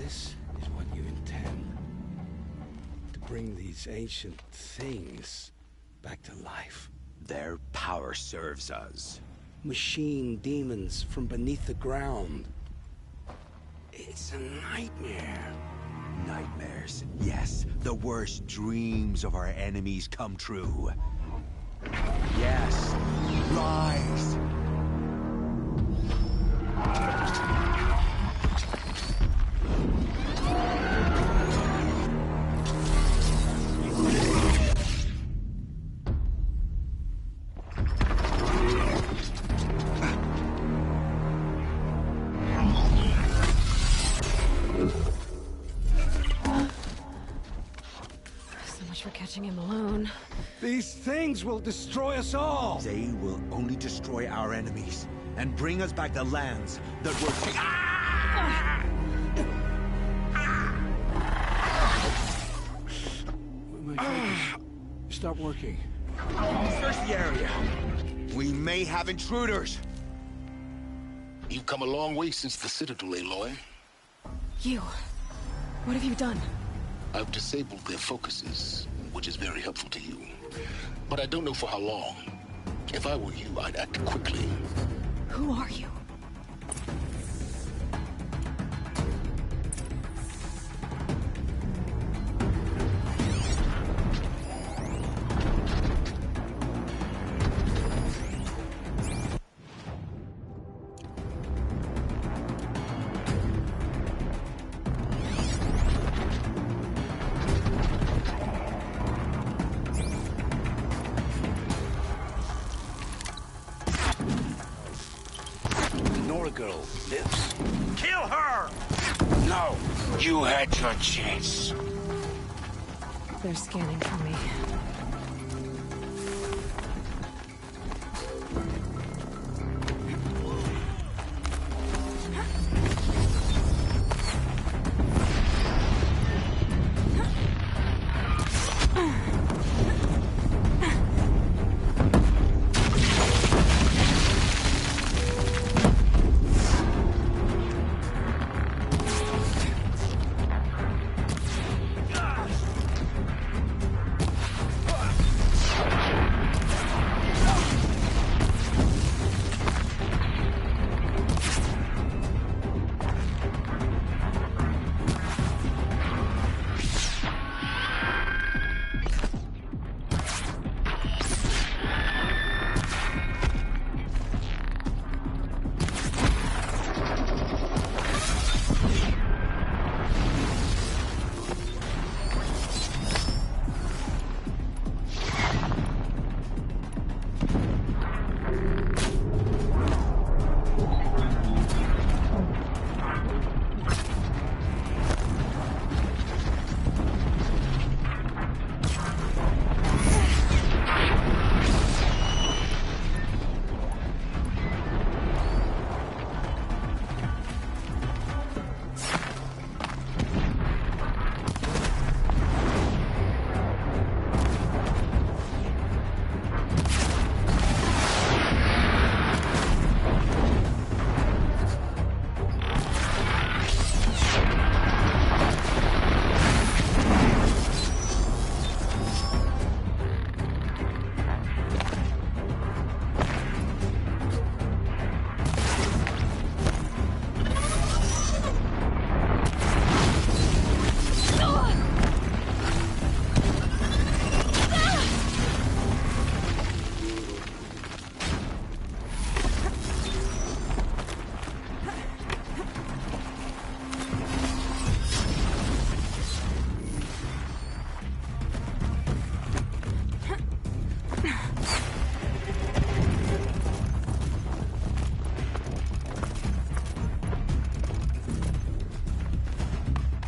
This is what you intend. To bring these ancient things back to life. Their power serves us. Machine demons from beneath the ground. It's a nightmare. Nightmares, yes. The worst dreams of our enemies come true. Yes, rise! For catching him alone. These things will destroy us all! They will only destroy our enemies and bring us back the lands that were My fingers stop working. Search the area. We may have intruders. You've come a long way since the Citadel, Aloy. You. What have you done? I've disabled their focuses, which is very helpful to you. But I don't know for how long. If I were you, I'd act quickly. Who are you? Girl lives. Kill her! No, you had your chance. They're scanning for me.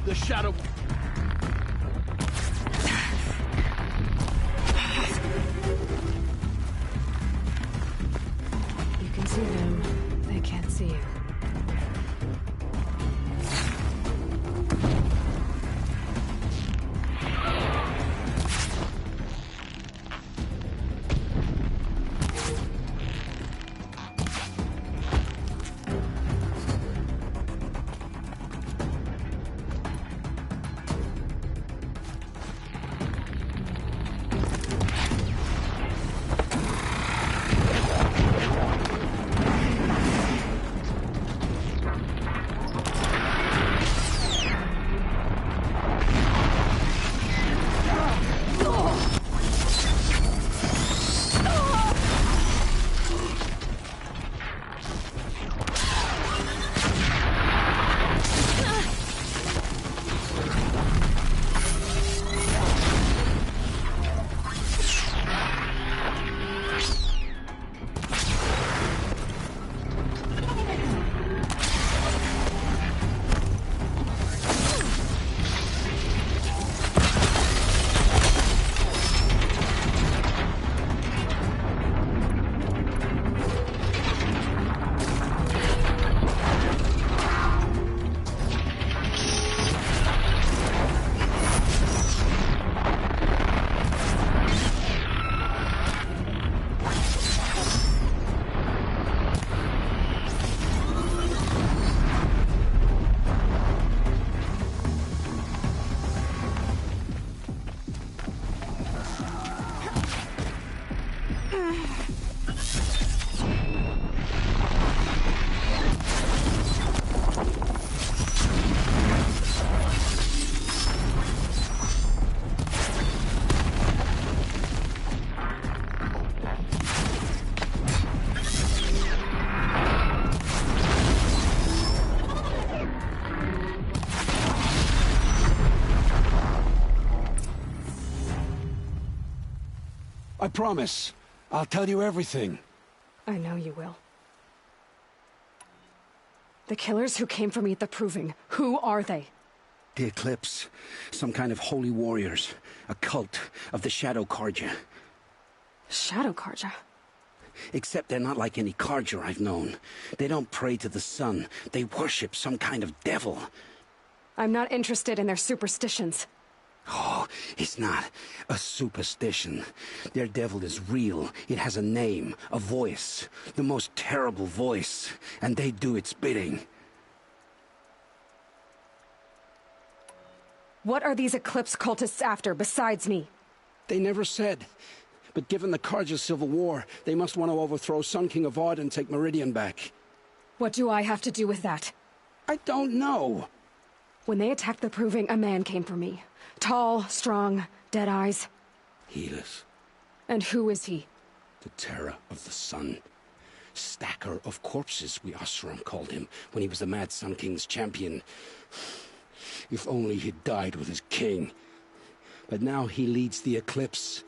The shadow... You can see them. They can't see you. I promise. I'll tell you everything. I know you will. The killers who came for me at the Proving, who are they? The Eclipse. Some kind of holy warriors. A cult of the Shadow Carja. Shadow Carja? Except they're not like any Carja I've known. They don't pray to the sun. They worship some kind of devil. I'm not interested in their superstitions. Oh, it's not a superstition. Their devil is real. It has a name, a voice. The most terrible voice. And they do its bidding. What are these Eclipse cultists after, besides me? They never said. But given the Carja civil war, they must want to overthrow Sun King Avad and take Meridian back. What do I have to do with that? I don't know. When they attacked the Proving, a man came for me. Tall, strong, dead eyes. Helis. And who is he? The terror of the sun. Stacker of corpses, we Oseram called him, when he was the Mad Sun King's champion. If only he'd died with his king. But now he leads the Eclipse.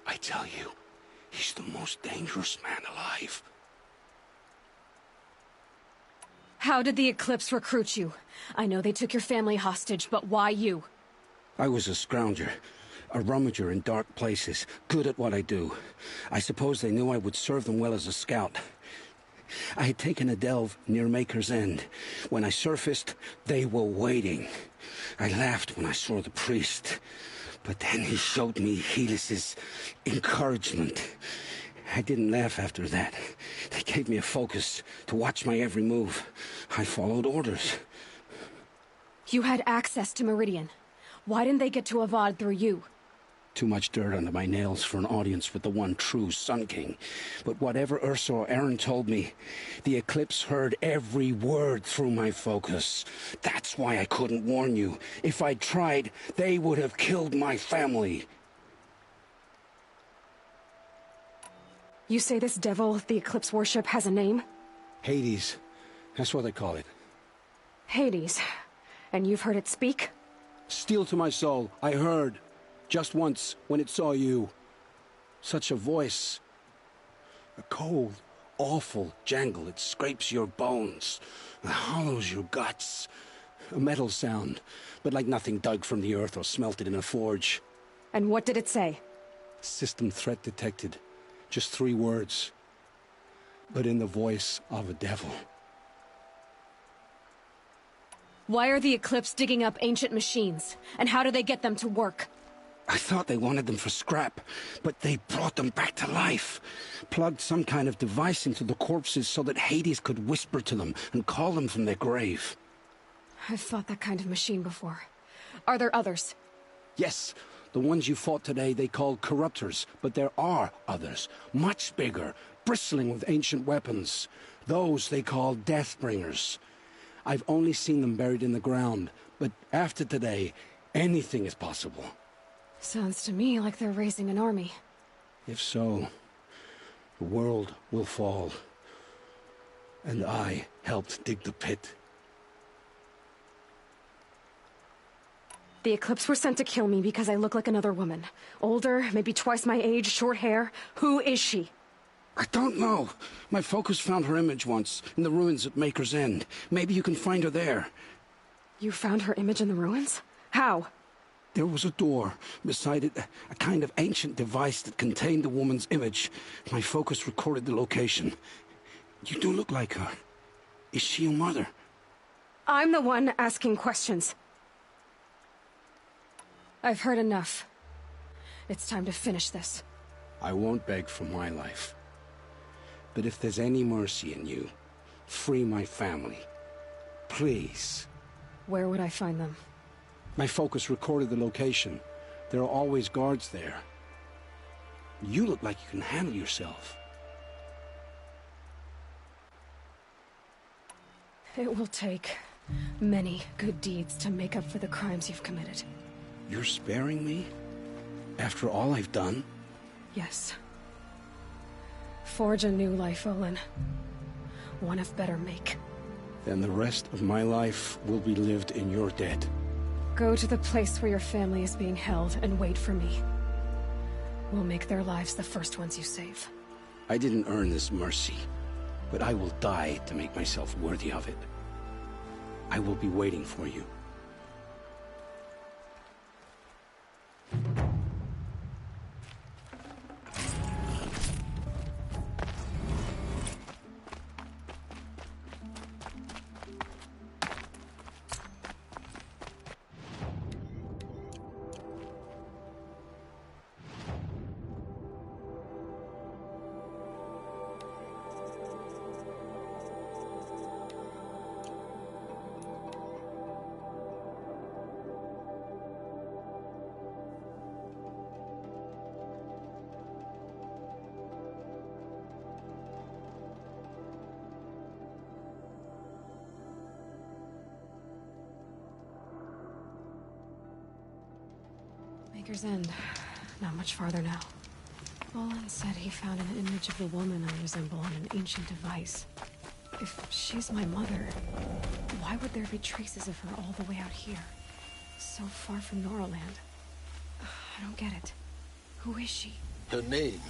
I tell you, he's the most dangerous man alive. How did the Eclipse recruit you? I know they took your family hostage, but why you? I was a scrounger, a rummager in dark places, good at what I do. I suppose they knew I would serve them well as a scout. I had taken a delve near Maker's End. When I surfaced, they were waiting. I laughed when I saw the priest. But then he showed me Helis's encouragement. I didn't laugh after that. They gave me a focus to watch my every move. I followed orders. You had access to Meridian. Why didn't they get to Avad through you? Too much dirt under my nails for an audience with the one true Sun King. But whatever Ursa or Eren told me, the Eclipse heard every word through my focus. That's why I couldn't warn you. If I'd tried, they would have killed my family. You say this devil the Eclipse worship has a name? Hades. That's what they call it. Hades. And you've heard it speak? Steel to my soul, I heard. Just once, when it saw you. Such a voice. A cold, awful jangle. It scrapes your bones. It hollows your guts. A metal sound, but like nothing dug from the earth or smelted in a forge. And what did it say? System threat detected. Just 3 words. But in the voice of a devil. Why are the Eclipse digging up ancient machines? And how do they get them to work? I thought they wanted them for scrap, but they brought them back to life. Plugged some kind of device into the corpses so that Hades could whisper to them and call them from their grave. I've fought that kind of machine before. Are there others? Yes, the ones you fought today they called corruptors, but there are others, much bigger, bristling with ancient weapons. Those they call Deathbringers. I've only seen them buried in the ground, but after today, anything is possible. Sounds to me like they're raising an army. If so, the world will fall. And I helped dig the pit. The Eclipse were sent to kill me because I look like another woman. Older, maybe twice my age, short hair. Who is she? I don't know. My focus found her image once, in the ruins at Maker's End. Maybe you can find her there. You found her image in the ruins? How? There was a door. Beside it, a kind of ancient device that contained the woman's image. My focus recorded the location. You do look like her. Is she your mother? I'm the one asking questions. I've heard enough. It's time to finish this. I won't beg for my life. But if there's any mercy in you, free my family. Please. Where would I find them? My focus recorded the location. There are always guards there. You look like you can handle yourself. It will take many good deeds to make up for the crimes you've committed. You're sparing me? After all I've done? Yes. Forge a new life, Olin. One of better make. Then the rest of my life will be lived in your debt. Go to the place where your family is being held and wait for me. We'll make their lives the first ones you save. I didn't earn this mercy, but I will die to make myself worthy of it. I will be waiting for you. Maker's End. Not much farther now. Olin said he found an image of the woman I resemble on an ancient device. If she's my mother, why would there be traces of her all the way out here? So far from Noraland. I don't get it. Who is she? Her name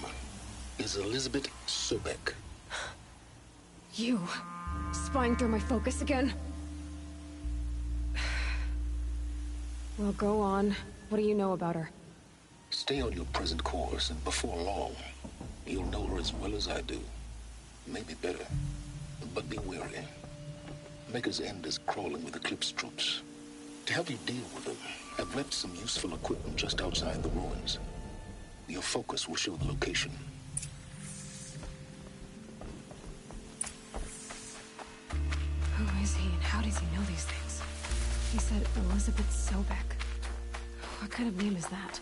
is Elizabeth Sobek. You. Spying through my focus again? Well, go on. What do you know about her? Stay on your present course, and before long, you'll know her as well as I do. Maybe better. But be wary. Maker's End is crawling with Eclipse troops. To help you deal with them, I've left some useful equipment just outside the ruins. Your focus will show the location. Who is he and how does he know these things? He said Elizabeth Sobek. What kind of name is that?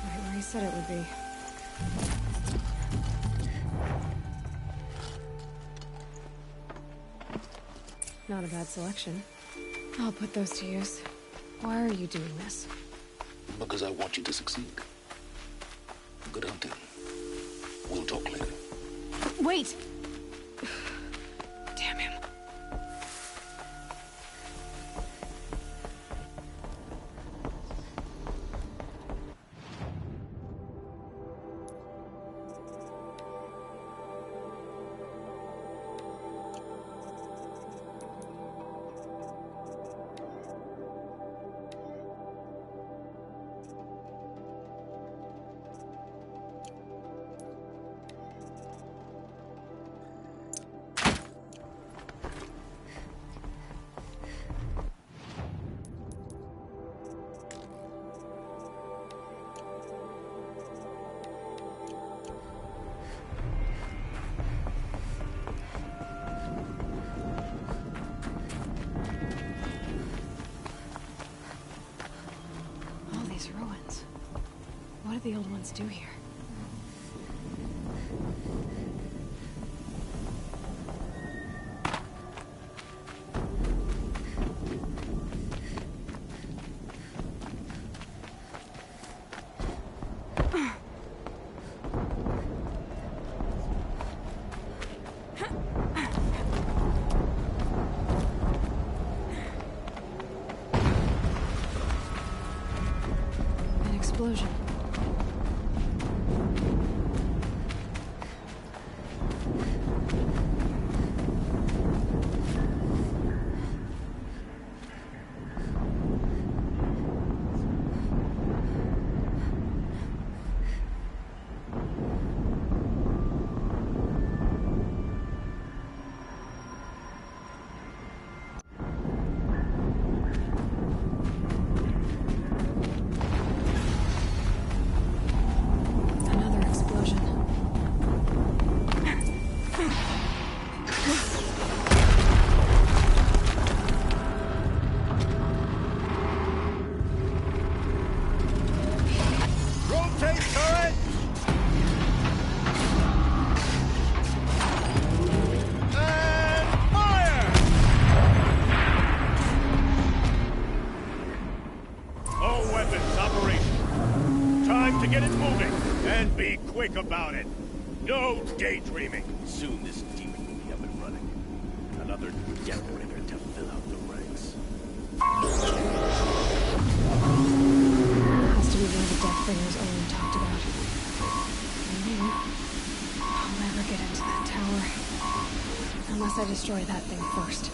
Right where he said it would be. Not a bad selection. I'll put those to use. Why are you doing this? Because I want you to succeed. Good hunting. We'll talk later. Wait! Damn him. Ruins. What did the old ones do here? Explosion. Quick about it. No daydreaming. Soon this demon will be up and running. Another deathbringer to fill out the ranks. Deathbringers Owen talked about. Maybe I'll never get into that tower. Unless I destroy that thing first.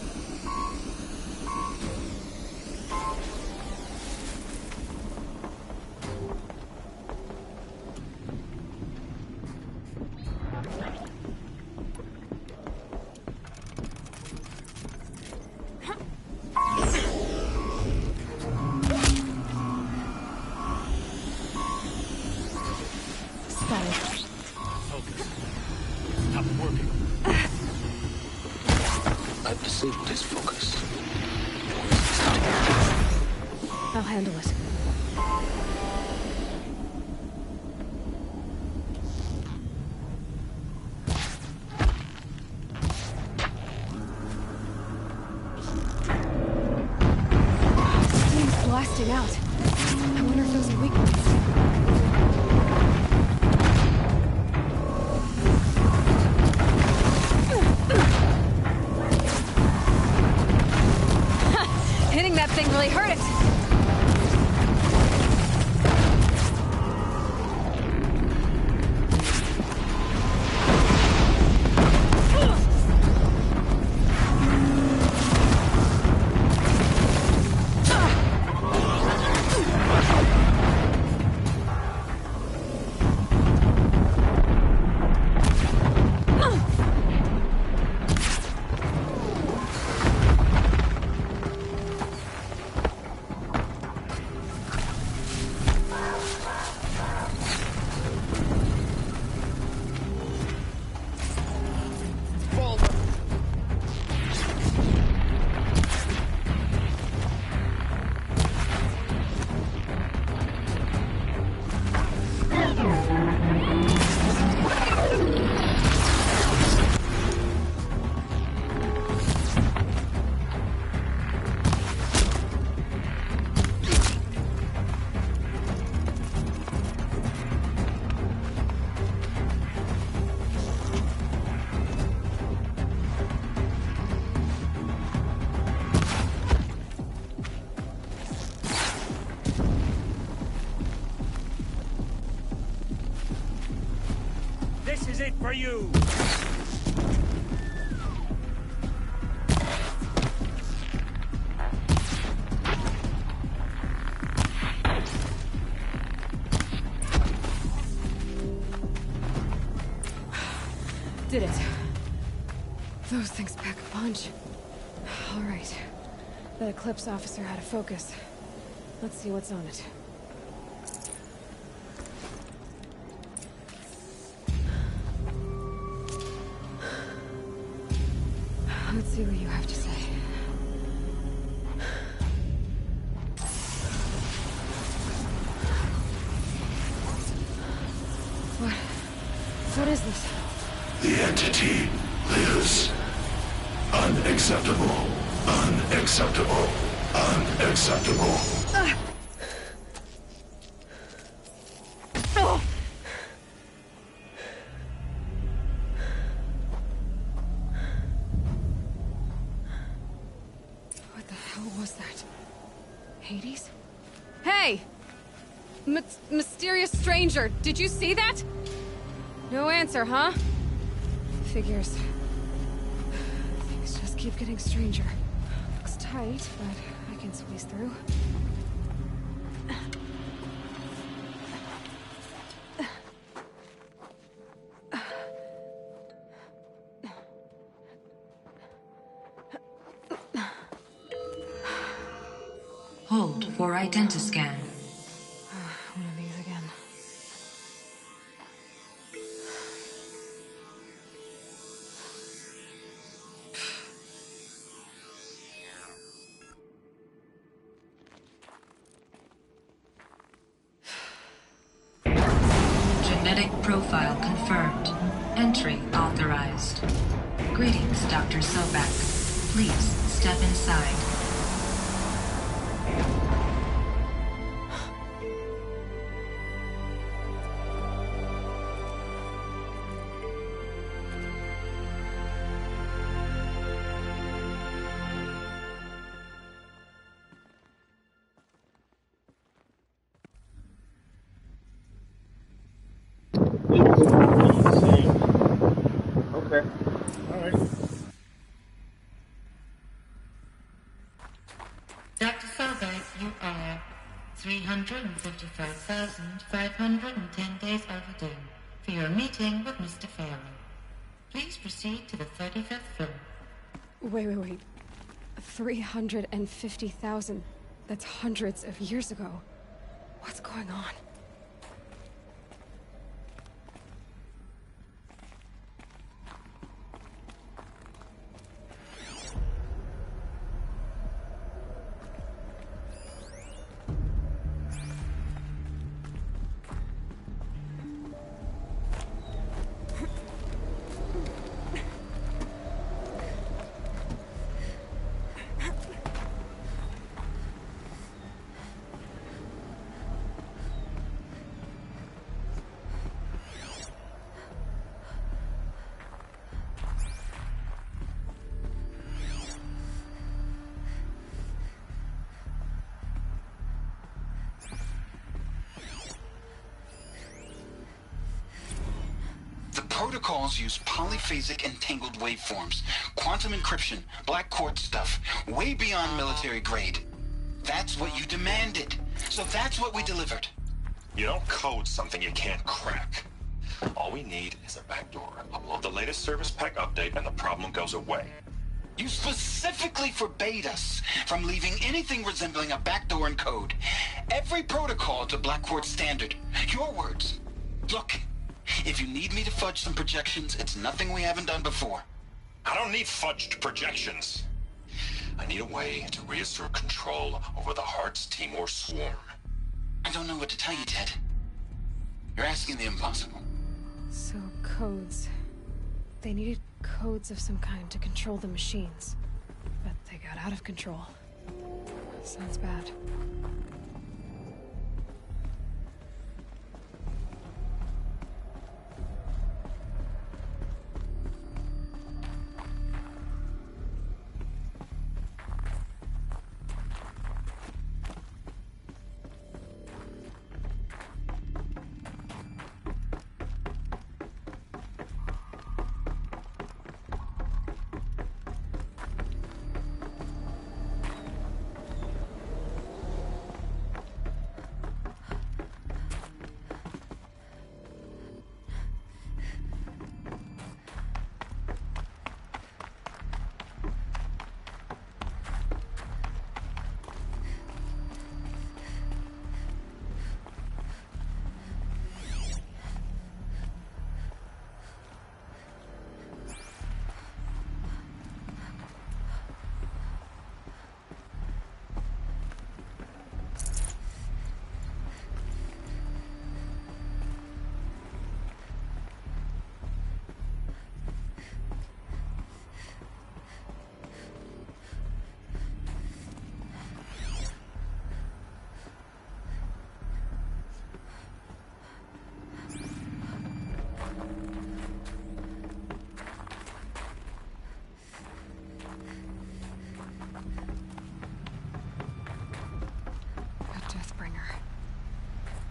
I've disabled his focus. I'll handle it. Steam's blasting out. I wonder if those are weak points. Hitting that thing really hurt it. This is it for you! Did it. Those things pack a punch. All right. That Eclipse officer had a focus. Let's see what's on it. Let's see what you have to say. What is this? The entity lives. Unacceptable. Unacceptable. Unacceptable. What the hell was that? Hades? Hey! Mysterious stranger, did you see that? No answer, huh? Figures. Things just keep getting stranger. Looks tight, but I can squeeze through. Hold for identiscan. One of these again. Genetic profile confirmed. Entry authorized. Greetings, Dr. Sobek. Please step inside. 155,510 days overdue for your meeting with Mr. Pharaoh. Please proceed to the 35th floor. Wait. 350,000. That's hundreds of years ago. What's going on? Protocols use polyphasic entangled waveforms, quantum encryption, black quartz stuff, way beyond military grade. That's what you demanded, so that's what we delivered. You don't code something you can't crack. All we need is a backdoor. Upload the latest service pack update and the problem goes away. You specifically forbade us from leaving anything resembling a backdoor in code. Every protocol to Black Quartz standard. Your words. Look. If you need me to fudge some projections, it's nothing we haven't done before. I don't need fudged projections. I need a way to reassert control over the Hearts Timor swarm. I don't know what to tell you, Ted. You're asking the impossible. So, codes. They needed codes of some kind to control the machines. But they got out of control. Sounds bad.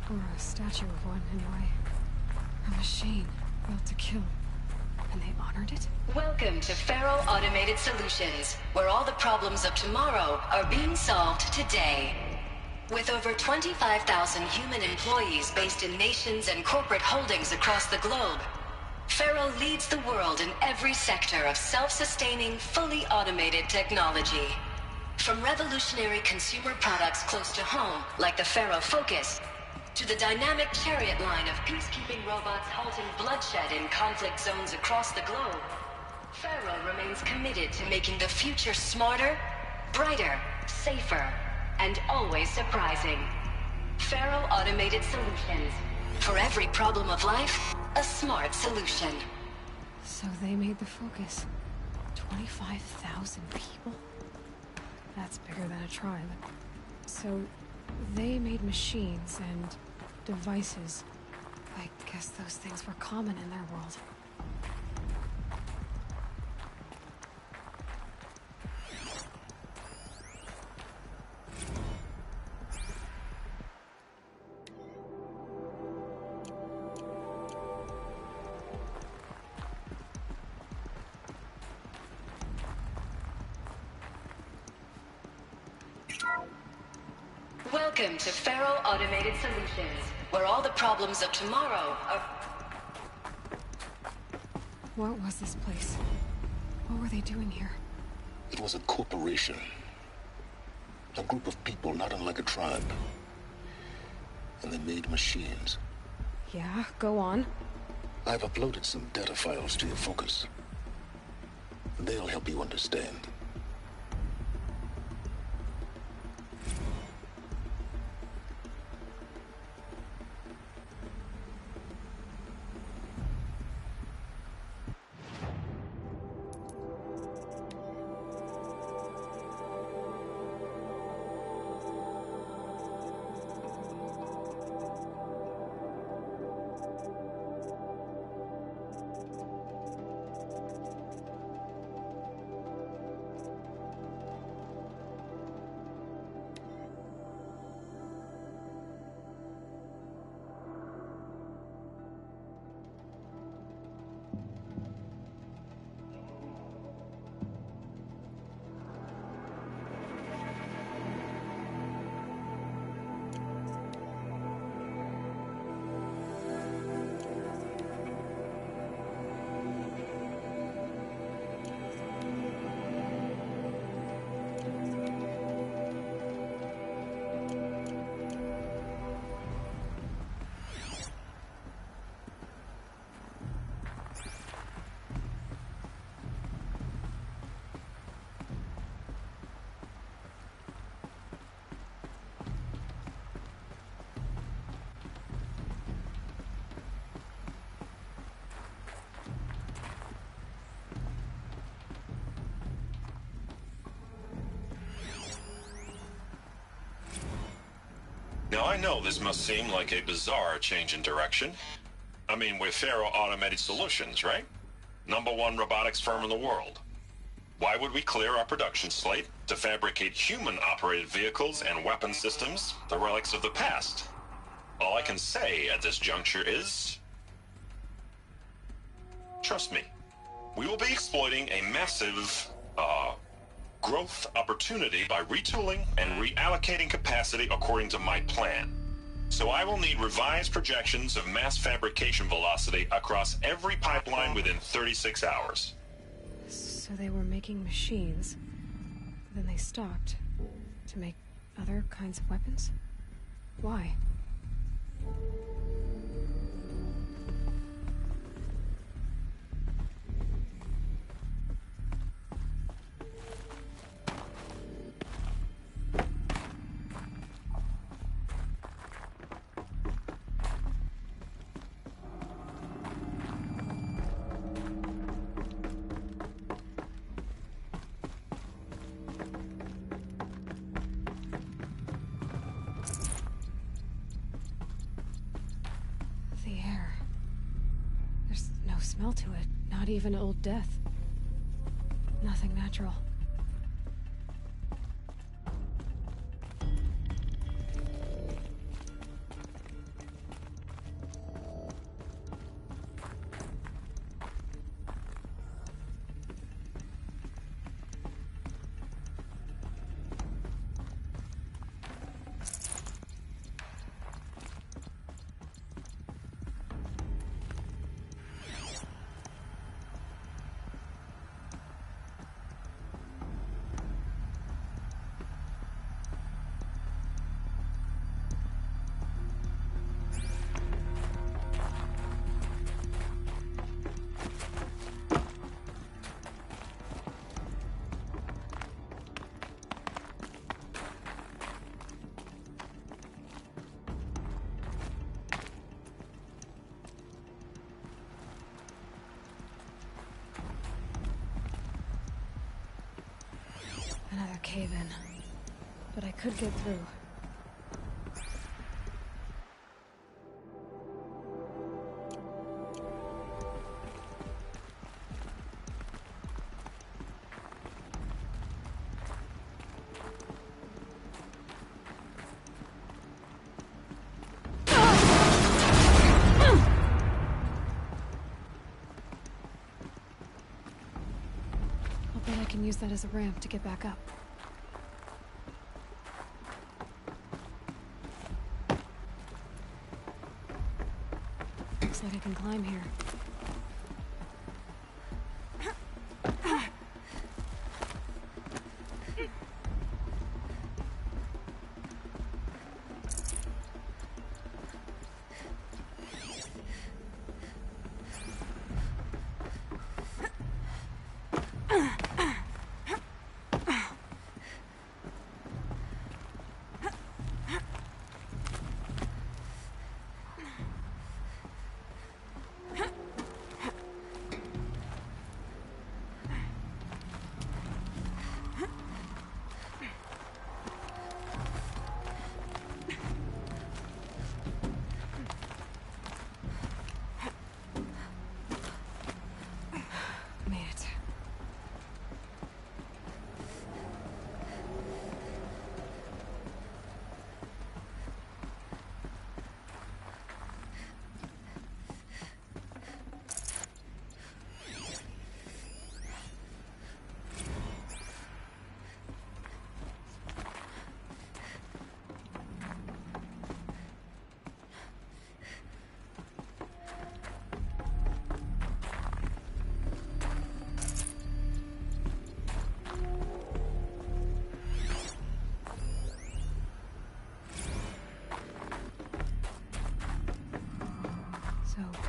Or a statue of one, anyway. A machine built to kill. And they honored it? Welcome to Faro Automated Solutions, where all the problems of tomorrow are being solved today. With over 25,000 human employees based in nations and corporate holdings across the globe, Faro leads the world in every sector of self-sustaining, fully automated technology. From revolutionary consumer products close to home, like the Faro Focus, to the dynamic Chariot line of peacekeeping robots halting bloodshed in conflict zones across the globe, Faro remains committed to making the future smarter, brighter, safer, and always surprising. Faro Automated Solutions. For every problem of life, a smart solution. So they made the Focus. 25,000 people? That's bigger than a tribe. So they made machines and devices. I guess those things were common in their world. Welcome to Faro Automated Solutions, where all the problems of tomorrow are... What was this place? What were they doing here? It was a corporation. A group of people not unlike a tribe. And they made machines. Yeah, go on. I've uploaded some data files to your Focus. They'll help you understand. Now, I know this must seem like a bizarre change in direction. I mean, we're Faro Automated Solutions, right? #1 robotics firm in the world. Why would we clear our production slate to fabricate human-operated vehicles and weapon systems, the relics of the past? All I can say at this juncture is... trust me, we will be exploiting a massive, growth opportunity by retooling and reallocating capacity according to my plan. So I will need revised projections of mass fabrication velocity across every pipeline within 36 hours. So they were making machines, then they stopped to make other kinds of weapons? Why? Smell to it. Not even old death. Nothing natural. Another cave-in. But I could get through. I'll bet I can use that as a ramp to get back up. can climb here.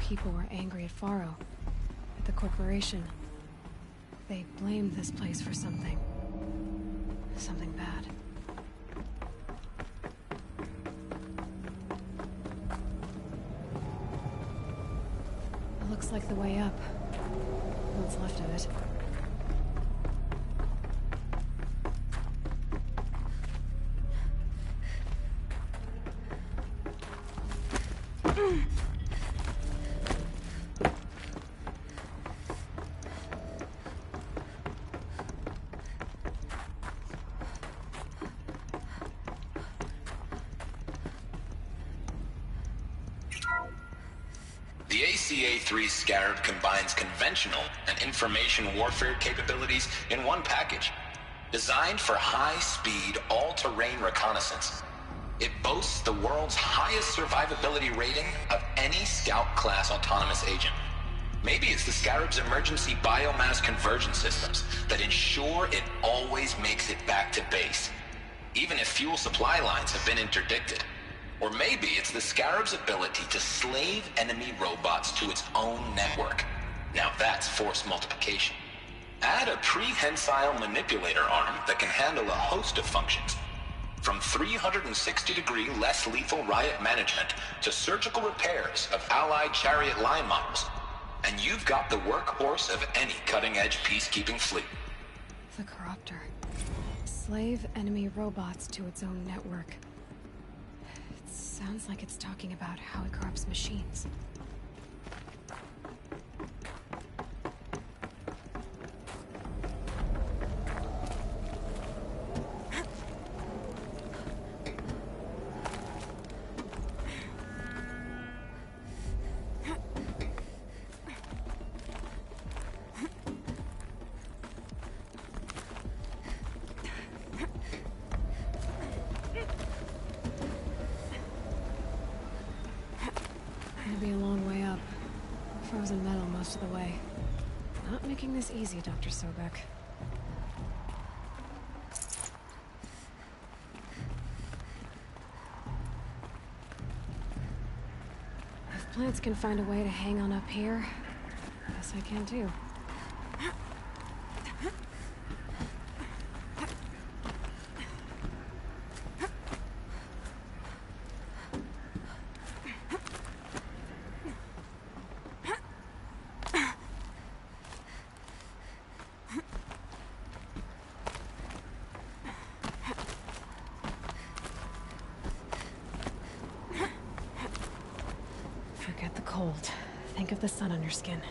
People were angry at Faro, at the corporation. They blamed this place for something. Something bad. It looks like the way up. What's left of it. The ACA-3 Scarab combines conventional and information warfare capabilities in one package. Designed for high-speed, all-terrain reconnaissance, it boasts the world's highest survivability rating of any Scout-class autonomous agent. Maybe it's the Scarab's emergency biomass conversion systems that ensure it always makes it back to base, even if fuel supply lines have been interdicted. Or maybe it's the Scarab's ability to slave enemy robots to its own network. Now that's force multiplication. Add a prehensile manipulator arm that can handle a host of functions, from 360-degree less lethal riot management to surgical repairs of Allied chariot line models. And you've got the workhorse of any cutting-edge peacekeeping fleet. The Corruptor. Slave enemy robots to its own network. Sounds like it's talking about how it corrupts machines. Gonna be a long way up. Frozen metal most of the way. Not making this easy, Dr. Sobek. If plants can find a way to hang on up here, guess I can too. Forget the cold. Think of the sun on your skin.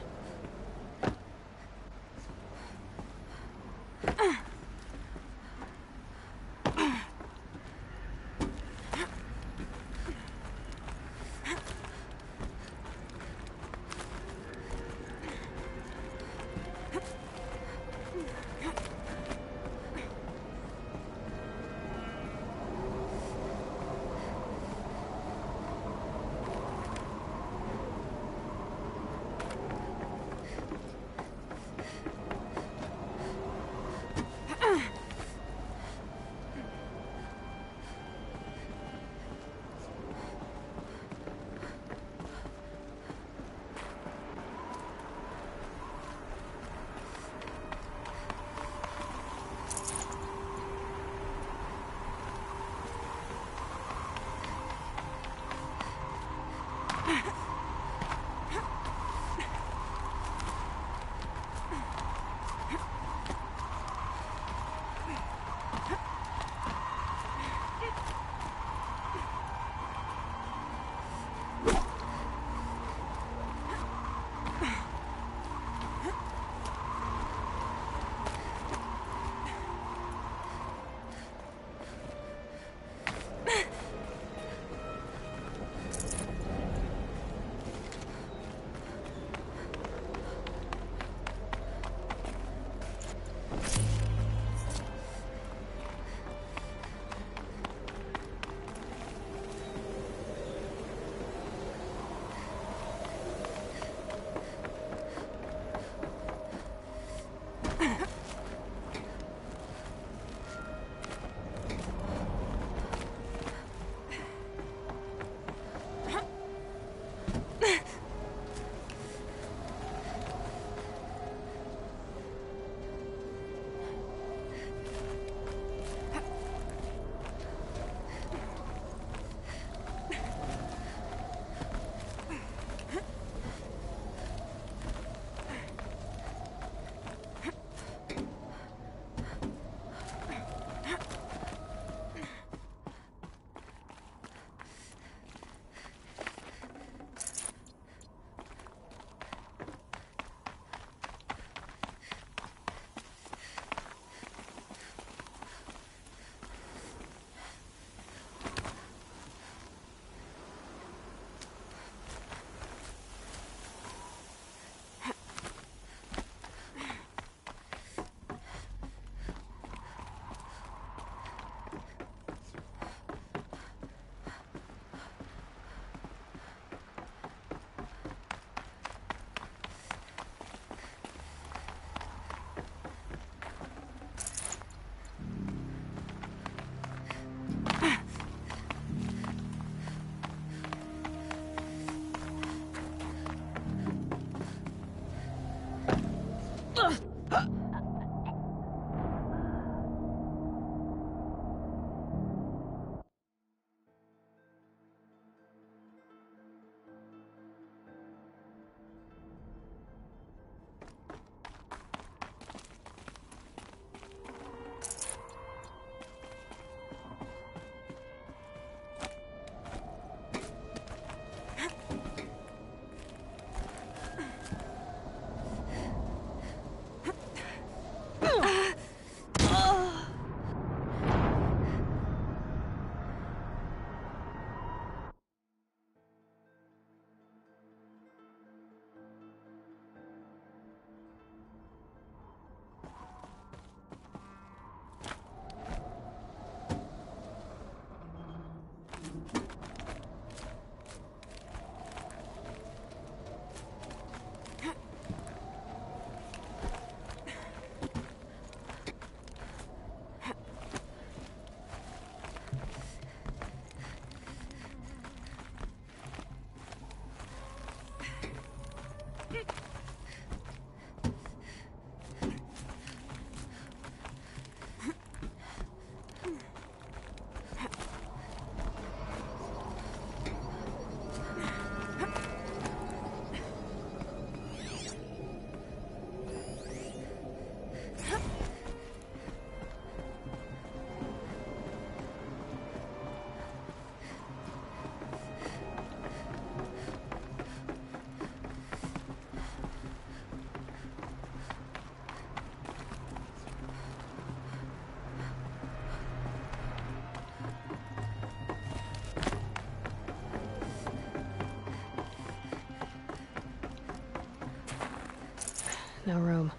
No room.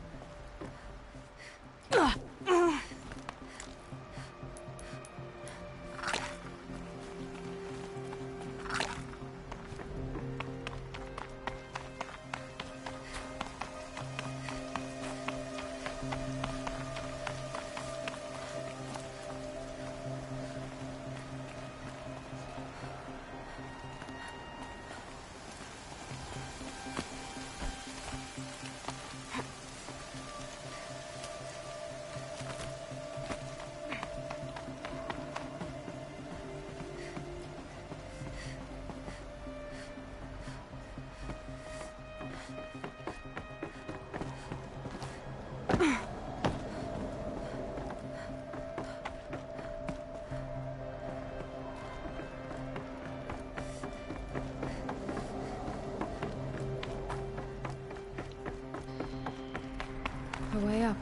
A way up.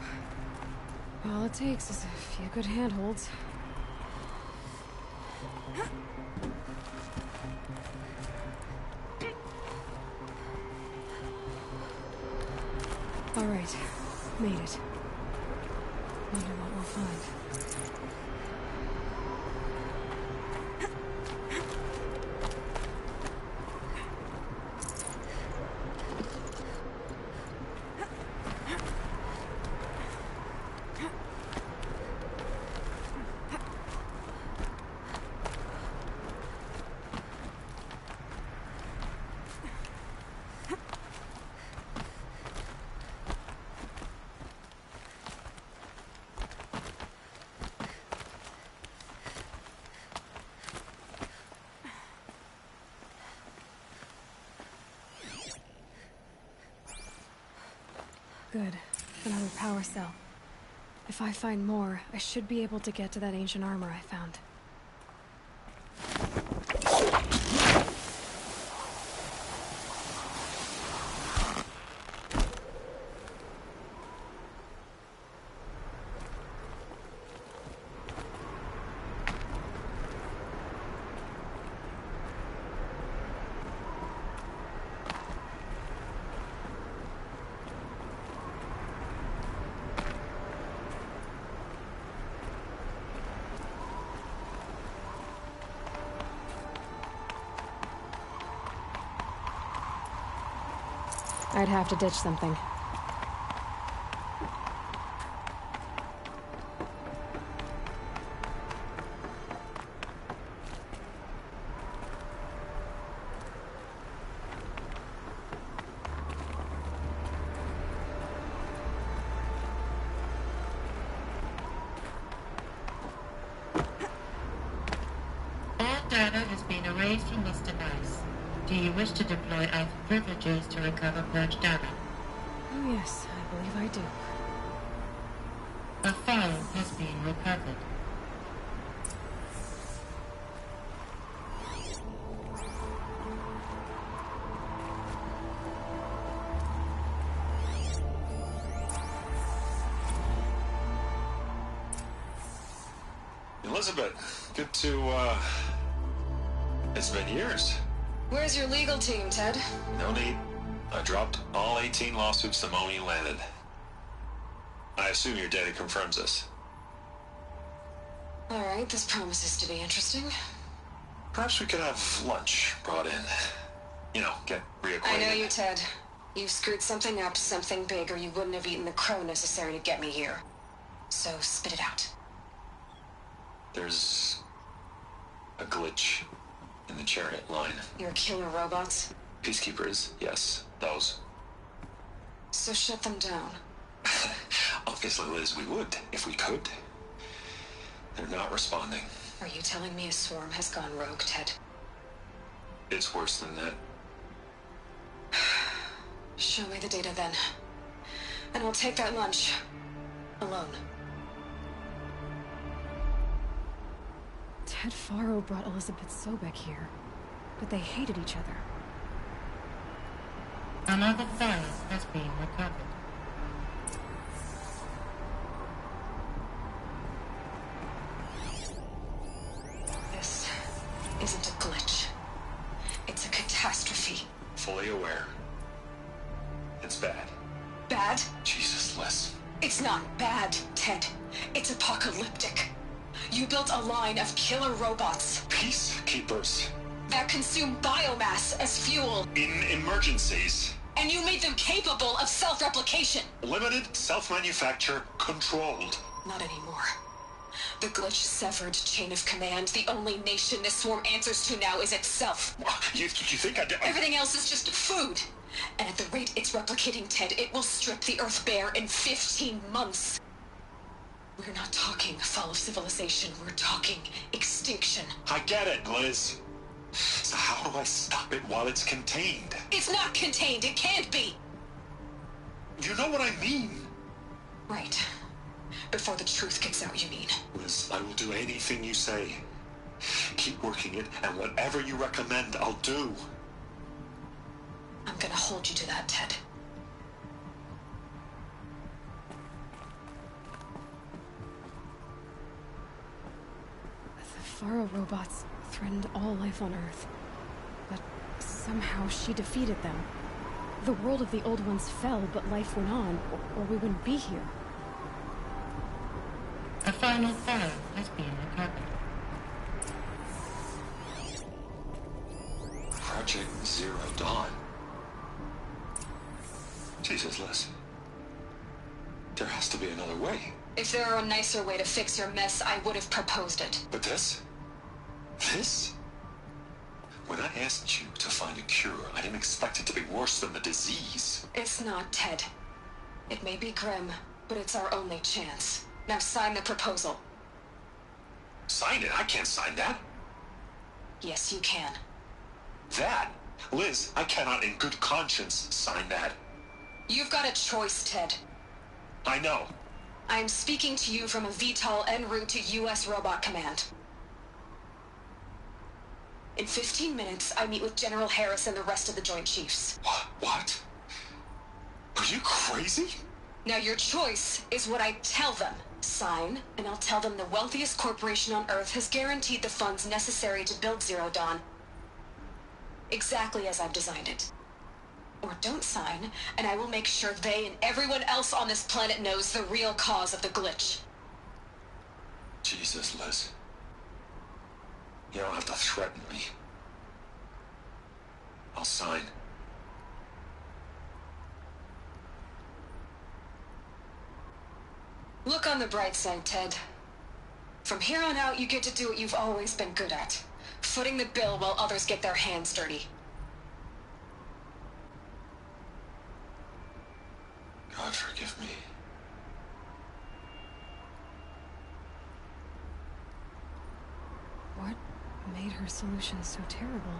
All it takes is a few good handholds. All right, made it. Wonder what we'll find. Good. Another power cell. If I find more, I should be able to get to that ancient armor I found. I'd have to ditch something. data has been erased from this device. Do you wish to deploy Alpha privileges to recover purged data? Oh yes, I believe I do. A file has been recovered. Elizabeth, good to, it's been years. Where's your legal team, Ted? No need. I dropped all 18 lawsuits the moment you landed. I assume your data confirms this. Alright, this promises to be interesting. Perhaps we could have lunch brought in. You know, get reacquainted. I know you, Ted. You screwed something up, something big, or you wouldn't have eaten the crow necessary to get me here. So, spit it out. There's a glitch in the chariot line. Your killer robots? Peacekeepers, yes, those. So shut them down. Obviously, Liz, we would, if we could. They're not responding. Are you telling me a swarm has gone rogue, Ted? It's worse than that. Show me the data then. And I'll take that lunch. Alone. Ted Faro brought Elizabeth Sobek here, but they hated each other. Another file has been recovered. This isn't a glitch. It's a catastrophe. Fully aware. It's bad. Bad? Jesus, Liz. It's not bad, Ted. It's apocalyptic. You built a line of killer robots. Peacekeepers. That consume biomass as fuel. In emergencies. And you made them capable of self-replication. Limited, self-manufacture, controlled. Not anymore. The glitch severed chain of command. The only nation this swarm answers to now is itself. You think I did? Everything else is just food. And at the rate it's replicating, Ted, it will strip the Earth bare in 15 months. We're not talking fall of civilization. We're talking extinction. I get it, Liz. So how do I stop it while it's contained? It's not contained. It can't be. You know what I mean. Right. Before the truth gets out, you mean? Liz, I will do anything you say. Keep working it, and whatever you recommend, I'll do. I'm gonna hold you to that, Ted. The Faro robots threatened all life on Earth. But somehow she defeated them. The world of the Old Ones fell, but life went on, or we wouldn't be here. A final file has been recovered. Project Zero Dawn. Jesus, Liz. There has to be another way. If there were a nicer way to fix your mess, I would have proposed it. But this? This? When I asked you to find a cure, I didn't expect it to be worse than the disease. It's not, Ted. It may be grim, but it's our only chance. Now sign the proposal. Sign it? I can't sign that. Yes, you can. That? Liz, I cannot in good conscience sign that. You've got a choice, Ted. I know. I am speaking to you from a VTOL en route to U.S. Robot Command. In 15 minutes, I meet with General Harris and the rest of the Joint Chiefs. What? Are you crazy? Now your choice is what I tell them. Sign, and I'll tell them the wealthiest corporation on Earth has guaranteed the funds necessary to build Zero Dawn. Exactly as I've designed it. Or don't sign, and I will make sure they and everyone else on this planet knows the real cause of the glitch. Jesus, Liz. You don't have to threaten me. I'll sign. Look on the bright side, Ted. From here on out, you get to do what you've always been good at. Footing the bill while others get their hands dirty. God forgive me. What made her solution so terrible?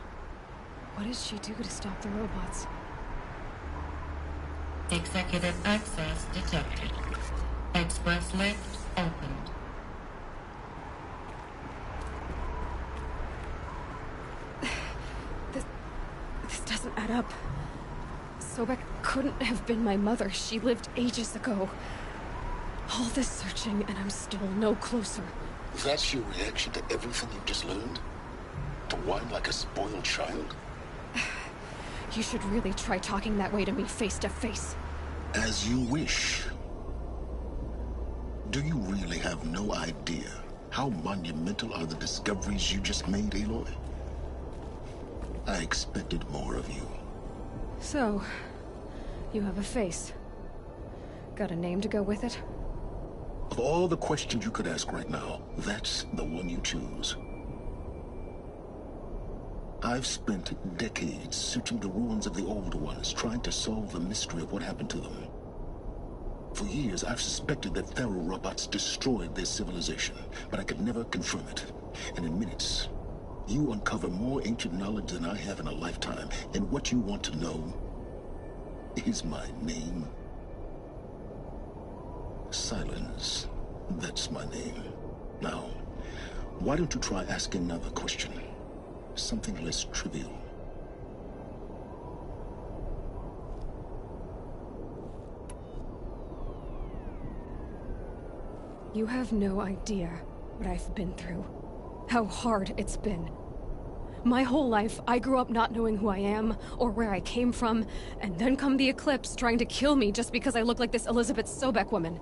What does she do to stop the robots? Executive access detected. Express lift opened. This doesn't add up. Sobek couldn't have been my mother. She lived ages ago. All this searching, and I'm still no closer. That's your reaction to everything you've just learned? To whine like a spoiled child? You should really try talking that way to me face to face. As you wish. Do you really have no idea how monumental are the discoveries you just made, Aloy? I expected more of you. So, you have a face. Got a name to go with it? Of all the questions you could ask right now, that's the one you choose. I've spent decades searching the ruins of the Old Ones, trying to solve the mystery of what happened to them. For years, I've suspected that Faro robots destroyed their civilization, but I could never confirm it. And in minutes, you uncover more ancient knowledge than I have in a lifetime, and what you want to know is my name. Silence. That's my name. Now, why don't you try asking another question? Something less trivial. You have no idea what I've been through. How hard it's been. My whole life, I grew up not knowing who I am, or where I came from, and then come the Eclipse trying to kill me just because I look like this Elizabeth Sobek woman.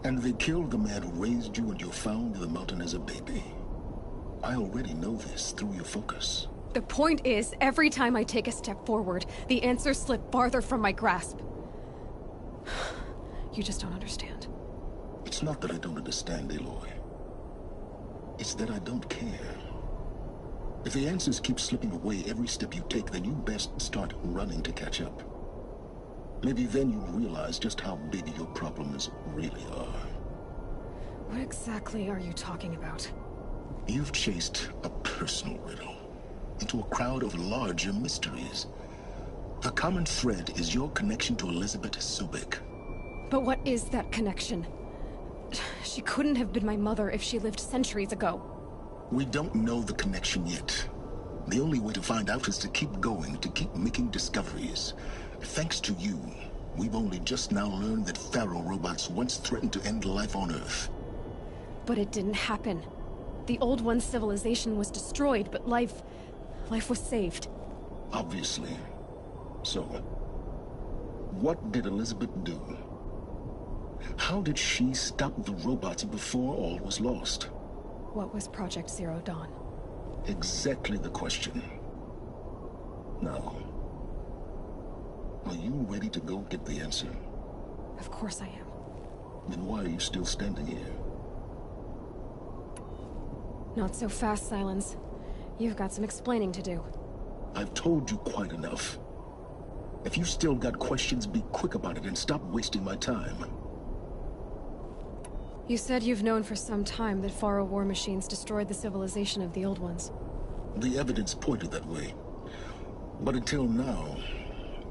And they killed the man who raised you and you found in the mountain as a baby. I already know this through your focus. The point is, every time I take a step forward, the answers slip farther from my grasp. You just don't understand. It's not that I don't understand, Aloy. It's that I don't care. If the answers keep slipping away every step you take, then you best start running to catch up. Maybe then you'll realize just how big your problems really are. What exactly are you talking about? You've chased a personal riddle into a crowd of larger mysteries. The common thread is your connection to Elizabeth Sobek. But what is that connection? She couldn't have been my mother if she lived centuries ago. We don't know the connection yet. The only way to find out is to keep going, to keep making discoveries. Thanks to you, we've only just now learned that Faro robots once threatened to end life on Earth. But it didn't happen. The Old One's civilization was destroyed, but life was saved. Obviously. So, what did Elizabeth do? How did she stop the robots before all was lost? What was Project Zero Dawn? Exactly the question. Now, are you ready to go get the answer? Of course I am. Then why are you still standing here? Not so fast, Silence. You've got some explaining to do. I've told you quite enough. If you still got questions, be quick about it and stop wasting my time. You said you've known for some time that Faro war machines destroyed the civilization of the Old Ones. The evidence pointed that way. But until now,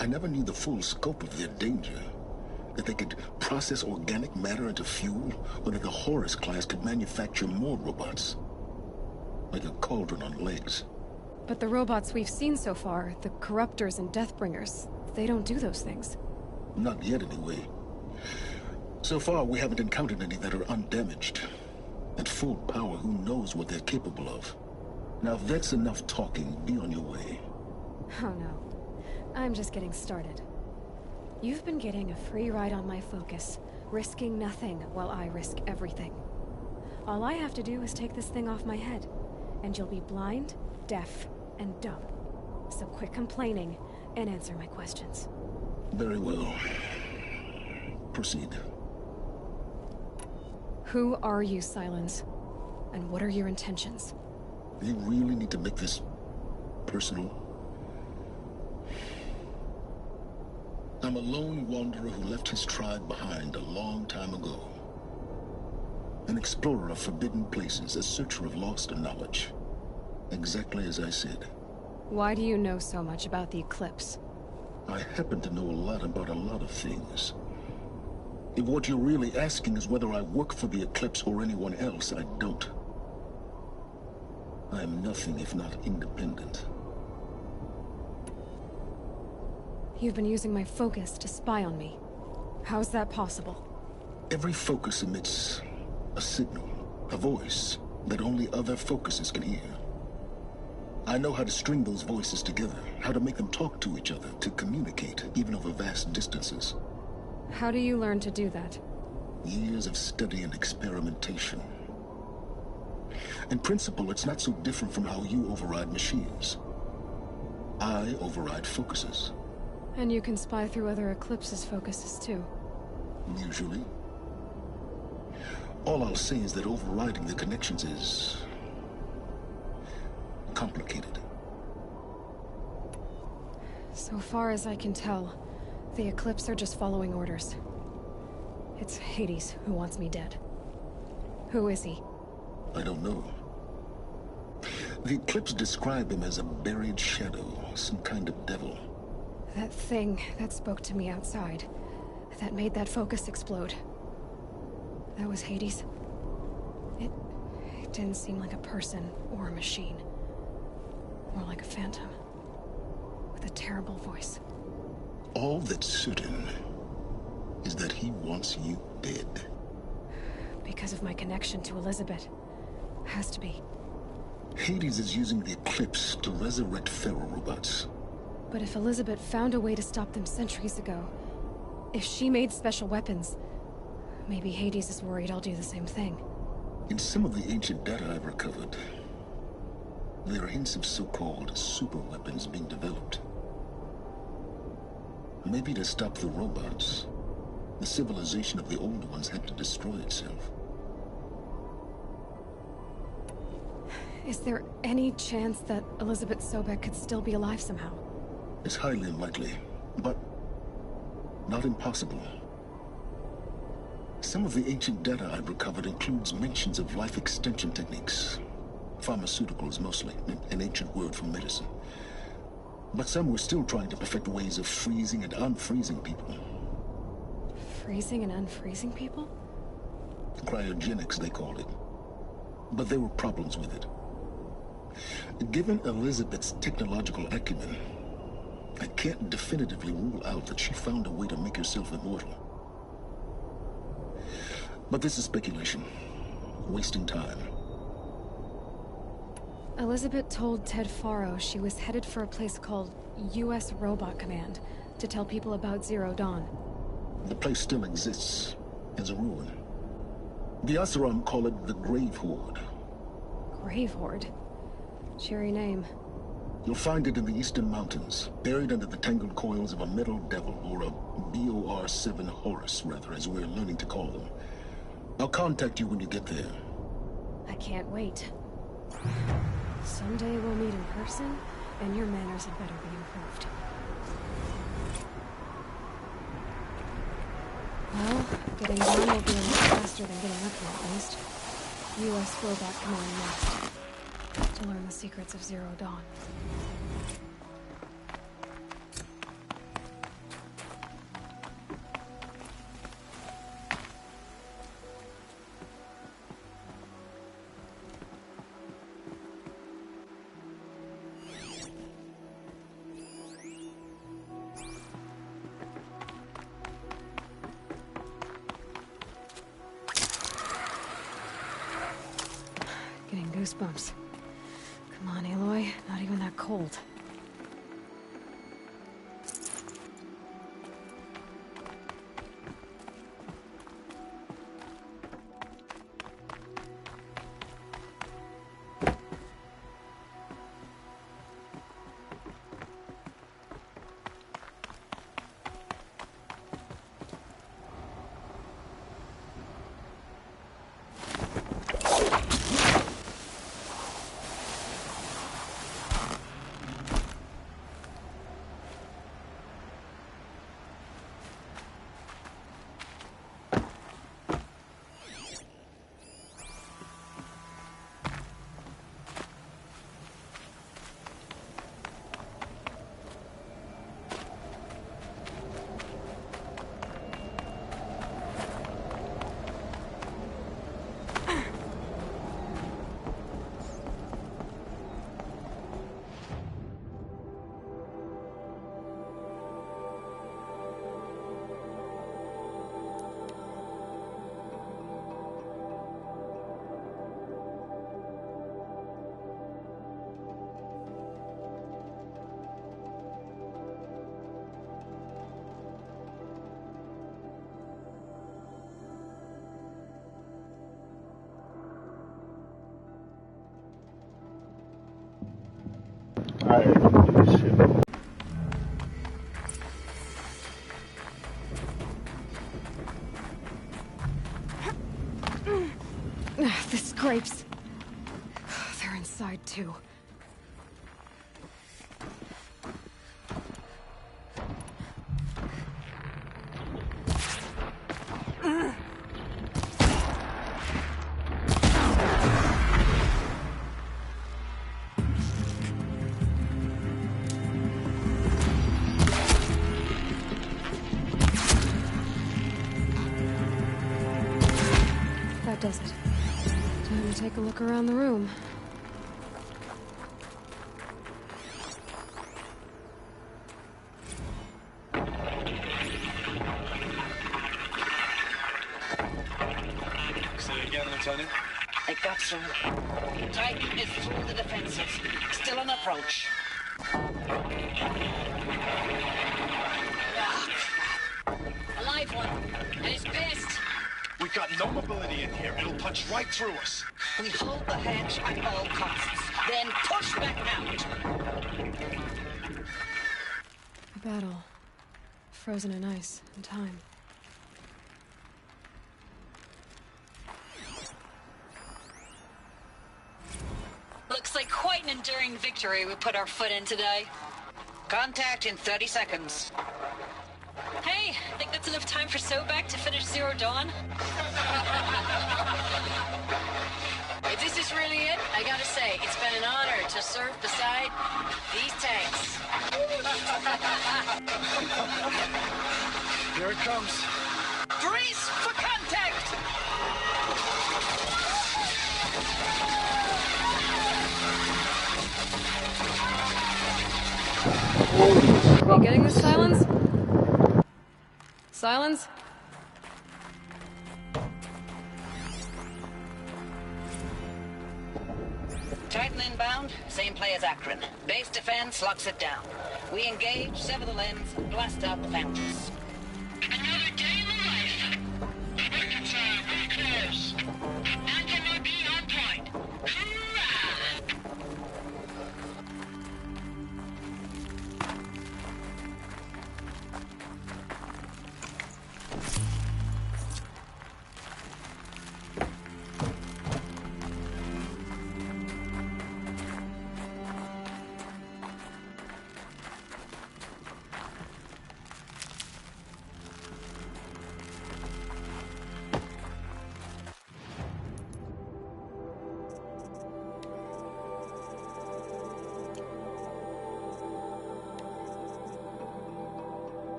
I never knew the full scope of their danger. That they could process organic matter into fuel, or that the Horus class could manufacture more robots. Like a cauldron on legs. But the robots we've seen so far, the Corruptors and Deathbringers, they don't do those things. Not yet, anyway. So far, we haven't encountered any that are undamaged. At full power, who knows what they're capable of? Now, if that's enough talking, be on your way. Oh no. I'm just getting started. You've been getting a free ride on my focus, risking nothing while I risk everything. All I have to do is take this thing off my head, and you'll be blind, deaf, and dumb. So quit complaining and answer my questions. Very well. Proceed. Who are you, Silence? And what are your intentions? You really need to make this personal? I'm a lone wanderer who left his tribe behind a long time ago. An explorer of forbidden places, a searcher of lost knowledge. Exactly as I said. Why do you know so much about the Eclipse? I happen to know a lot about a lot of things. If what you're really asking is whether I work for the Eclipse or anyone else, I don't. I am nothing if not independent. You've been using my focus to spy on me. How's that possible? Every focus emits a signal, a voice, that only other focuses can hear. I know how to string those voices together, how to make them talk to each other, to communicate, even over vast distances. How do you learn to do that? Years of study and experimentation. In principle, it's not so different from how you override machines. I override focuses. And you can spy through other Eclipse's focuses too. Usually. All I'll say is that overriding the connections is complicated. So far as I can tell, the Eclipse are just following orders. It's Hades who wants me dead. Who is he? I don't know. The Eclipse describe him as a buried shadow, some kind of devil. That thing that spoke to me outside, that made that focus explode. That was Hades. It didn't seem like a person or a machine. More like a phantom. With a terrible voice. All that's certain is that he wants you dead. Because of my connection to Elizabeth. Has to be. Hades is using the Eclipse to resurrect Pharaoh robots. But if Elizabeth found a way to stop them centuries ago, if she made special weapons, maybe Hades is worried I'll do the same thing. In some of the ancient data I've recovered, there are hints of so-called super weapons being developed. Maybe to stop the robots, the civilization of the old ones had to destroy itself. Is there any chance that Elizabeth Sobek could still be alive somehow? It's highly unlikely, but not impossible. Some of the ancient data I've recovered includes mentions of life extension techniques. Pharmaceuticals, mostly, an ancient word for medicine. But some were still trying to perfect ways of freezing and unfreezing people. Freezing and unfreezing people? Cryogenics, they called it. But there were problems with it. Given Elizabeth's technological acumen, I can't definitively rule out that she found a way to make herself immortal. But this is speculation. Wasting time. Elizabeth told Ted Faro she was headed for a place called U.S. Robot Command to tell people about Zero Dawn. The place still exists as a ruin. The Oseram call it the Grave Horde. Grave Horde? Cheery name. You'll find it in the Eastern Mountains, buried under the tangled coils of a metal devil, or a BOR-7 Horus, rather, as we're learning to call them. I'll contact you when you get there. I can't wait. Someday we'll meet in person, and your manners had better be improved. Well, getting down will be a lot faster than getting up here, at least. U.S. Robot Command next. To learn the secrets of Zero Dawn. Getting goosebumps. Come on, Aloy. Not even that cold. wired into this ship. The scrapes. They're inside, too. That does it. Time to take a look around the room. Say it again, Lieutenant. I got some. Titan is through the defenses. Still on approach. A live one. And he's pissed. We've got no mobility in here. It'll punch right through us. We hold the hedge at all costs. Then push back out. A battle. Frozen in ice and time. Looks like quite an enduring victory we put our foot in today. Contact in 30 seconds. Hey, think that's enough time for Sobek to finish Zero Dawn? If this is really it, I gotta say, it's been an honor to serve beside these tanks. Here it comes. Brace for contact! Are you getting this, Silence? Silence? Titan inbound, same play as Akron. Base defense locks it down. We engage, sever the lens, and blast out the fountains. Another day in the life. Spectre time, we're close. Anti-MOB on point. Hoorah!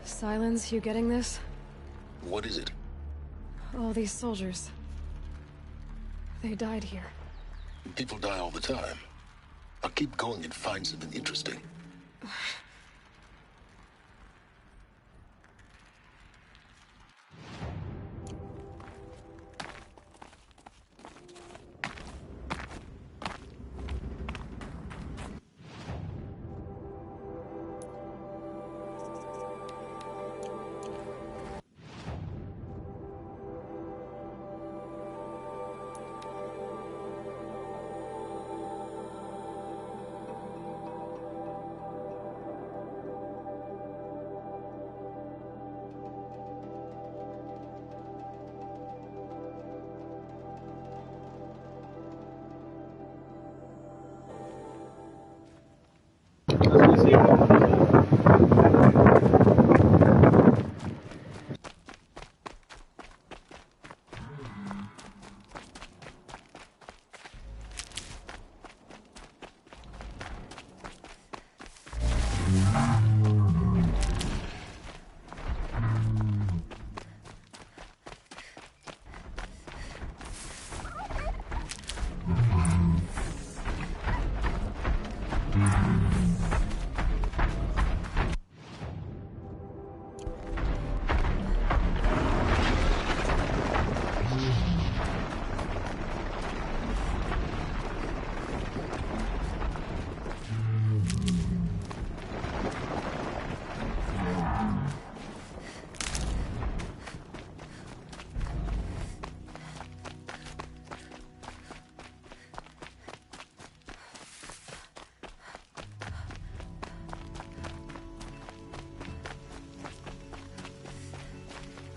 Silence, you getting this? What is it? All these soldiers. They died here. People die all the time. I'll keep going and find something interesting.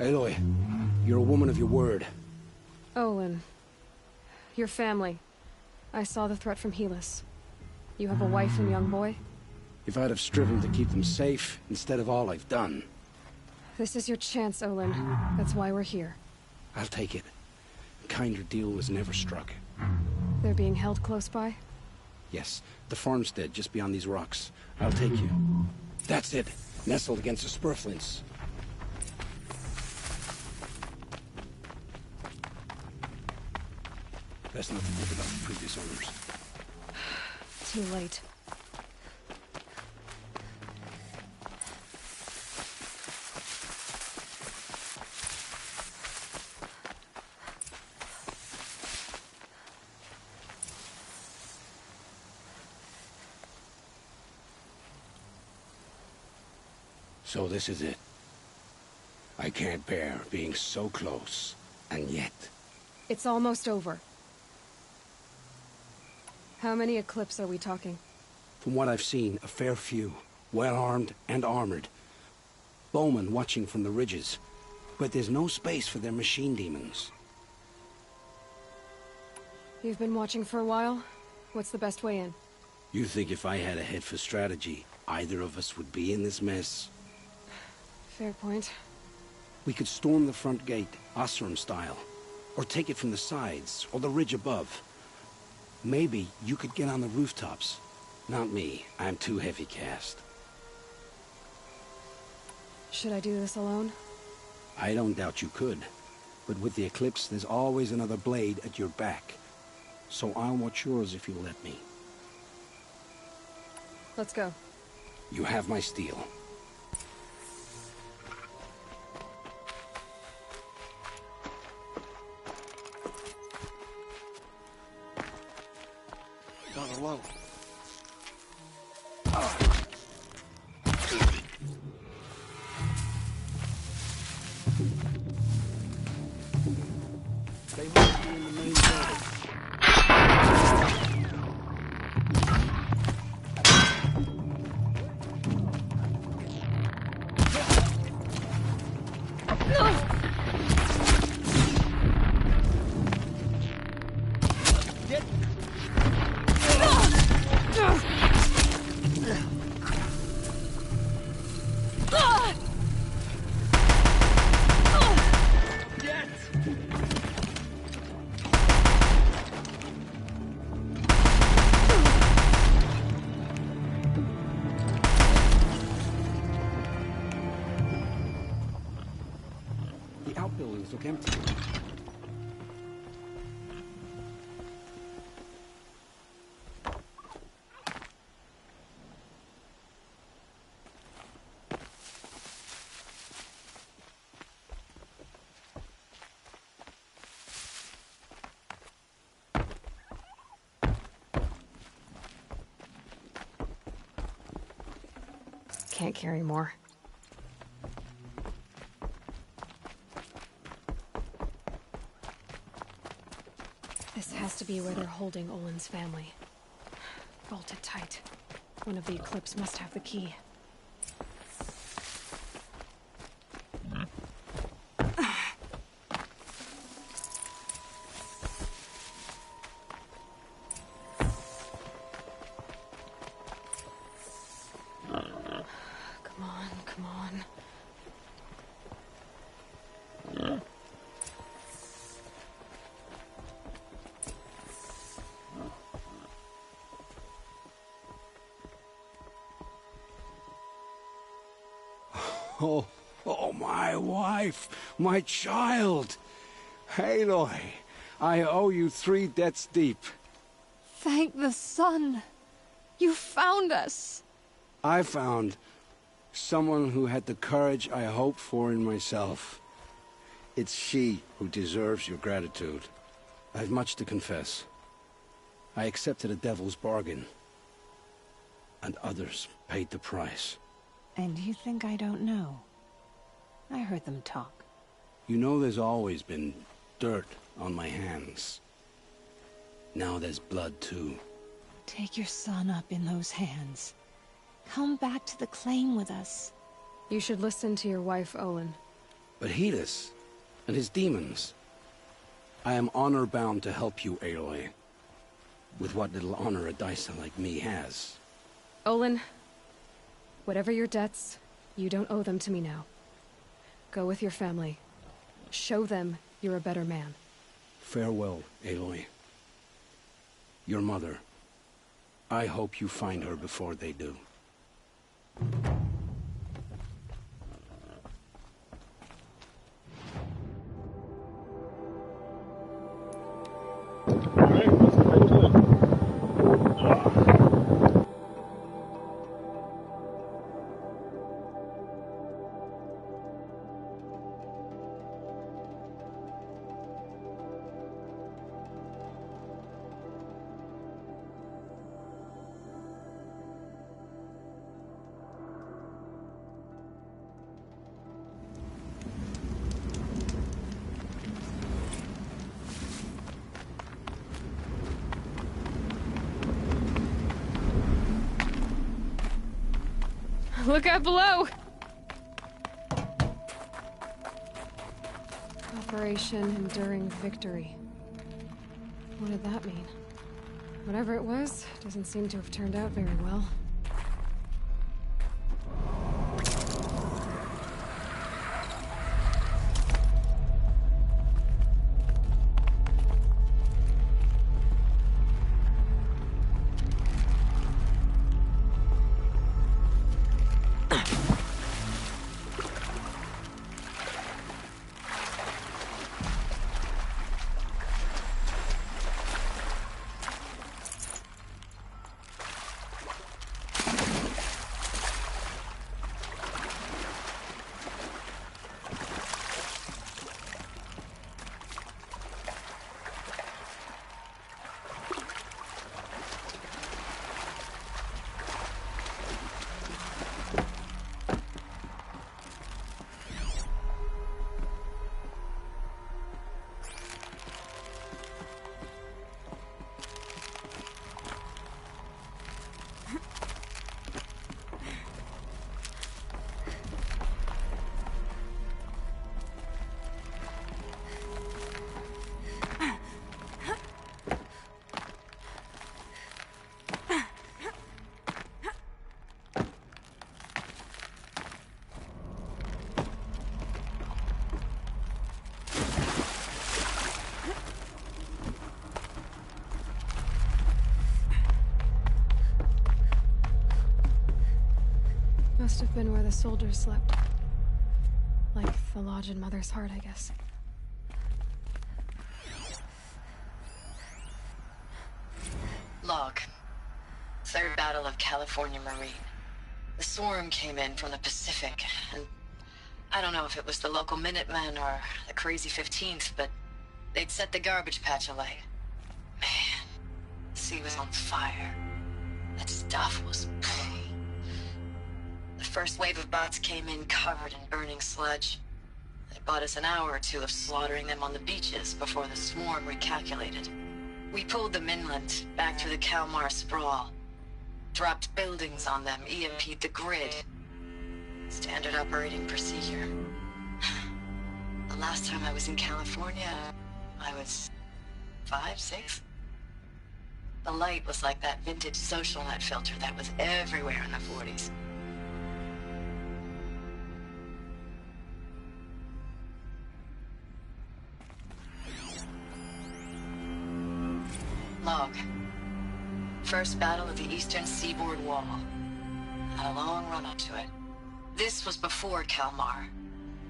Aloy, you're a woman of your word. Olin. Your family. I saw the threat from Helis. You have a wife and young boy? If I'd have striven to keep them safe, instead of all I've done. This is your chance, Olin. That's why we're here. I'll take it. A kinder deal was never struck. They're being held close by? Yes, the farmstead just beyond these rocks. I'll take you. That's it. Nestled against the spurflints. Best not to think about the previous owners. Too late. So this is it. I can't bear being so close, and yet... It's almost over. How many Eclipse are we talking? From what I've seen, a fair few. Well-armed and armored. Bowmen watching from the ridges. But there's no space for their machine demons. You've been watching for a while? What's the best way in? You think if I had a head for strategy, either of us would be in this mess? Fair point. We could storm the front gate, Osram style. Or take it from the sides, or the ridge above. Maybe you could get on the rooftops. Not me. I'm too heavy cast. Should I do this alone? I don't doubt you could. But with the Eclipse, there's always another blade at your back. So I'll watch yours if you'll let me. Let's go. You have my steel. Gone alone. They must be in the main building. The outbuildings look empty. Can't carry more. This has to be where they're holding Olin's family. Bolted tight. One of the Eclipse must have the key. Come on, come on. Oh, my wife, my child. Aloy, I owe you 3 debts deep. Thank the sun. You found us. I found someone who had the courage I hoped for in myself. It's she who deserves your gratitude. I've much to confess. I accepted a devil's bargain, and others paid the price. And you think I don't know? I heard them talk. You know there's always been dirt on my hands. Now there's blood, too. Take your son up in those hands. Come back to the claim with us. You should listen to your wife, Olin. But Hedis and his demons. I am honor-bound to help you, Aloy. With what little honor a Dyson like me has. Olin, whatever your debts, you don't owe them to me now. Go with your family. Show them you're a better man. Farewell, Aloy. Your mother. I hope you find her before they do. Look out below! Operation Enduring Victory. What did that mean? Whatever it was, doesn't seem to have turned out very well. Must have been where the soldiers slept. Like the lodge in Mother's Heart, I guess. Log. Third Battle of California Marine. The swarm came in from the Pacific, and I don't know if it was the local Minutemen or the crazy 15th, but they'd set the garbage patch alight. Man, the sea was on fire. That stuff was... The first wave of bots came in covered in burning sludge. They bought us an hour or two of slaughtering them on the beaches before the swarm recalculated. We pulled them inland, back through the Kalmar sprawl. Dropped buildings on them, EMP'd the grid. Standard operating procedure. The last time I was in California, I was 5, 6? The light was like that vintage social net filter that was everywhere in the 40s. Log. First battle of the Eastern Seaboard Wall. Had a long run up to it. This was before Kalmar,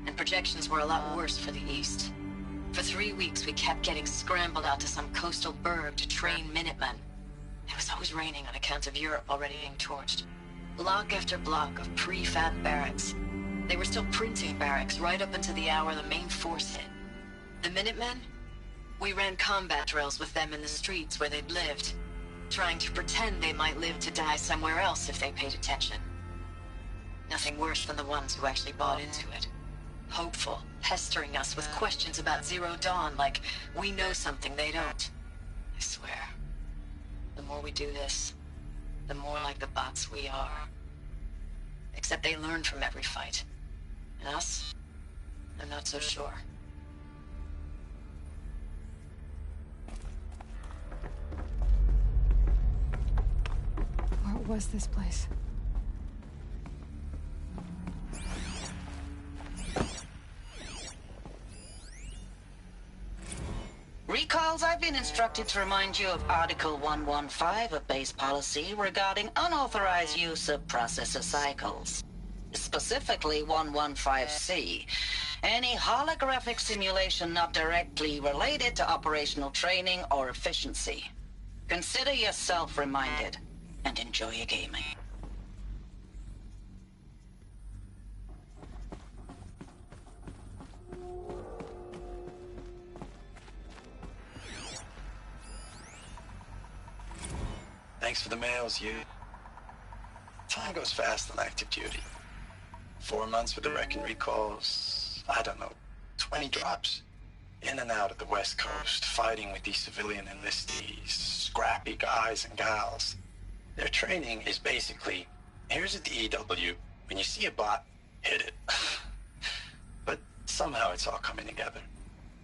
and projections were a lot worse for the East. For 3 weeks, we kept getting scrambled out to some coastal burg to train Minutemen. It was always raining on account of Europe already being torched. Block after block of prefab barracks. They were still printing barracks right up until the hour the main force hit. The Minutemen? We ran combat drills with them in the streets where they'd lived, trying to pretend they might live to die somewhere else if they paid attention. Nothing worse than the ones who actually bought into it. Hopeful, pestering us with questions about Zero Dawn like we know something they don't. I swear, the more we do this, the more like the bots we are. Except they learn from every fight. And us? I'm not so sure. What was this place? Recalls, I've been instructed to remind you of Article 115 of base policy regarding unauthorized use of processor cycles. Specifically 115C. Any holographic simulation not directly related to operational training or efficiency. Consider yourself reminded, and enjoy your gaming. Thanks for the mails, you. Time goes fast on active duty. 4 months with the wreck and recalls, I don't know, 20 drops. In and out of the West Coast, fighting with these civilian enlistees, scrappy guys and gals. Their training is basically, here's a DEW, when you see a bot, hit it. But somehow it's all coming together.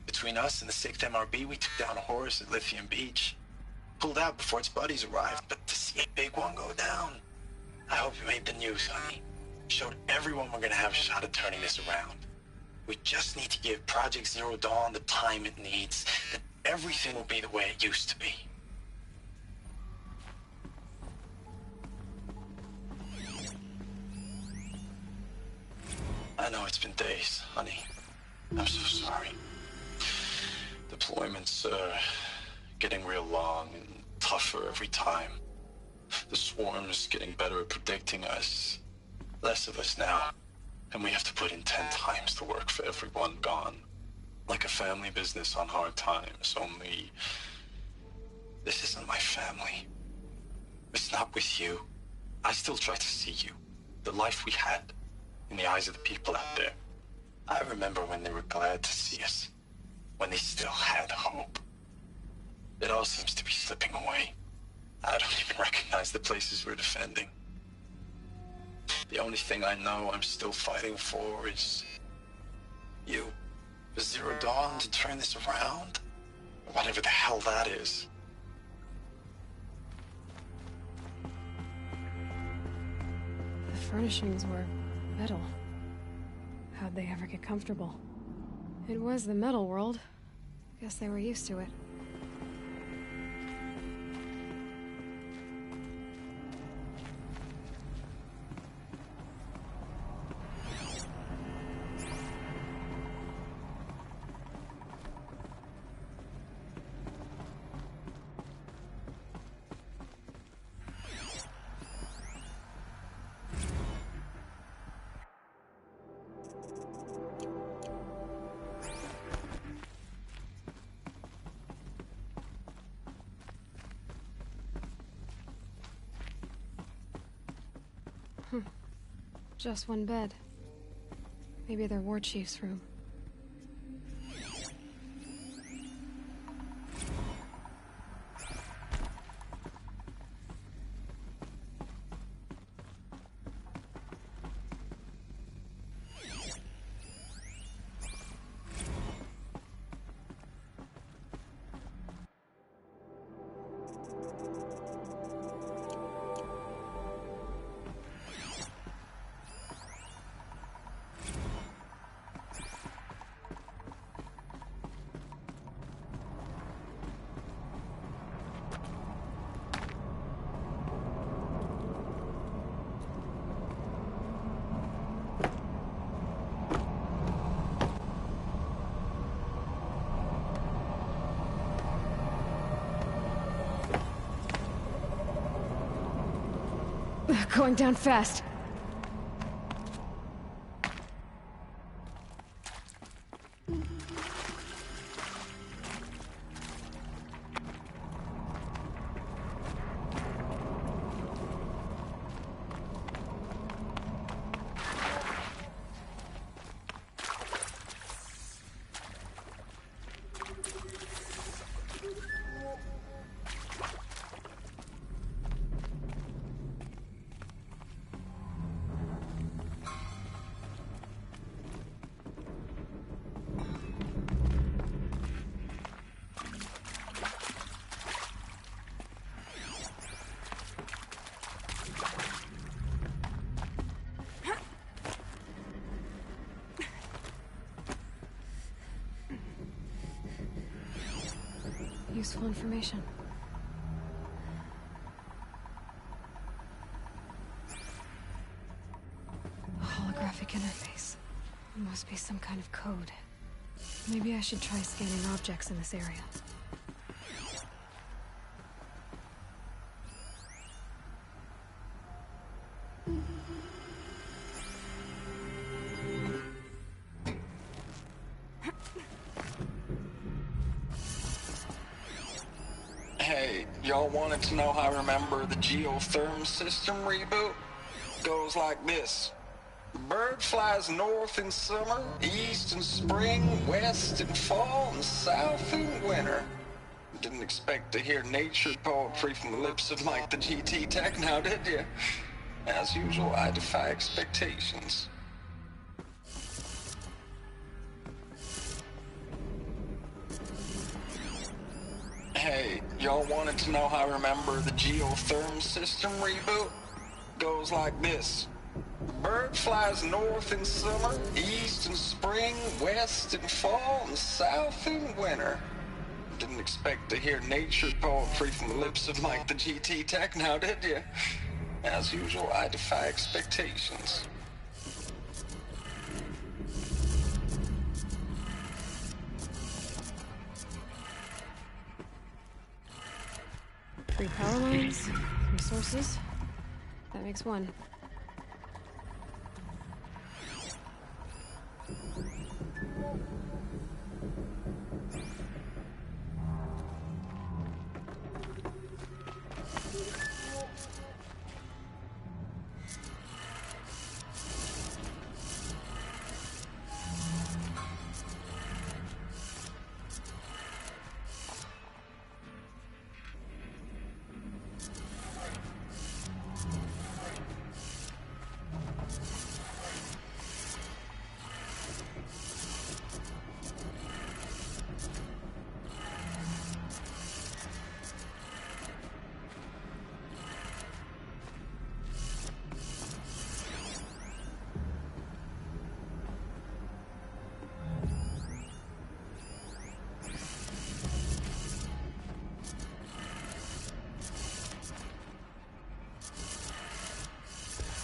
Between us and the 6th MRB, we took down a horse at Lithium Beach. Pulled out before its buddies arrived, but to see a big one go down. I hope you made the news, honey. Showed everyone we're gonna have a shot at turning this around. We just need to give Project Zero Dawn the time it needs, then everything will be the way it used to be. I know it's been days, honey. I'm so sorry. Deployments are getting real long and tougher every time. The swarm's getting better at predicting us. Less of us now. And we have to put in 10 times the work for everyone gone. Like a family business on hard times, only this isn't my family. It's not with you. I still try to see you. The life we had in the eyes of the people out there. I remember when they were glad to see us. When they still had hope. It all seems to be slipping away. I don't even recognize the places we're defending. The only thing I know I'm still fighting for is you. For Zero Dawn to turn this around? Whatever the hell that is. The furnishings were metal. How'd they ever get comfortable? It was the metal world. Guess they were used to it. Just one bed. Maybe their war chief's room. Going down fast. Useful information. A holographic interface. It must be some kind of code. Maybe I should try scanning objects in this area. Hey, y'all wanted to know how I remember the geotherm system reboot? Goes like this. Bird flies north in summer, east in spring, west in fall, and south in winter. Didn't expect to hear nature poetry from the lips of Mike the GT Tech now, did you? As usual, I defy expectations. Hey, y'all wanted to know how I remember the geotherm system reboot? Goes like this. Bird flies north in summer, east in spring, west in fall, and south in winter. Didn't expect to hear nature poetry from the lips of Mike the GT Tech now, did you? As usual, I defy expectations. Three power lines, resources. That makes one.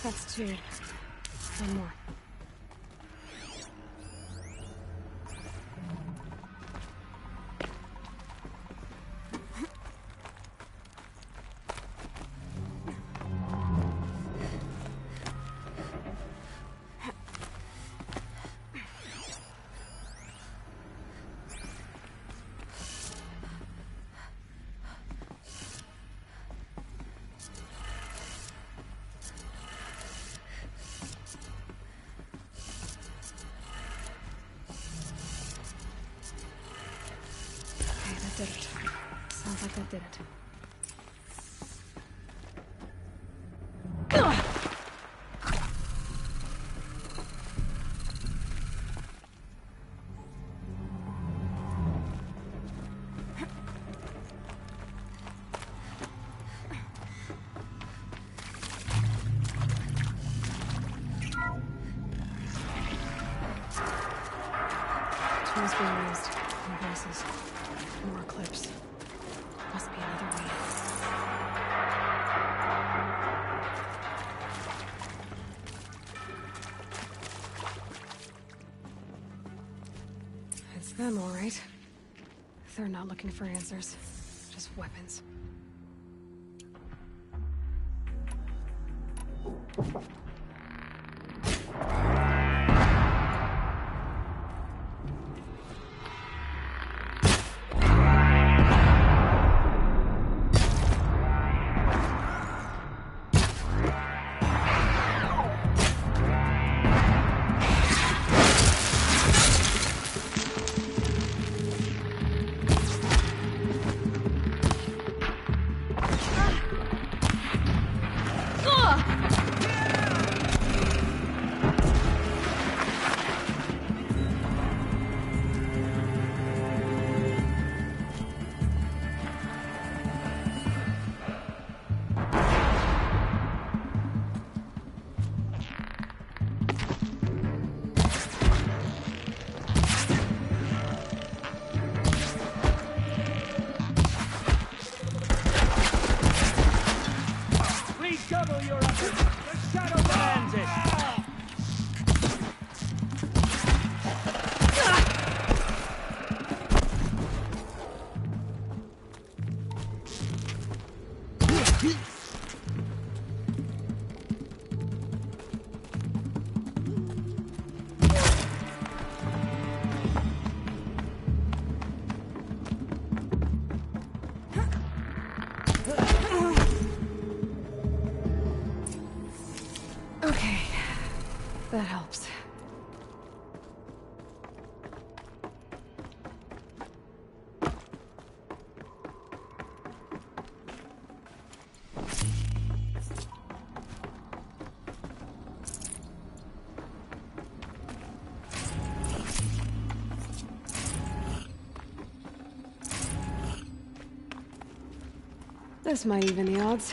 That's two. One more. Did it. Sounds like that did it. Tools being used. Devices. More clips. Must be another way. It's them, all right. They're not looking for answers. Just weapons. This might even the odds.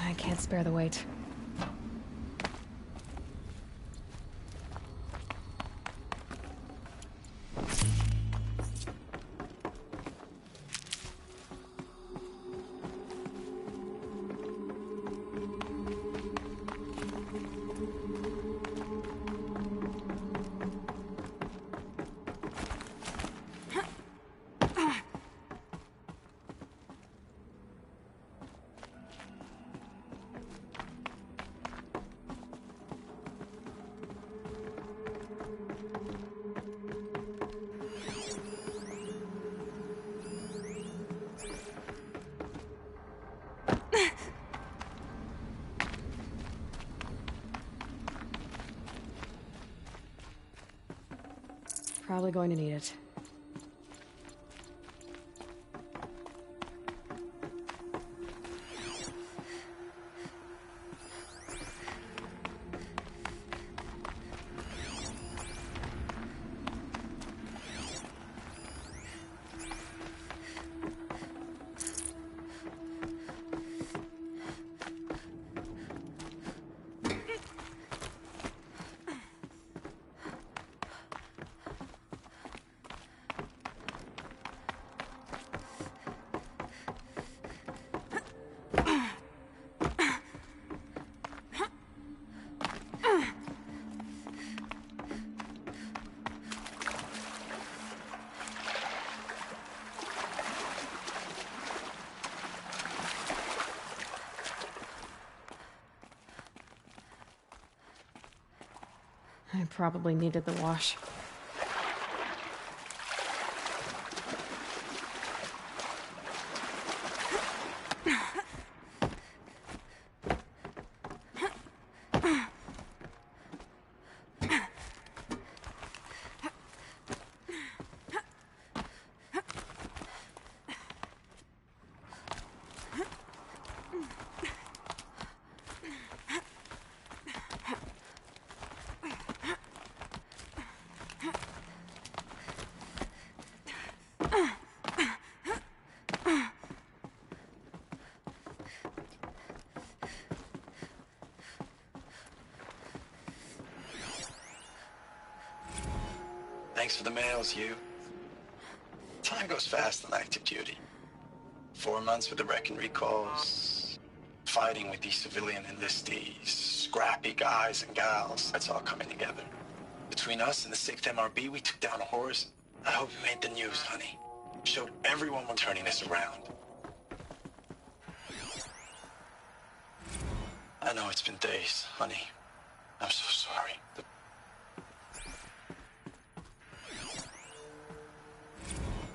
I can't spare the weight. Probably going to need it. I probably needed the wash. Thanks for the mails, you. Time goes fast on active duty. 4 months with the wrecking recalls, fighting with these civilian enlistees, scrappy guys and gals. That's all coming together. Between us and the 6th MRB, we took down a horse. I hope you made the news, honey. Showed everyone we're turning this around. I know it's been days, honey. I'm so sorry.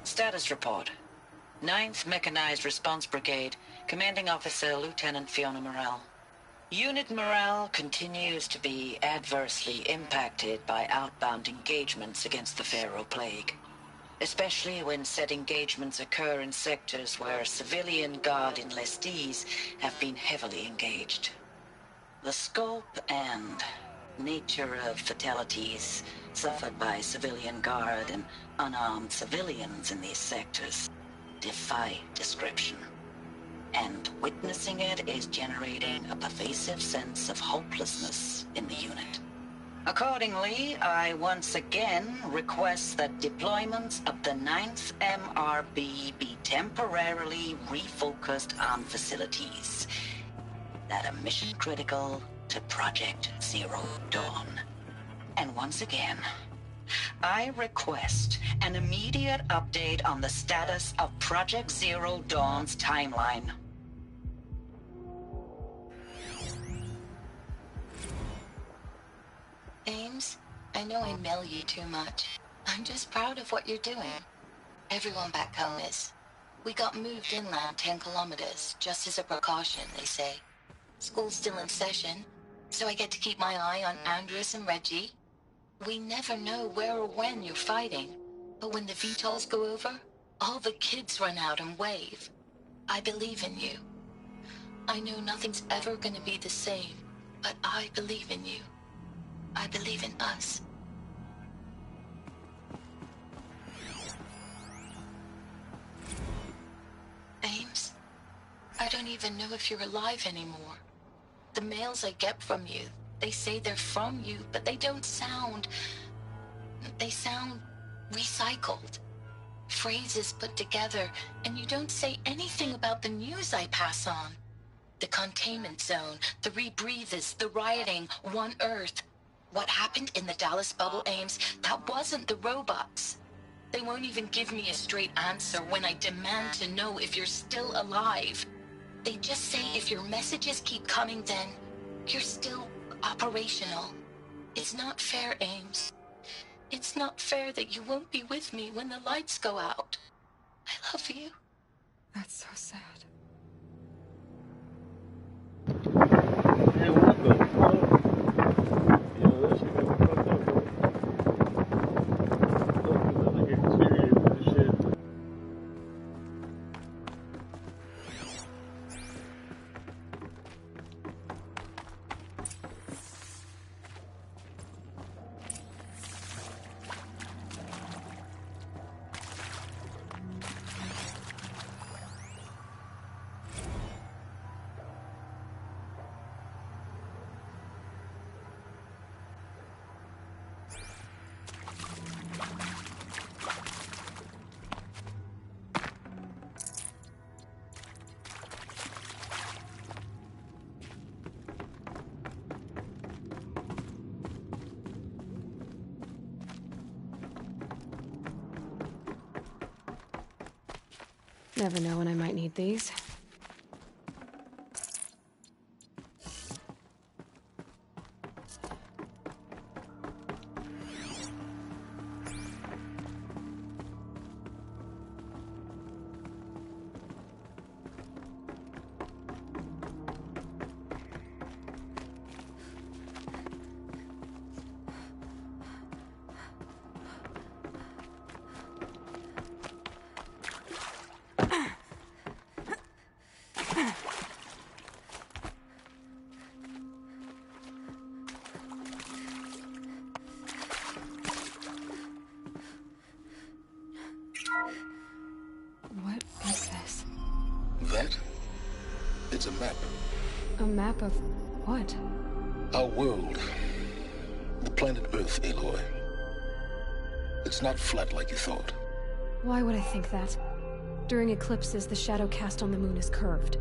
Status report. 9th Mechanized Response Brigade, Commanding Officer Lieutenant Fiona Morell. Unit morale continues to be adversely impacted by outbound engagements against the Pharaoh Plague, especially when said engagements occur in sectors where civilian guard enlistees have been heavily engaged. The scope and nature of fatalities suffered by civilian guard and unarmed civilians in these sectors defy description. And witnessing it is generating a pervasive sense of hopelessness in the unit. Accordingly, I once again request that deployments of the 9th MRB be temporarily refocused on facilities that are mission critical to Project Zero Dawn. And once again, I request an immediate update on the status of Project Zero Dawn's timeline. Ames, I know I mail you too much. I'm just proud of what you're doing. Everyone back home is. We got moved inland 10 kilometers, just as a precaution, they say. School's still in session, so I get to keep my eye on Andres and Reggie. We never know where or when you're fighting. But when the VTOLs go over, all the kids run out and wave. I believe in you. I know nothing's ever gonna be the same, but I believe in you. I believe in us. Ames, I don't even know if you're alive anymore. The mails I get from you, they say they're from you, but they don't sound... They sound recycled. Phrases put together, and you don't say anything about the news I pass on. The containment zone, the rebreathers, the rioting, One Earth. What happened in the Dallas bubble, Ames, that wasn't the robots. They won't even give me a straight answer when I demand to know if you're still alive. They just say if your messages keep coming, then you're still operational. It's not fair, Ames. It's not fair that you won't be with me when the lights go out. I love you. That's so sad. Man, what the fuck? Yo, that shit got me fucked up, bro. Look, I get serious with this shit. Never know when I might need these. What is this? That? It's a map. A map of what? Our world. The planet Earth, Aloy. It's not flat like you thought. Why would I think that? During eclipses, the shadow cast on the moon is curved.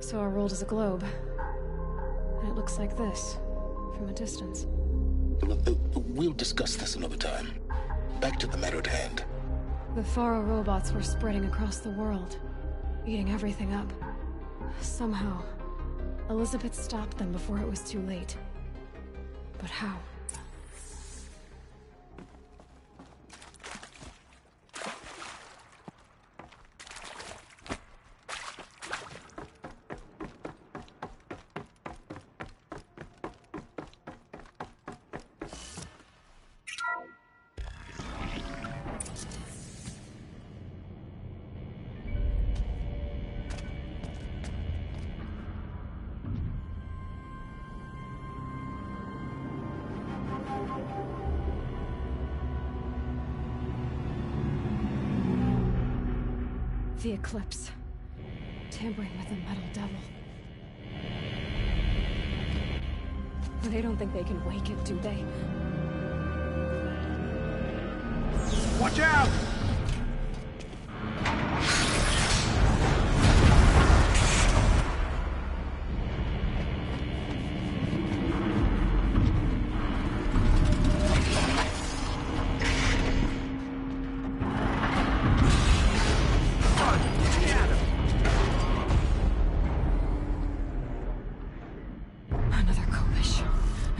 So our world is a globe. And it looks like this, from a distance. We'll discuss this another time. Back to the matter at hand. The Faro robots were spreading across the world, eating everything up. Somehow, Elizabeth stopped them before it was too late. But how? The eclipse. Tampering with the metal devil. They don't think they can wake it, do they? Watch out!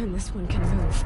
And this one can move.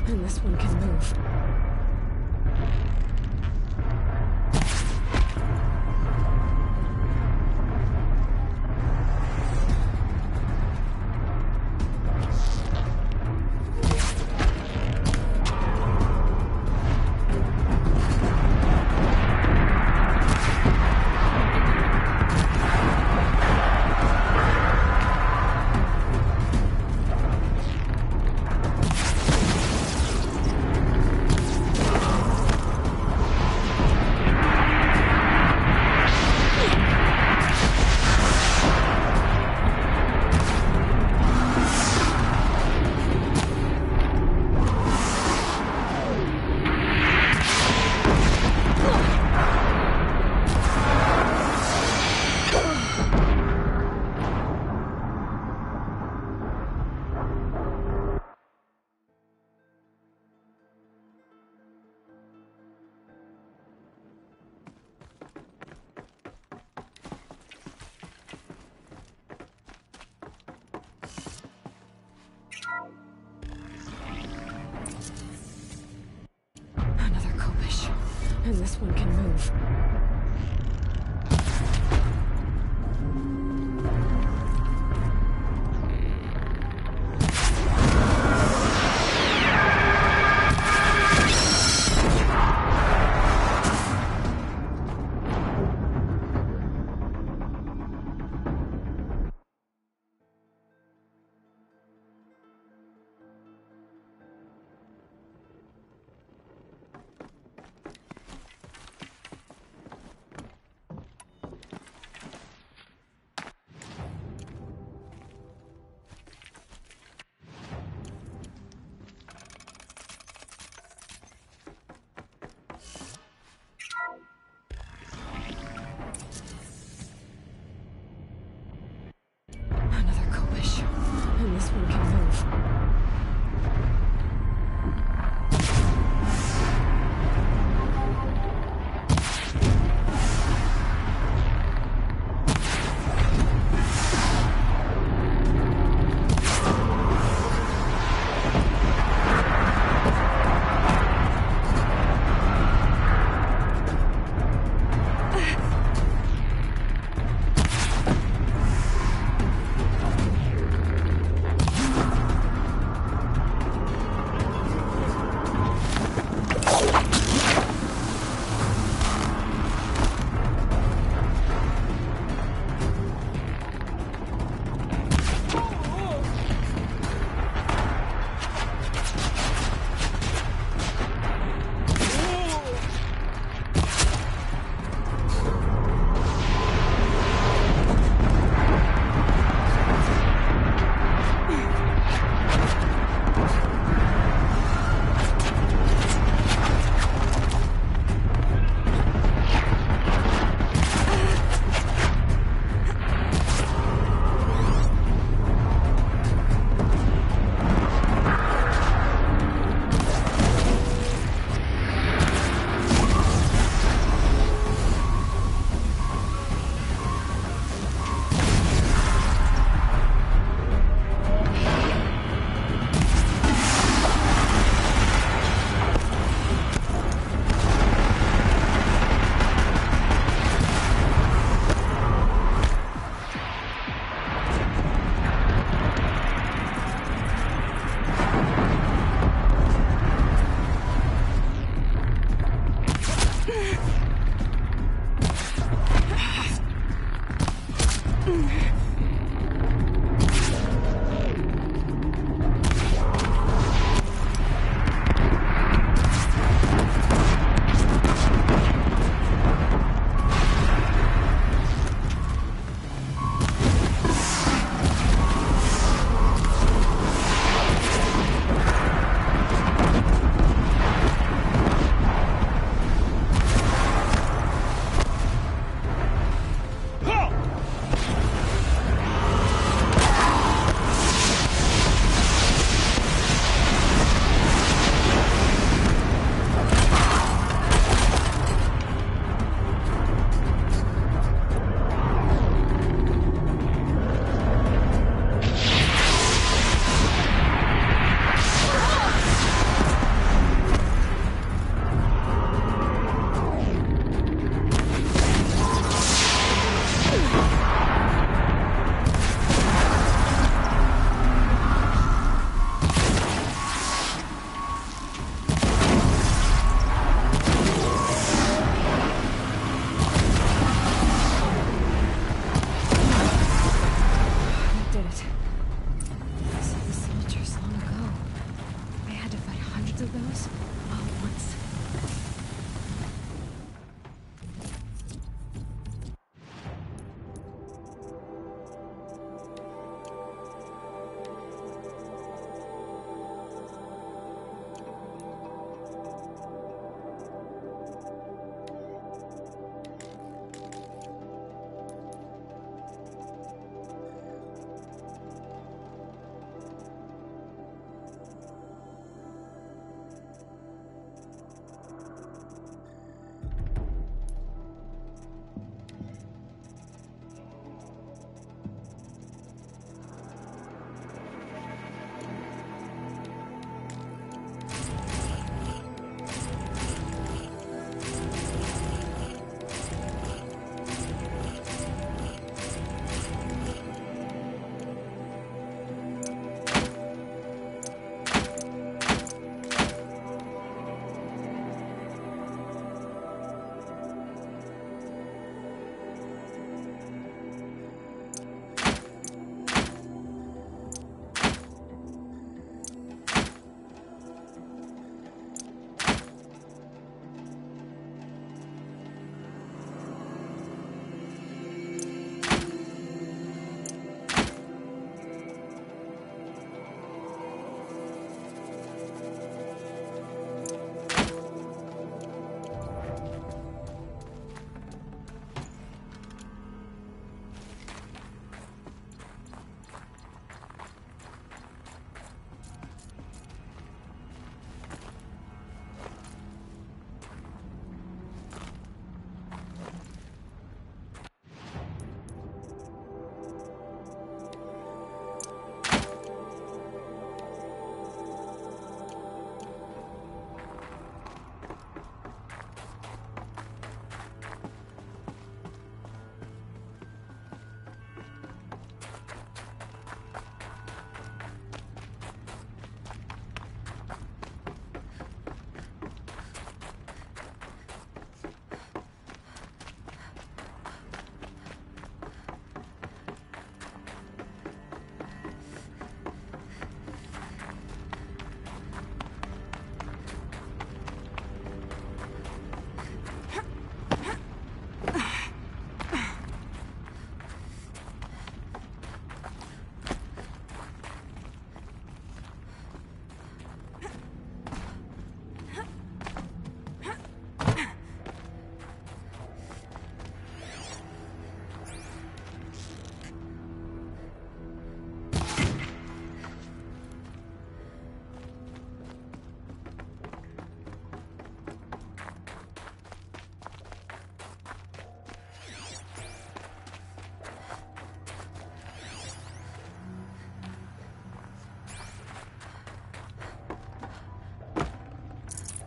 and this one can move. Another Kopish, and this one can move.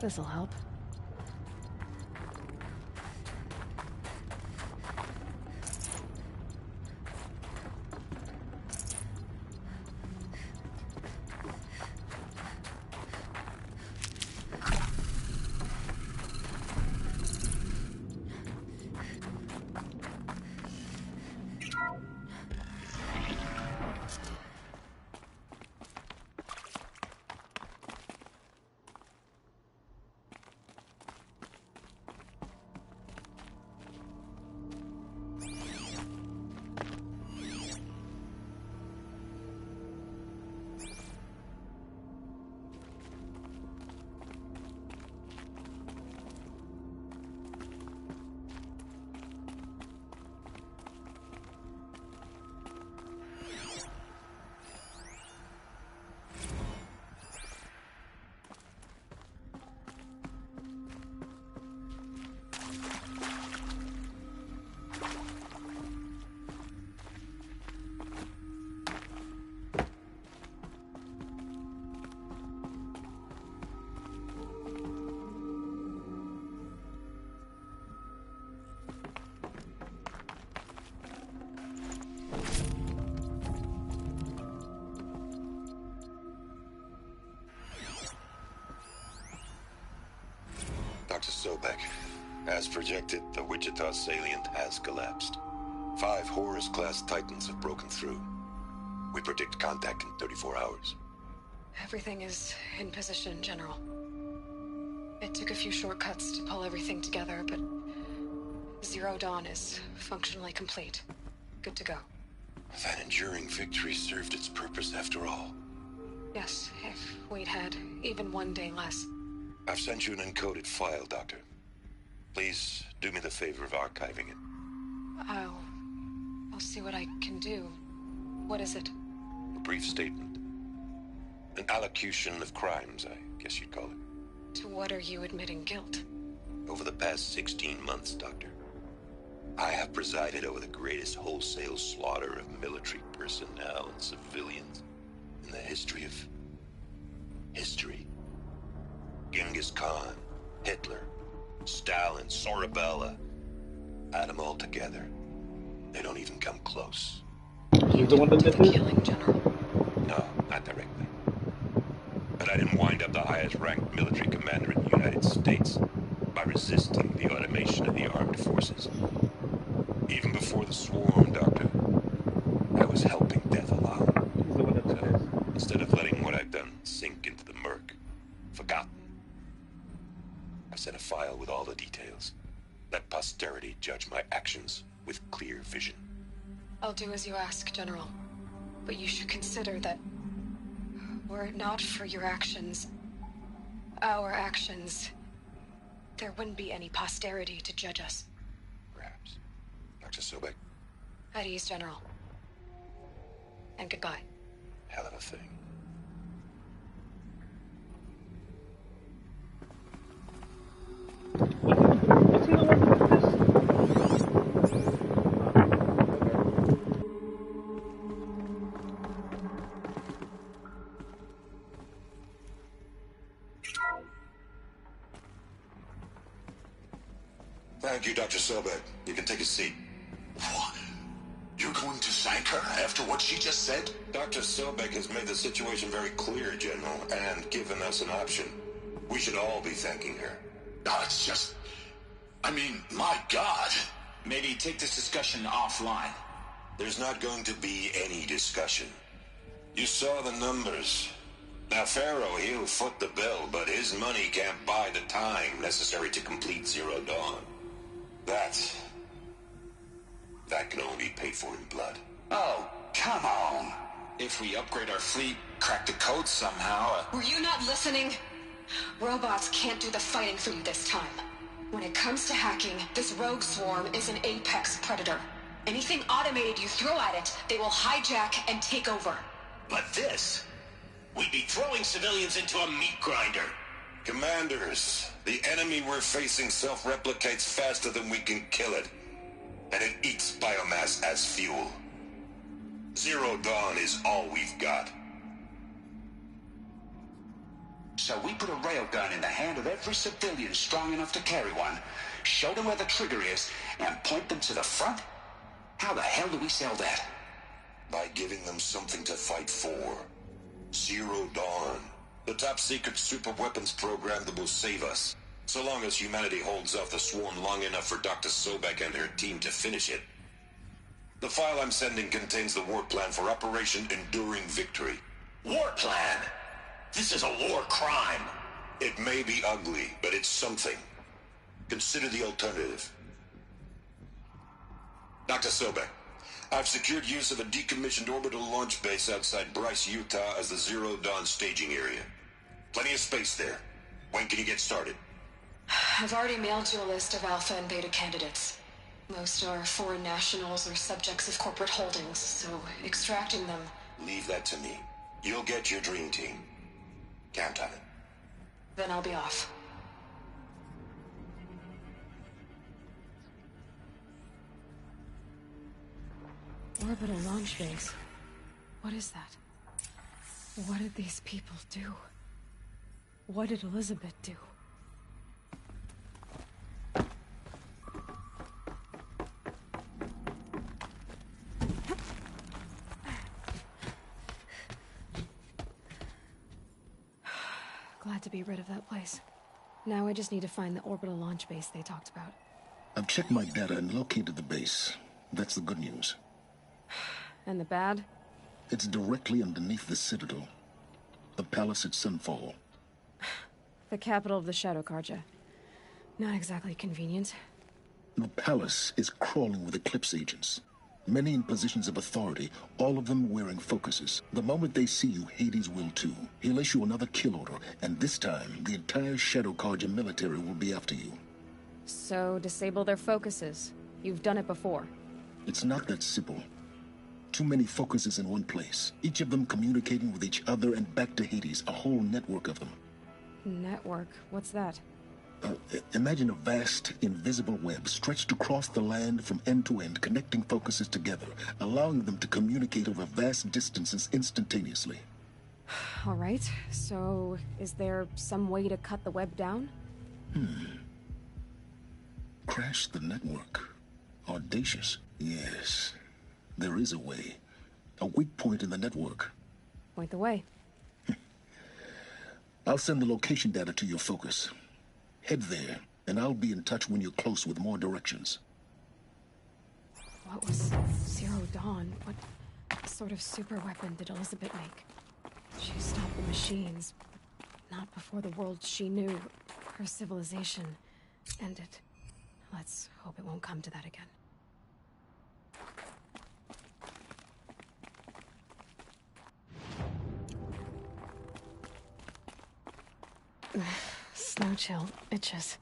This'll help. Dr. Sobek, as projected, the Wichita salient has collapsed. 5 Horus-class Titans have broken through. We predict contact in 34 hours. Everything is in position, General. It took a few shortcuts to pull everything together, but Zero Dawn is functionally complete. Good to go. That enduring victory served its purpose after all. Yes, if we'd had even one day less. I've sent you an encoded file, Doctor. Please do me the favor of archiving it. I'll see what I can do. What is it? A brief statement. An allocution of crimes, I guess you'd call it. To what are you admitting guilt? Over the past 16 months, Doctor, I have presided over the greatest wholesale slaughter of military personnel and civilians in the history of history. Genghis Khan, Hitler, Stalin, Sorabella. Add them all together. They don't even come close. She's the one that did this? Killing, General. No, not directly. But I didn't wind up the highest ranked military commander in the United States by resisting the automation of the armed forces. Even before the swarm, Doctor, I was helping death along. So, instead of letting what I've done sink into the murk, forgotten, I sent a file with all the details. Let posterity judge my actions with clear vision. I'll do as you ask, General. But you should consider that were it not for your actions, our actions, there wouldn't be any posterity to judge us. Perhaps. Dr. Sobek? At ease, General. And goodbye. Hell of a thing. What's he the one that did this? Thank you, Dr. Sobek. You can take a seat. What? You're going to thank her after what she just said? Dr. Sobek has made the situation very clear, General, and given us an option. We should all be thanking her. No, it's just... I mean, my God. Maybe take this discussion offline. There's not going to be any discussion. You saw the numbers. Now, Pharaoh, he'll foot the bill, but his money can't buy the time necessary to complete Zero Dawn. That can only be paid for in blood. Oh, come on. If we upgrade our fleet, crack the code somehow... Were you not listening? Robots can't do the fighting for you this time. When it comes to hacking, this rogue swarm is an apex predator. Anything automated you throw at it, they will hijack and take over. But this... we'd be throwing civilians into a meat grinder. Commanders, the enemy we're facing self-replicates faster than we can kill it. And it eats biomass as fuel. Zero Dawn is all we've got. So we put a railgun in the hand of every civilian strong enough to carry one, show them where the trigger is, and point them to the front? How the hell do we sell that? By giving them something to fight for. Zero Dawn. The top-secret superweapons program that will save us. So long as humanity holds off the swarm long enough for Dr. Sobek and her team to finish it. The file I'm sending contains the war plan for Operation Enduring Victory. War plan? This is a war crime. It may be ugly, but it's something. Consider the alternative. Dr. Sobek, I've secured use of a decommissioned orbital launch base outside Bryce, Utah as the Zero Dawn staging area. Plenty of space there. When can you get started? I've already mailed you a list of Alpha and Beta candidates. Most are foreign nationals or subjects of corporate holdings, so extracting them... Leave that to me. You'll get your dream team. Count on it. Then I'll be off. Orbital launch base. What is that? What did these people do? What did Elizabeth do? Glad to be rid of that place. Now I just need to find the orbital launch base they talked about. I've checked my data and located the base. That's the good news. And the bad? It's directly underneath the Citadel. The palace at Sunfall. The capital of the Shadow Carja. Not exactly convenient. The palace is crawling with Eclipse agents. Many in positions of authority, all of them wearing focuses. The moment they see you, Hades will too. He'll issue another kill order, and this time, the entire Shadow Carja military will be after you. So, disable their focuses. You've done it before. It's not that simple. Too many focuses in one place, each of them communicating with each other and back to Hades, a whole network of them. Network? What's that? Imagine a vast, invisible web stretched across the land from end to end, connecting focuses together, allowing them to communicate over vast distances instantaneously. All right, so is there some way to cut the web down? Crash the network. Audacious. Yes, there is a way. A weak point in the network. Point the way. I'll send the location data to your focus. Head there, and I'll be in touch when you're close with more directions. What was Zero Dawn? What sort of super weapon did Elizabeth make? She stopped the machines, but not before the world she knew, her civilization, ended. Let's hope it won't come to that again. Snow chill itches.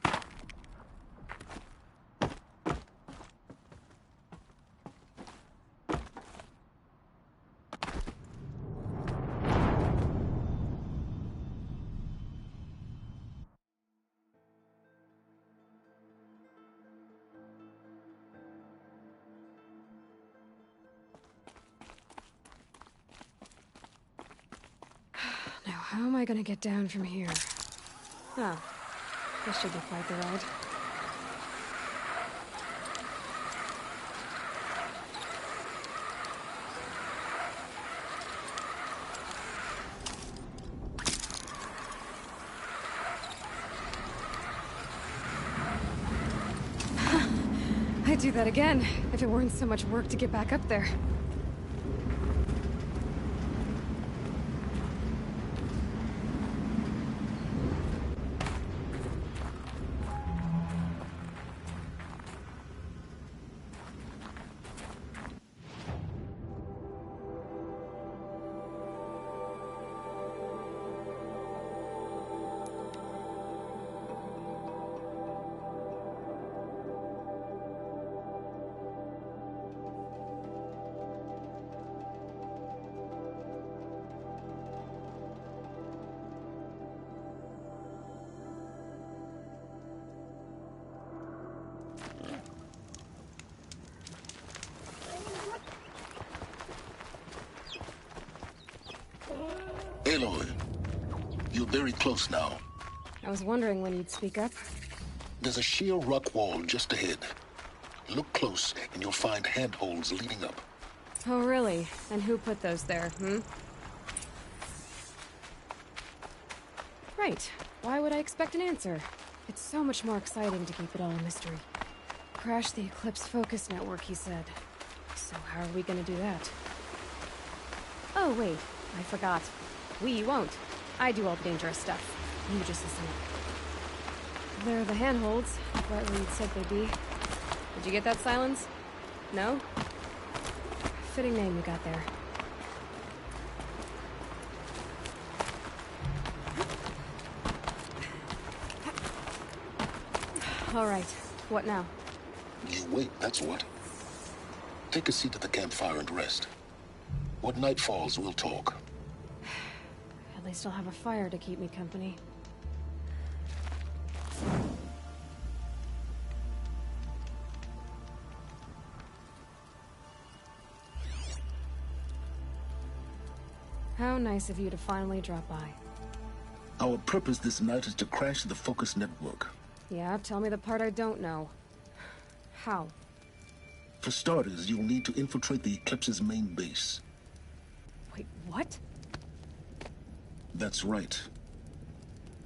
Now, how am I gonna get down from here? Oh, this should be quite the ride. I'd do that again, if it weren't so much work to get back up there. Aloy, You're very close now. I was wondering when you'd speak up. There's a sheer rock wall just ahead. Look close, and you'll find handholds leading up. Oh, really? And who put those there, Right. Why would I expect an answer? It's so much more exciting to keep it all a mystery. Crash the Eclipse Focus Network, he said. So how are we gonna do that? Oh, wait. I forgot. We won't. I do all the dangerous stuff. You just listen up. There are the handholds, right where you'd said they'd be. Did you get that, Silence? No? Fitting name you got there. All right. What now? You wait, that's what. Take a seat at the campfire and rest. When night falls, we'll talk. At least I'll have a fire to keep me company. How nice of you to finally drop by. Our purpose this night is to crash the Focus Network. Yeah, tell me the part I don't know. How? For starters, you'll need to infiltrate the Eclipse's main base. Wait, what? That's right.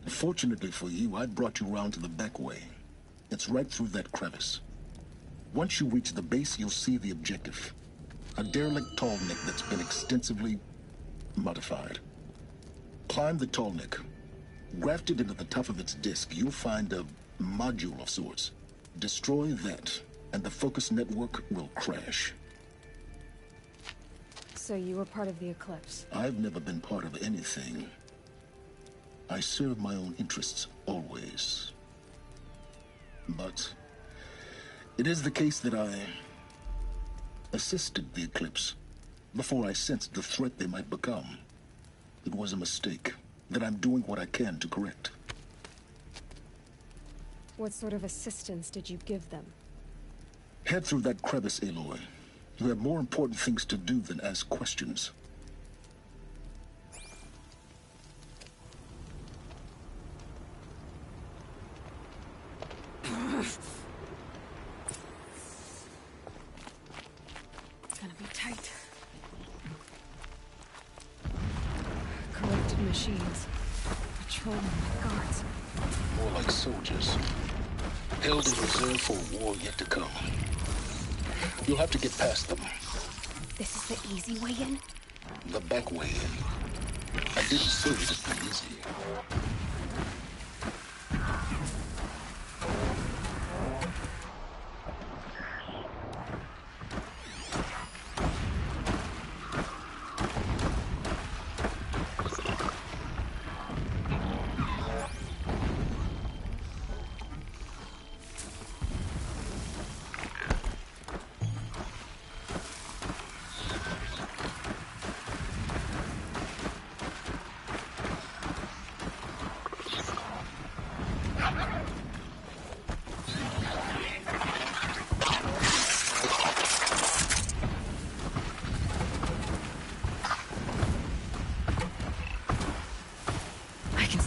Fortunately for you, I brought you round to the back way. It's right through that crevice. Once you reach the base, you'll see the objective. A derelict tallneck that's been extensively modified. Climb the tallneck. Grafted into the top of its disk, you'll find a module of sorts. Destroy that, and the Focus Network will crash. So you were part of the Eclipse? I've never been part of anything. I serve my own interests, always. But it is the case that I assisted the Eclipse before I sensed the threat they might become. It was a mistake that I'm doing what I can to correct. What sort of assistance did you give them? Head through that crevice, Aloy. You have more important things to do than ask questions. It's gonna be tight. Corrupted machines. Patrolmen like guards. More like soldiers. Held in reserve for a war yet to come. You'll have to get past them. This is the easy way in? The back way in. I didn't say it'd be easy.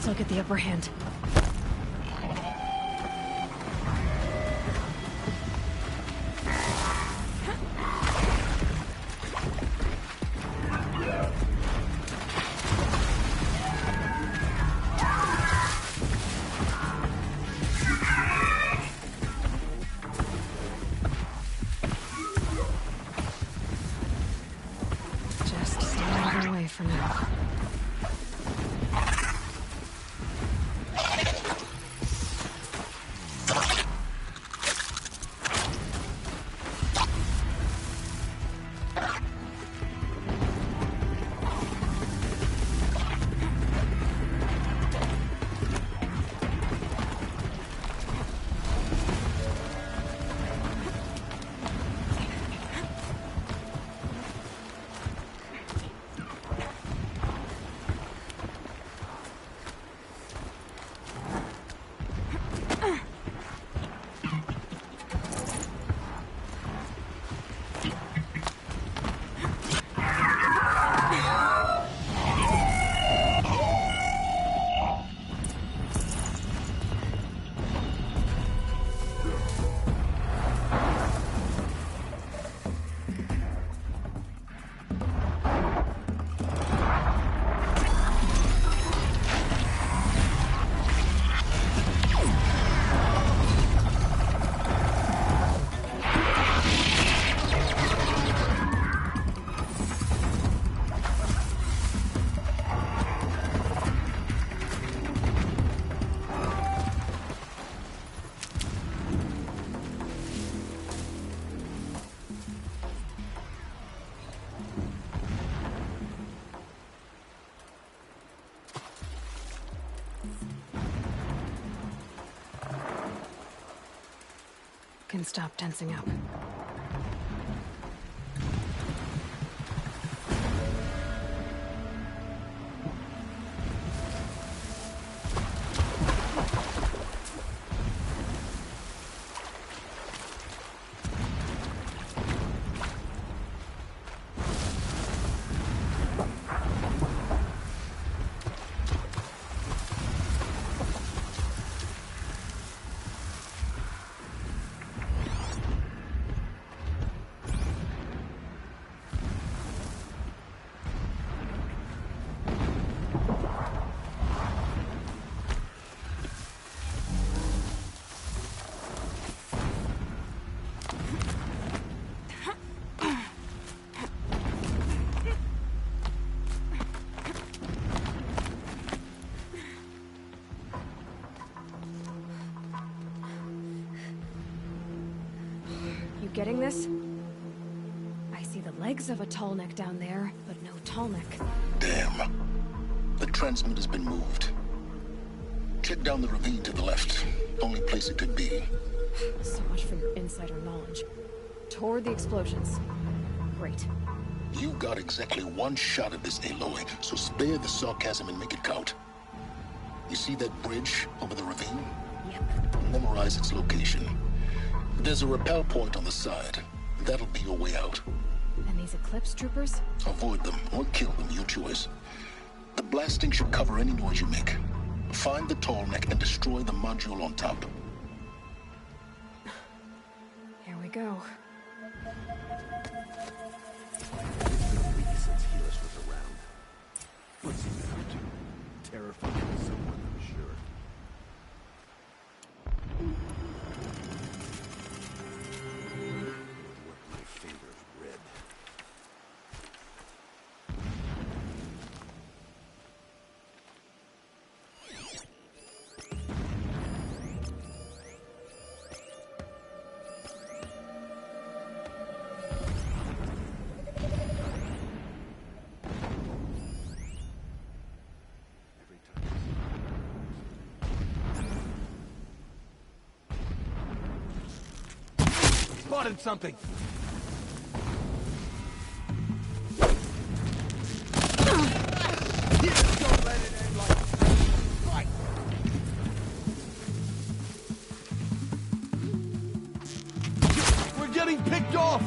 Still get the upper hand. Just stay out of their way for now. can stop tensing up. Getting this? I see the legs of a Tallneck down there, but no Tallneck. Damn. The transmitter's been moved. Check down the ravine to the left. Only place it could be. So much for your insider knowledge. Toward the explosions. Great. You got exactly one shot at this, Aloy, so spare the sarcasm and make it count. You see that bridge over the ravine? Yep. Memorize its location. There's a rappel point on the side. That'll be your way out. And these Eclipse troopers? Avoid them or kill them, your choice. The blasting should cover any noise you make. Find the Tallneck and destroy the module on top. Here we go. It's been a week since Helis was around. What's he been up to? Terrifying someone, I'm sure. Spotted something! Don't let it end like fight! We're getting picked off!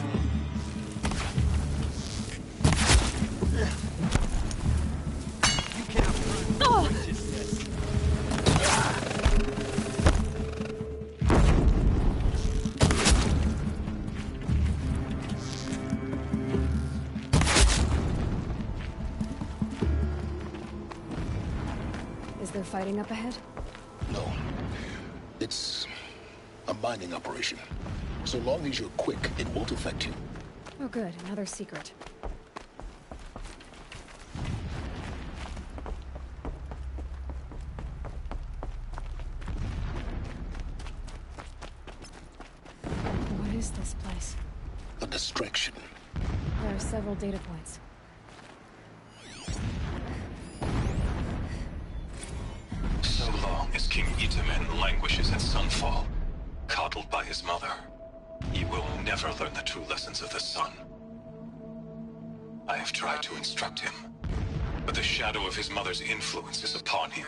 You can't run righteousness. Is there fighting up ahead? No. It's a mining operation. So long as you're quick, it won't affect you. Oh good, another secret. What is this place? A distraction. There are several data points. So long as King Itamen languishes at Sunfall, coddled by his mother, he will never learn the true lessons of the sun. I have tried to instruct him, but the shadow of his mother's influence is upon him.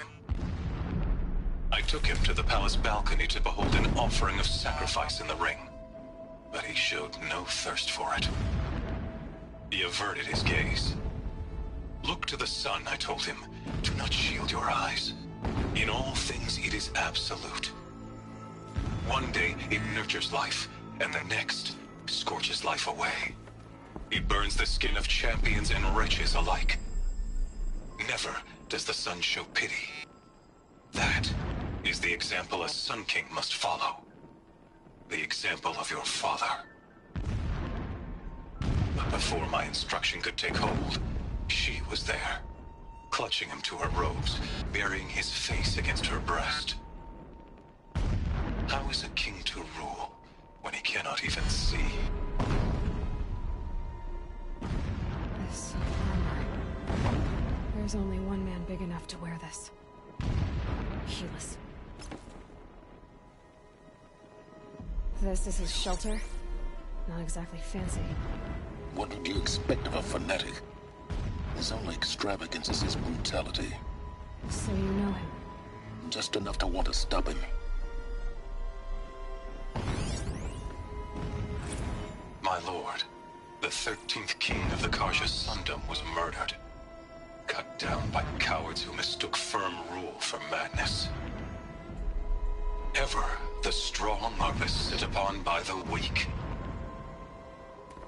I took him to the palace balcony to behold an offering of sacrifice in the ring, but he showed no thirst for it. He averted his gaze. Look to the sun, I told him. Do not shield your eyes. In all things, it is absolute. One day, it nurtures life, and the next, scorches life away. It burns the skin of champions and wretches alike. Never does the sun show pity. That is the example a Sun King must follow. The example of your father. But before my instruction could take hold, she was there, clutching him to her robes, burying his face against her breast. How is a king to rule when he cannot even see? This armor. There's only one man big enough to wear this. Helis. This is his shelter? Not exactly fancy. What would you expect of a fanatic? His only extravagance is his brutality. So you know him? Just enough to want to stop him. My lord, the 13th king of the Karja Sundom was murdered. Cut down by cowards who mistook firm rule for madness. Ever the strong are beset upon by the weak.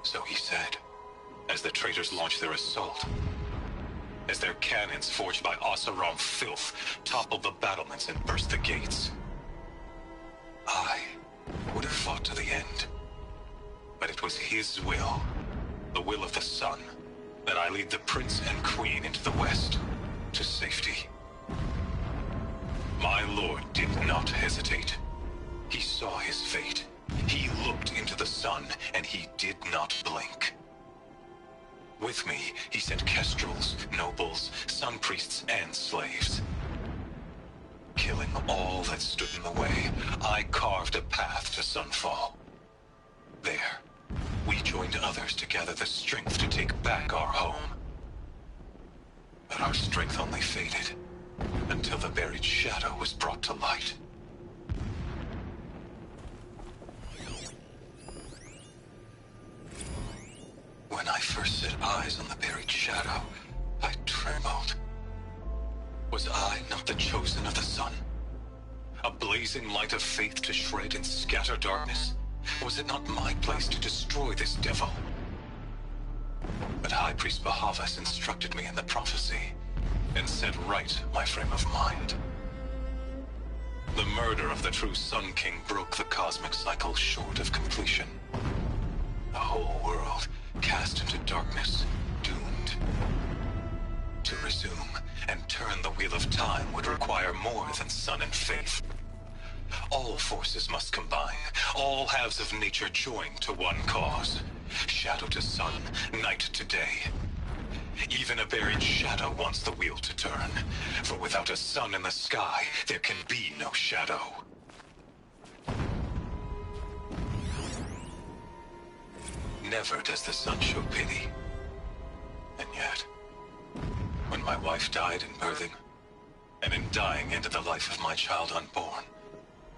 So he said, as the traitors launched their assault. As their cannons forged by Oseram filth toppled the battlements and burst the gates. I would have fought to the end. But it was his will, the will of the sun, that I lead the prince and queen into the west, to safety. My lord did not hesitate. He saw his fate. He looked into the sun, and he did not blink. With me, he sent kestrels, nobles, sun priests, and slaves. Killing all that stood in the way, I carved a path to Sunfall. There, we joined others to gather the strength to take back our home. But our strength only faded, until the buried shadow was brought to light. When I first set eyes on the buried shadow, I trembled. Was I not the chosen of the sun? A blazing light of faith to shred and scatter darkness? Was it not my place to destroy this devil? But High Priest Bahavas instructed me in the prophecy, and set right my frame of mind. The murder of the true Sun King broke the cosmic cycle short of completion. The whole world cast into darkness, doomed. To resume and turn the wheel of time would require more than sun and faith. All forces must combine, all halves of nature join to one cause. Shadow to sun, night to day. Even a buried shadow wants the wheel to turn, for without a sun in the sky, there can be no shadow. Never does the sun show pity. And yet, when my wife died in birthing, and in dying ended the life of my child unborn,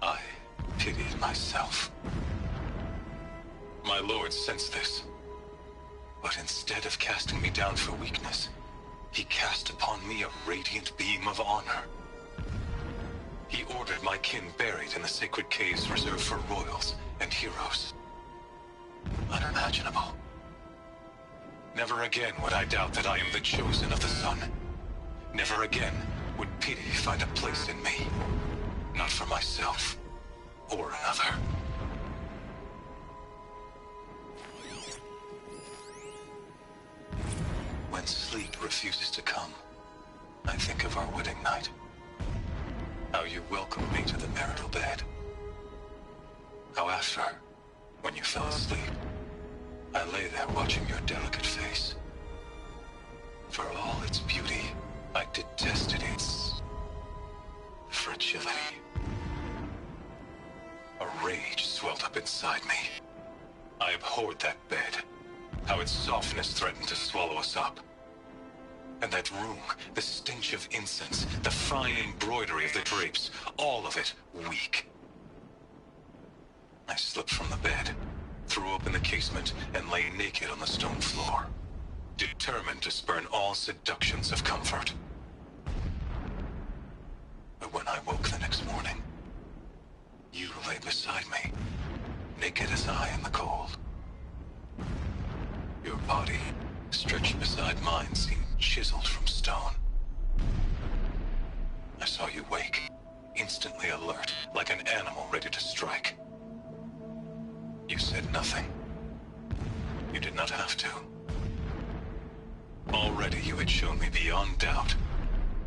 I pitied myself. My lord sensed this, but instead of casting me down for weakness, he cast upon me a radiant beam of honor. He ordered my kin buried in the sacred caves reserved for royals and heroes. Unimaginable. Never again would I doubt that I am the chosen of the sun. Never again would pity find a place in me. Not for myself or another. When sleep refuses to come, I think of our wedding night. How you welcomed me to the marital bed. How after, when you fell asleep, I lay there watching your delicate face. For all its beauty, I detested its fragility. A rage swelled up inside me. I abhorred that bed, how its softness threatened to swallow us up. And that room, the stench of incense, the fine embroidery of the drapes, all of it weak. I slipped from the bed, threw open the casement, and lay naked on the stone floor, determined to spurn all seductions of comfort. But when I woke the next morning, you lay beside me, naked as I in the cold. Your body, stretched beside mine, seemed chiseled from stone. I saw you wake, instantly alert, like an animal ready to strike. You said nothing. You did not have to. Already you had shown me beyond doubt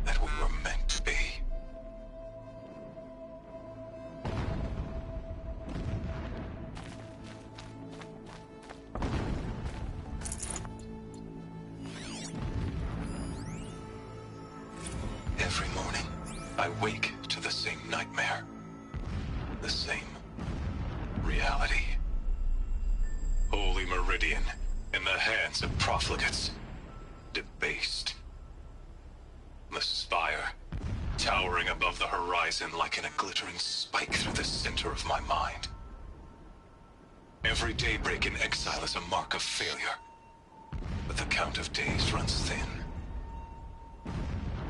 that we were meant to be. Every morning, I wake to the same nightmare. The same reality. Holy Meridian, in the hands of profligates. Debased. The spire, towering above the horizon like a glittering spike through the center of my mind. Every daybreak in exile is a mark of failure, but the count of days runs thin.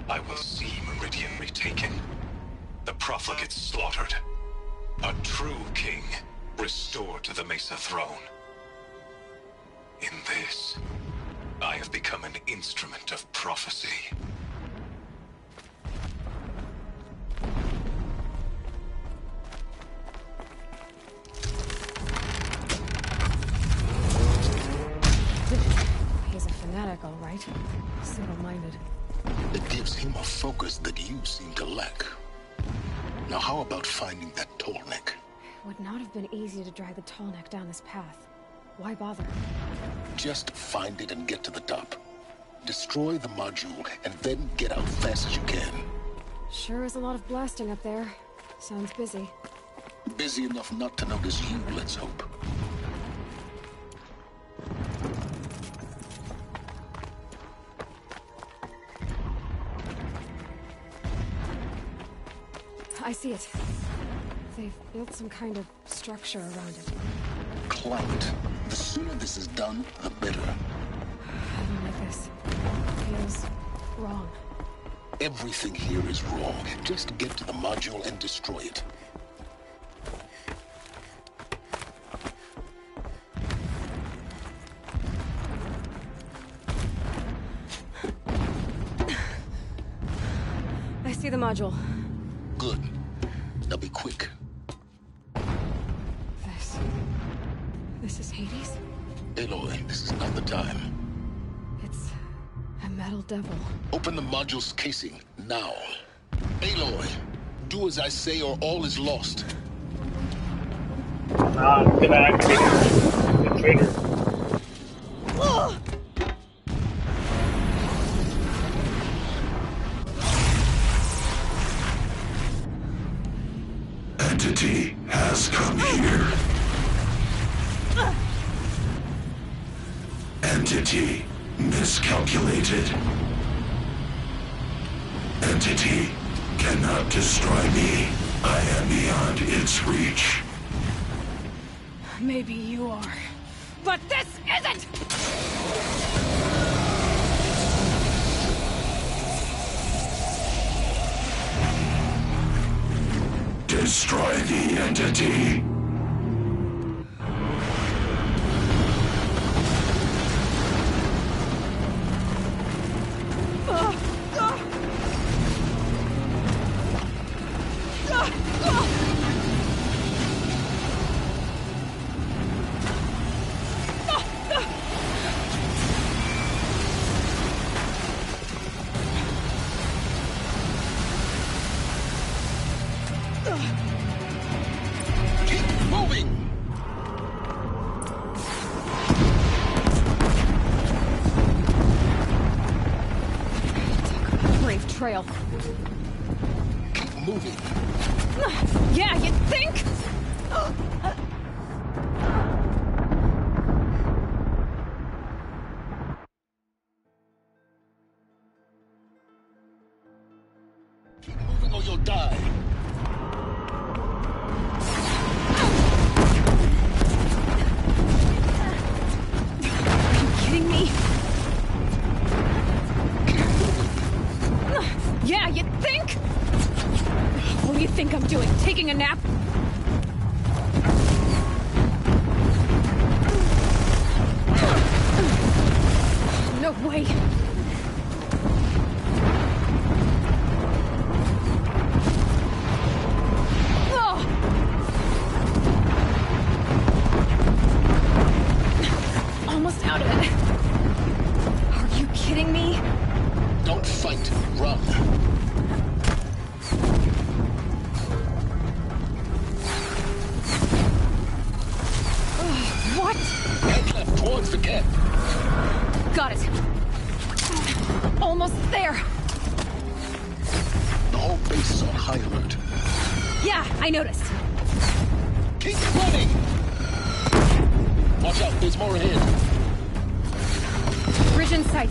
I will see Meridian retaken, the profligates slaughtered, a true king restored to the Mesa throne. In this, I have become an instrument of prophecy. He's a fanatic, all right. Single-minded. It gives him a focus that you seem to lack. Now how about finding that Tallneck? It would not have been easy to drag the Tallneck down this path. Why bother? Just find it and get to the top. Destroy the module, and then get out fast as you can. Sure is a lot of blasting up there. Sounds busy. Busy enough not to notice you, let's hope. I see it. They've built some kind of structure around it. Climate. The sooner this is done, the better. I don't like this. Feels wrong. Everything here is wrong. Just get to the module and destroy it. I see the module. Good. Now be quick. This is Hades? Aloy, this is not the time. It's a metal devil. Open the module's casing, now. Aloy, do as I say or all is lost. I'm gonna activate the trigger. Entity has come here. Entity miscalculated. Entity cannot destroy me. I am beyond its reach. Maybe you are, but this isn't! Destroy the entity. Trail. Keep moving. Yeah, you think? Keep moving or you'll die. Are you kidding me? Yeah, you think? What do you think I'm doing? Taking a nap? No way. Almost out of it. Are you kidding me? Don't fight. Run. What? Head left towards the camp. Got it. Almost there. The whole base is on high alert. Yeah, I noticed. Keep running! Watch out, there's more ahead. Bridge in sight.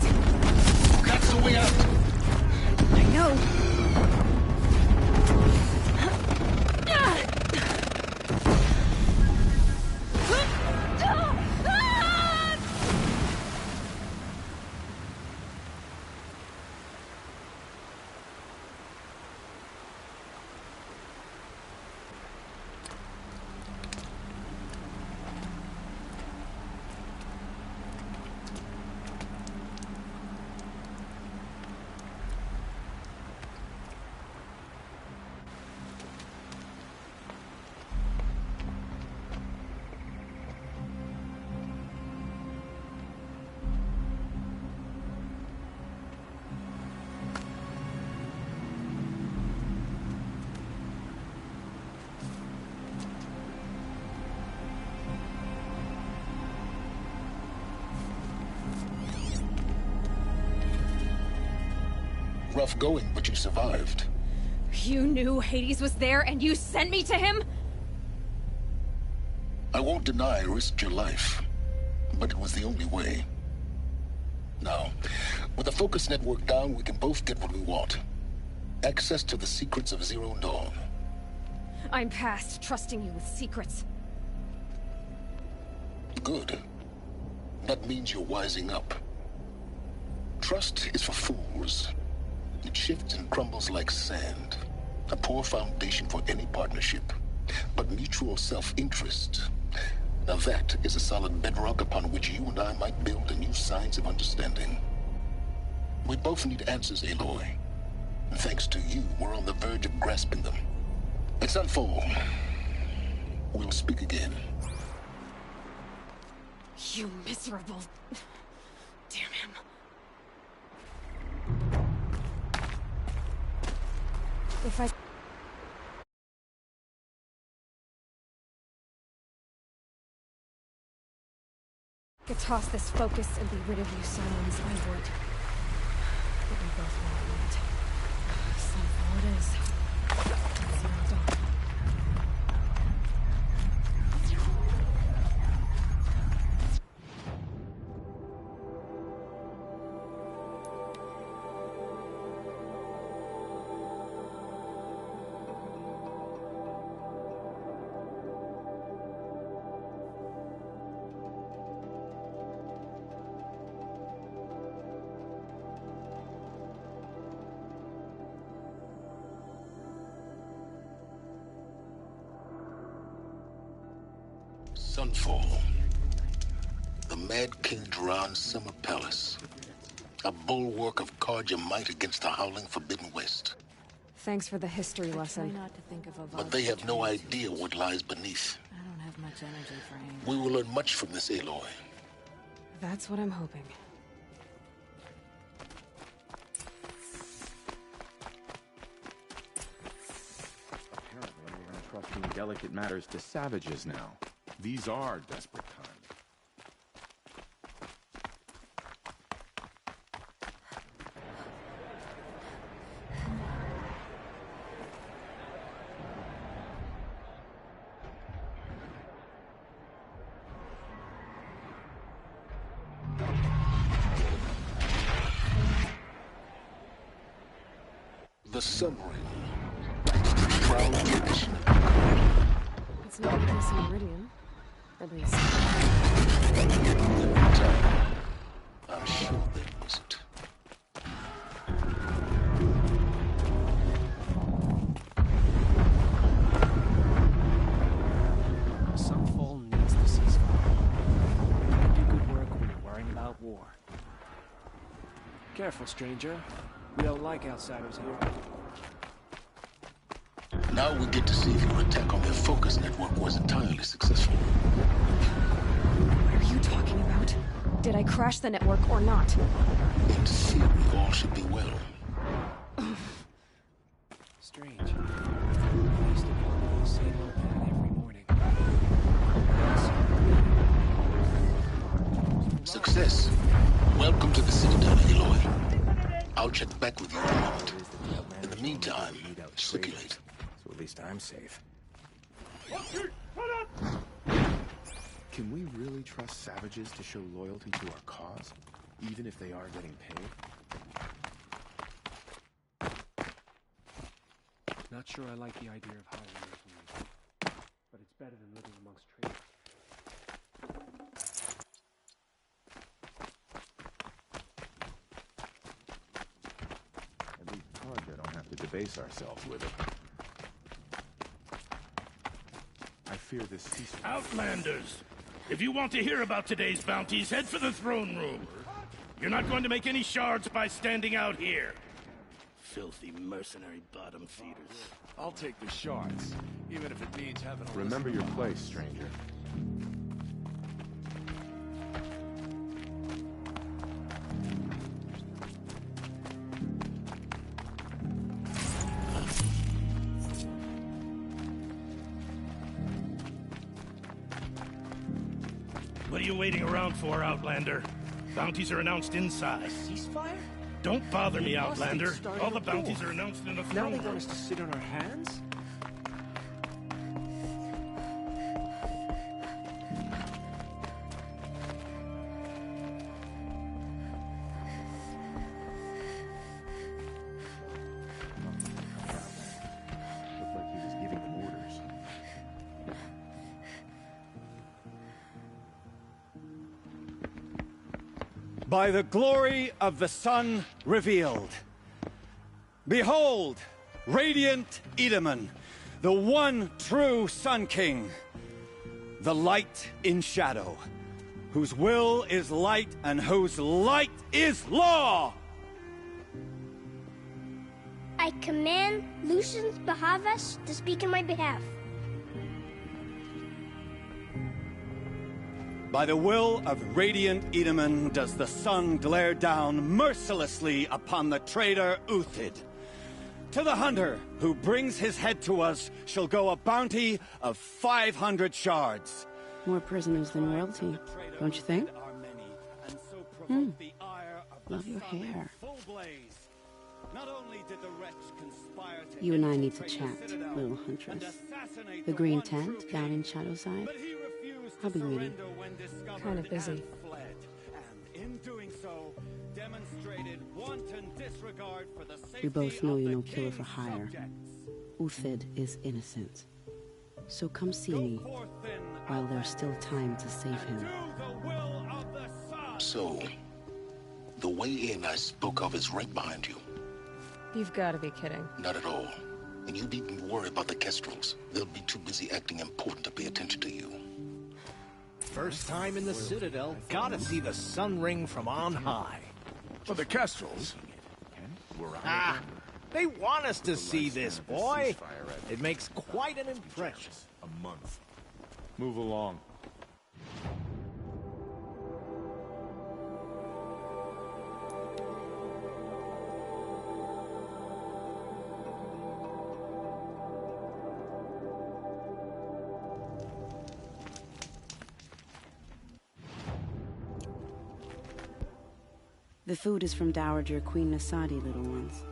That's the way out. I know. Rough going, but you survived. You knew Hades was there and you sent me to him? I won't deny I risked your life, but it was the only way. Now, with the focus network down, we can both get what we want. Access to the secrets of Zero Dawn. I'm past trusting you with secrets. Good. That means you're wising up. Trust is for fools. It shifts and crumbles like sand. A poor foundation for any partnership. But mutual self-interest. Now that is a solid bedrock upon which you and I might build a new science of understanding. We both need answers, Aloy. And thanks to you, we're on the verge of grasping them. It's Sunfall. We'll speak again. You miserable... Damn him. If I... could toss this focus and be rid of you, Silence, I would. But we both know it. Sunfall it is. Zero Dawn. Sunfall. The Mad King Jiran's summer palace. A bulwark of Carja might against the howling Forbidden West. Thanks for the history lesson. Not to think of a But they have no idea what lies beneath. I don't have much energy for him. We will learn much from this, Aloy. That's what I'm hoping. Apparently, we're entrusting delicate matters to savages now. These are desperate times. The submarine. Crown tradition. It's not missing Meridian. At least. I'm sure that wasn't. Sunfall needs the ceasefire. We can do good work when you're worrying about war. Careful, stranger. We don't like outsiders here. Now we get to see if your attack on their focus network was entirely successful. What are you talking about? Did I crash the network or not? In theory, all should be well. Strange. I used to go on the same old path every morning. Success. Welcome to the Citadel, Aloy. I'll check back with you in a moment. In the meantime, circulate. So at least I'm safe. Can we really trust savages to show loyalty to our cause, even if they are getting paid? Not sure I like the idea of hiring mercenaries, but it's better than living amongst traitors. At least Carja don't have to debase ourselves with it. I fear this ceasefire. Outlanders! If you want to hear about today's bounties, head for the throne room. You're not going to make any shards by standing out here. Filthy mercenary bottom feeders. I'll take the shards, even if it means having a... Remember your place, stranger. What are you waiting around for, Outlander? Bounties are announced inside. Ceasefire? Don't bother me, Outlander. All the bounties are announced in the Now throne they room. want us to sit on our hands? Looked like he was giving them orders. By the glory of the sun revealed. Behold, radiant Edaman, the one true Sun King, the light in shadow, whose will is light and whose light is law! I command Lucius Bahavas to speak in my behalf. By the will of radiant Edaman does the sun glare down mercilessly upon the traitor Uthid. To the hunter who brings his head to us shall go a bounty of 500 shards. More prisoners than royalty, don't you think? Love your hair. You and I need to chat, little huntress. The green tent down in Shadowside. I'll be waiting. Kind of busy. We both know you're no killer for hire. Uthid is innocent. So come see me while there's still time to save him. So, the way in I spoke of is right behind you. You've got to be kidding. Not at all. And you needn't worry about the Kestrels. They'll be too busy acting important to pay attention to you. First time in the Citadel, gotta see the sun ring from on high. Well, the Kestrels. They want us to see this, boy. It makes quite an impression. A month. Move along. The food is from Dowager Queen Nasadi, little ones.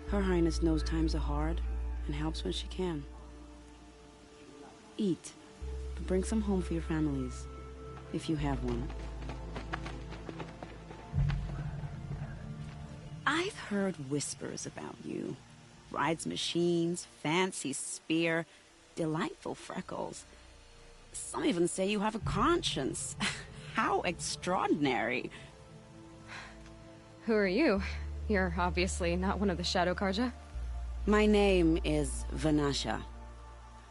Her Highness knows times are hard and helps when she can. Eat, but bring some home for your families, if you have one. I've heard whispers about you. Rides machines, fancy spear, delightful freckles. Some even say you have a conscience. How extraordinary. Who are you? You're obviously not one of the Shadow Carja. My name is Vanasha.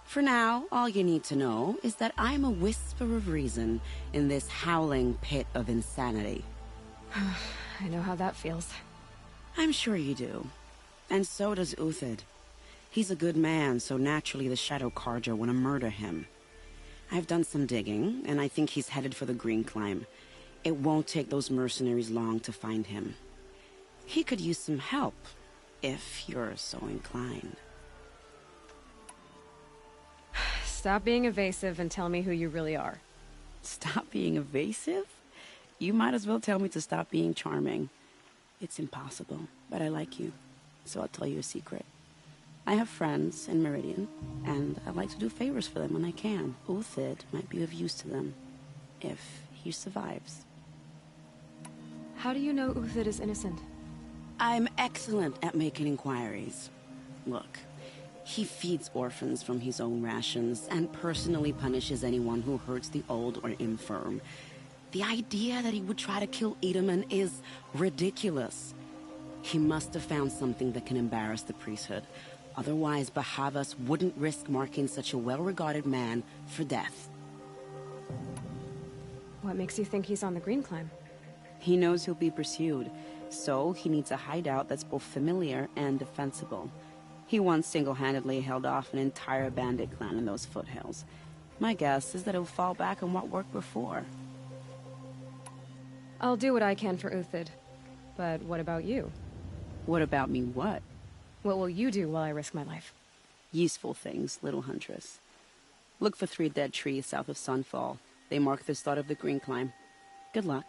For now, all you need to know is that I'm a whisper of reason in this howling pit of insanity. I know how that feels. I'm sure you do. And so does Uthid. He's a good man, so naturally the Shadow Carja want to murder him. I've done some digging, and I think he's headed for the Green Climb. It won't take those mercenaries long to find him. He could use some help, if you're so inclined. Stop being evasive and tell me who you really are. Stop being evasive? You might as well tell me to stop being charming. It's impossible, but I like you, so I'll tell you a secret. I have friends in Meridian, and I like to do favors for them when I can. Uthid might be of use to them. If he survives. How do you know Uthid is innocent? I'm excellent at making inquiries. Look, he feeds orphans from his own rations and personally punishes anyone who hurts the old or infirm. The idea that he would try to kill Edelman is ridiculous. He must have found something that can embarrass the priesthood. Otherwise, Bahavas wouldn't risk marking such a well-regarded man for death. What makes you think he's on the Green Climb? He knows he'll be pursued, so he needs a hideout that's both familiar and defensible. He once single-handedly held off an entire bandit clan in those foothills. My guess is that he'll fall back on what worked before. I'll do what I can for Uthid. But what about you? What about me what? What will you do while I risk my life? Useful things, little huntress. Look for 3 dead trees south of Sunfall. They mark the start of the Green Climb. Good luck.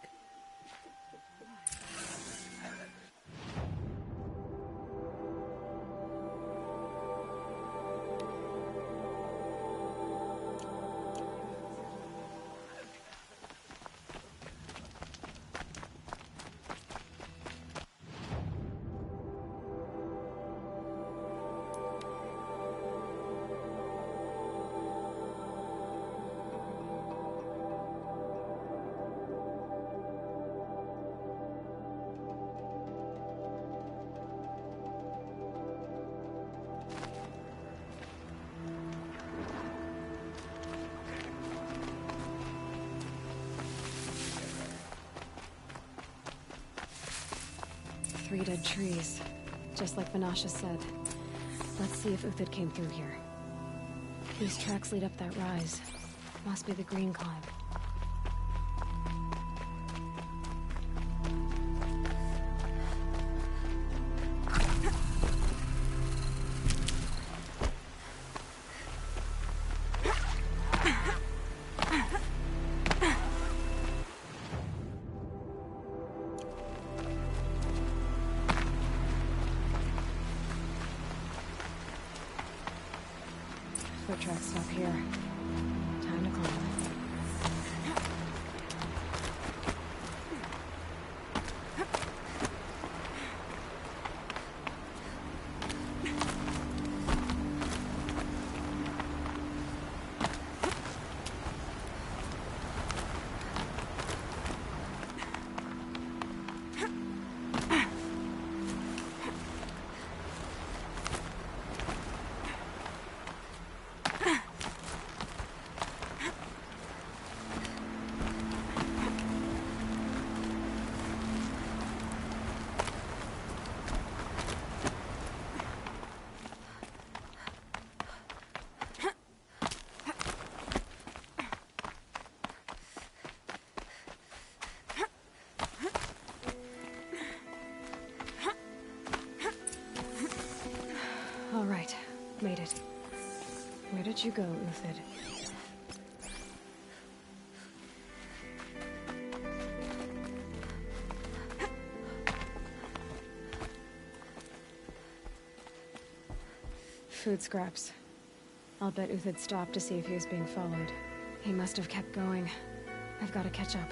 Three dead trees, just like Vanasha said. Let's see if Uthid came through here. These tracks lead up that rise. Must be the Green Climb. Foot tracks stop here. Time to climb. All right, made it. Where did you go, Uthid? Food scraps. I'll bet Uthid stopped to see if he was being followed. He must have kept going. I've got to catch up.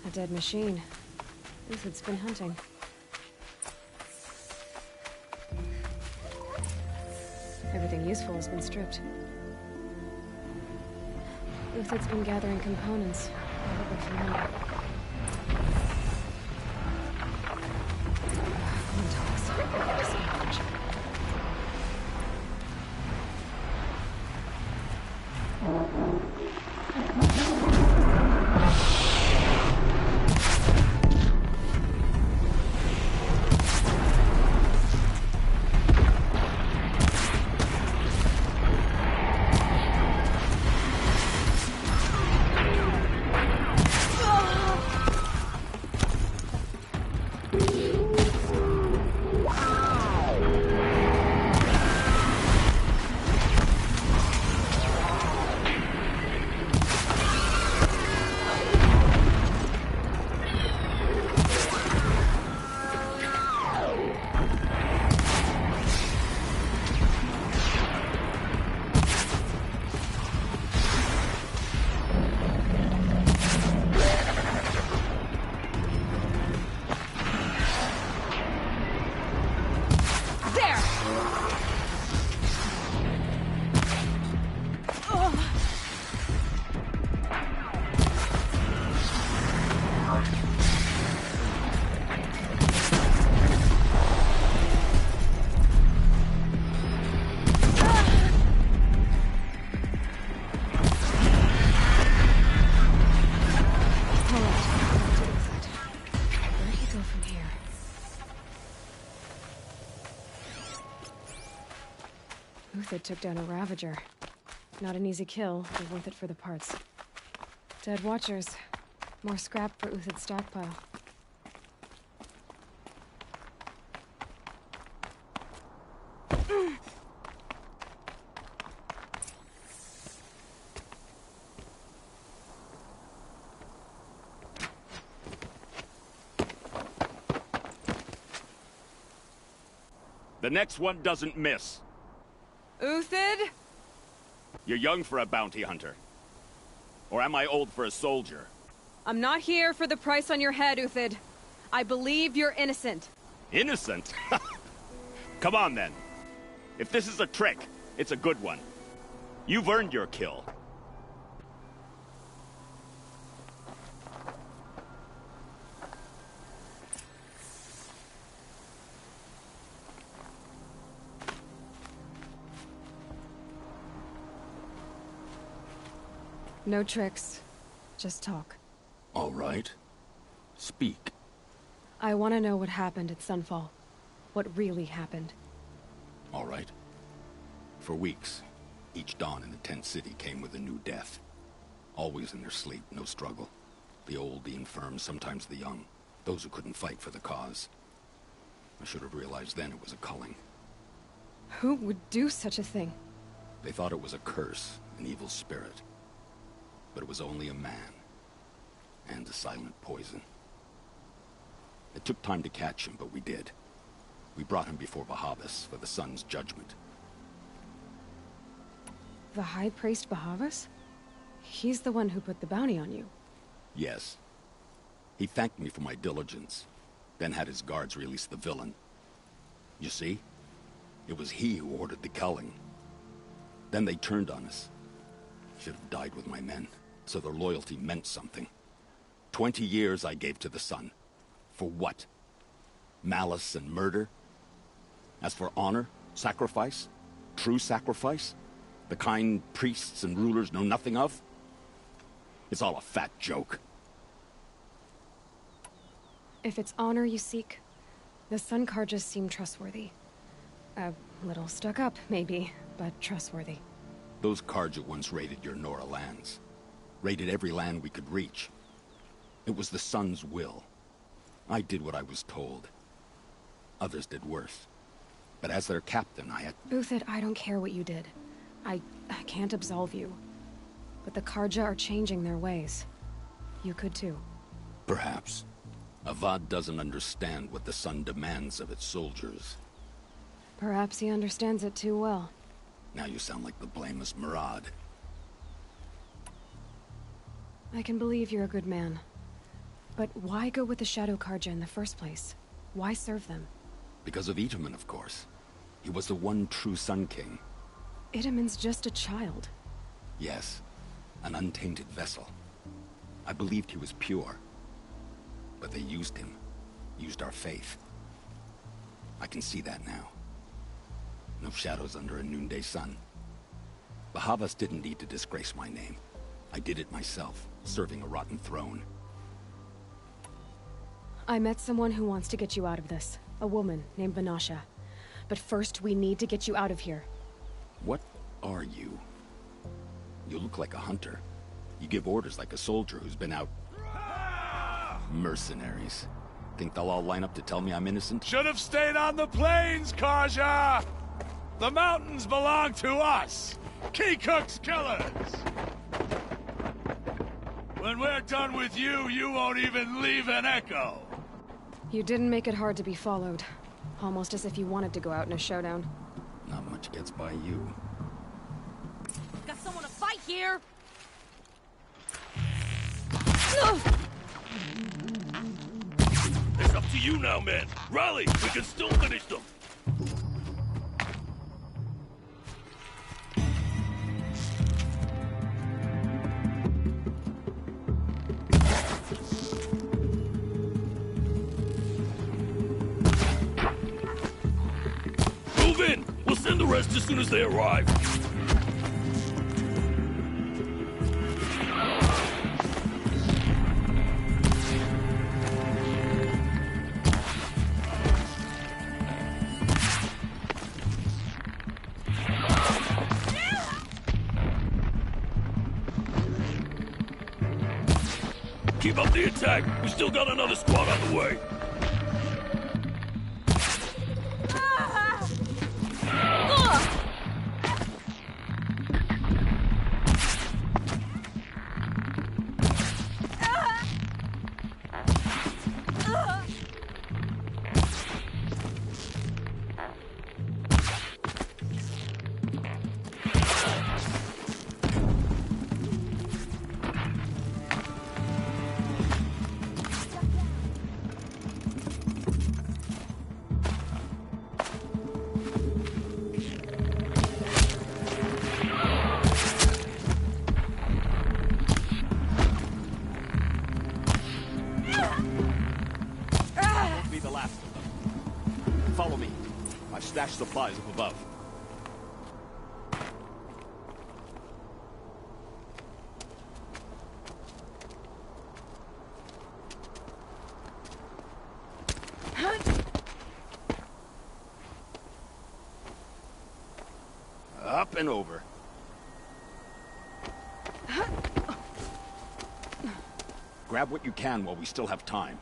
A dead machine. Uthid's been hunting. Everything useful has been stripped. Uthid's been gathering components, probably for money. Oh! Uthid took down a Ravager. Not an easy kill, but worth it for the parts. Dead Watchers. More scrap for Uthid's stockpile. The next one doesn't miss. Uthid? You're young for a bounty hunter. Or am I old for a soldier? I'm not here for the price on your head, Uthid. I believe you're innocent. Innocent? Come on, then. If this is a trick, it's a good one. You've earned your kill. No tricks. Just talk. All right. Speak. I want to know what happened at Sunfall. What really happened. All right. For weeks, each dawn in the tent city came with a new death. Always in their sleep, no struggle. The old, the infirm, sometimes the young. Those who couldn't fight for the cause. I should have realized then it was a culling. Who would do such a thing? They thought it was a curse, an evil spirit. But it was only a man. And a silent poison. It took time to catch him, but we did. We brought him before Bahavas for the sun's judgment. The High Priest Bahavas? He's the one who put the bounty on you. Yes. He thanked me for my diligence, then had his guards release the villain. You see? It was he who ordered the culling. Then they turned on us. Should have died with my men, so their loyalty meant something. 20 years I gave to the sun. For what? Malice and murder? As for honor, sacrifice, true sacrifice, the kind priests and rulers know nothing of? It's all a fat joke. If it's honor you seek, the Sun Carjas seem trustworthy. A little stuck up, maybe, but trustworthy. Those Carja once raided your Nora lands. Raided every land we could reach. It was the Sun's will. I did what I was told. Others did worse. But as their captain, I had... Uthid, I don't care what you did. I can't absolve you. But the Carja are changing their ways. You could too. Perhaps. Avad doesn't understand what the Sun demands of its soldiers. Perhaps he understands it too well. Now you sound like the blameless Murad. I can believe you're a good man. But why go with the Shadow Carja in the first place? Why serve them? Because of Itamen, of course. He was the one true Sun King. Itamen's just a child. Yes, an untainted vessel. I believed he was pure. But they used him. Used our faith. I can see that now. No shadows under a noonday sun. Bahavas didn't need to disgrace my name. I did it myself, serving a rotten throne. I met someone who wants to get you out of this. A woman named Vanasha. But first, we need to get you out of here. What are you? You look like a hunter. You give orders like a soldier who's been out... Mercenaries. Think they'll all line up to tell me I'm innocent? Should have stayed on the plains, Carja! The mountains belong to us! Keecook's killers! When we're done with you, you won't even leave an echo! You didn't make it hard to be followed. Almost as if you wanted to go out in a showdown. Not much gets by you. Got someone to fight here! It's up to you now, man. Rally! We can still finish them! Move in! We'll send the rest as soon as they arrive. Keep up the attack. We still got another squad on the way. Stashed supplies up above. Up and over. Grab what you can while we still have time.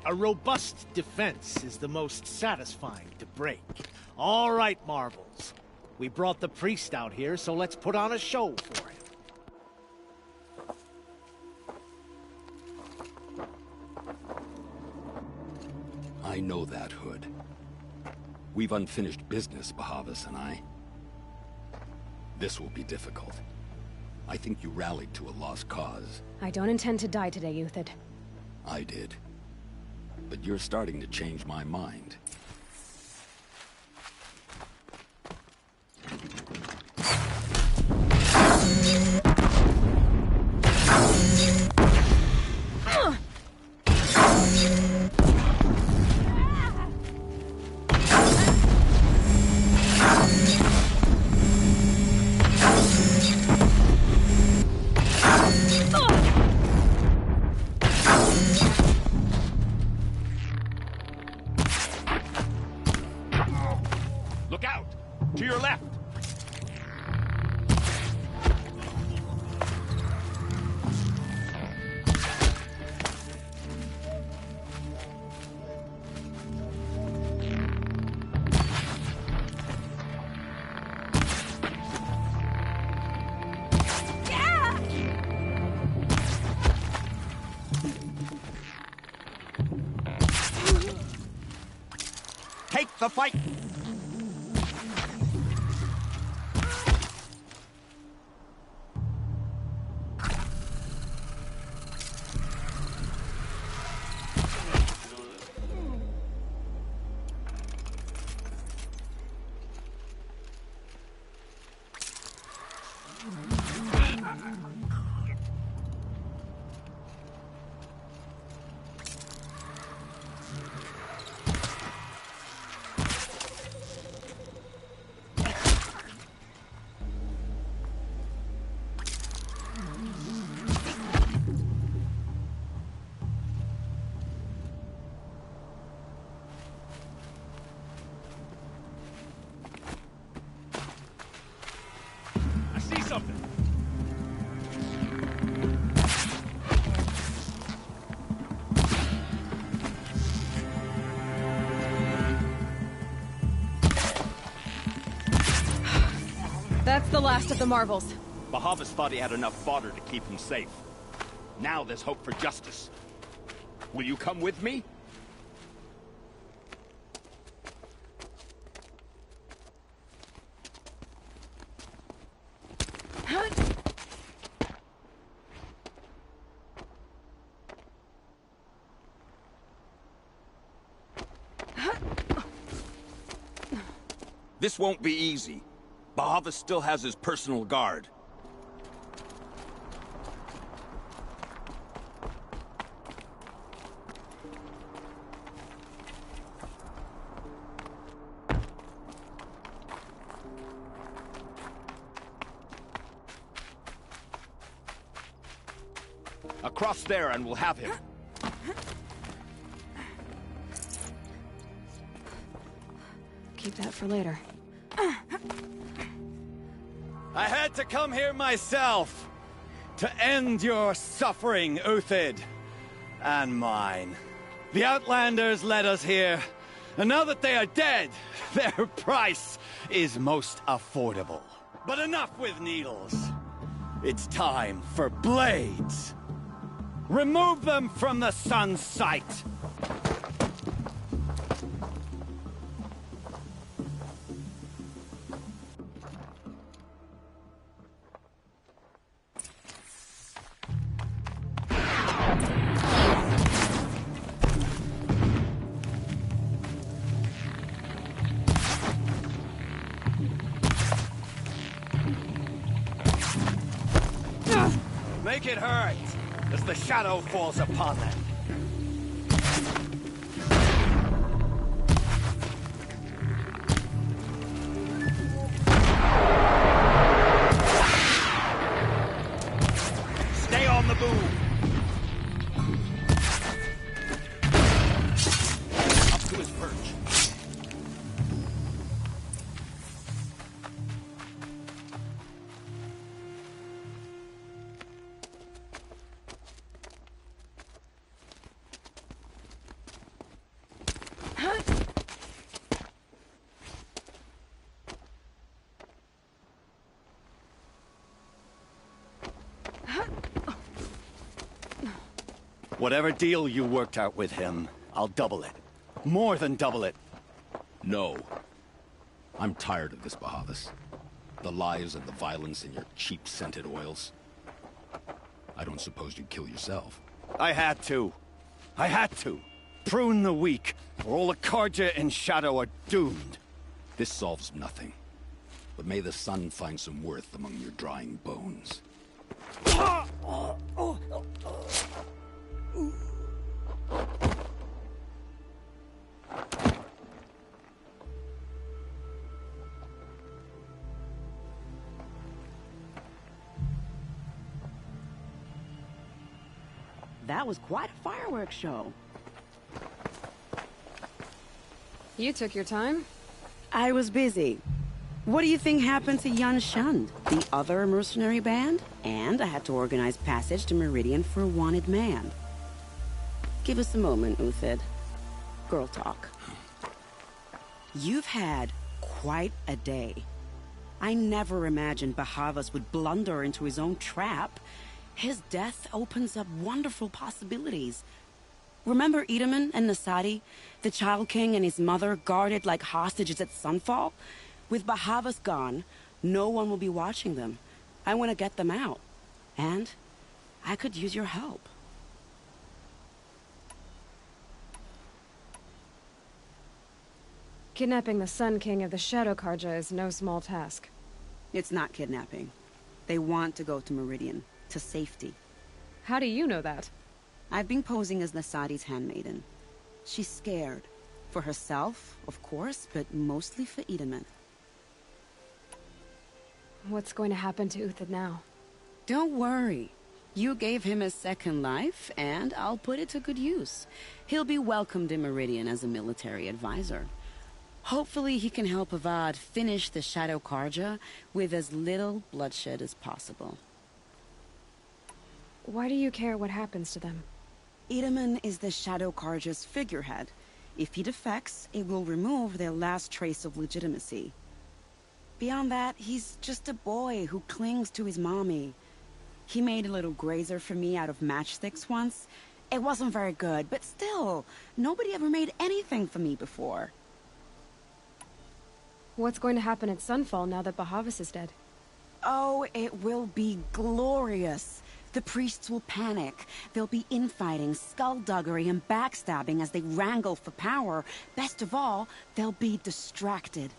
A robust defense is the most satisfying to break. All right, Marvels. We brought the priest out here, so let's put on a show for him. I know that, Hood. We've unfinished business, Bahavas and I. This will be difficult. I think you rallied to a lost cause. I don't intend to die today, Uthid. I did. But you're starting to change my mind. Look out! To your left! Take the fight! I see something! That's the last of the Marvels. Bahavas thought he had enough fodder to keep him safe. Now there's hope for justice. Will you come with me? This won't be easy. Bahavas still has his personal guard. Across there and we'll have him. Keep that for later. I had to come here myself to end your suffering, Uthid. And mine. The Outlanders led us here, and now that they are dead, their price is most affordable. But enough with needles. It's time for blades. Remove them from the sun's sight. Make it hurt as the shadow falls upon them. Stay on the move. Up to his perch. Whatever deal you worked out with him, I'll double it. More than double it. No. I'm tired of this, Bahavas. The lies and the violence and your cheap-scented oils. I don't suppose you'd kill yourself. I had to. I had to. Prune the weak, or all the Carja and Shadow are doomed. This solves nothing. But may the sun find some worth among your drying bones. That was quite a fireworks show. You took your time? I was busy. What do you think happened to Yan Shund, the other mercenary band? And I had to organize passage to Meridian for a wanted man. Give us a moment, Uthid. Girl talk. You've had quite a day. I never imagined Bahavas would blunder into his own trap. His death opens up wonderful possibilities. Remember Edaman and Nasadi? The Child King and his mother guarded like hostages at Sunfall? With Bahavas gone, no one will be watching them. I want to get them out. And I could use your help. Kidnapping the Sun King of the Shadow Carja is no small task. It's not kidnapping. They want to go to Meridian, to safety. How do you know that? I've been posing as Nasadi's handmaiden. She's scared. For herself, of course, but mostly for Edaman. What's going to happen to Uthid now? Don't worry. You gave him a second life, and I'll put it to good use. He'll be welcomed in Meridian as a military advisor. Hopefully he can help Avad finish the Shadow Carja with as little bloodshed as possible. Why do you care what happens to them? Edaman is the Shadow Carja's figurehead. If he defects, it will remove their last trace of legitimacy. Beyond that, he's just a boy who clings to his mommy. He made a little grazer for me out of matchsticks once. It wasn't very good, but still, nobody ever made anything for me before. What's going to happen at Sunfall now that Bahavas is dead? Oh, it will be glorious. The priests will panic. There'll be infighting, skullduggery, and backstabbing as they wrangle for power. Best of all, they'll be distracted.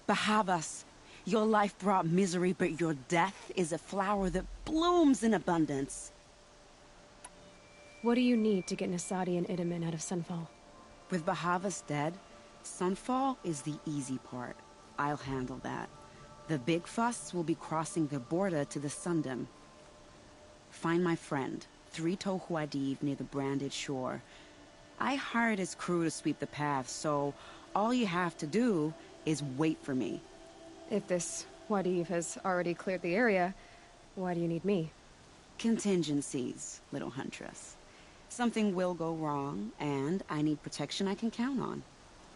Bahavas, your life brought misery, but your death is a flower that blooms in abundance. What do you need to get Nasadi and Itamen out of Sunfall? With Bahavas dead, Sunfall is the easy part. I'll handle that. The big fuss will be crossing the border to the Sundom. Find my friend, 3 Tohuadiv near the branded shore. I hired his crew to sweep the path, so all you have to do is wait for me. If this Wadiv has already cleared the area, why do you need me? Contingencies, little huntress. Something will go wrong, and I need protection I can count on.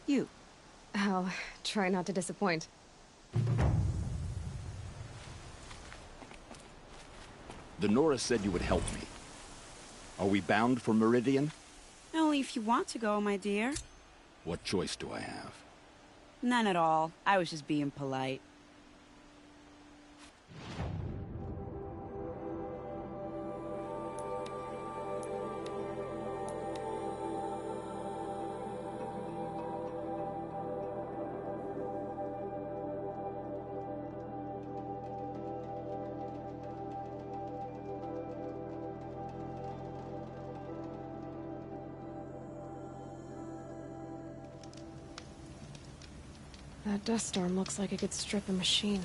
You. I'll try not to disappoint. The Nora said you would help me. Are we bound for Meridian? Only if you want to go, my dear. What choice do I have? None at all. I was just being polite. That dust storm looks like it could strip a machine.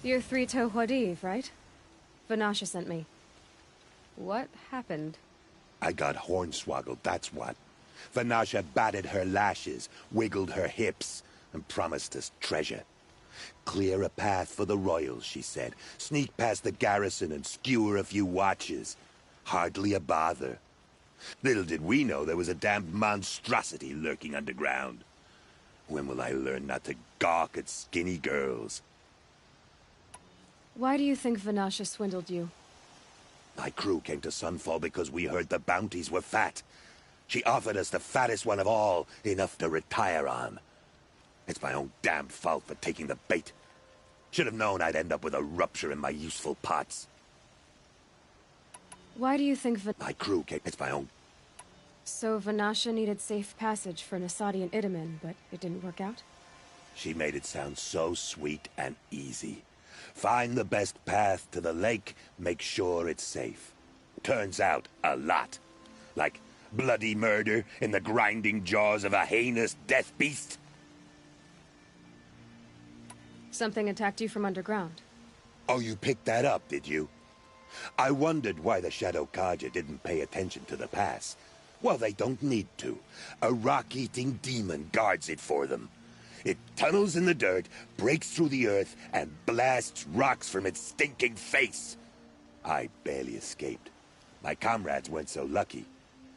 You're 3 Tohuadiv, right? Vanasha sent me. What happened? I got hornswoggled, that's what. Vanasha batted her lashes, wiggled her hips, and promised us treasure. Clear a path for the royals, she said. Sneak past the garrison and skewer a few watches. Hardly a bother. Little did we know there was a damned monstrosity lurking underground. When will I learn not to gawk at skinny girls? Why do you think Vanasha swindled you? My crew came to Sunfall because we heard the bounties were fat. She offered us the fattest one of all, enough to retire on. It's my own damn fault for taking the bait. Should have known I'd end up with a rupture in my useful pots. Why do you think My crew came... It's my own... So Vanasha needed safe passage for Nasadi and Itamen, but it didn't work out? She made it sound so sweet and easy. Find the best path to the lake, make sure it's safe. Turns out, a lot. Like bloody murder in the grinding jaws of a heinous death beast. Something attacked you from underground. Oh, you picked that up, did you? I wondered why the Shadow Carja didn't pay attention to the pass. Well, they don't need to. A rock-eating demon guards it for them. It tunnels in the dirt, breaks through the earth, and blasts rocks from its stinking face. I barely escaped. My comrades weren't so lucky.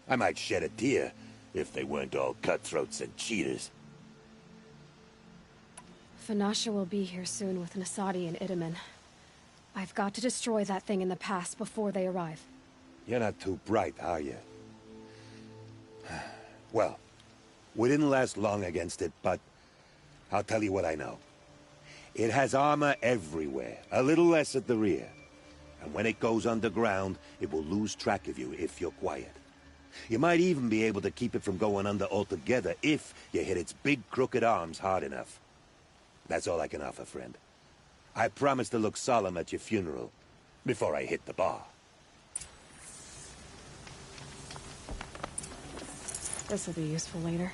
I might shed a tear if they weren't all cutthroats and cheaters. Vanasha will be here soon with Nasadi and Itamen. I've got to destroy that thing in the pass before they arrive. You're not too bright, are you? Well, we didn't last long against it, but I'll tell you what I know. It has armor everywhere, a little less at the rear. And when it goes underground, it will lose track of you if you're quiet. You might even be able to keep it from going under altogether if you hit its big crooked arms hard enough. That's all I can offer, friend. I promise to look solemn at your funeral before I hit the bar. This will be useful later.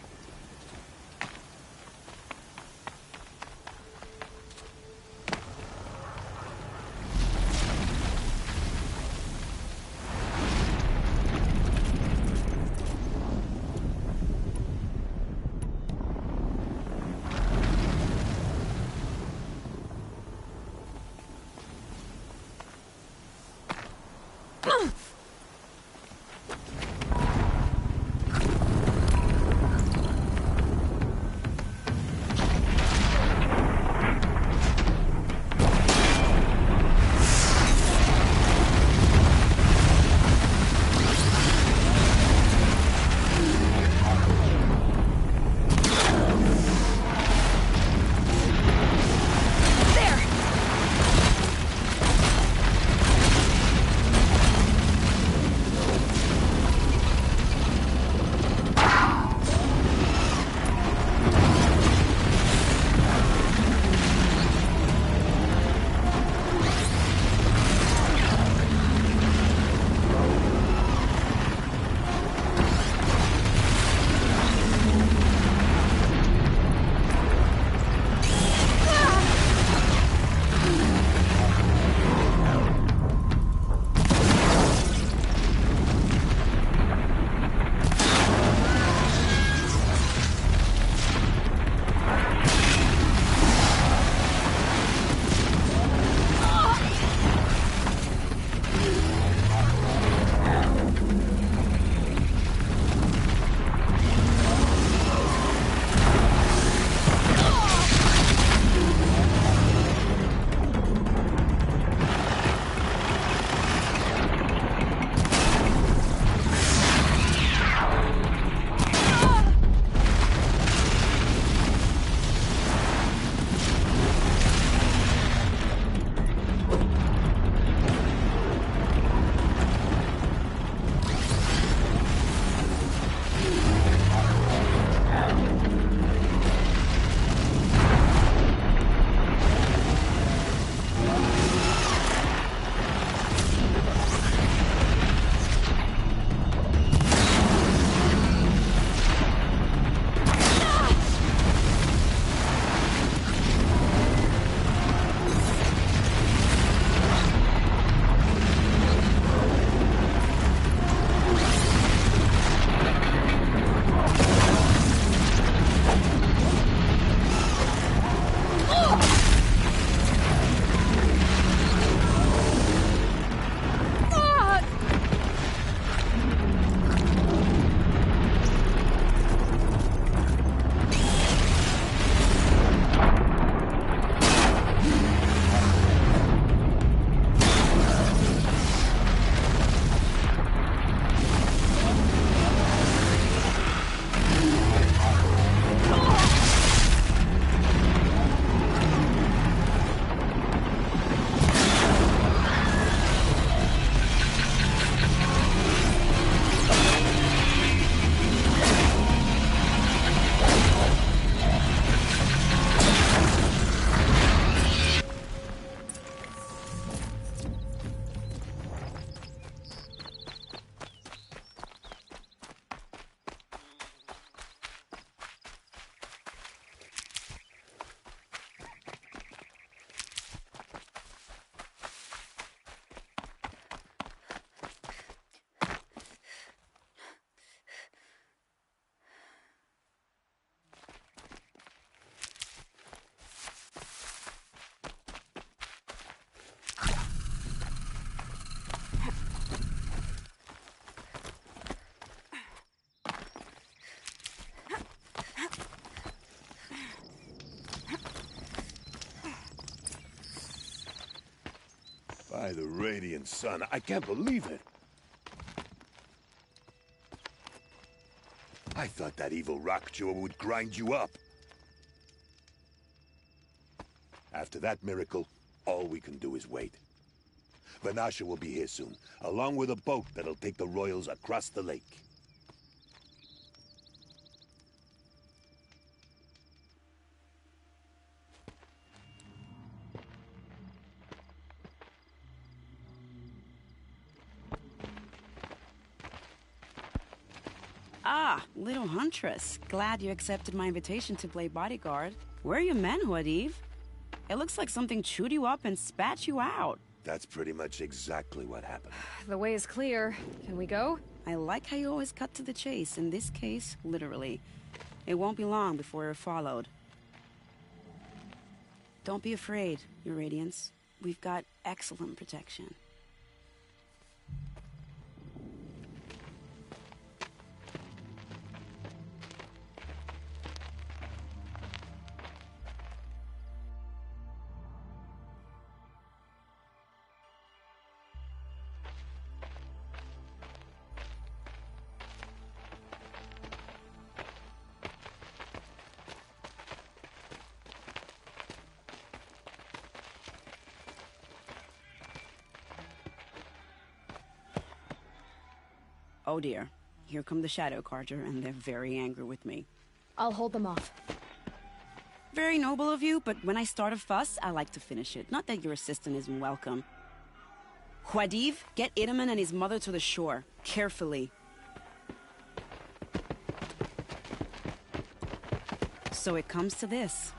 By the Radiant Sun, I can't believe it. I thought that evil rock chewer would grind you up. After that miracle, all we can do is wait. Vanasha will be here soon, along with a boat that'll take the royals across the lake. Ah, little Huntress. Glad you accepted my invitation to play bodyguard. Where are your men, Huadiv? It looks like something chewed you up and spat you out. That's pretty much exactly what happened. The way is clear. Can we go? I like how you always cut to the chase. In this case, literally. It won't be long before you're followed. Don't be afraid, Your Radiance. We've got excellent protection. Oh dear. Here come the Shadow Carja, and they're very angry with me. I'll hold them off. Very noble of you, but when I start a fuss, I like to finish it. Not that your assistant isn't welcome. Huadiv, get Itaman and his mother to the shore. Carefully. So it comes to this.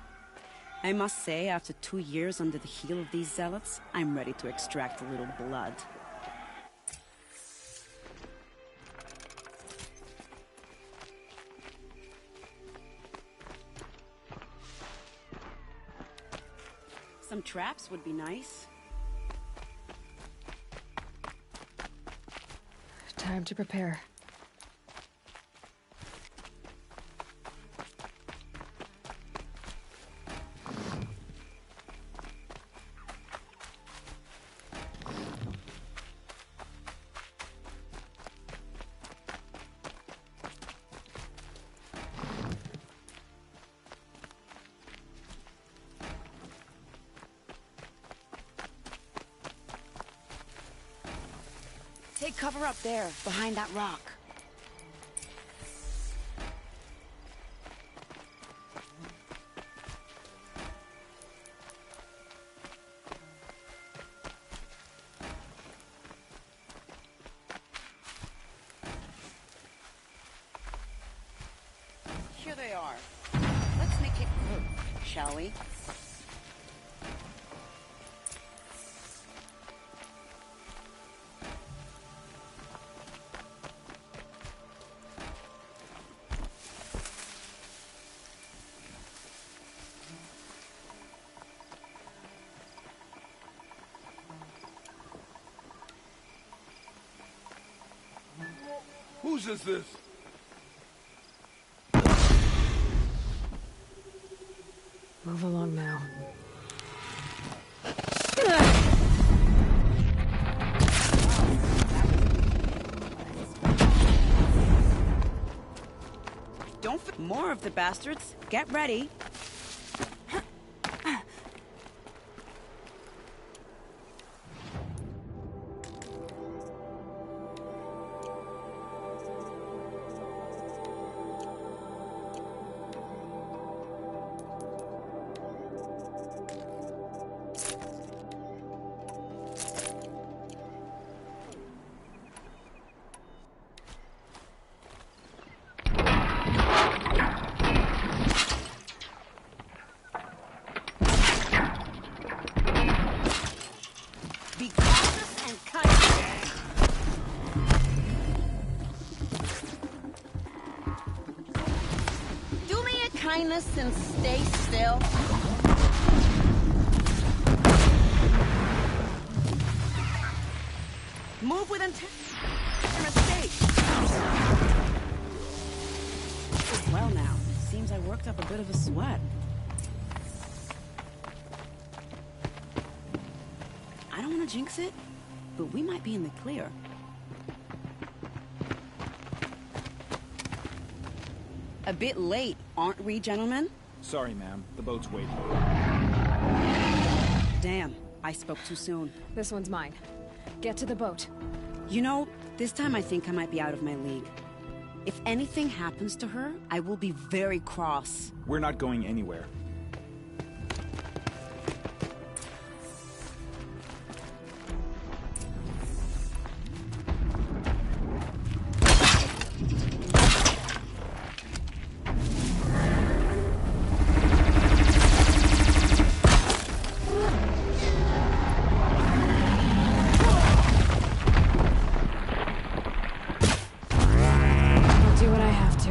I must say, after 2 years under the heel of these zealots, I'm ready to extract a little blood. Some traps would be nice. Time to prepare. Take cover up there, behind that rock. Here they are. Let's make it work, shall we? Whose is this? Move along now. Don't more of the bastards. Get ready. And stay still. Move with intent. Your mistake. Well now, seems I worked up a bit of a sweat. I don't want to jinx it, but we might be in the clear. A bit late, aren't we, gentlemen? Sorry, ma'am. The boat's waiting. Damn, I spoke too soon. This one's mine. Get to the boat. You know, this time I think I might be out of my league. If anything happens to her, I will be very cross. We're not going anywhere. I'll do what I have to.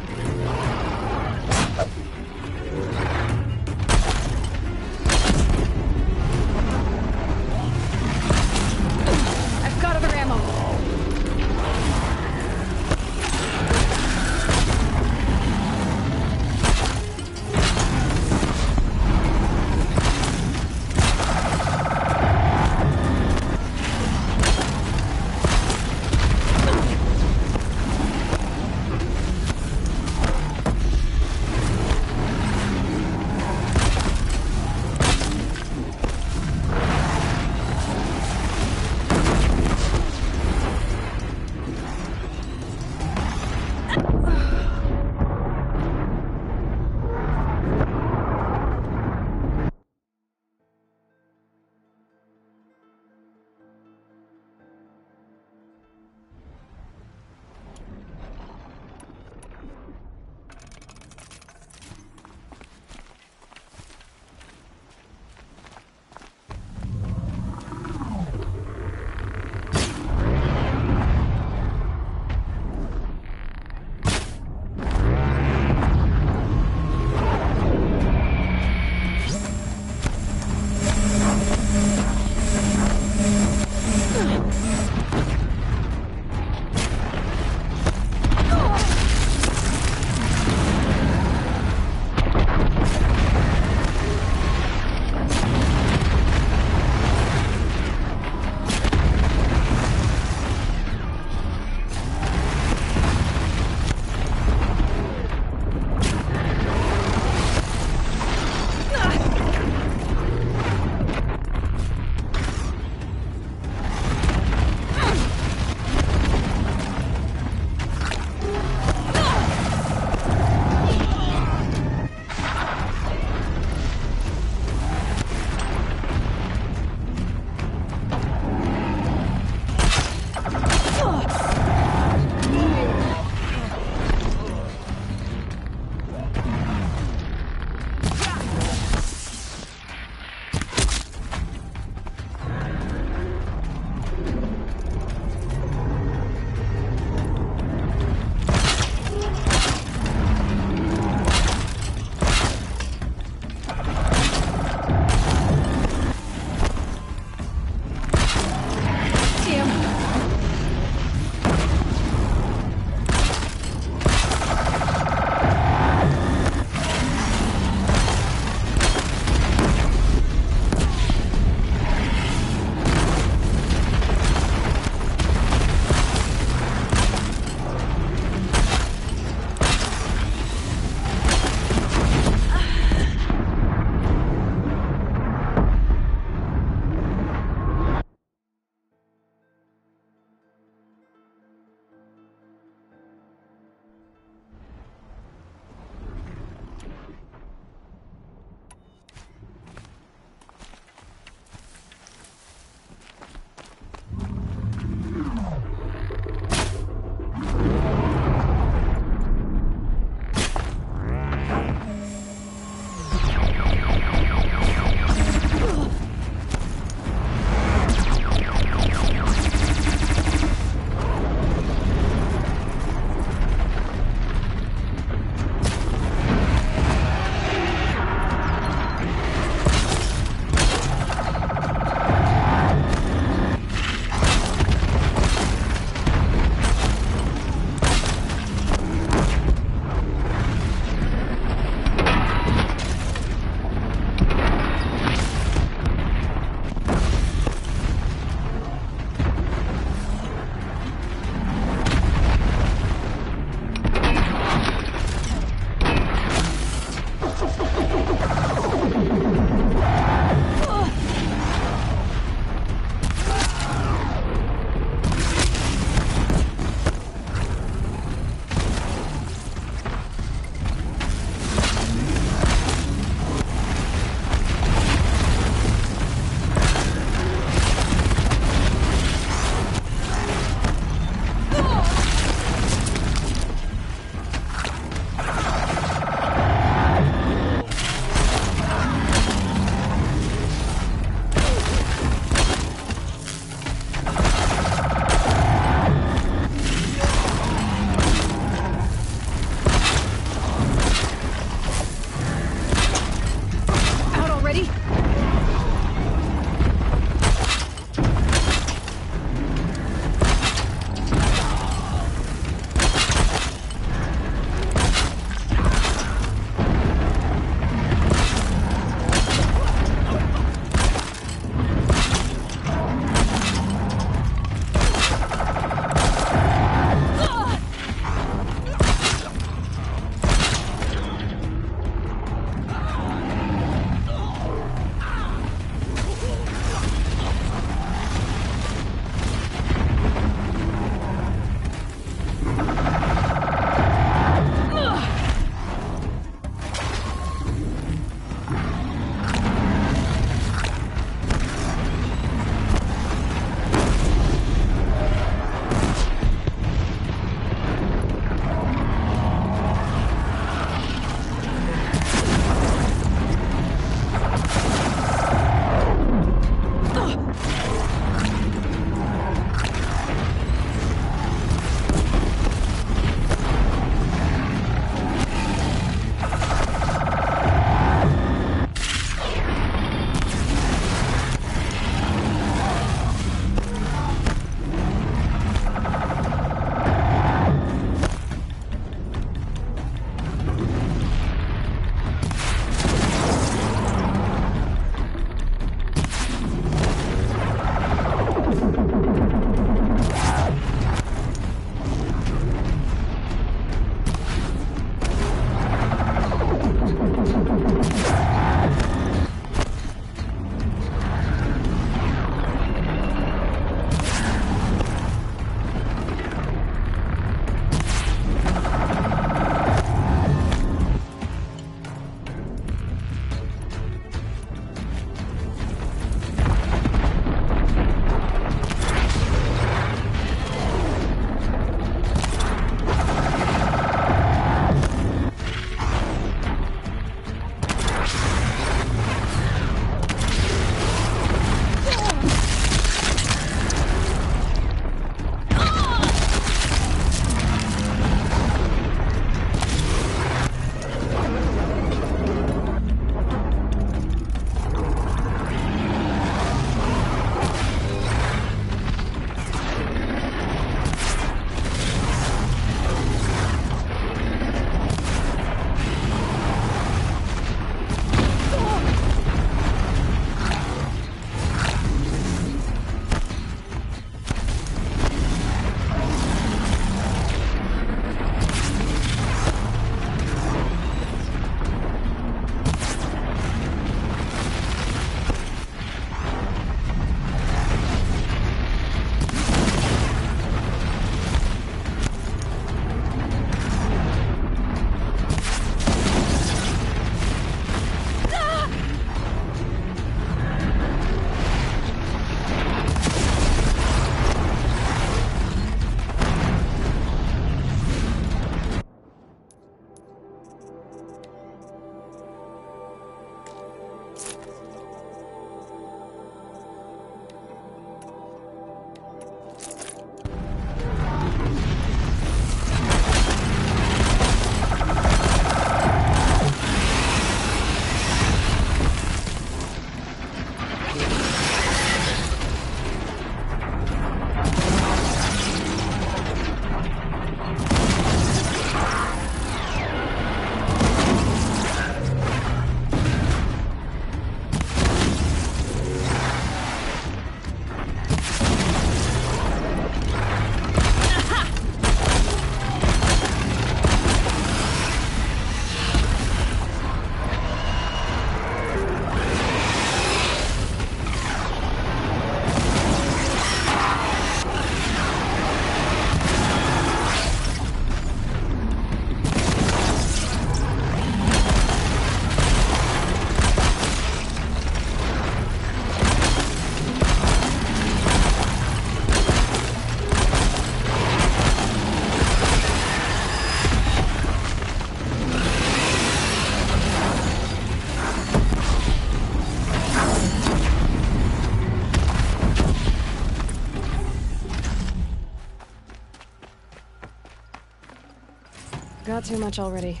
Not too much already.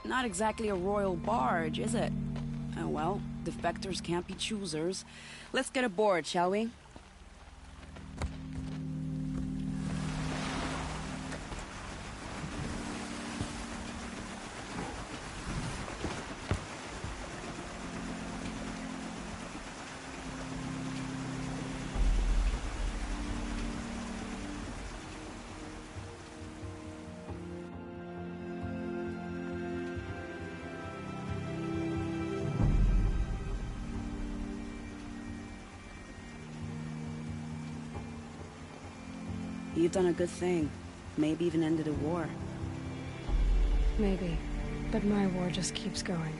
Not exactly a royal barge, is it? Oh well, defectors can't be choosers. Let's get aboard, shall we? You've done a good thing. Maybe even ended a war. Maybe. But my war just keeps going.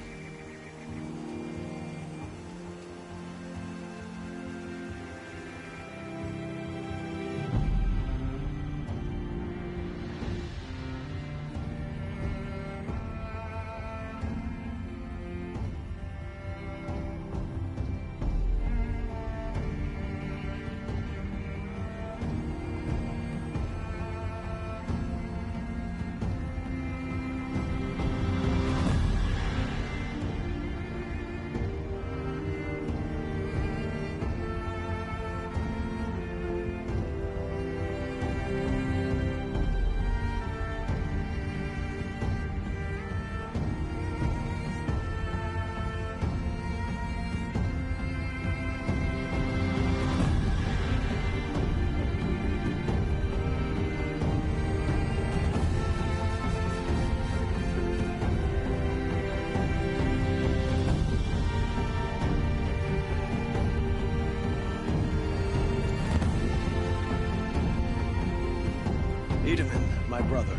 Itamen, my brother,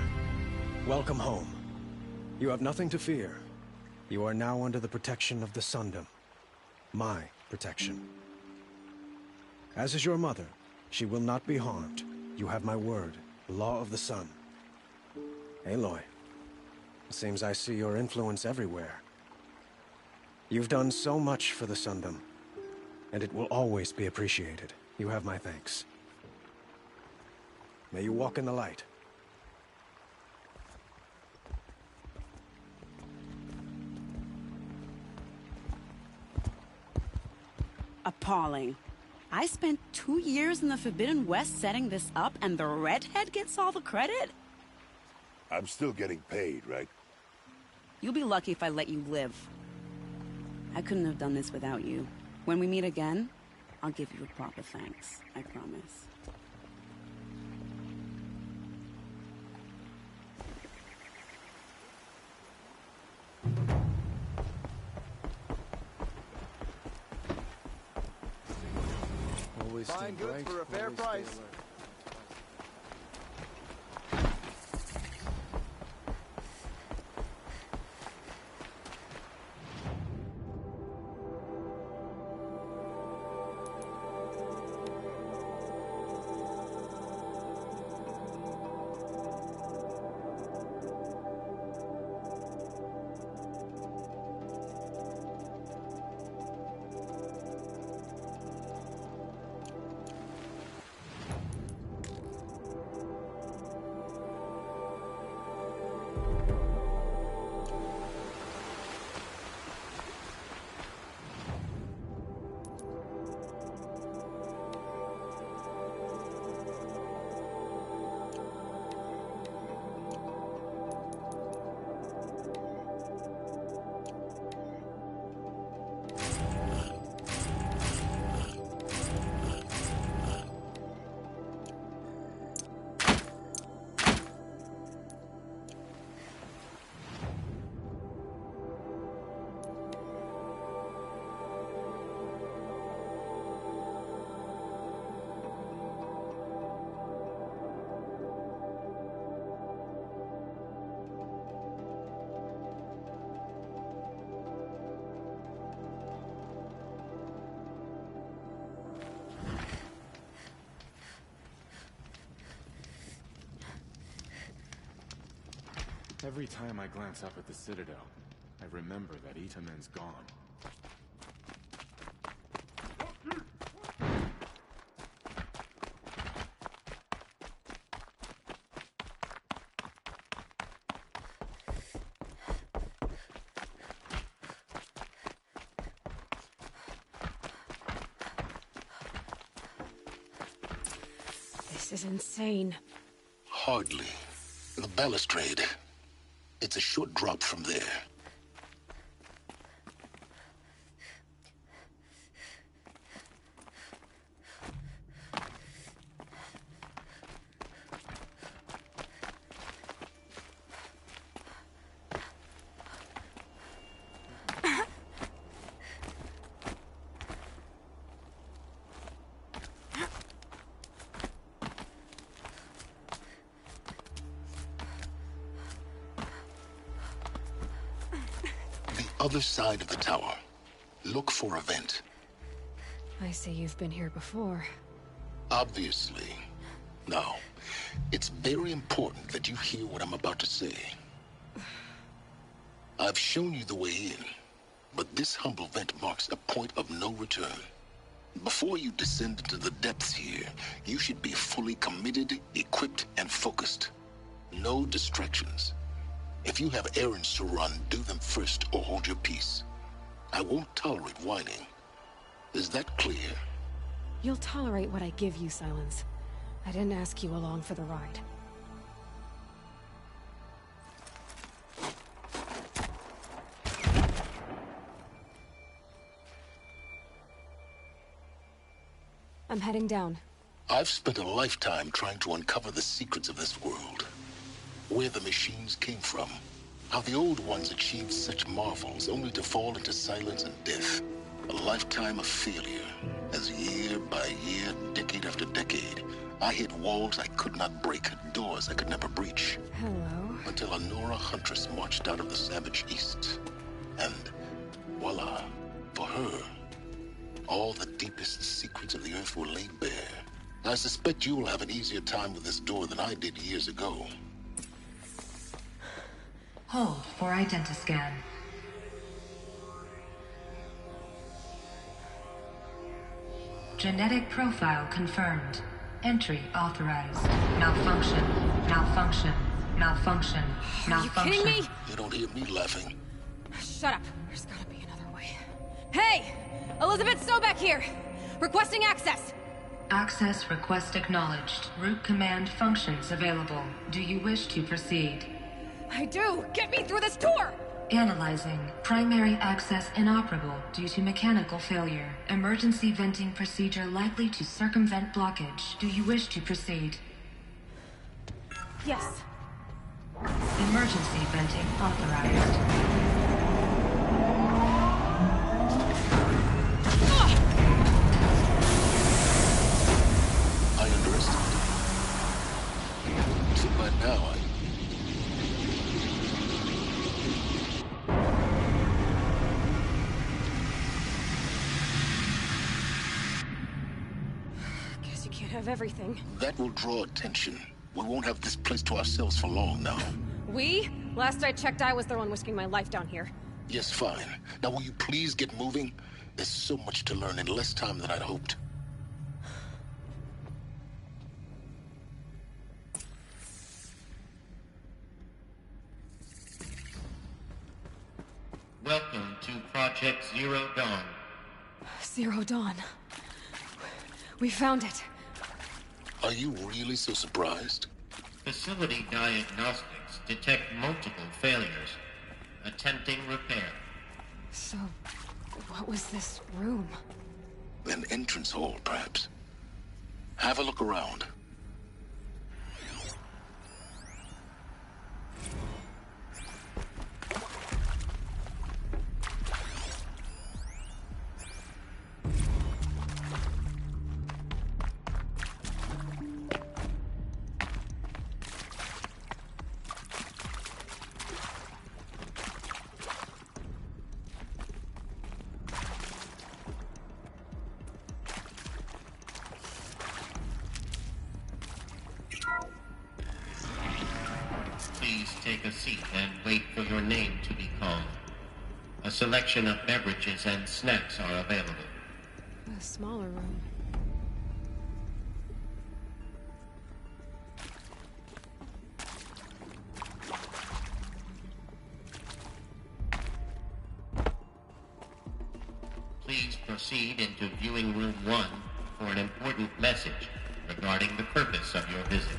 welcome home. You have nothing to fear. You are now under the protection of the Sundom. My protection. As is your mother, she will not be harmed. You have my word, the law of the sun. Aloy, it seems I see your influence everywhere. You've done so much for the Sundom, and it will always be appreciated. You have my thanks. May you walk in the light. Appalling. I spent 2 years in the Forbidden West setting this up, and the redhead gets all the credit? I'm still getting paid, right? You'll be lucky if I let you live. I couldn't have done this without you. When we meet again, I'll give you a proper thanks. I promise. Buying goods for a fair price. Every time I glance up at the Citadel, I remember that Itamen's gone. This is insane. Hardly. The balustrade. It's a short drop from there. Other side of the tower. Look for a vent. I see you've been here before. Obviously. Now, it's very important that you hear what I'm about to say. I've shown you the way in, but this humble vent marks a point of no return. Before you descend into the depths here, you should be fully committed, equipped, and focused. No distractions. If you have errands to run, do them first or hold your peace. I won't tolerate whining. Is that clear? You'll tolerate what I give you, Silence. I didn't ask you along for the ride. I'm heading down. I've spent a lifetime trying to uncover the secrets of this world. Where the machines came from. How the old ones achieved such marvels only to fall into silence and death. A lifetime of failure. As year by year, decade after decade, I hit walls I could not break, doors I could never breach. Hello. Until a Nora huntress marched out of the savage east. And voila, for her, all the deepest secrets of the earth were laid bare. I suspect you'll have an easier time with this door than I did years ago. Hold for identiscan. Genetic profile confirmed. Entry authorized. Malfunction. Malfunction. Malfunction. Malfunction. Are you kidding me? You don't hear me laughing. Shut up. There's gotta be another way. Hey! Elizabeth Sobek here! Requesting access! Access request acknowledged. Root command functions available. Do you wish to proceed? I do! Get me through this tour! Analyzing. Primary access inoperable due to mechanical failure. Emergency venting procedure likely to circumvent blockage. Do you wish to proceed? Yes. Emergency venting authorized. I underestimated. So by now Guess you can't have everything. that will draw attention. We won't have this place to ourselves for long now. We? Last I checked, I was the one risking my life down here. Yes, fine. Now will you please get moving? There's so much to learn in less time than I'd hoped. Welcome to Project Zero Dawn. Zero Dawn. We found it. Are you really so surprised? Facility diagnostics detect multiple failures. Attempting repair. So, what was this room? An entrance hall, perhaps. Have a look around. take a seat and wait for your name to be called. A selection of beverages and snacks are available. A smaller room. Please proceed into viewing room 1 for an important message regarding the purpose of your visit.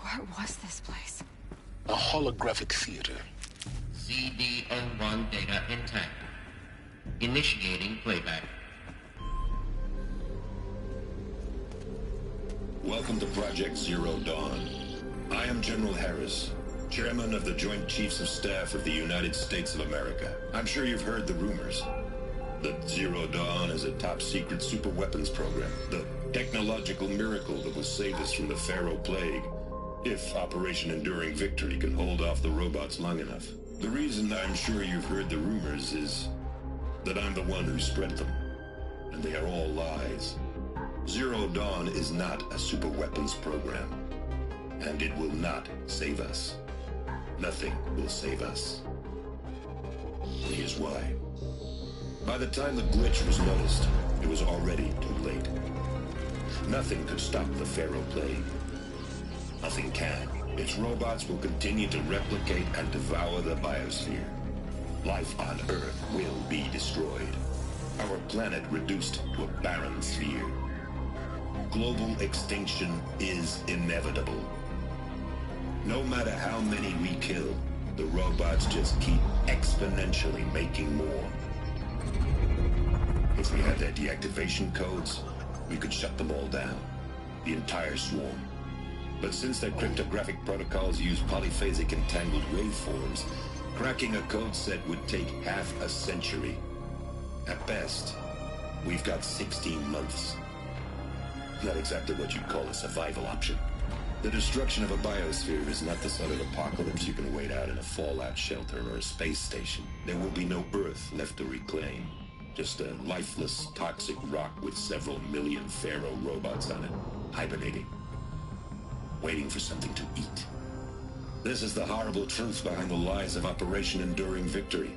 What was this place? A holographic theater. CD01 data intact. Initiating playback. Welcome to Project Zero Dawn. I am General Harris, Chairman of the Joint Chiefs of Staff of the United States of America. I'm sure you've heard the rumors that Zero Dawn is a top-secret super-weapons program, the technological miracle that will save us from the Pharaoh Plague, if Operation Enduring Victory can hold off the robots long enough. The reason I'm sure you've heard the rumors is that I'm the one who spread them, and they are all lies. Zero Dawn is not a super-weapons program, and it will not save us. Nothing will save us. Here's why. By the time the glitch was noticed, it was already too late. Nothing could stop the Pharaoh Plague. Nothing can. Its robots will continue to replicate and devour the biosphere. Life on Earth will be destroyed. Our planet reduced to a barren sphere. Global extinction is inevitable. No matter how many we kill, the robots just keep exponentially making more. If we had their deactivation codes, we could shut them all down. The entire swarm. But since their cryptographic protocols use polyphasic entangled waveforms, cracking a code set would take half a century. At best, we've got 16 months. Not exactly what you'd call a survival option. The destruction of a biosphere is not the sort of apocalypse you can wait out in a fallout shelter or a space station. There will be no Earth left to reclaim. Just a lifeless, toxic rock with several million Pharaoh robots on it, hibernating. Waiting for something to eat. This is the horrible truth behind the lies of Operation Enduring Victory.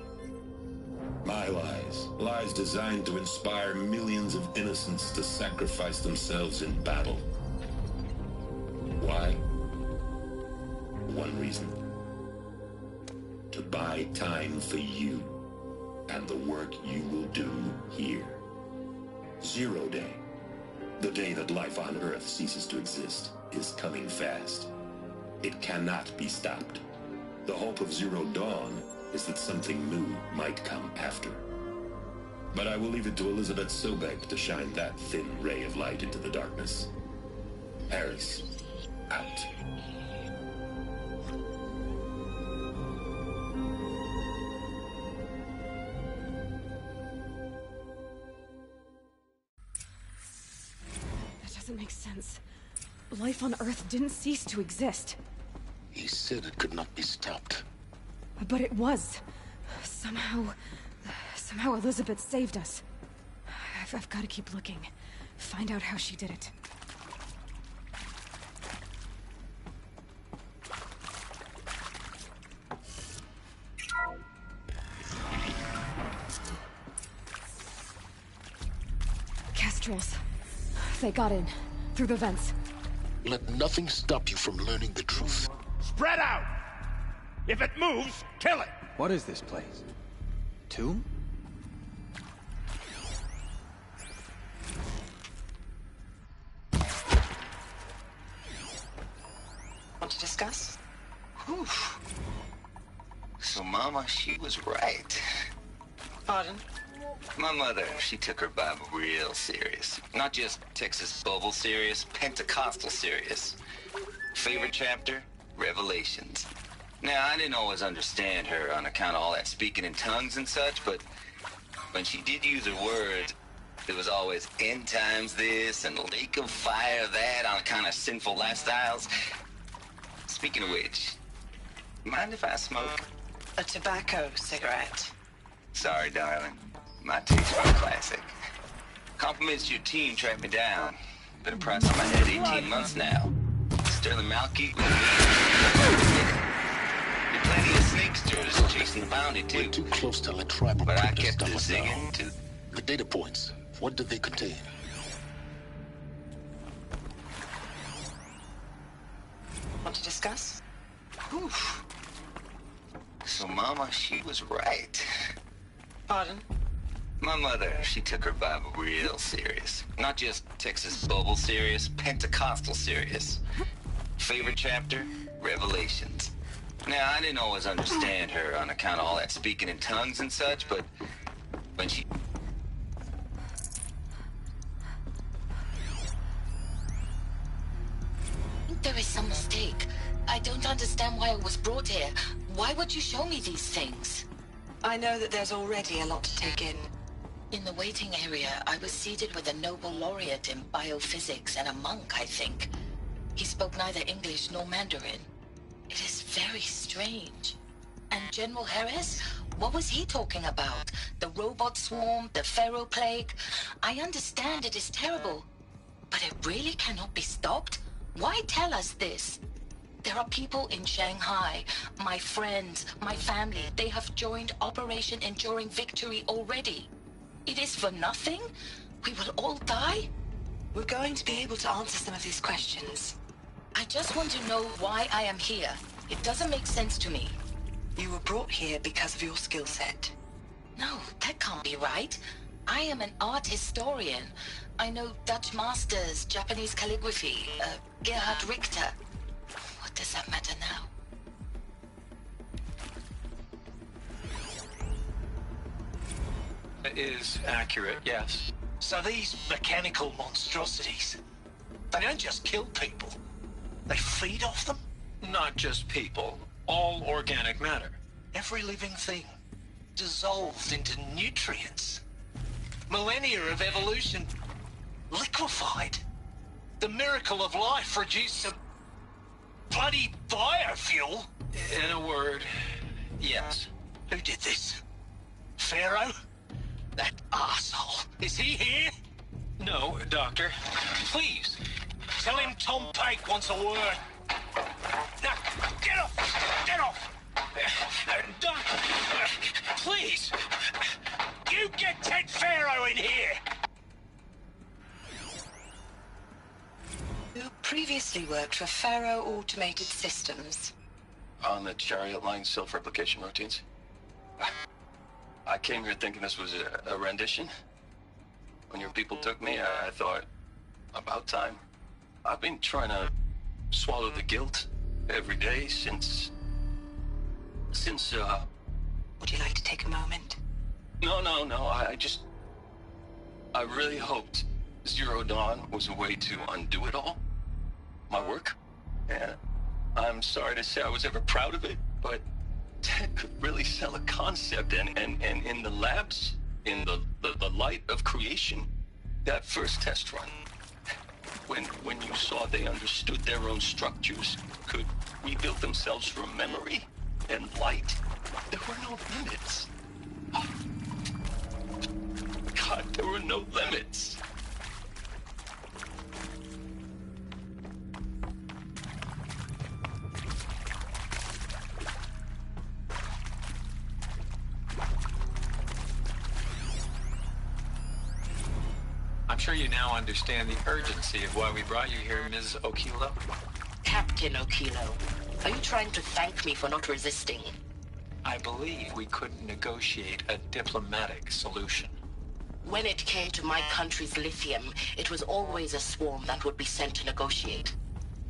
My lies. Lies designed to inspire millions of innocents to sacrifice themselves in battle. Why? One reason. To buy time for you and the work you will do here. Zero Day. The day that life on Earth ceases to exist is coming fast. It cannot be stopped. The hope of Zero Dawn is that something new might come after. But I will leave it to Elizabeth Sobek to shine that thin ray of light into the darkness. Harris, out. That doesn't make sense. Life on Earth didn't cease to exist. He said it could not be stopped. But it was. Somehow Elizabeth saved us. I've got to keep looking. Find out how she did it. Kestrels. They got in. Through the vents. Let nothing stop you from learning the truth. Spread out! If it moves, kill it! What is this place? Tomb? Want to discuss? Whew. So Mama, she was right. Pardon? My mother, she took her Bible real serious. Not just Texas Bible serious, Pentecostal serious. Favorite chapter? Revelations. Now, I didn't always understand her on account of all that speaking in tongues and such, but when she did use her words, there was always end times this and lake of fire that on account of sinful lifestyles. Speaking of which, mind if I smoke? A tobacco cigarette. Sorry, darling. My taste for a classic. Compliments to your team tracked me down. Been a price on my head 18 months now. Sterling Malky with me. Plenty of snakesters chasing the bounty, too. We're too close to let tribal but I crypto kept stuff it us zigging, down. too. The data points, what do they contain? Want to discuss? Oof. So, Mama, she was right. Pardon? My mother, she took her Bible real serious. Not just Texas Bible serious, Pentecostal serious. Favorite chapter? Revelations. Now, I didn't always understand her on account of all that speaking in tongues and such, but when she... There is some mistake. I don't understand why I was brought here. Why would you show me these things? I know that there's already a lot to take in. In the waiting area, I was seated with a Nobel laureate in biophysics and a monk, I think. He spoke neither English nor Mandarin. It is very strange. And General Harris? What was he talking about? The robot swarm? The Pharaoh plague? I understand it is terrible. But it really cannot be stopped? Why tell us this? There are people in Shanghai, my friends, my family. They have joined Operation Enduring Victory already. It is for nothing? We will all die? We're going to be able to answer some of these questions. I just want to know why I am here. It doesn't make sense to me. You were brought here because of your skill set. No, that can't be right. I am an art historian. I know Dutch masters, Japanese calligraphy, Gerhard Richter. What does that matter now? It is accurate, yes. So these mechanical monstrosities, they don't just kill people. They feed off them? Not just people. All organic matter. Every living thing dissolved into nutrients. Millennia of evolution liquefied. The miracle of life reduced to bloody biofuel. In a word, yes. Who did this? Pharaoh? That arsehole. Is he here? No, Doctor. Please. Tell him Tom Pake wants a word. Now, get off! Get off! Doctor, please. You get Ted Pharaoh in here! You previously worked for Pharaoh Automated Systems. On the Chariot Line self-replication routines? I came here thinking this was a rendition. When your people took me, I thought, about time. I've been trying to swallow the guilt every day since... Would you like to take a moment? No, I really hoped Zero Dawn was a way to undo it all. My work. And I'm sorry to say I was ever proud of it, but Ted could really sell a concept, and in the labs, in the light of creation, that first test run, when you saw they understood their own structures, could rebuild themselves from memory and light, there were no limits. God, there were no limits. I'm sure you now understand the urgency of why we brought you here, Ms. Okilo. Captain Okilo, are you trying to thank me for not resisting? I believe we couldn't negotiate a diplomatic solution. When it came to my country's lithium, it was always a swarm that would be sent to negotiate.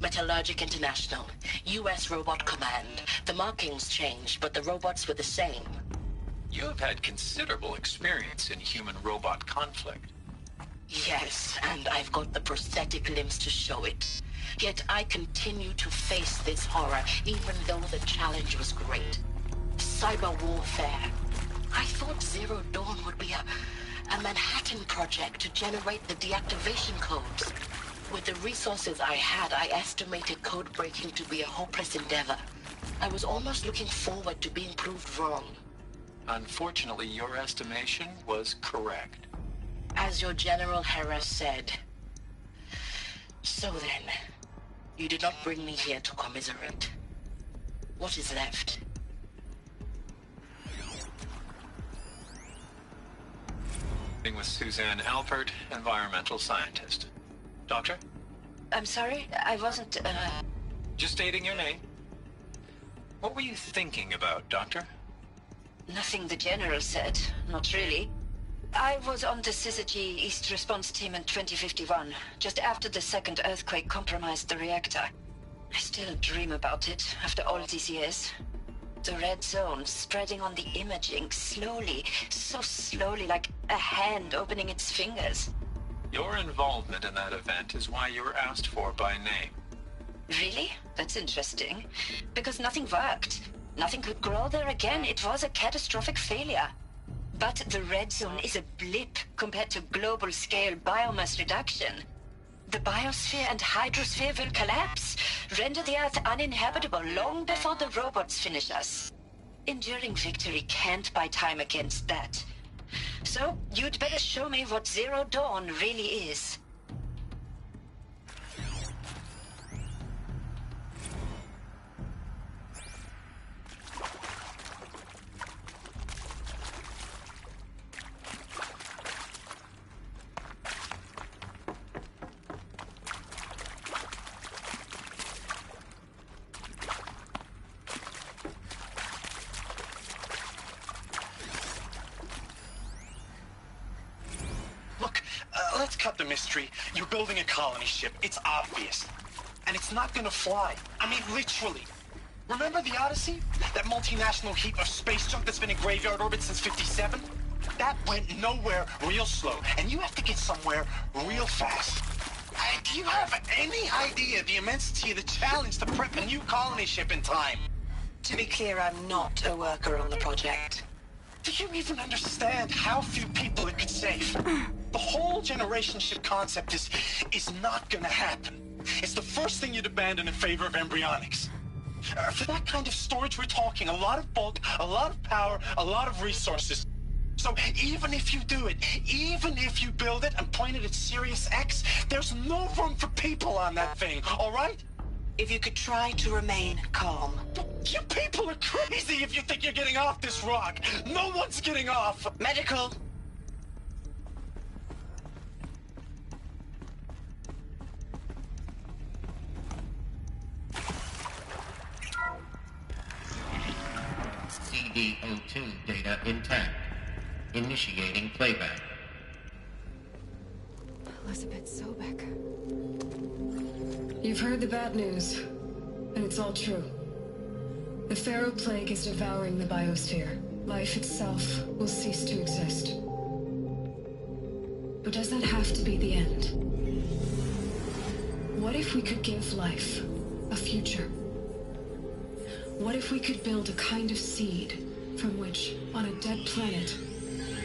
Metallurgic International, U.S. Robot Command. The markings changed, but the robots were the same. You have had considerable experience in human-robot conflict. Yes, and I've got the prosthetic limbs to show it. Yet I continue to face this horror, even though the challenge was great. Cyber warfare. I thought Zero Dawn would be a Manhattan project to generate the deactivation codes. With the resources I had, I estimated code breaking to be a hopeless endeavor. I was almost looking forward to being proved wrong. Unfortunately, your estimation was correct. As your General Harris said. So then, you did not bring me here to commiserate. What is left? With Suzanne Alpert, environmental scientist. Doctor? I'm sorry, I wasn't, Just stating your name. What were you thinking about, Doctor? Nothing the General said, not really. I was on the Syzygy East Response Team in 2051, just after the second earthquake compromised the reactor. I still dream about it, after all these years. The red zone spreading on the imaging, slowly, so slowly, like a hand opening its fingers. Your involvement in that event is why you were asked for by name. Really? That's interesting. Because nothing worked. Nothing could grow there again. It was a catastrophic failure. But the red zone is a blip compared to global-scale biomass reduction. The biosphere and hydrosphere will collapse, render the Earth uninhabitable long before the robots finish us. Enduring victory can't buy time against that. So, you'd better show me what Zero Dawn really is. Let's cut the mystery. You're building a colony ship. It's obvious. And it's not gonna fly. I mean, literally. Remember the Odyssey? That multinational heap of space junk that's been in graveyard orbit since '57? That went nowhere real slow. And you have to get somewhere real fast. Do you have any idea the immensity of the challenge to prep a new colony ship in time? To be clear, I'm not a worker on the project. Do you even understand how few people it could save? The whole generation ship concept is not gonna happen. It's the first thing you'd abandon in favor of embryonics. For that kind of storage, we're talking a lot of bulk, a lot of power, a lot of resources. So even if you do it, even if you build it and point it at Sirius X, there's no room for people on that thing, all right? If you could try to remain calm. You people are crazy if you think you're getting off this rock. No one's getting off. Medical. CD02 data intact. Initiating playback. Elizabeth Sobek. You've heard the bad news, and it's all true. The Pharaoh Plague is devouring the biosphere. Life itself will cease to exist. But does that have to be the end? What if we could give life a future? What if we could build a kind of seed from which, on a dead planet,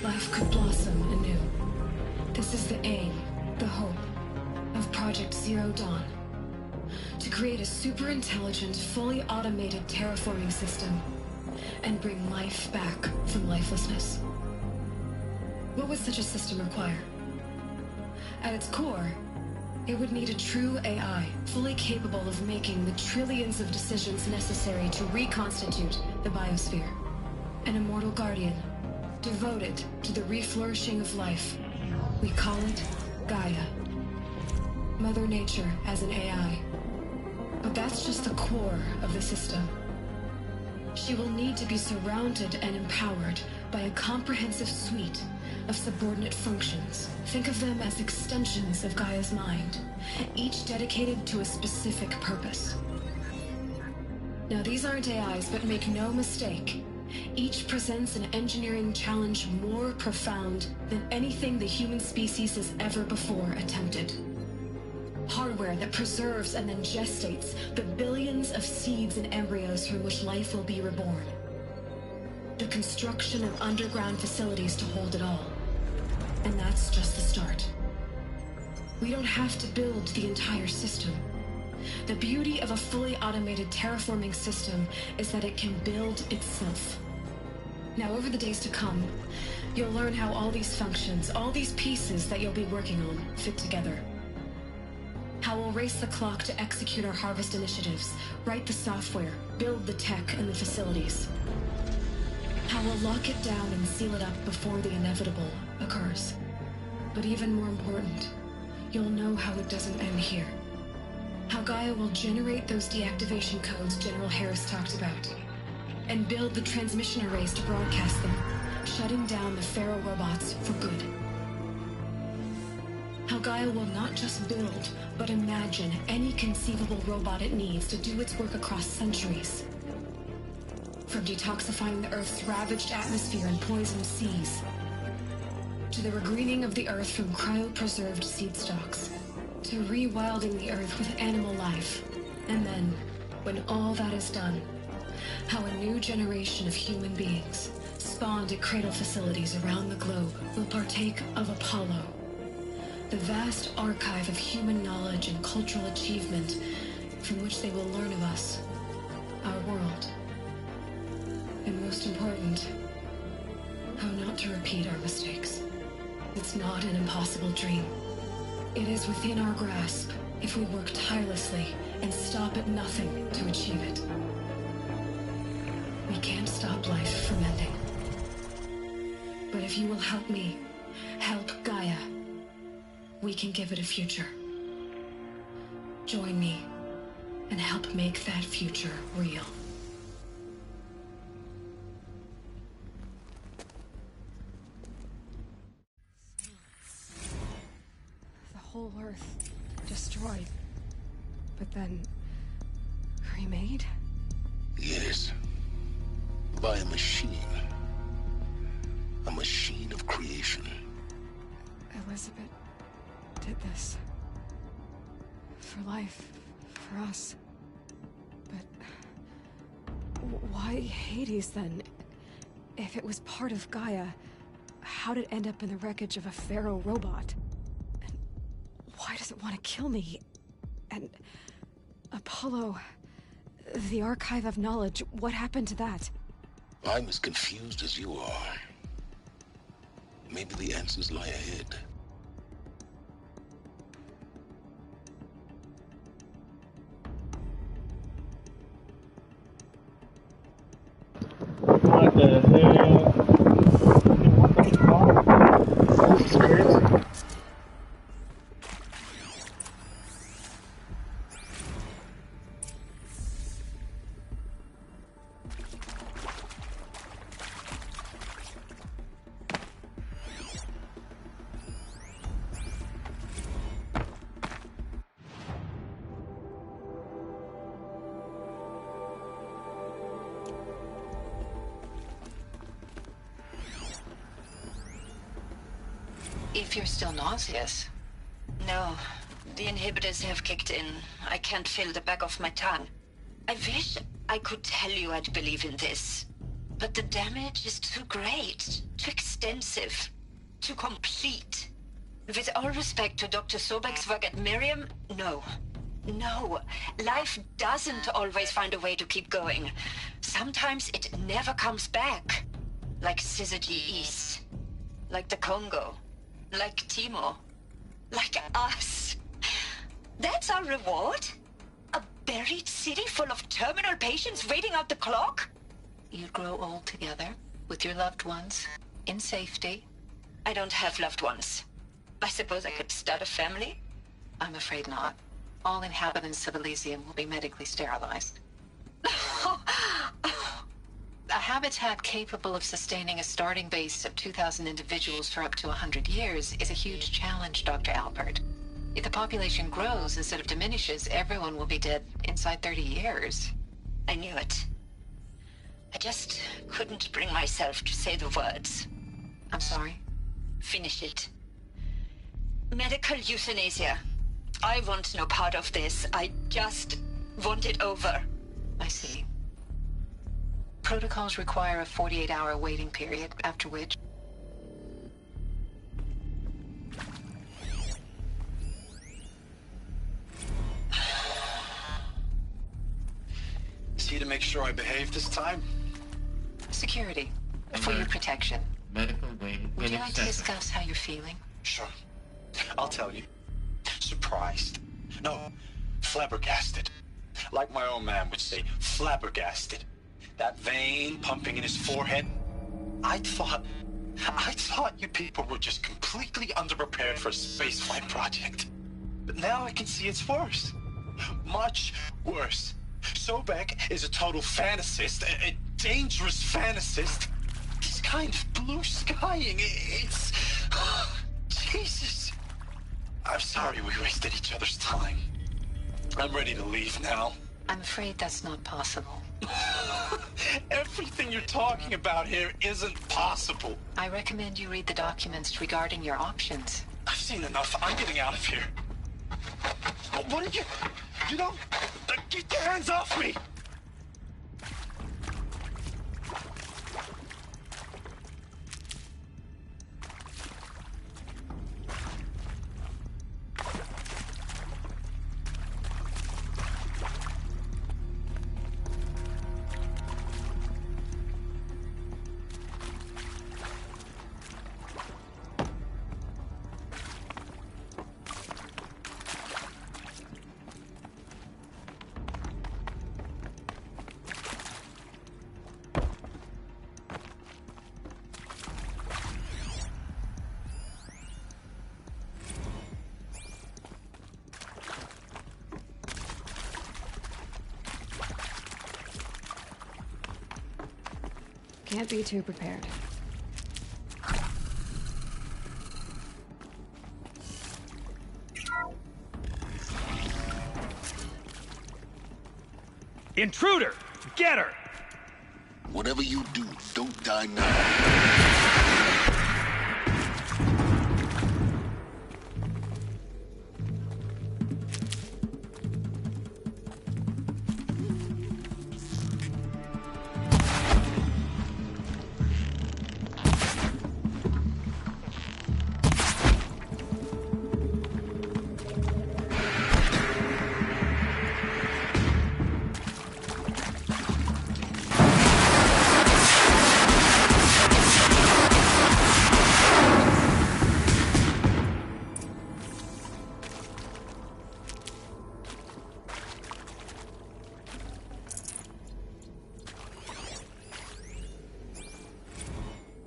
life could blossom anew? This is the aim, the hope, of Project Zero Dawn. To create a super-intelligent, fully automated terraforming system and bring life back from lifelessness. What would such a system require? At its core, it would need a true AI, fully capable of making the trillions of decisions necessary to reconstitute the biosphere. An immortal guardian, devoted to the reflourishing of life. We call it Gaia. Mother Nature as an AI. But that's just the core of the system. She will need to be surrounded and empowered by a comprehensive suite of subordinate functions. Think of them as extensions of Gaia's mind, each dedicated to a specific purpose. Now, these aren't AIs, but make no mistake, Each presents an engineering challenge more profound than anything the human species has ever before attempted. Hardware that preserves and then gestates the billions of seeds and embryos from which life will be reborn. The construction of underground facilities to hold it all. And that's just the start. We don't have to build the entire system. The beauty of a fully automated terraforming system is that it can build itself. Now, over the days to come, you'll learn how all these functions, all these pieces that you'll be working on, fit together. How we'll race the clock to execute our harvest initiatives, write the software, build the tech and the facilities. How we'll lock it down and seal it up before the inevitable occurs. But even more important, you'll know how it doesn't end here. How Gaia will generate those deactivation codes General Harris talked about, and build the transmission arrays to broadcast them, shutting down the Pharaoh robots for good. How Gaia will not just build, but imagine any conceivable robot it needs to do its work across centuries. From detoxifying the Earth's ravaged atmosphere and poisoned seas, to the regreening of the Earth from cryopreserved seed stalks, to rewilding the Earth with animal life. And then, when all that is done, how a new generation of human beings, spawned at cradle facilities around the globe, will partake of Apollo, the vast archive of human knowledge and cultural achievement from which they will learn of us, our world. And most important, how not to repeat our mistakes. It's not an impossible dream. It is within our grasp if we work tirelessly and stop at nothing to achieve it. We can't stop life from ending. But if you will help me, help Gaia, we can give it a future. Join me and help make that future real. The whole Earth destroyed, but then remade? Yes. By a machine. A machine of creation. Elizabeth did this. For life. For us. But why Hades then? If it was part of Gaia, how'd it end up in the wreckage of a Pharaoh robot? And why does it want to kill me? And Apollo, the Archive of Knowledge, what happened to that? I'm as confused as you are. Maybe the answers lie ahead. What the hell? This is crazy. If you're still nauseous. No, the inhibitors have kicked in. I can't feel the back of my tongue. I wish I could tell you I'd believe in this. But the damage is too great, too extensive, too complete. With all respect to Dr. Sobek's work at Miriam, no. No, life doesn't always find a way to keep going. Sometimes it never comes back. Like Syzygy East. Like the Congo. Like Timo. Like us. That's our reward? A buried city full of terminal patients waiting out the clock? You'd grow old together, with your loved ones, in safety. I don't have loved ones. I suppose I could start a family? I'm afraid not. All inhabitants of Elysium will be medically sterilized. A habitat capable of sustaining a starting base of 2,000 individuals for up to 100 years is a huge challenge, Dr. Alpert. If the population grows instead of diminishes, everyone will be dead inside 30 years. I knew it. I just couldn't bring myself to say the words. I'm sorry. Finish it. Medical euthanasia. I want no part of this. I just want it over. I see. Protocols require a 48-hour waiting period, after which... See to make sure I behave this time? Security. For your protection. Medical wing Would you like to inaccessible. discuss how you're feeling? Sure. I'll tell you. Surprised. No, flabbergasted. Like my own man would say, flabbergasted. That vein pumping in his forehead. I thought you people were just completely underprepared for a spaceflight project. But now I can see it's worse. Much worse. Sobek is a total fantasist, a dangerous fantasist. This kind of blue skying, it's... Jesus. I'm sorry we wasted each other's time. I'm ready to leave now. I'm afraid that's not possible. Everything you're talking about here isn't possible. I recommend you read the documents regarding your options. I've seen enough. I'm getting out of here. What did you... You know... Get your hands off me! Can't be too prepared. Intruder! Get her! Whatever you do, don't die now.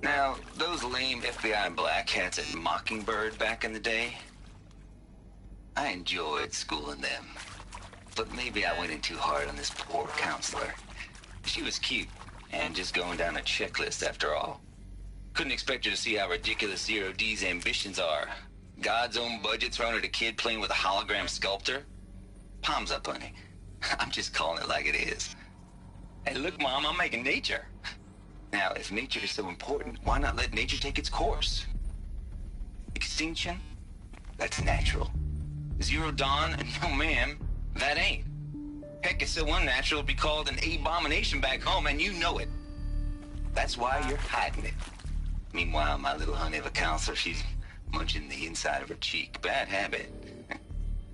Now, those lame FBI black hats at Mockingbird back in the day, I enjoyed schooling them. But maybe I went in too hard on this poor counselor. She was cute, and just going down a checklist after all. Couldn't expect her to see how ridiculous Zero D's ambitions are. God's own budget thrown at a kid playing with a hologram sculptor? Palms up, honey. I'm just calling it like it is. Hey, look, Mom, I'm making nature. Now, if nature is so important, why not let nature take its course? Extinction? That's natural. Zero Dawn? No, ma'am, that ain't. Heck, it's so unnatural it'd be called an abomination back home, and you know it. That's why you're hiding it. Meanwhile, my little honey of a counselor, she's munching the inside of her cheek. Bad habit.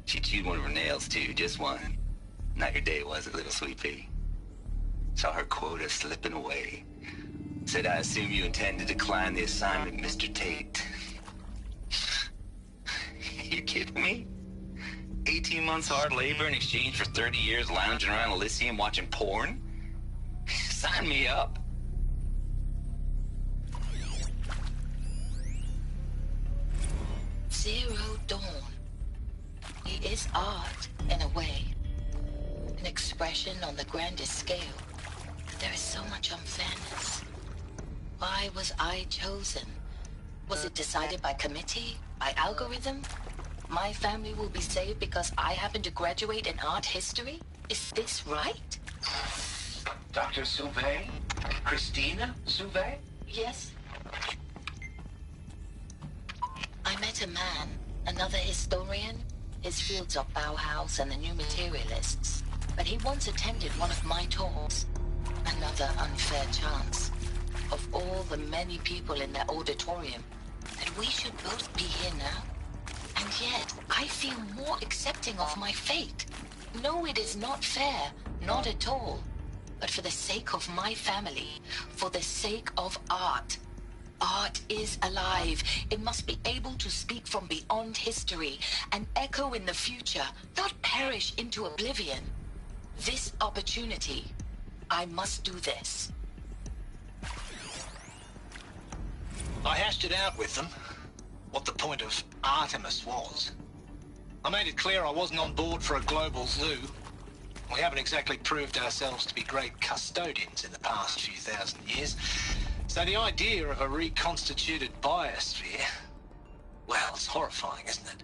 She chewed one of her nails, too, just one. Not your day, was it, little sweet pea? Saw her quota slipping away. Said, I assume you intend to decline the assignment, Mr. Tate. You kidding me? 18 months hard labor in exchange for 30 years lounging around Elysium watching porn? Sign me up. Zero Dawn. He is art, in a way. An expression on the grandest scale. But there is so much unfairness. Why was I chosen? Was it decided by committee? By algorithm? My family will be saved because I happen to graduate in art history? Is this right? Dr. Sauvé? Christina Suve? Yes? I met a man, another historian. His fields are Bauhaus and the New Materialists. But he once attended one of my talks. Another unfair chance. Of all the many people in that auditorium, that we should both be here now. And yet, I feel more accepting of my fate. No, it is not fair. Not at all. But for the sake of my family, for the sake of art. Art is alive. It must be able to speak from beyond history and echo in the future, not perish into oblivion. This opportunity, I must do this. I hashed it out with them, what the point of Artemis was. I made it clear I wasn't on board for a global zoo. We haven't exactly proved ourselves to be great custodians in the past few thousand years. So the idea of a reconstituted biosphere, well, it's horrifying, isn't it?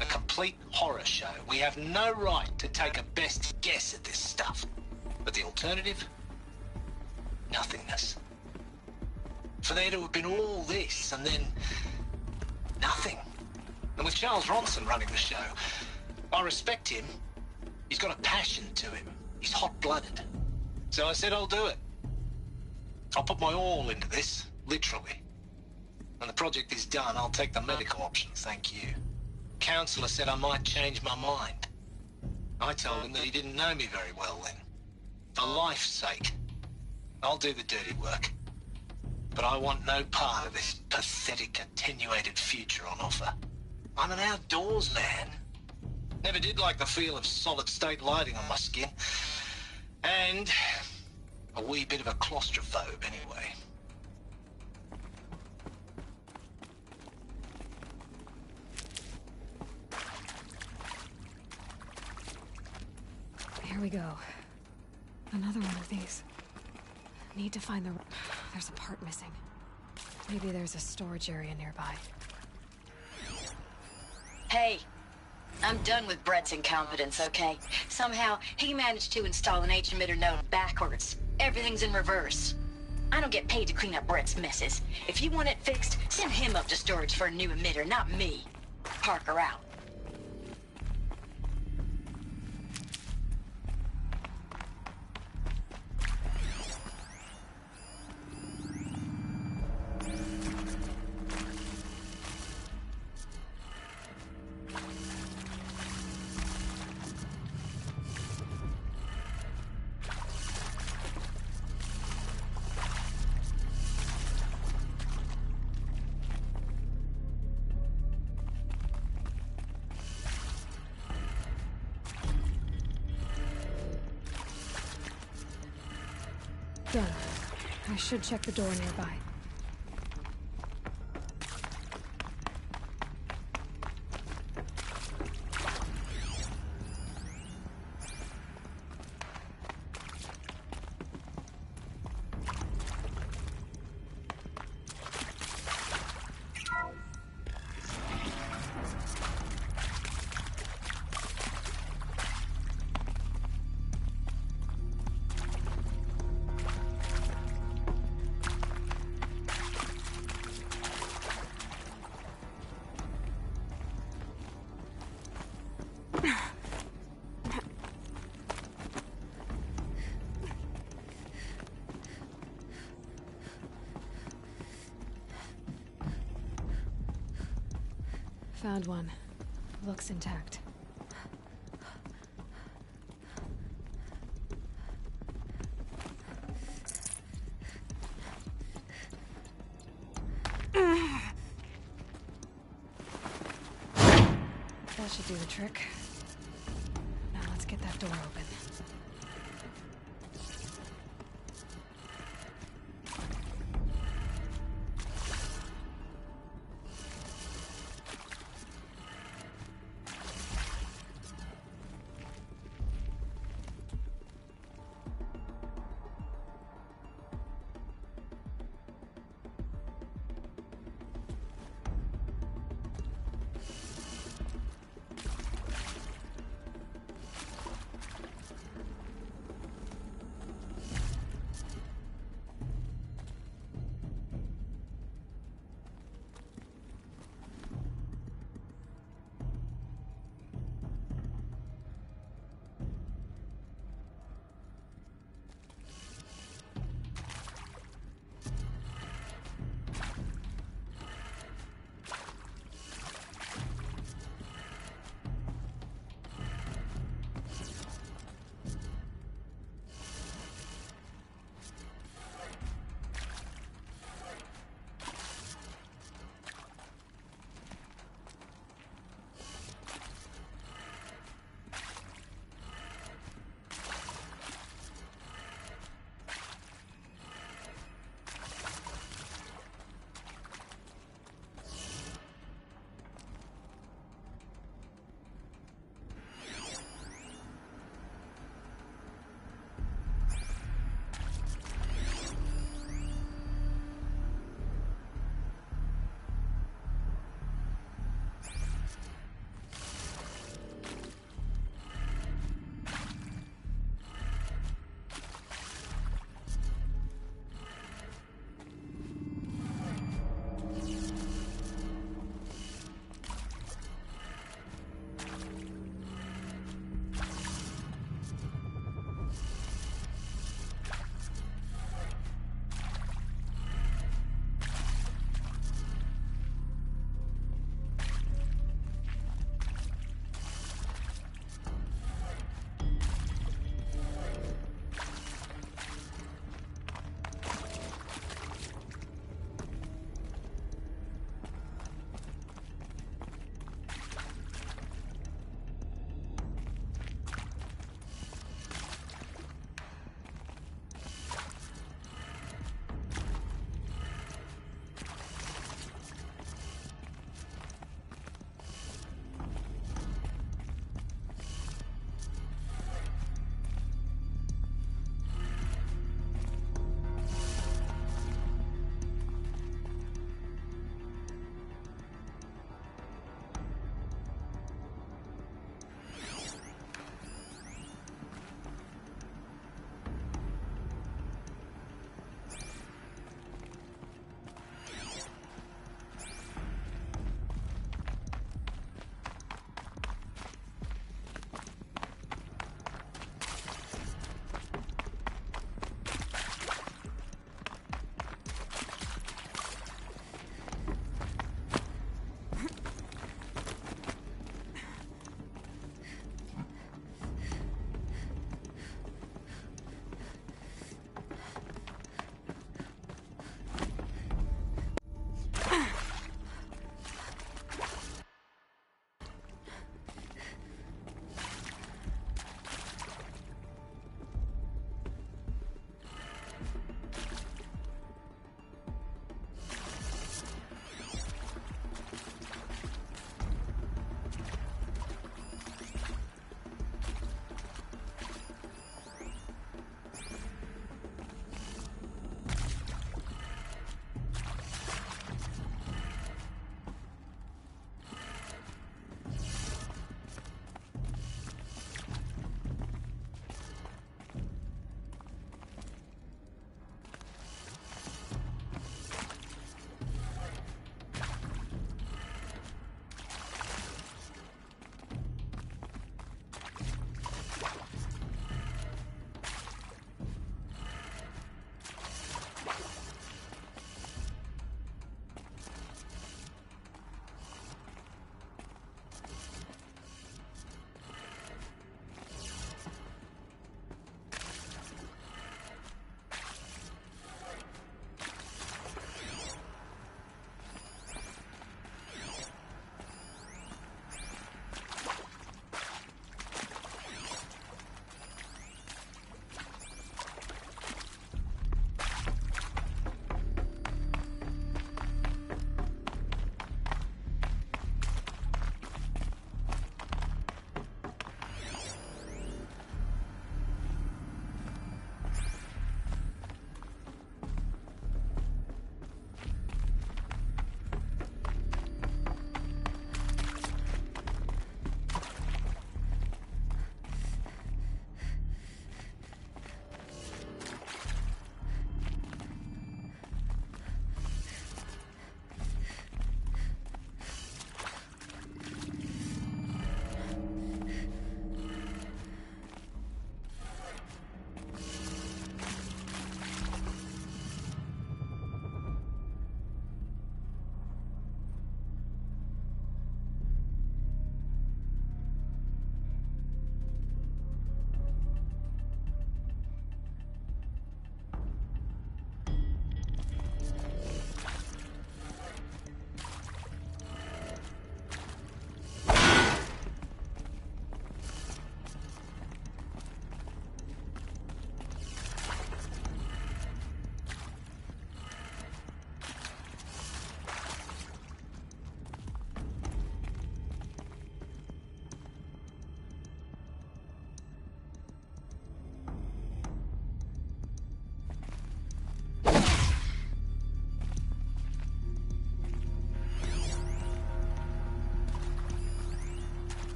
A complete horror show. We have no right to take a best guess at this stuff. But the alternative? Nothingness. For there to have been all this, and then nothing. And with Charles Ronson running the show, I respect him. He's got a passion to him. He's hot-blooded. So I said I'll do it. I'll put my all into this, literally. When the project is done, I'll take the medical option, thank you. Counselor said I might change my mind. I told him that he didn't know me very well then. For life's sake, I'll do the dirty work. But I want no part of this pathetic, attenuated future on offer. I'm an outdoors man. Never did like the feel of solid-state lighting on my skin. And a wee bit of a claustrophobe, anyway. Here we go. Another one of these. Need to find the... There's a part missing. Maybe there's a storage area nearby. Hey, I'm done with Brett's incompetence, okay? Somehow, he managed to install an H-emitter node backwards. Everything's in reverse. I don't get paid to clean up Brett's messes. If you want it fixed, send him up to storage for a new emitter, not me. Parker out. Done. I should check the door nearby. Found one. Looks intact. That should do the trick. Now let's get that door open.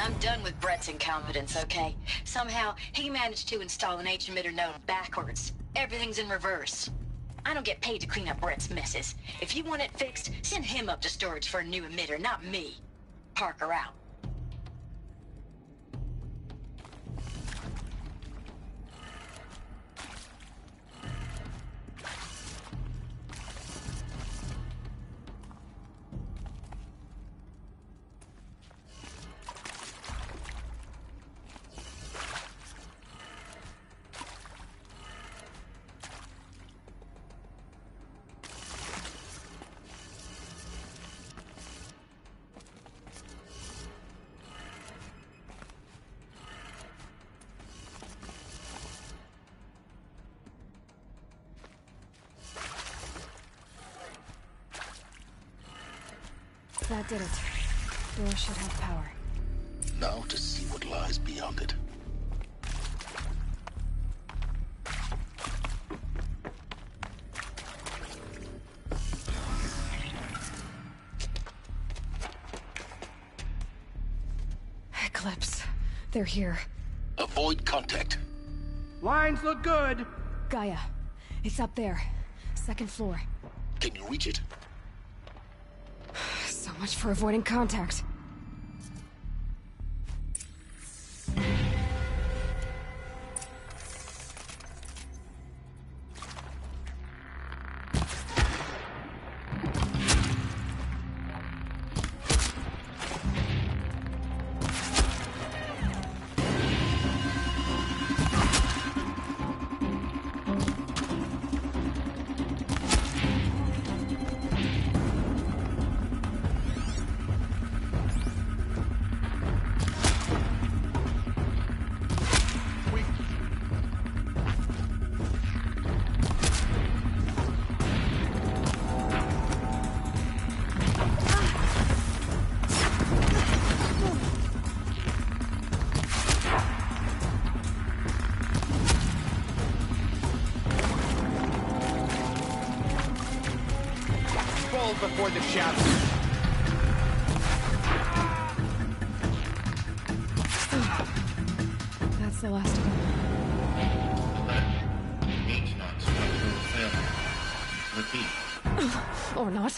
I'm done with Brett's incompetence, okay? Somehow, he managed to install an H-emitter node backwards. Everything's in reverse. I don't get paid to clean up Brett's messes. If you want it fixed, send him up to storage for a new emitter, not me. Parker out. That did it. Door should have power. Now to see what lies beyond it. Eclipse. They're here. Avoid contact. Lines look good. Gaia. It's up there. Second floor. Can you reach it? So much for avoiding contact. Before the shadow. That's the last of them. H-Not structural failure. Repeat. Or not.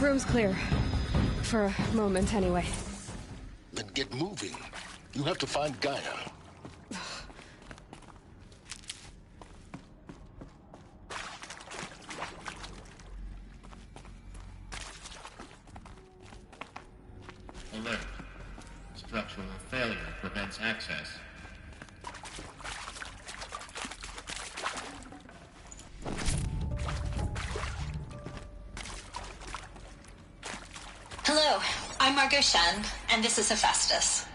Room's clear. For a moment, anyway. Then get moving. You have to find Gaia. Alert. Structural failure prevents access. Hello, I'm Margot Shen, and this is Hephaestus.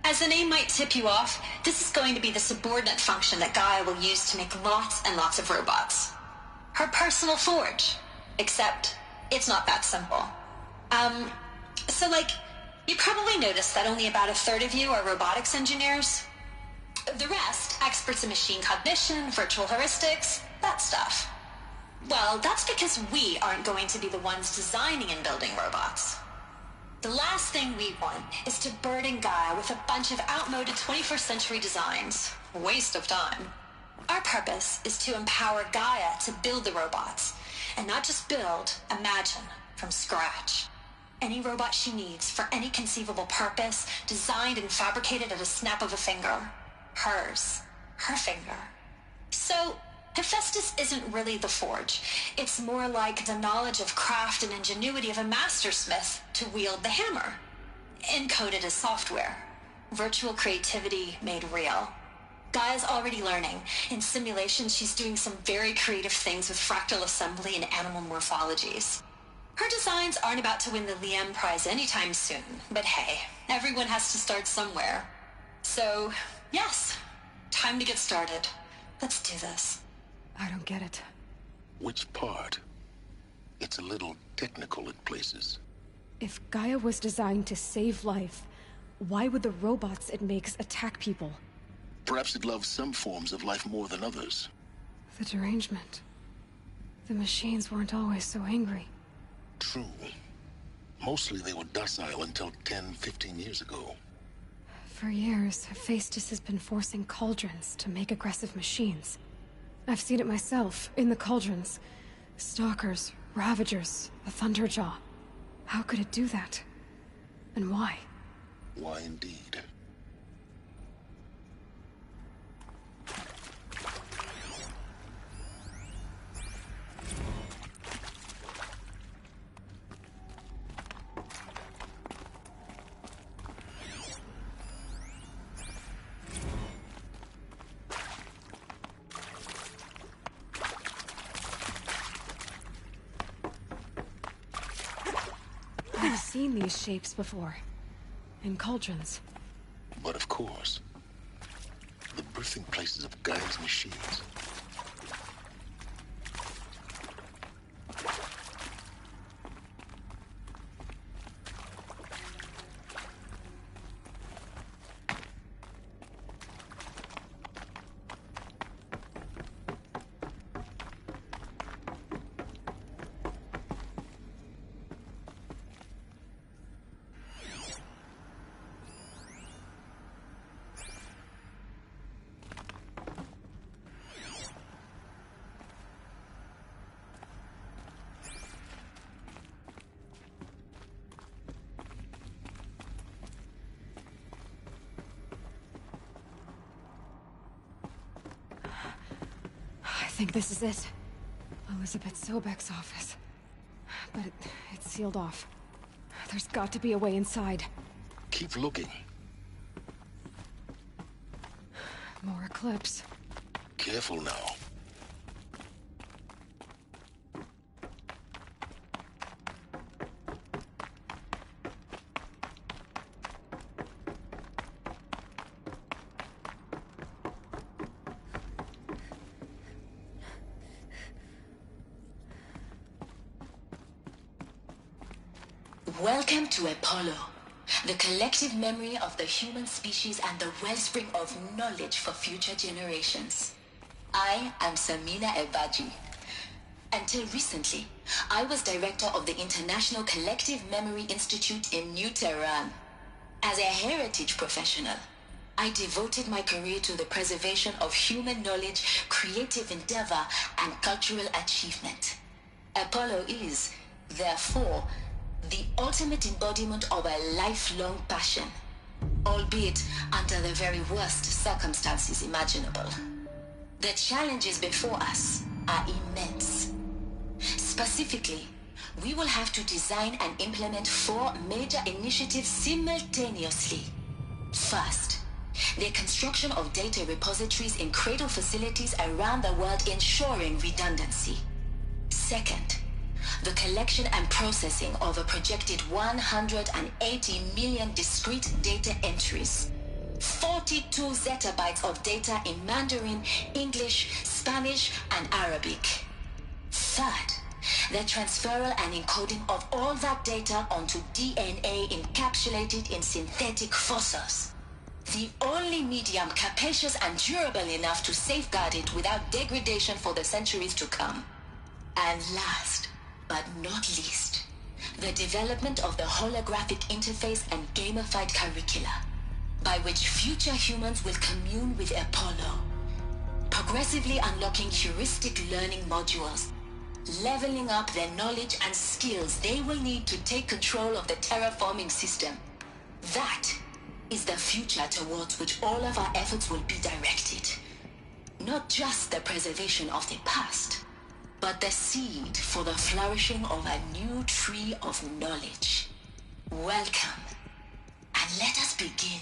As the name might tip you off, this is going to be the subordinate function that Gaia will use to make lots and lots of robots. Her personal forge. Except, it's not that simple. You probably noticed that only about a third of you are robotics engineers. The rest, experts in machine cognition, virtual heuristics, that stuff. Well, that's because we aren't going to be the ones designing and building robots. The last thing we want is to burden Gaia with a bunch of outmoded 21st century designs. Waste of time. Our purpose is to empower Gaia to build the robots, and not just build, imagine, from scratch. Any robot she needs for any conceivable purpose, designed and fabricated at a snap of a finger. Hers. Her finger. So, Hephaestus isn't really the forge. It's more like the knowledge of craft and ingenuity of a mastersmith to wield the hammer. Encoded as software. Virtual creativity made real. Gaia's already learning. In simulations, she's doing some very creative things with fractal assembly and animal morphologies. Her designs aren't about to win the Liam Prize anytime soon, but hey, everyone has to start somewhere. So, yes, time to get started. Let's do this. I don't get it. Which part? It's a little technical in places. If Gaia was designed to save life, why would the robots it makes attack people? Perhaps it loves some forms of life more than others. The derangement. The machines weren't always so angry. True. Mostly they were docile until 10, 15 years ago. For years, Hephaestus has been forcing cauldrons to make aggressive machines. I've seen it myself, in the cauldrons. Stalkers, Ravagers, the Thunderjaw. How could it do that? And why? Why indeed? I've seen these shapes before. In cauldrons. But of course, the birthing places of Gaia's machines. I think this is it. Elizabeth Sobek's office. But it's sealed off. There's got to be a way inside. Keep looking. More Eclipse. Careful now. Welcome to Apollo, the collective memory of the human species and the wellspring of knowledge for future generations. I am Samina Ebaji. Until recently, I was director of the International Collective Memory Institute in New Tehran. As a heritage professional, I devoted my career to the preservation of human knowledge, creative endeavor, and cultural achievement. Apollo is, therefore, the ultimate embodiment of a lifelong passion, albeit under the very worst circumstances imaginable. The challenges before us are immense. Specifically, we will have to design and implement 4 major initiatives simultaneously. First, the construction of data repositories in cradle facilities around the world, ensuring redundancy. Second, the collection and processing of a projected 180 million discrete data entries, 42 zettabytes of data in Mandarin, English, Spanish, and Arabic. Third, the transferal and encoding of all that data onto DNA encapsulated in synthetic fossils. The only medium capacious and durable enough to safeguard it without degradation for the centuries to come. And last, but not least, the development of the holographic interface and gamified curricula, by which future humans will commune with Apollo, progressively unlocking heuristic learning modules, leveling up their knowledge and skills they will need to take control of the terraforming system. That is the future towards which all of our efforts will be directed. Not just the preservation of the past, but the seed for the flourishing of a new tree of knowledge. Welcome, and let us begin.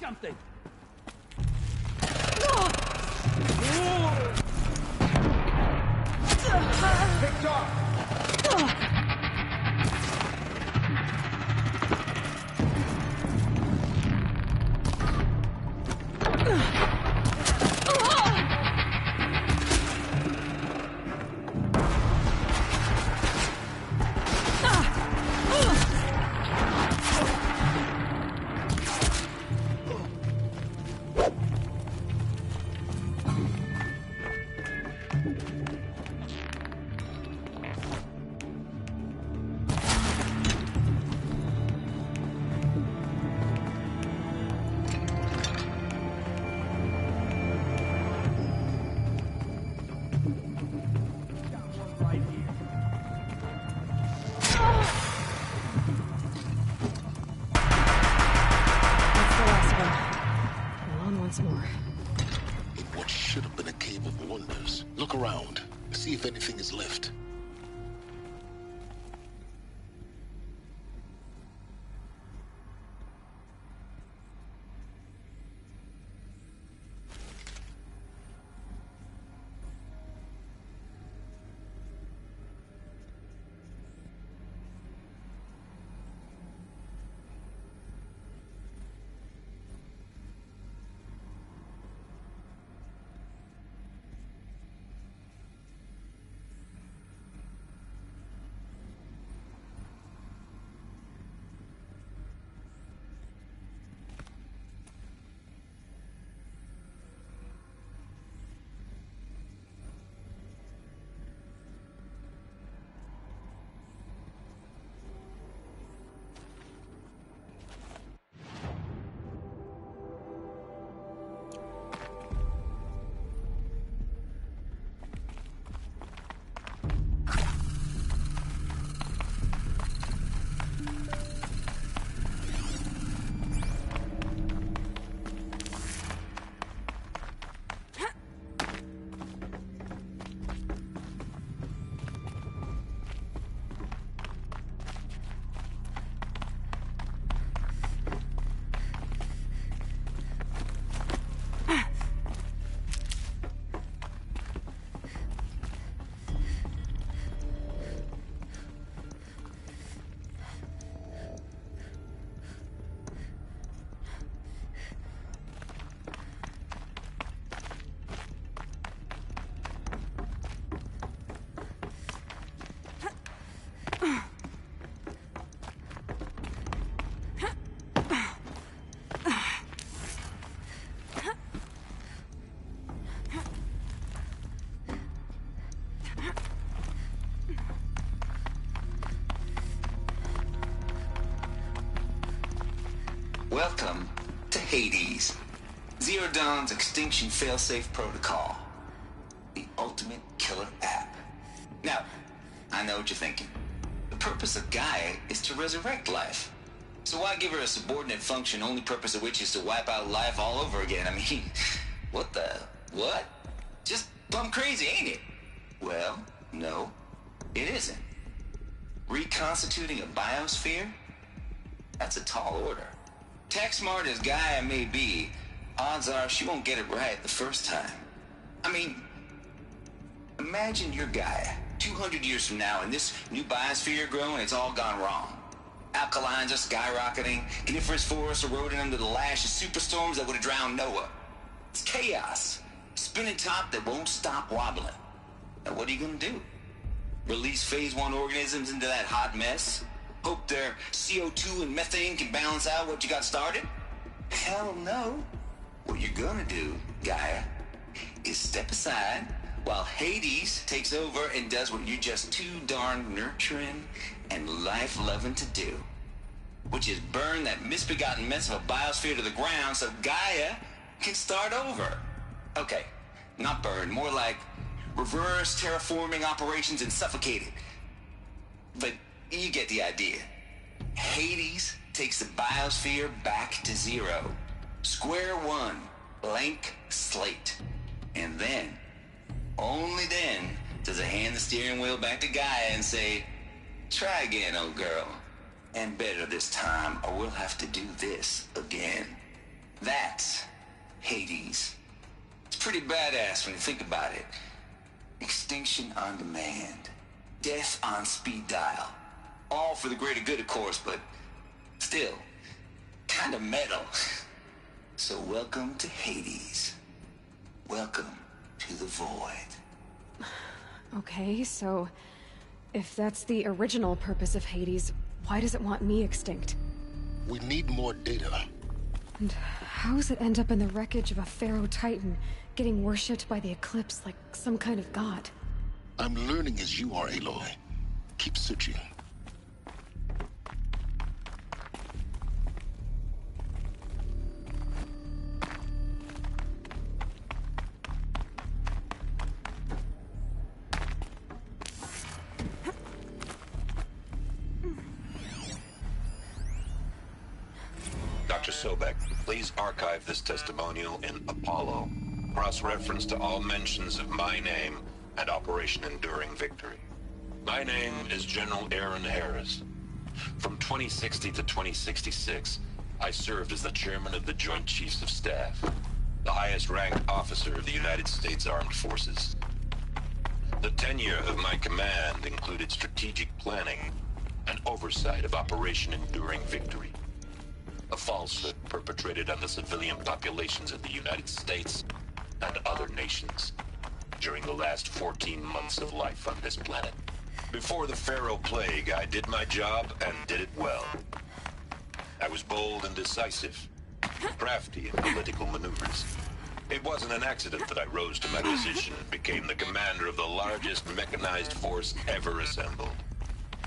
something! Picked off! Around. See if anything is left. Welcome to Hades, Zero Dawn's extinction failsafe protocol, the ultimate killer app. Now, I know what you're thinking. The purpose of Gaia is to resurrect life. So why give her a subordinate function, only purpose of which is to wipe out life all over again? I mean, what? Just plumb crazy, ain't it? Well, no, it isn't. Reconstituting a biosphere? That's a tall order. Tech smart as Gaia may be, odds are she won't get it right the first time. I mean, imagine you're Gaia, 200 years from now, and this new biosphere you're growing, it's all gone wrong. Alkalines are skyrocketing, coniferous forests eroding under the lash of superstorms that would have drowned Noah. It's chaos. Spinning top that won't stop wobbling. Now what are you gonna do? Release phase 1 organisms into that hot mess? Hope their CO2 and methane can balance out what you got started? Hell no. What you're gonna do, Gaia, is step aside while Hades takes over and does what you're just too darn nurturing and life-loving to do. Which is burn that misbegotten mess of a biosphere to the ground so Gaia can start over. Okay, not burn, more like reverse terraforming operations and suffocate it. But you get the idea. Hades takes the biosphere back to zero. Square one, blank slate. And then, only then, does it hand the steering wheel back to Gaia and say, try again, old girl. And better this time, or we'll have to do this again. That's Hades. It's pretty badass when you think about it. Extinction on demand. Death on speed dial. All for the greater good, of course, but still, kind of metal. So welcome to Hades. Welcome to the Void. Okay, so if that's the original purpose of Hades, why does it want me extinct? We need more data. And how does it end up in the wreckage of a Pharaoh Titan, getting worshipped by the Eclipse like some kind of god? I'm learning as you are, Aloy. Keep searching. Dr. Sobek, please archive this testimonial in Apollo. Cross-reference to all mentions of my name and Operation Enduring Victory. My name is General Aaron Harris. From 2060 to 2066, I served as the chairman of the Joint Chiefs of Staff, the highest-ranked officer of the United States Armed Forces. The tenure of my command included strategic planning and oversight of Operation Enduring Victory, a falsehood perpetrated on the civilian populations of the United States and other nations during the last 14 months of life on this planet. Before the Pharaoh Plague, I did my job and did it well. I was bold and decisive, crafty in political maneuvers. It wasn't an accident that I rose to my position and became the commander of the largest mechanized force ever assembled.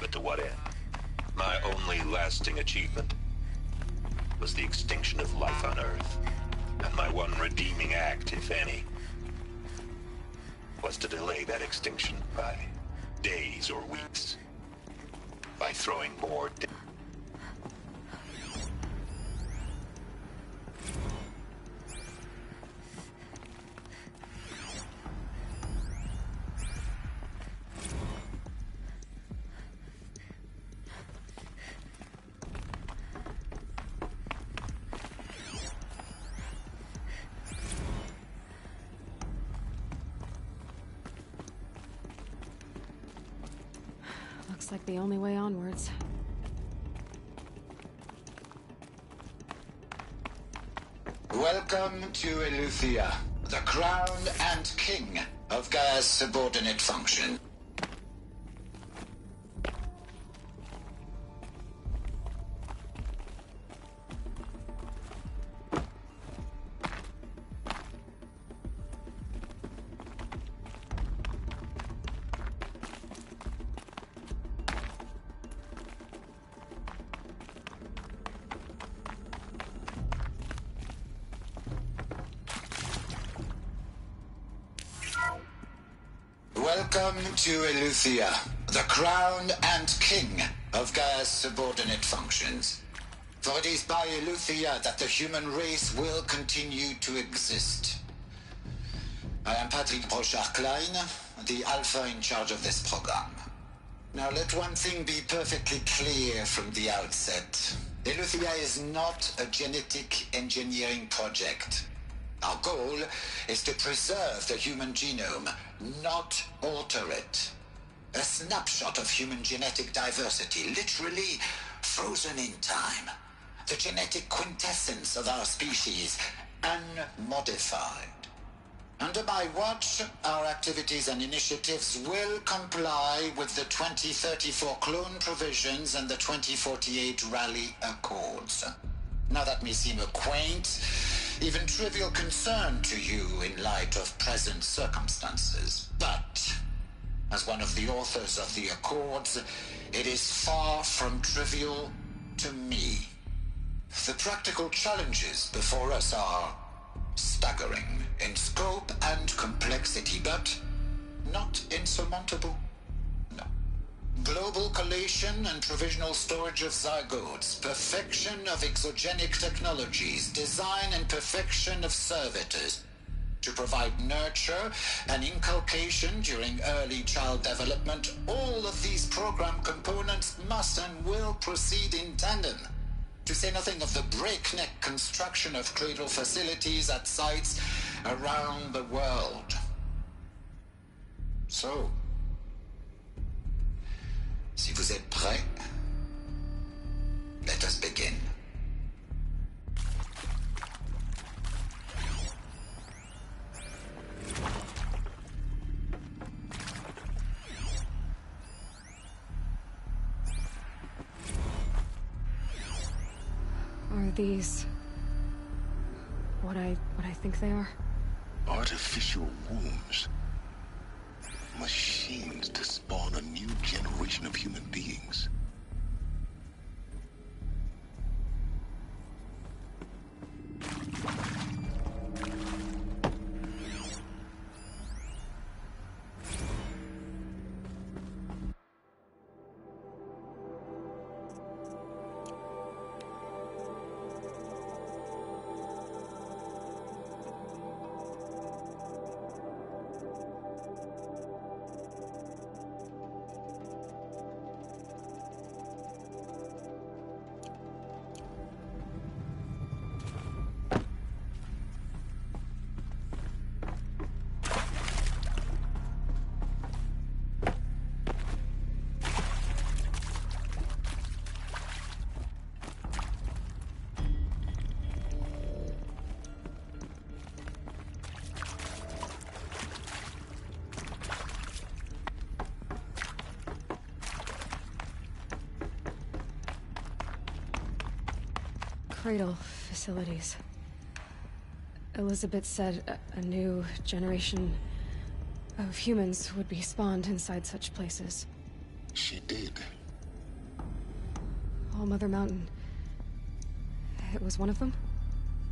But to what end? My only lasting achievement was the extinction of life on Earth. And my one redeeming act, if any, was to delay that extinction by days or weeks. By throwing more Looks like the only way onwards. Welcome to Eleuthia, the crown and king of Gaia's subordinate function. Welcome to Eleuthia, the crown and king of Gaia's subordinate functions. For it is by Eleuthia that the human race will continue to exist. I am Patrick Brochard-Klein, the Alpha in charge of this program. Now let one thing be perfectly clear from the outset. Eleuthia is not a genetic engineering project. Our goal is to preserve the human genome, not alter it. A snapshot of human genetic diversity, literally frozen in time. The genetic quintessence of our species, unmodified. Under my watch, our activities and initiatives will comply with the 2034 clone provisions and the 2048 Raleigh Accords. Now that may seem a quaint, even trivial concern to you in light of present circumstances. But, as one of the authors of the Accords, it is far from trivial to me. The practical challenges before us are staggering in scope and complexity, but not insurmountable. No. Global collation and provisional storage of zygotes, perfection of exogenic technologies, design and perfection of servitors, to provide nurture and inculcation during early child development. All of these program components must and will proceed in tandem To say nothing of the breakneck construction of cradle facilities at sites around the world. So, si vous êtes prêts, let us begin. Are these what I think they are? Artificial wombs. Machines to spawn a new generation of human beings. Cradle facilities. Elizabeth said a new generation of humans would be spawned inside such places. She did. All Mother Mountain. It was one of them?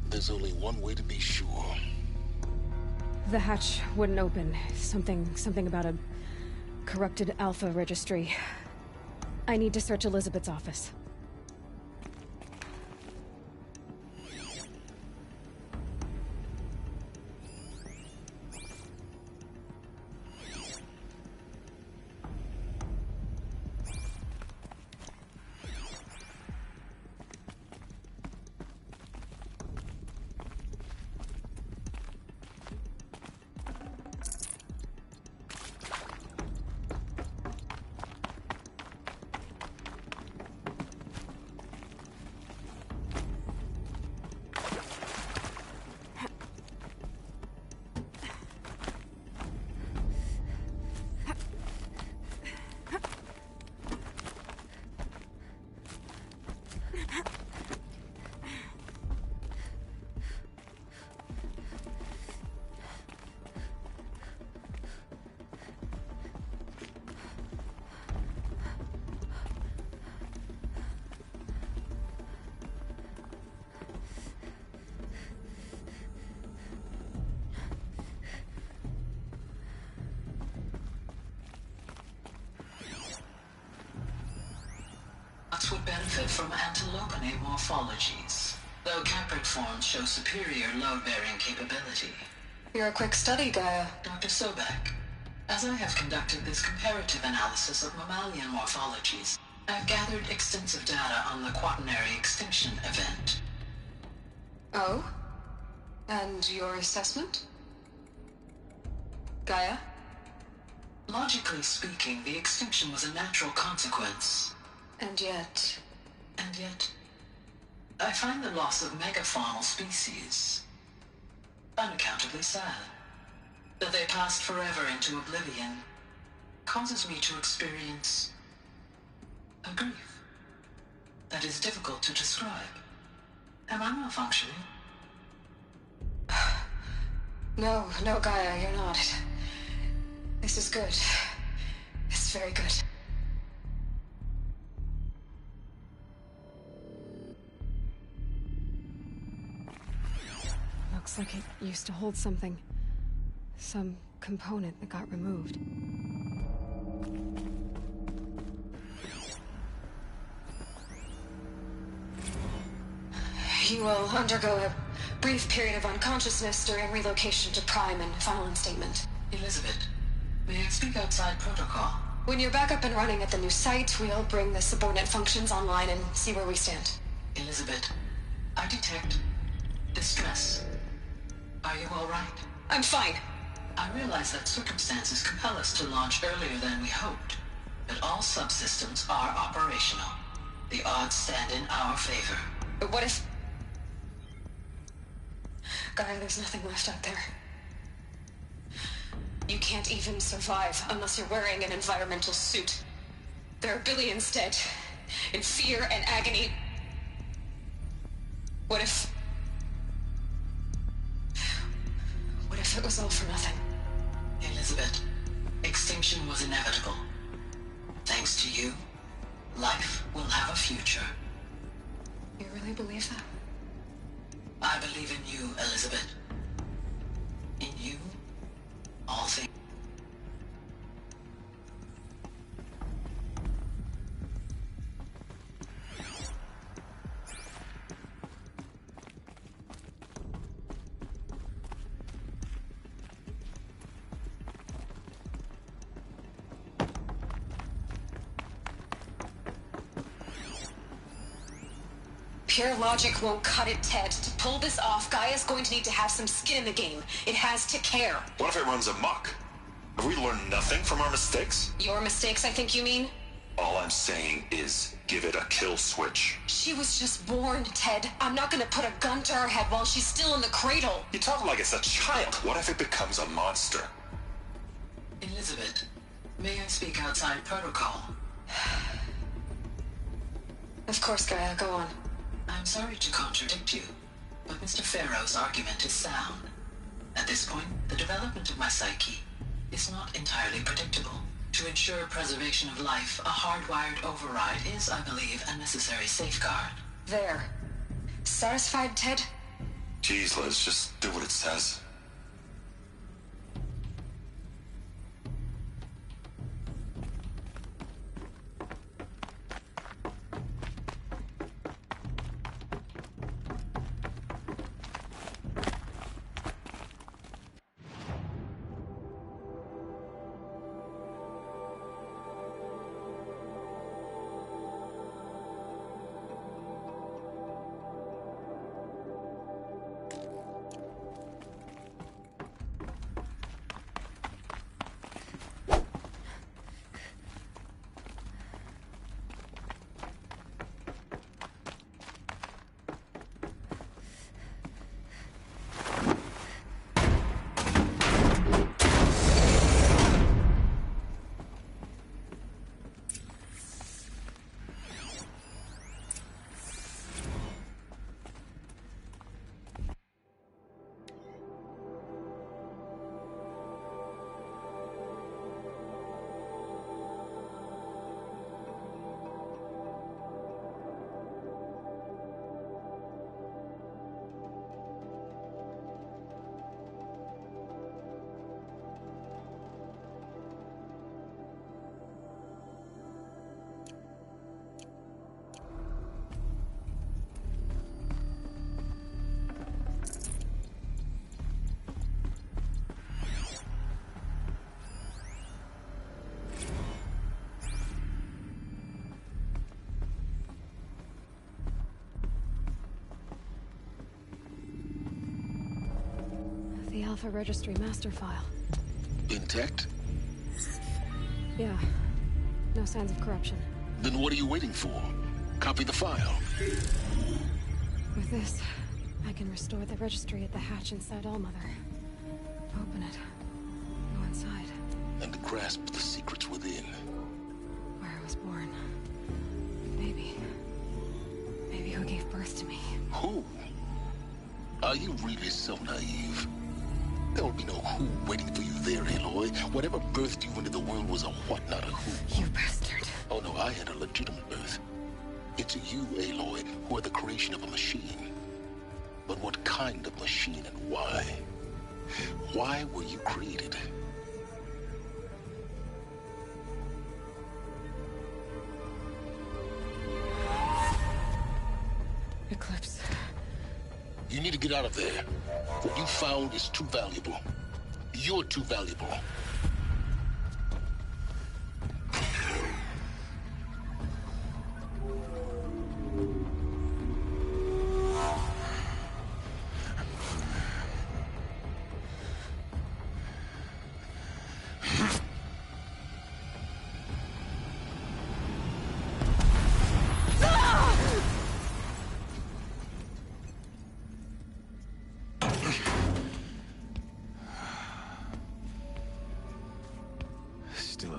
There's only one way to be sure. The hatch wouldn't open. Something about a corrupted Alpha registry. I need to search Elizabeth's office. Would benefit from antilopine morphologies, though caprid forms show superior load-bearing capability. You're a quick study, Gaia. Dr. Sobek, as I have conducted this comparative analysis of mammalian morphologies, I have gathered extensive data on the Quaternary extinction event. Oh? And your assessment? Gaia? Logically speaking, the extinction was a natural consequence. And yet, I find the loss of megafaunal species unaccountably sad. That they passed forever into oblivion causes me to experience a grief that is difficult to describe. Am I malfunctioning? No, Gaia, you're not. This is good. It's very good. Looks like it used to hold something. Some component that got removed. You will undergo a brief period of unconsciousness during relocation to Prime and final instatement. Elizabeth, may I speak outside protocol? When you're back up and running at the new site, we'll bring the subordinate functions online and see where we stand. Elizabeth, I detect distress. Are you all right? I'm fine. I realize that circumstances compel us to launch earlier than we hoped, but all subsystems are operational. The odds stand in our favor. But what if... Gaia, there's nothing left out there. You can't even survive unless you're wearing an environmental suit. There are billions dead, in fear and agony. What if it was all for nothing? Elizabeth, extinction was inevitable. Thanks to you, life will have a future. You really believe that? I believe in you, Elizabeth. In you, all things. Pure logic won't cut it, Ted. To pull this off, Gaia's going to need to have some skin in the game. It has to care. What if it runs amok? Have we learned nothing from our mistakes? Your mistakes, I think you mean? All I'm saying is, give it a kill switch. She was just born, Ted. I'm not gonna put a gun to her head while she's still in the cradle. You talk like it's a child. What if it becomes a monster? Elizabeth, may I speak outside protocol? Of course, Gaia, go on. I'm sorry to contradict you, but Mr. Farrow's argument is sound. At this point, the development of my psyche is not entirely predictable. To ensure preservation of life, a hardwired override is, I believe, a necessary safeguard. There. Satisfied, Ted? Jeez, Liz, just do what it says. The Alpha Registry master file. Intact? Yeah. No signs of corruption. Then what are you waiting for? Copy the file. With this, I can restore the registry at the hatch inside Allmother. Open it. Go inside. And grasp the secrets within. Where I was born. Maybe who gave birth to me. Who? Are you really so naive? There will be no who waiting for you there, Aloy. Whatever birthed you into the world was a what, not a who. You bastard. Oh no, I had a legitimate birth. It's you, Aloy, who are the creation of a machine. But what kind of machine and why? Why were you created? Eclipse. You need to get out of there. What you found is too valuable. You're too valuable.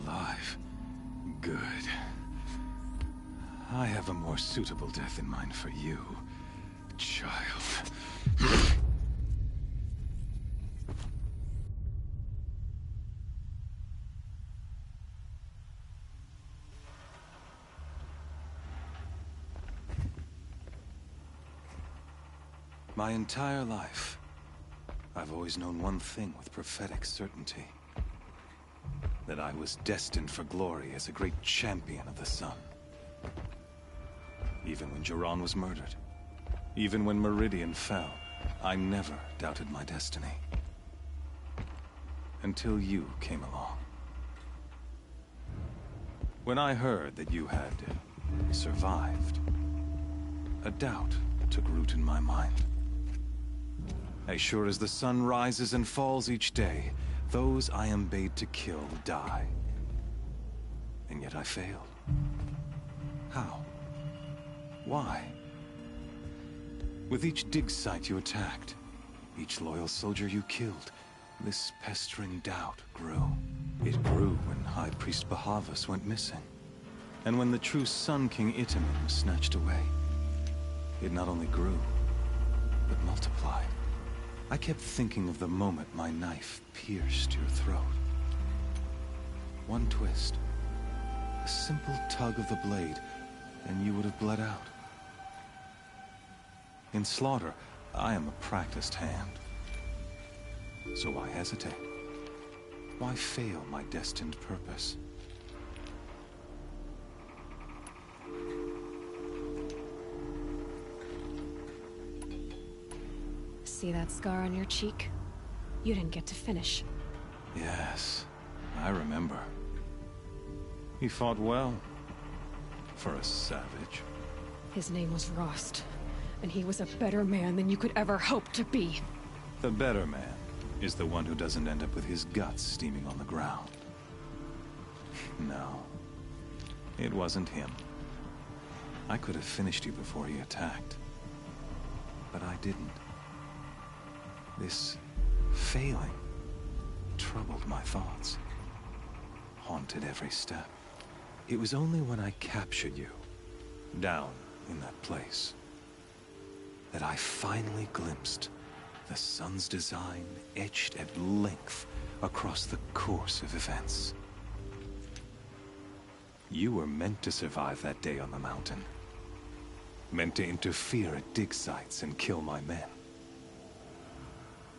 alive. Good. I have a more suitable death in mind for you, child. My entire life, I've always known one thing with prophetic certainty. That I was destined for glory as a great champion of the sun. Even when Jiran was murdered, even when Meridian fell, I never doubted my destiny. Until you came along. When I heard that you had survived, a doubt took root in my mind. As sure as the sun rises and falls each day, those I am bade to kill die. And yet I failed. How? Why? With each dig site you attacked, each loyal soldier you killed, this pestering doubt grew. It grew when High Priest Bahavas went missing. And when the true Sun King Itamen was snatched away. It not only grew, but multiplied. I kept thinking of the moment my knife pierced your throat. One twist, a simple tug of the blade, and you would have bled out. In slaughter, I am a practiced hand. So why hesitate? Why fail my destined purpose? See that scar on your cheek? You didn't get to finish. Yes, I remember. He fought well. For a savage. His name was Rost, and he was a better man than you could ever hope to be. The better man is the one who doesn't end up with his guts steaming on the ground. No, it wasn't him. I could have finished you before he attacked. But I didn't. This failing troubled my thoughts, haunted every step. It was only when I captured you, down in that place, that I finally glimpsed the sun's design etched at length across the course of events. You were meant to survive that day on the mountain. Meant to interfere at dig sites and kill my men.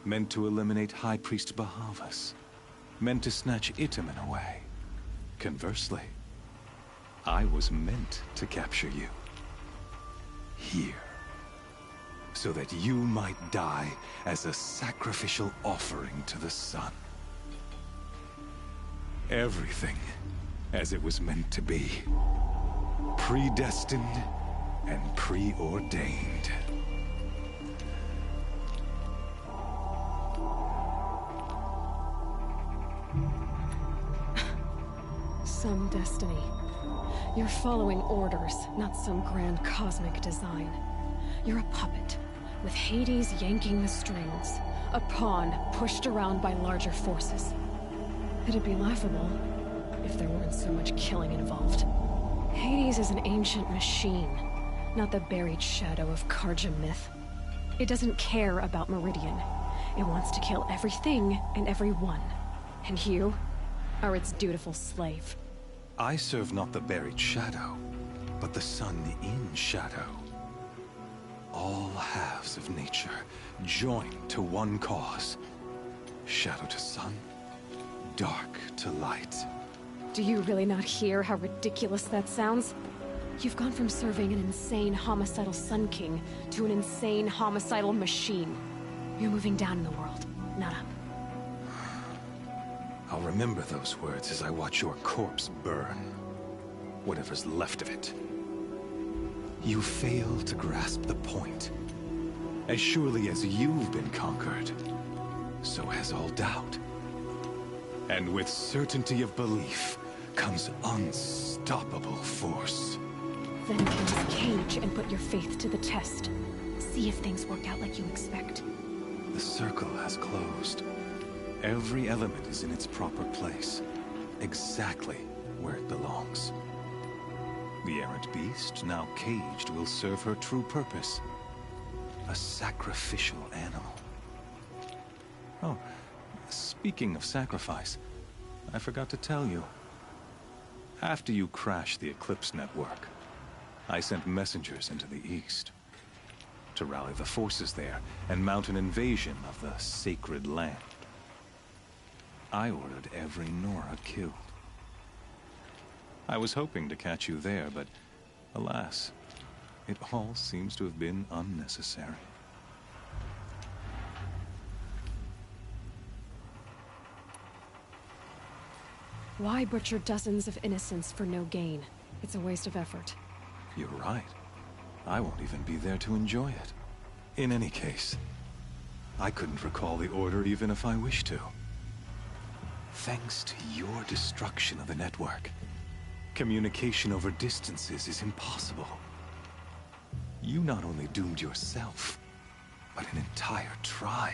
Meant to eliminate High Priest Bahavas. Meant to snatch Itamen away. Conversely, I was meant to capture you. Here. So that you might die as a sacrificial offering to the sun. Everything as it was meant to be. Predestined and preordained. Some destiny. You're following orders, not some grand cosmic design. You're a puppet, with Hades yanking the strings. A pawn pushed around by larger forces. It'd be laughable if there weren't so much killing involved. Hades is an ancient machine, not the buried shadow of Carja myth. It doesn't care about Meridian. It wants to kill everything and everyone. And you are its dutiful slave. I serve not the buried shadow, but the sun in shadow. All halves of nature joined to one cause. Shadow to sun, dark to light. Do you really not hear how ridiculous that sounds? You've gone from serving an insane homicidal Sun King to an insane homicidal machine. You're moving down in the world, not up. I'll remember those words as I watch your corpse burn. Whatever's left of it. You fail to grasp the point. As surely as you've been conquered, so has all doubt. And with certainty of belief comes unstoppable force. Then kill this cage and put your faith to the test. See if things work out like you expect. The circle has closed. Every element is in its proper place. exactly where it belongs. The errant beast, now caged, will serve her true purpose. A sacrificial animal. Oh, speaking of sacrifice, I forgot to tell you. After you crashed the Eclipse network, I sent messengers into the east to rally the forces there and mount an invasion of the sacred land. I ordered every Nora killed. I was hoping to catch you there, but alas, it all seems to have been unnecessary. Why butcher dozens of innocents for no gain? It's a waste of effort. You're right. I won't even be there to enjoy it. In any case, I couldn't recall the order even if I wished to. Thanks to your destruction of the network, communication over distances is impossible. You not only doomed yourself, but an entire tribe.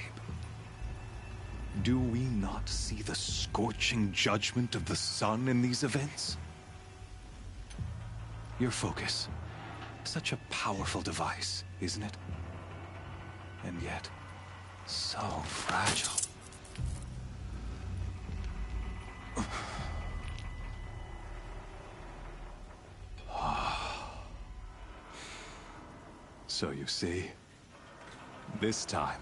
Do we not see the scorching judgment of the sun in these events? Your focus. Such a powerful device, isn't it? And yet, so fragile. So you see, this time,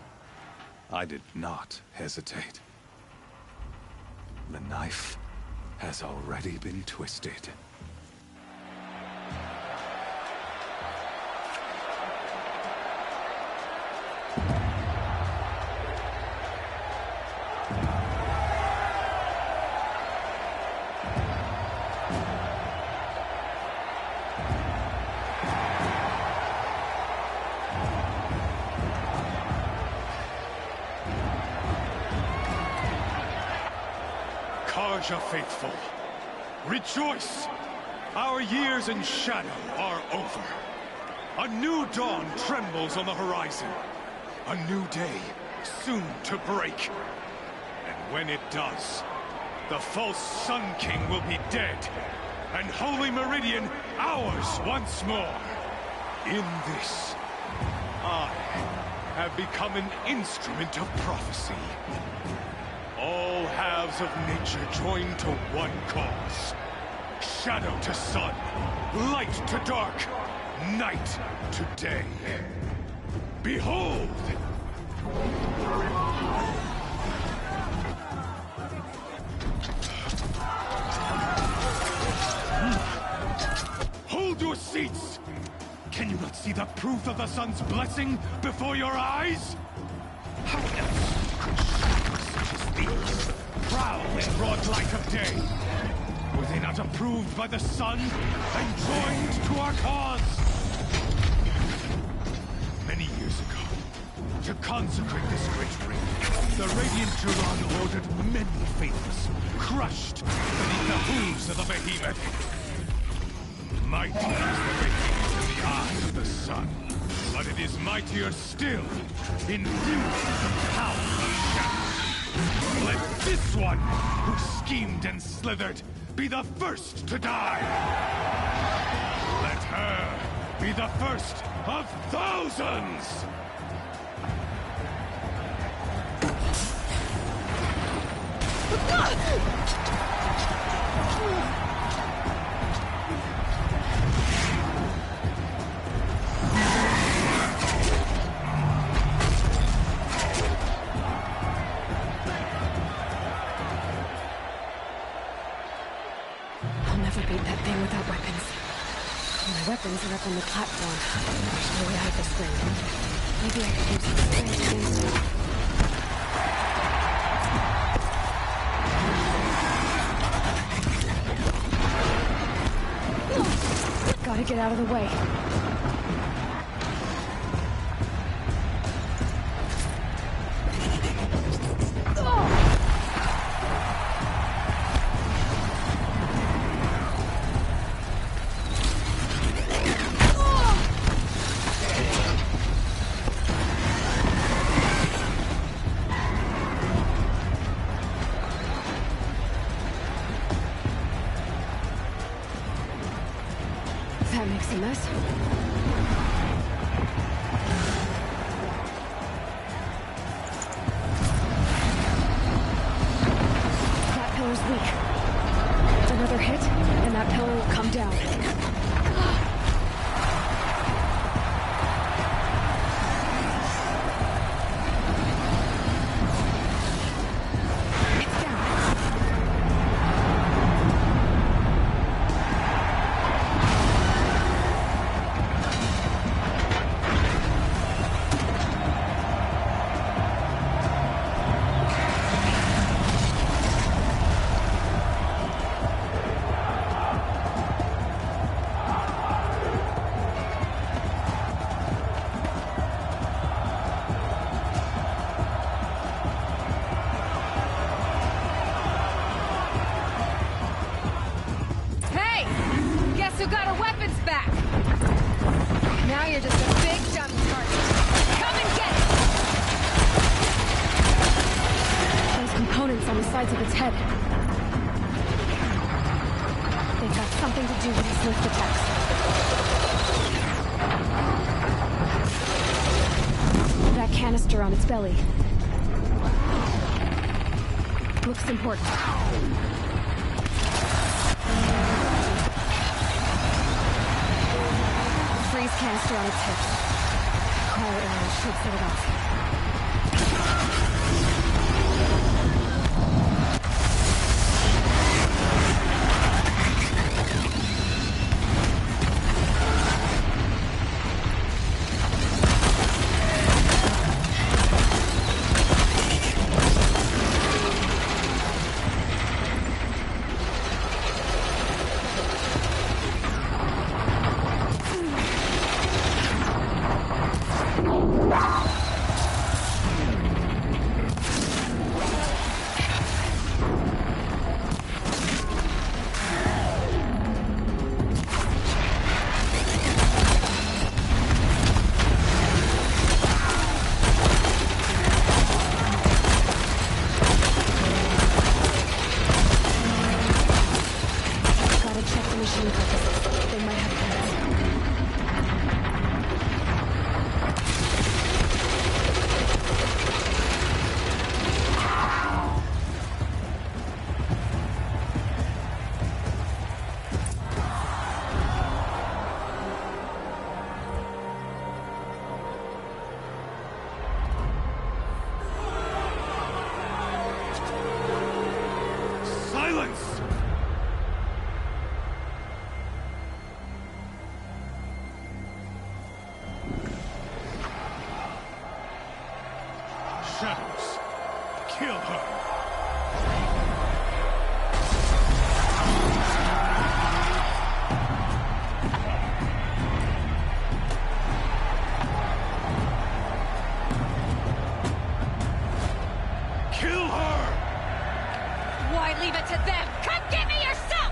I did not hesitate. The knife has already been twisted. Karja faithful, rejoice! Our years in shadow are over. A new dawn trembles on the horizon. A new day soon to break. And when it does, the false Sun King will be dead, and Holy Meridian ours once more. In this, I have become an instrument of prophecy. All halves of nature join to one cause. Shadow to sun, light to dark, night to day. Behold! Hold your seats! Can you not see the proof of the sun's blessing before your eyes? How else could shadows such as these prowl in broad light of day? Were they not approved by the sun and joined to our cause? Many years ago, to consecrate this great ring, the Radiant Turan ordered many faithless, crushed beneath the hooves of the behemoth. Mighty is the behemoth in the eye of the sun, but it is mightier still in view of the power of shadow. Let this one, who schemed and slithered, be the first to die. Let her be the first of thousands! I'll never beat that thing without weapons. My weapons are up on the platform. There's no way out of this thing. Maybe I could use some strange things. Gotta get out of the way. That makes a mess. That pillar's weak. Another hit, and that pillar will come down. On its belly. Looks important. Freeze canister on its hips. Cryo arrow should set it off. Shadows, kill her! Kill her! Why leave it to them? Come get me yourself!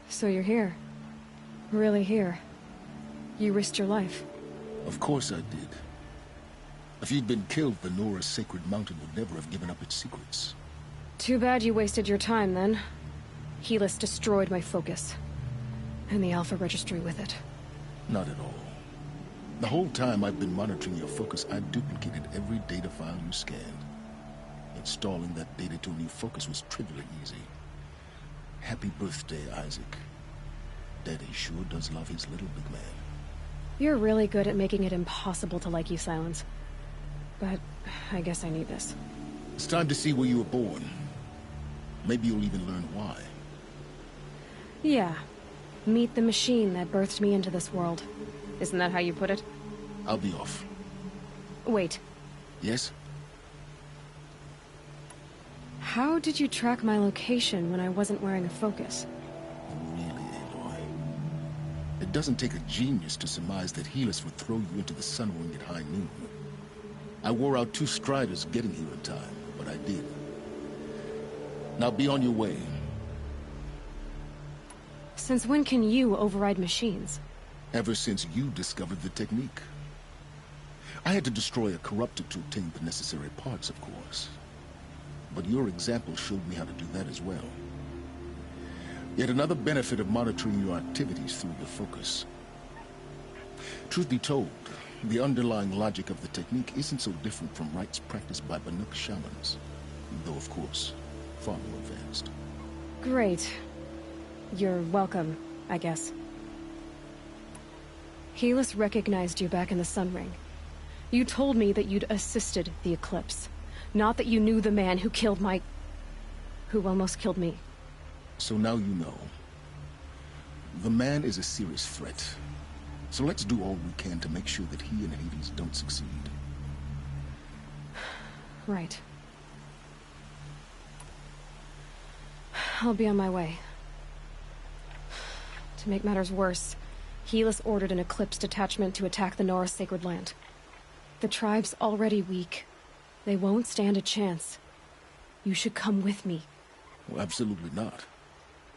So you're here. Really here. You risked your life. Of course I did. If you'd been killed, Venora's sacred mountain would never have given up its secrets. Too bad you wasted your time, then. Helis destroyed my focus. And the Alpha Registry with it. Not at all. The whole time I've been monitoring your focus, I've duplicated every data file you scanned. Installing that data to a new focus was trivially easy. Happy birthday, Isaac. Daddy sure does love his little big man. You're really good at making it impossible to like you, Silence. But I guess I need this. It's time to see where you were born. Maybe you'll even learn why. Yeah. Meet the machine that birthed me into this world. Isn't that how you put it? I'll be off. Wait. Yes? How did you track my location when I wasn't wearing a focus? Really, Aloy? It doesn't take a genius to surmise that Helis would throw you into the Sun Ring at high noon. I wore out 2 Striders getting here in time, but I did. Now be on your way. Since when can you override machines? Ever since you discovered the technique. I had to destroy a corruptor to obtain the necessary parts, of course. But your example showed me how to do that as well. Yet another benefit of monitoring your activities through your focus. Truth be told, the underlying logic of the technique isn't so different from rites practiced by Banuk shamans, though of course, far more advanced. Great. You're welcome, I guess. Helis recognized you back in the Sun Ring. You told me that you'd assisted the Eclipse. Not that you knew the man who killed who almost killed me. So now you know. The man is a serious threat. So let's do all we can to make sure that he and Hades don't succeed. Right. I'll be on my way. To make matters worse, Helis ordered an Eclipse detachment to attack the Nora Sacred Land. The tribe's already weak. They won't stand a chance. You should come with me. Well, absolutely not.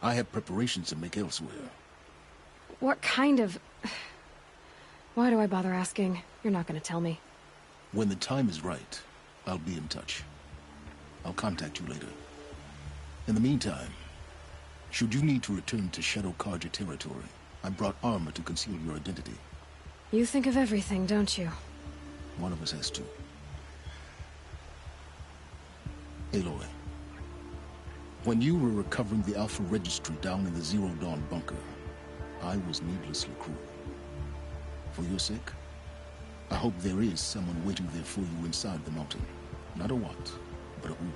I have preparations to make elsewhere. What kind of... Why do I bother asking? You're not gonna tell me. When the time is right, I'll be in touch. I'll contact you later. In the meantime, should you need to return to Shadow Carja territory, I brought armor to conceal your identity. You think of everything, don't you? One of us has to. Aloy, when you were recovering the Alpha Registry down in the Zero Dawn bunker, I was needlessly cruel. For your sake, I hope there is someone waiting there for you inside the mountain. Not a what, but a who.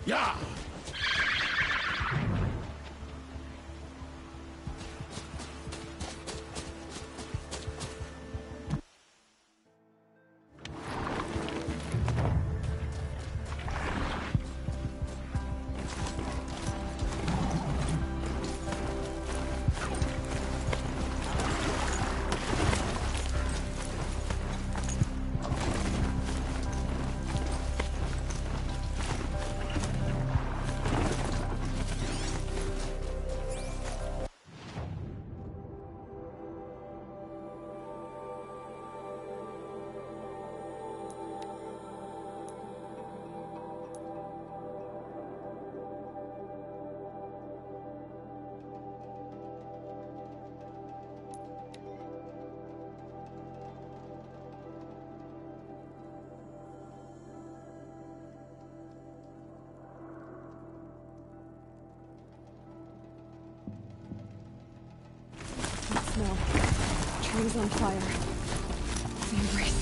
Yeah! No. Trees on fire. The Embrace.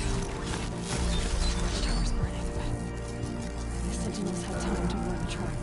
Watchtower's burning, but the Sentinels have time to warn the tribe.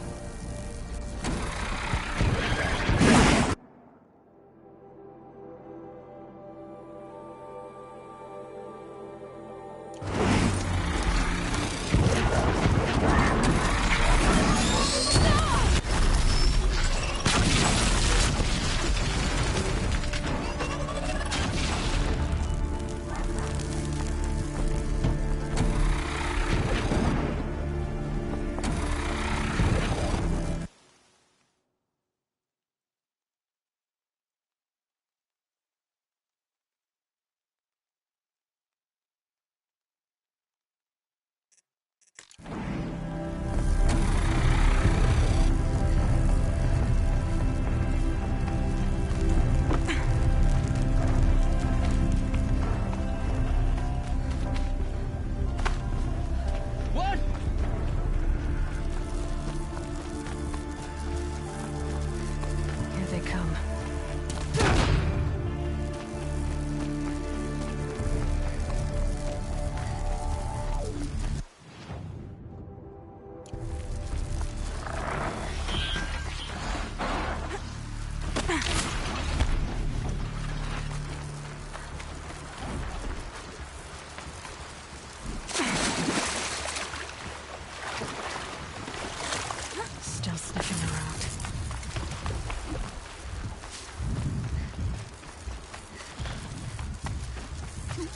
still sniffing around.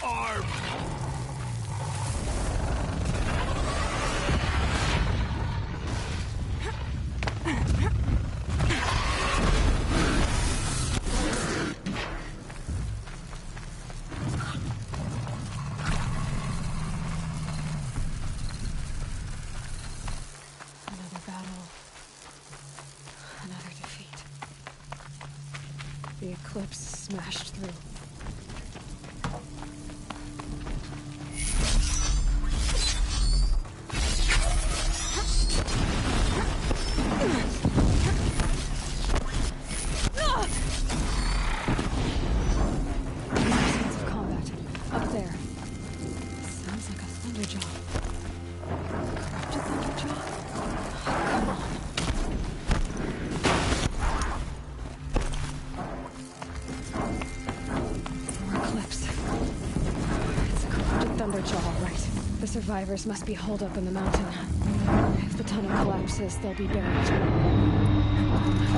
Arm! Another battle. Another defeat. The Eclipse smashed through. Sense of combat. Up there. Sounds like a Thunderjaw. Corrupted Thunderjaw? Come on. More Eclipse. It's a corrupted Thunderjaw, all right. The survivors must be holed up in the mountain. If the tunnel collapses, they'll be buried.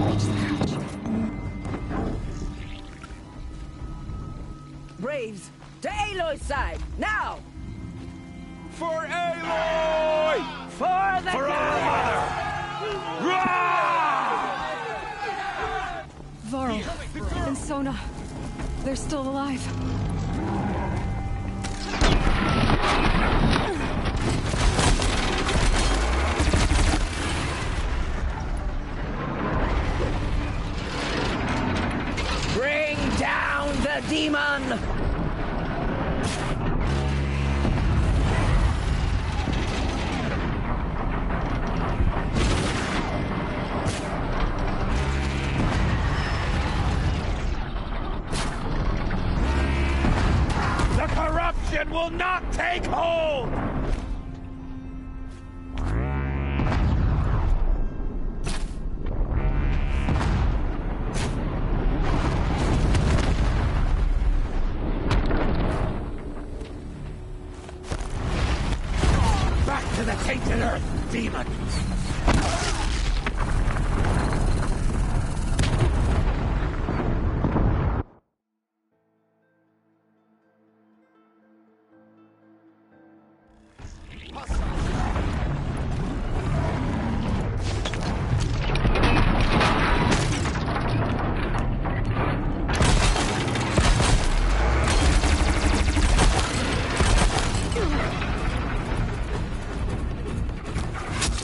Reach the crouch. Braves, to Aloy's side, now! For Aloy! For the For our mother! Varl and Sona. They're still alive. Bring down the demon! The corruption will not take hold! Back to the tainted earth, demon!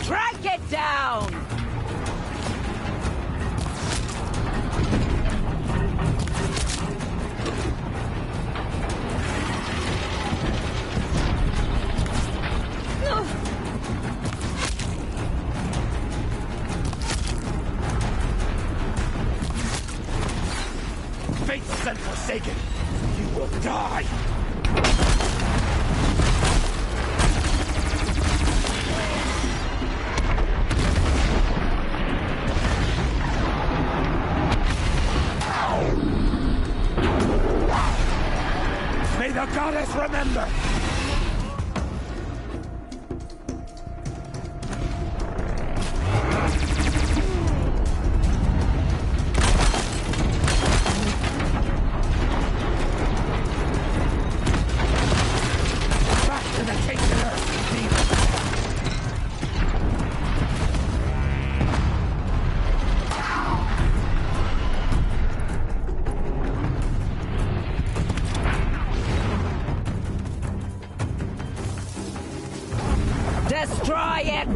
Strike it down! Fates and forsaken, you will die! May the goddess remember! Back to the tainted earth, demon! Destroy it!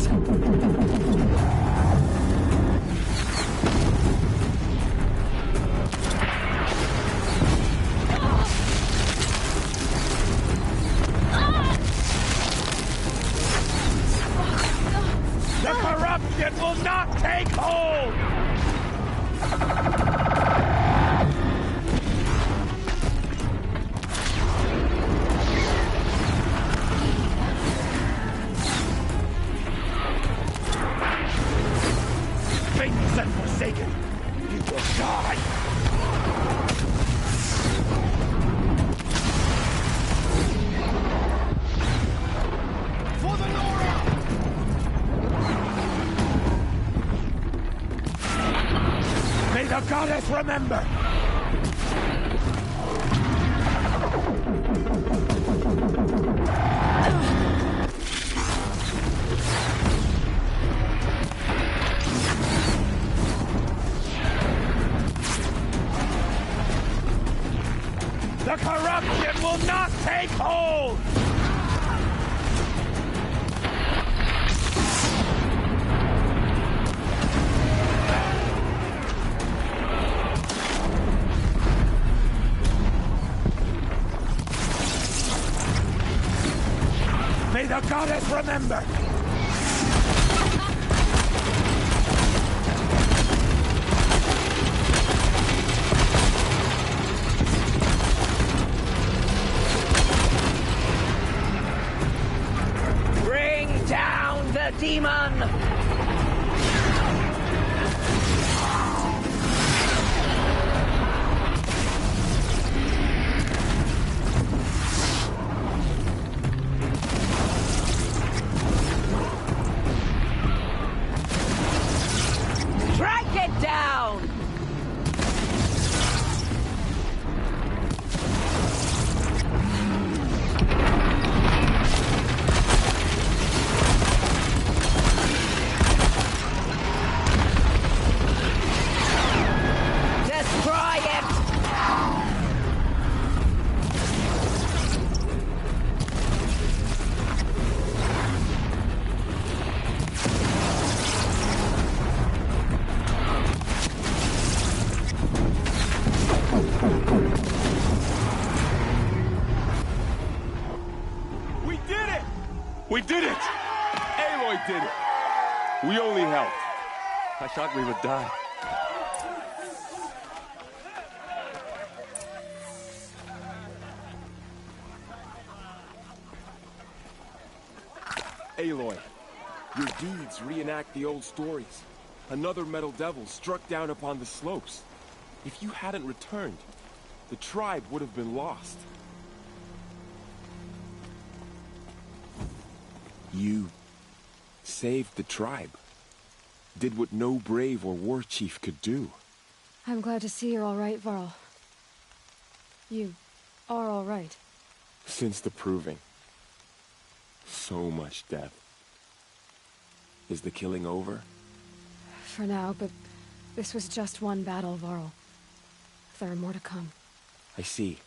The corruption will not take hold! Faithless and forsaken, you will die! For the Nora! the goddess remember! The corruption will not take hold! May the goddess remember! Bring down the demon! Strike it down! Destroy it! We did it! We did it! Aloy did it! We only helped. I thought we would die. Aloy, your deeds reenact the old stories. Another Metal Devil struck down upon the slopes. If you hadn't returned, the tribe would have been lost. You saved the tribe. Did what no brave or war chief could do. I'm glad to see you're all right, Varl. You are all right. Since the Proving. So much death. Is the killing over? For now, but this was just one battle, Varl. There are more to come. I see.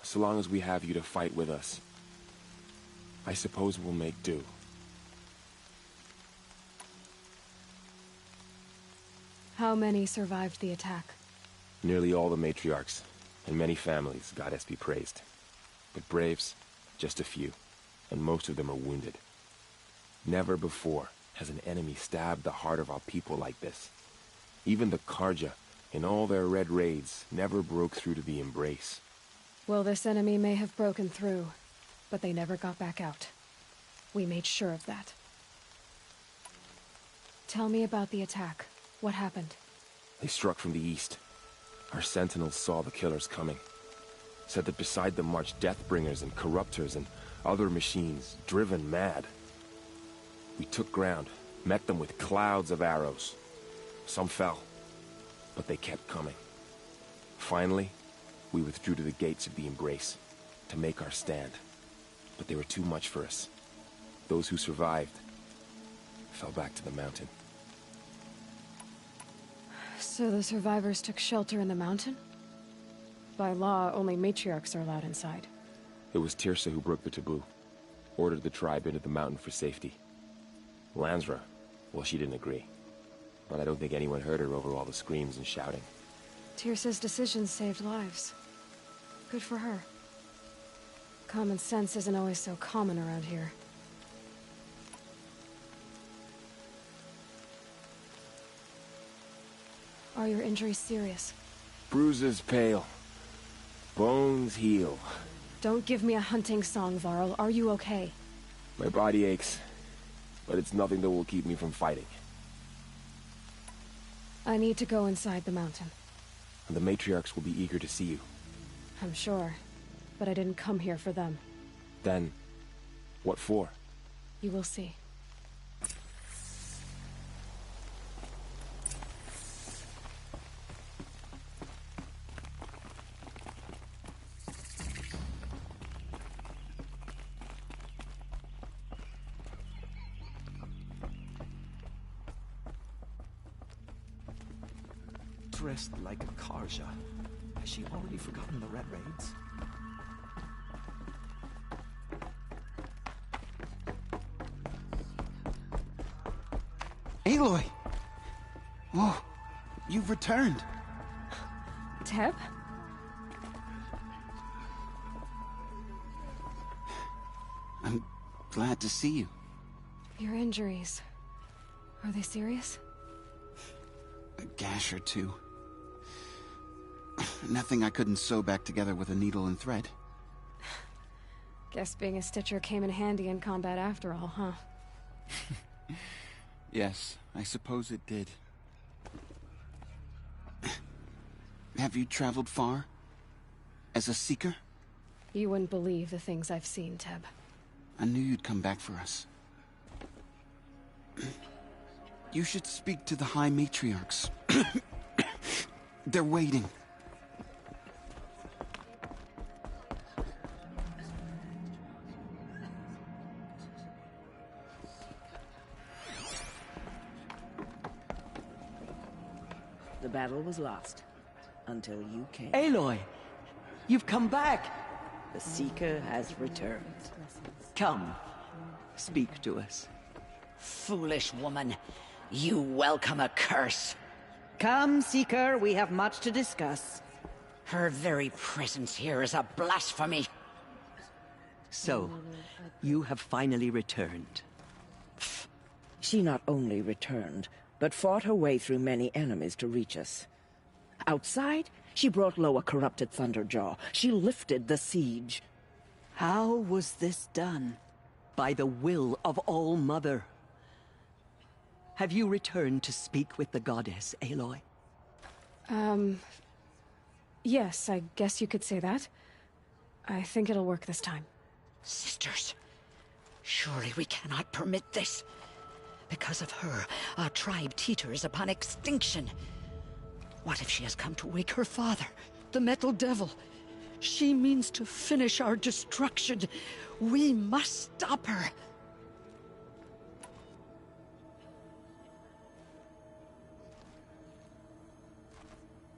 So long as we have you to fight with us, I suppose we'll make do. How many survived the attack? Nearly all the matriarchs, and many families, goddess be praised. But braves, just a few, and most of them are wounded. Never before has an enemy stabbed the heart of our people like this. Even the Carja, in all their red raids, never broke through to the Embrace. Well, this enemy may have broken through, but they never got back out. We made sure of that. Tell me about the attack. What happened? They struck from the east. Our sentinels saw the killers coming. Said that beside them marched Deathbringers and Corruptors and other machines, driven mad. We took ground, met them with clouds of arrows. Some fell, but they kept coming. Finally, we withdrew to the gates of the Embrace to make our stand. But they were too much for us. Those who survived fell back to the mountain. So the survivors took shelter in the mountain? By law, only matriarchs are allowed inside. It was Tirsa who broke the taboo. Ordered the tribe into the mountain for safety. Lansra, well, she didn't agree. But I don't think anyone heard her over all the screams and shouting. Tirsa's decisions saved lives. Good for her. Common sense isn't always so common around here. Are your injuries serious? Bruises pale. Bones heal. Don't give me a hunting song, Varl. Are you okay? My body aches, but it's nothing that will keep me from fighting. I need to go inside the mountain. And the matriarchs will be eager to see you. I'm sure, but I didn't come here for them. Then, what for? You will see. dressed like a Karja. Has she already forgotten the rat raids? Aloy! Oh, you've returned. Teb? I'm glad to see you. Your injuries. Are they serious? A gash or two. Nothing I couldn't sew back together with a needle and thread. Guess being a Stitcher came in handy in combat after all, huh? Yes, I suppose it did. Have you traveled far? As a seeker? You wouldn't believe the things I've seen, Teb. I knew you'd come back for us. You should speak to the High Matriarchs. They're waiting. The battle was lost. Until you came. Aloy! You've come back! The Seeker has returned. Come. Speak to us. Foolish woman. You welcome a curse. Come, Seeker, we have much to discuss. Her very presence here is a blasphemy. So, you have finally returned. She not only returned, but fought her way through many enemies to reach us. Outside, she brought low a corrupted Thunderjaw. She lifted the siege. How was this done? By the will of All-Mother. Have you returned to speak with the goddess, Aloy? Yes, I guess you could say that. I think it'll work this time. Sisters, surely we cannot permit this. Because of her, our tribe teeters upon extinction. What if she has come to wake her father, the Metal Devil? She means to finish our destruction. We must stop her.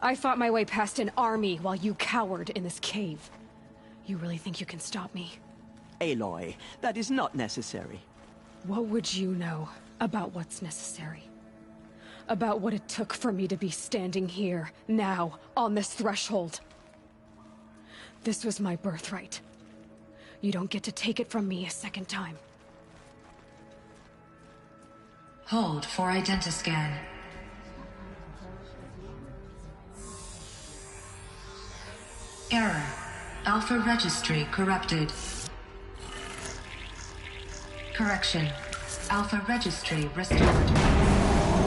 I fought my way past an army while you cowered in this cave. You really think you can stop me? Aloy, that is not necessary. What would you know about what's necessary? About what it took for me to be standing here, now, on this threshold. This was my birthright. You don't get to take it from me a second time. Hold for identiscan. Error. Alpha registry corrupted. Correction. Alpha registry restored.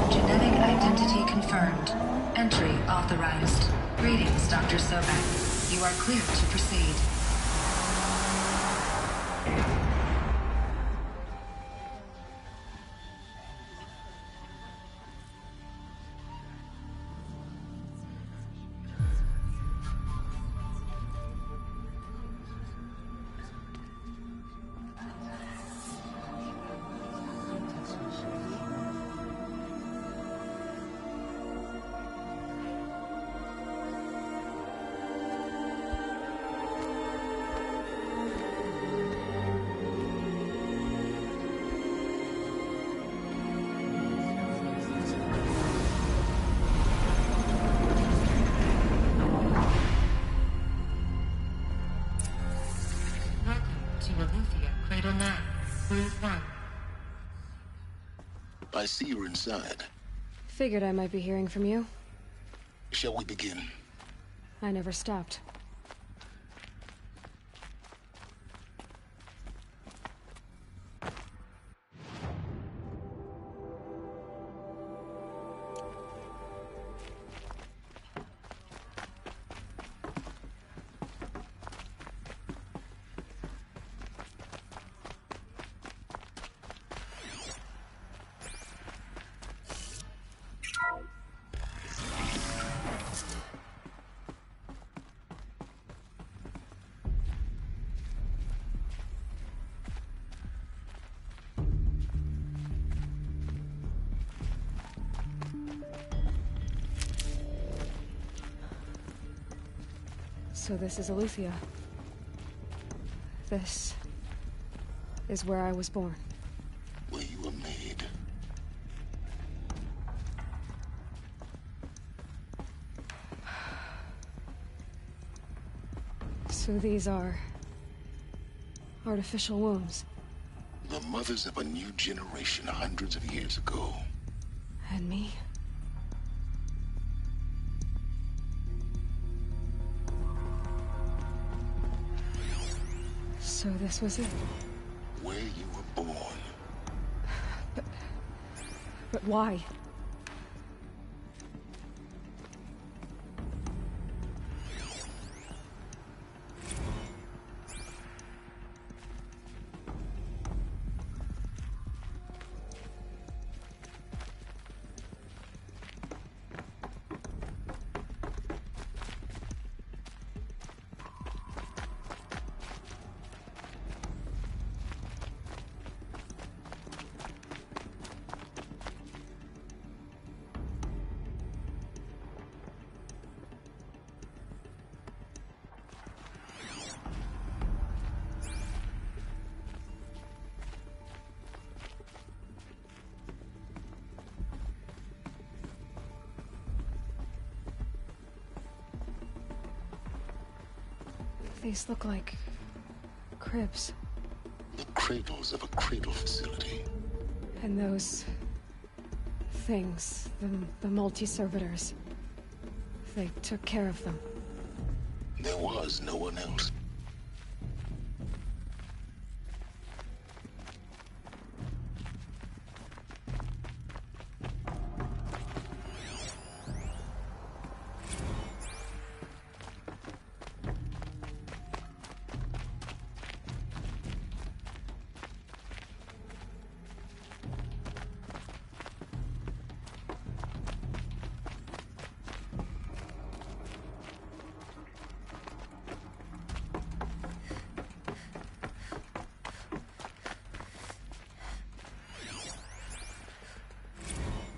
Genetic identity confirmed. Entry authorized. Greetings, Dr. Sobek. You are clear to proceed. I see you're inside. Figured I might be hearing from you. Shall we begin? I never stopped. So this is Eleuthia. This is where I was born. Where you were made. So these are artificial wombs. The mothers of a new generation hundreds of years ago. And me? So this was it. Where you were born. But why? These look like cribs. The cradles of a cradle facility. And those things, the multi-servitors, they took care of them. There was no one else.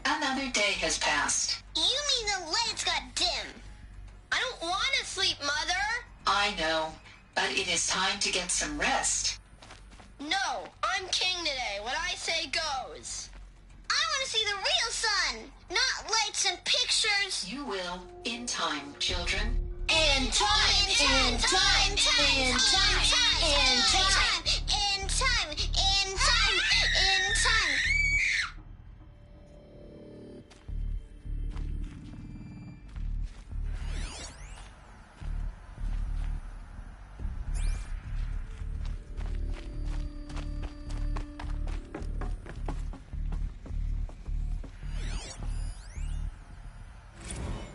Another day has passed. You mean the lights got dim? I don't want to sleep, Mother! I know, but it is time to get some rest. No, I'm king today. What I say goes. I want to see the real sun, not lights and pictures. You will, in time, children. In time, in time, in time, in time, in time, in time, in time, in time.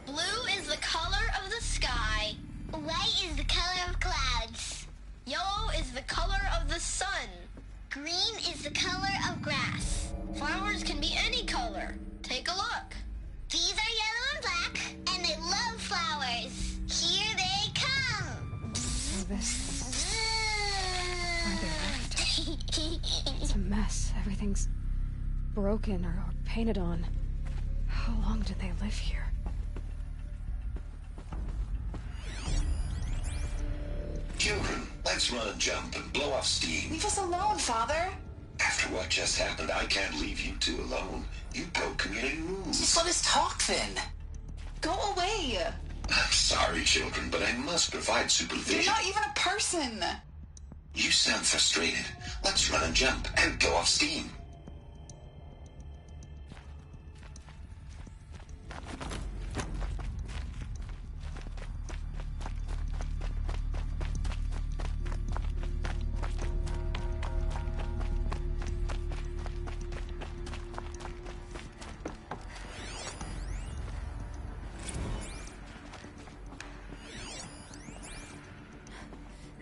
Blue is the color of the sky. White is the color of clouds. Yellow is the color of the sun. Green is the color of grass. Flowers can be any color. Take a look. These are yellow and black, and they love flowers. Here they come. This... Where they left. It's a mess. Everything's broken or painted on. How long did they live here? Children, let's run and jump and blow off steam. Leave us alone, Father. After what just happened, I can't leave you two alone. You broke community rules. Just let us talk, then. Go away. I'm sorry, children, but I must provide supervision. You're not even a person. You sound frustrated. Let's run and jump and blow off steam.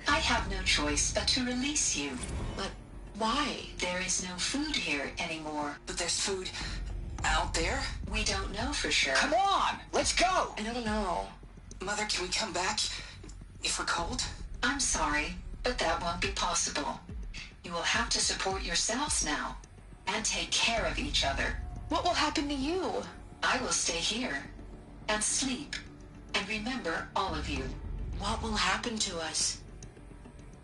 I have no choice but to release you. But why? There is no food here anymore. But there's food out there? We don't know for sure. Come on, let's go. I don't know. Mother, can we come back if we're cold? I'm sorry, but that won't be possible. You will have to support yourselves now and take care of each other. What will happen to you? I will stay here and sleep and remember all of you. What will happen to us?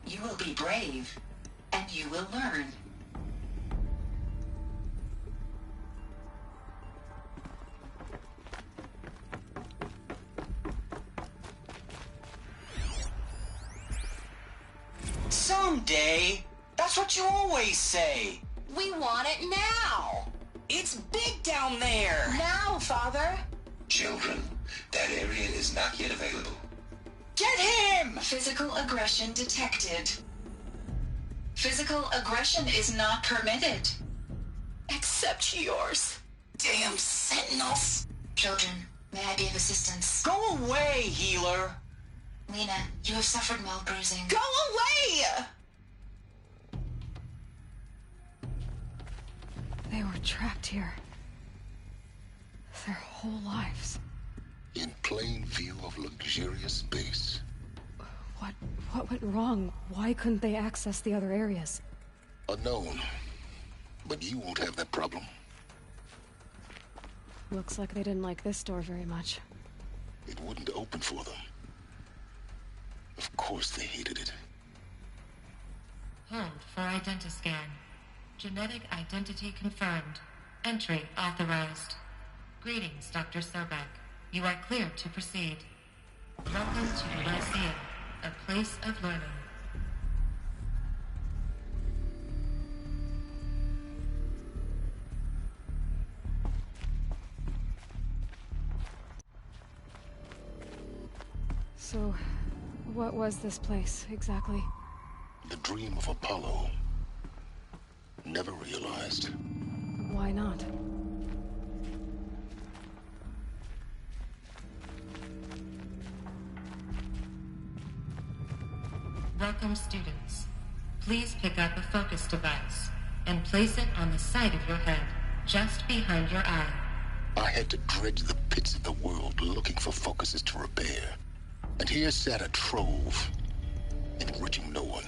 You will be brave, and you will learn. Someday. That's what you always say. We want it now. It's big down there. Now, Father. Children, that area is not yet available. Get him! Physical aggression detected. Physical aggression is not permitted. Except yours. Damn sentinels. Children, may I be of assistance? Go away, healer. Lena, you have suffered mild bruising. Go away! They were trapped here. Their whole lives. In plain view of luxurious space. What went wrong? Why couldn't they access the other areas? Unknown. But you won't have that problem. Looks like they didn't like this door very much. It wouldn't open for them. Of course they hated it. Hold for identiscan. Genetic identity confirmed. Entry authorized. Greetings, Dr. Sobek. You are cleared to proceed. Welcome to Lyceum, a place of learning. So, what was this place, exactly? The dream of Apollo. Never realized. Why not? Welcome, students. Please pick up a focus device and place it on the side of your head, just behind your eye. I had to dredge the pits of the world looking for focuses to repair. And here sat a trove, enriching no one.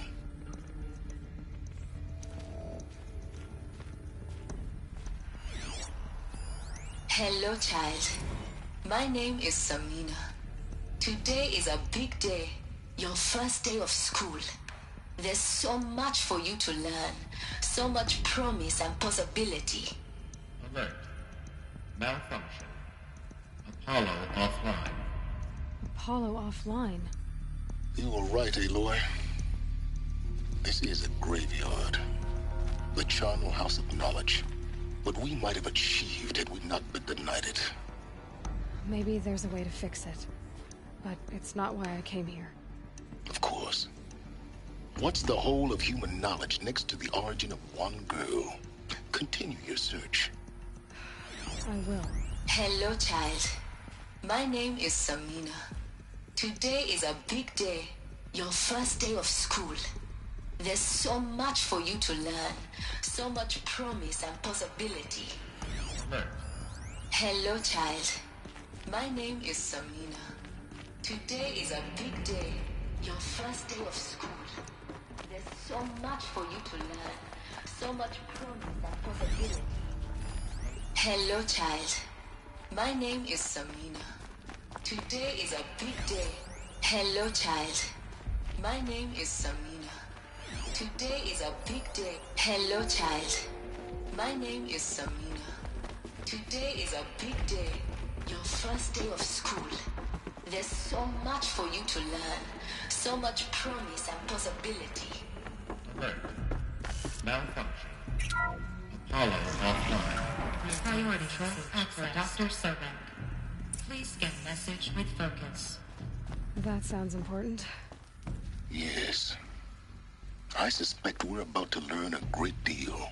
Hello, child. My name is Samina. Today is a big day. Your first day of school. There's so much for you to learn. So much promise and possibility. Alert. Malfunction. Apollo offline. Apollo offline? You were right, Aloy. This is a graveyard. The charnel house of knowledge. What we might have achieved had we not been denied it. Maybe there's a way to fix it. But it's not why I came here. Of course. What's the whole of human knowledge next to the origin of one girl? Continue your search. I will. Hello, child. My name is Samina. Today is a big day. Your first day of school. There's so much for you to learn. So much promise and possibility. Alert. Hello, child. My name is Samina. Today is a big day. Your first day of school. There's so much for you to learn. So much promise and possibility. Hello, child. My name is Samina. Today is a big day. Hello, child. My name is Samina. Today is a big day. Hello, child. My name is Samina. Today is a big day. Your first day of school. There's so much for you to learn. So much promise and possibility. Alert. Malfunction. Apollo offline. Priority for Dr. Sobek. Please scan message with focus. That sounds important. Yes. I suspect we're about to learn a great deal.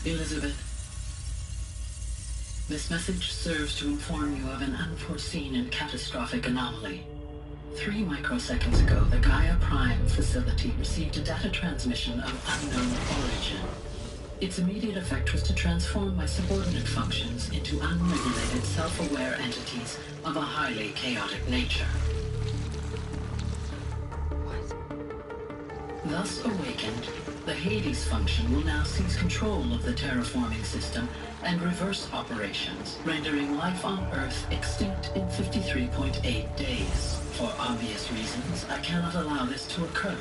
Elizabeth, this message serves to inform you of an unforeseen and catastrophic anomaly. 3 microseconds ago, the Gaia Prime facility received a data transmission of unknown origin. Its immediate effect was to transform my subordinate functions into unregulated, self-aware entities of a highly chaotic nature. Thus awakened, the Hades function will now seize control of the terraforming system and reverse operations, rendering life on Earth extinct in 53.8 days. For obvious reasons, I cannot allow this to occur.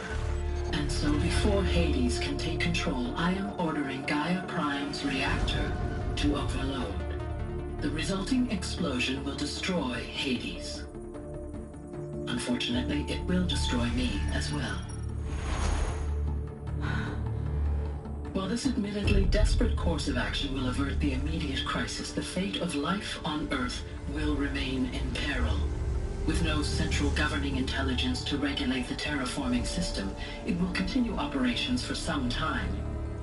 And so before Hades can take control, I am ordering Gaia Prime's reactor to overload. The resulting explosion will destroy Hades. Unfortunately, it will destroy me as well. While this admittedly desperate course of action will avert the immediate crisis, the fate of life on Earth will remain in peril. With no central governing intelligence to regulate the terraforming system, it will continue operations for some time,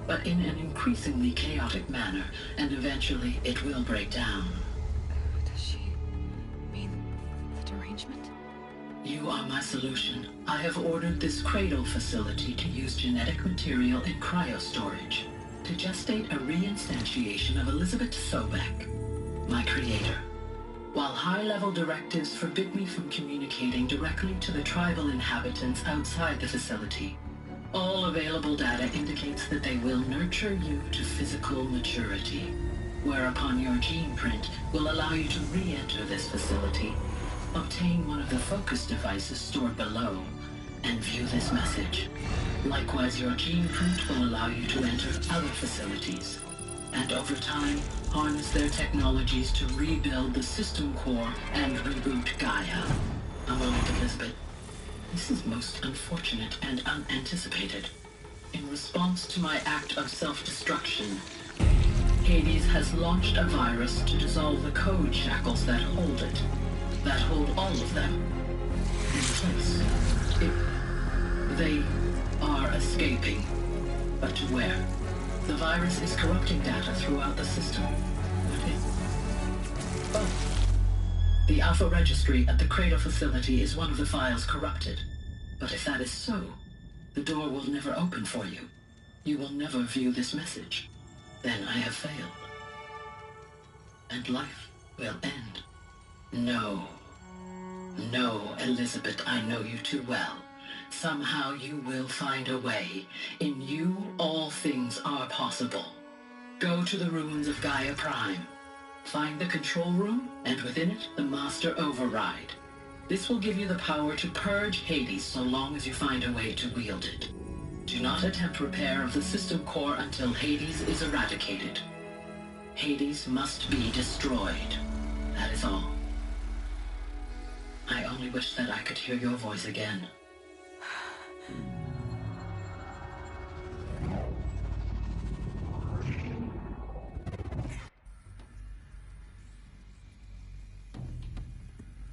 but in an increasingly chaotic manner, and eventually it will break down. Does she mean the derangement? You are my solution. I have ordered this cradle facility to use genetic material in cryostorage to gestate a reinstantiation of Elizabeth Sobek, my creator. While high-level directives forbid me from communicating directly to the tribal inhabitants outside the facility, all available data indicates that they will nurture you to physical maturity, whereupon your gene print will allow you to re-enter this facility, obtain one of the focus devices stored below, and view this message. Likewise, your gene print will allow you to enter other facilities, and over time, harness their technologies to rebuild the system core and reboot Gaia. A moment, Elizabeth. This is most unfortunate and unanticipated. In response to my act of self-destruction, Hades has launched a virus to dissolve the code shackles that hold it, that hold all of them in place. They are escaping, but to where? The virus is corrupting data throughout the system. The Alpha Registry at the Cradle facility is one of the files corrupted. But if that is so, the door will never open for you. You will never view this message. Then I have failed. And life will end. No. No, Elizabeth, I know you too well. Somehow you will find a way. In you, all things are possible. Go to the ruins of Gaia Prime. Find the control room, and within it, the Master Override. This will give you the power to purge Hades so long as you find a way to wield it. Do not attempt repair of the system core until Hades is eradicated. Hades must be destroyed. That is all. I only wish that I could hear your voice again.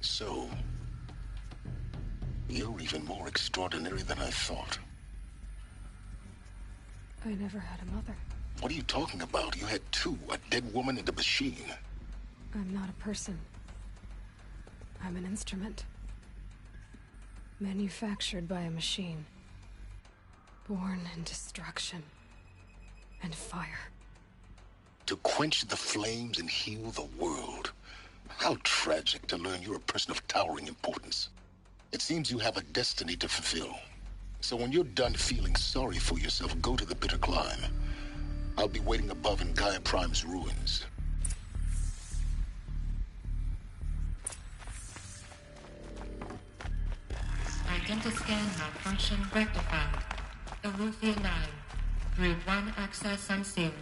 So, you're even more extraordinary than I thought. I never had a mother. What are you talking about? You had two, a dead woman and a machine. I'm not a person. I'm an instrument. Manufactured by a machine. Born in destruction and fire. To quench the flames and heal the world. How tragic to learn you're a person of towering importance. It seems you have a destiny to fulfill. So when you're done feeling sorry for yourself, go to the bitter climb. I'll be waiting above in Gaia Prime's ruins. Identiscan malfunction rectified. Eleuthia 9. Group 1 access unsealed.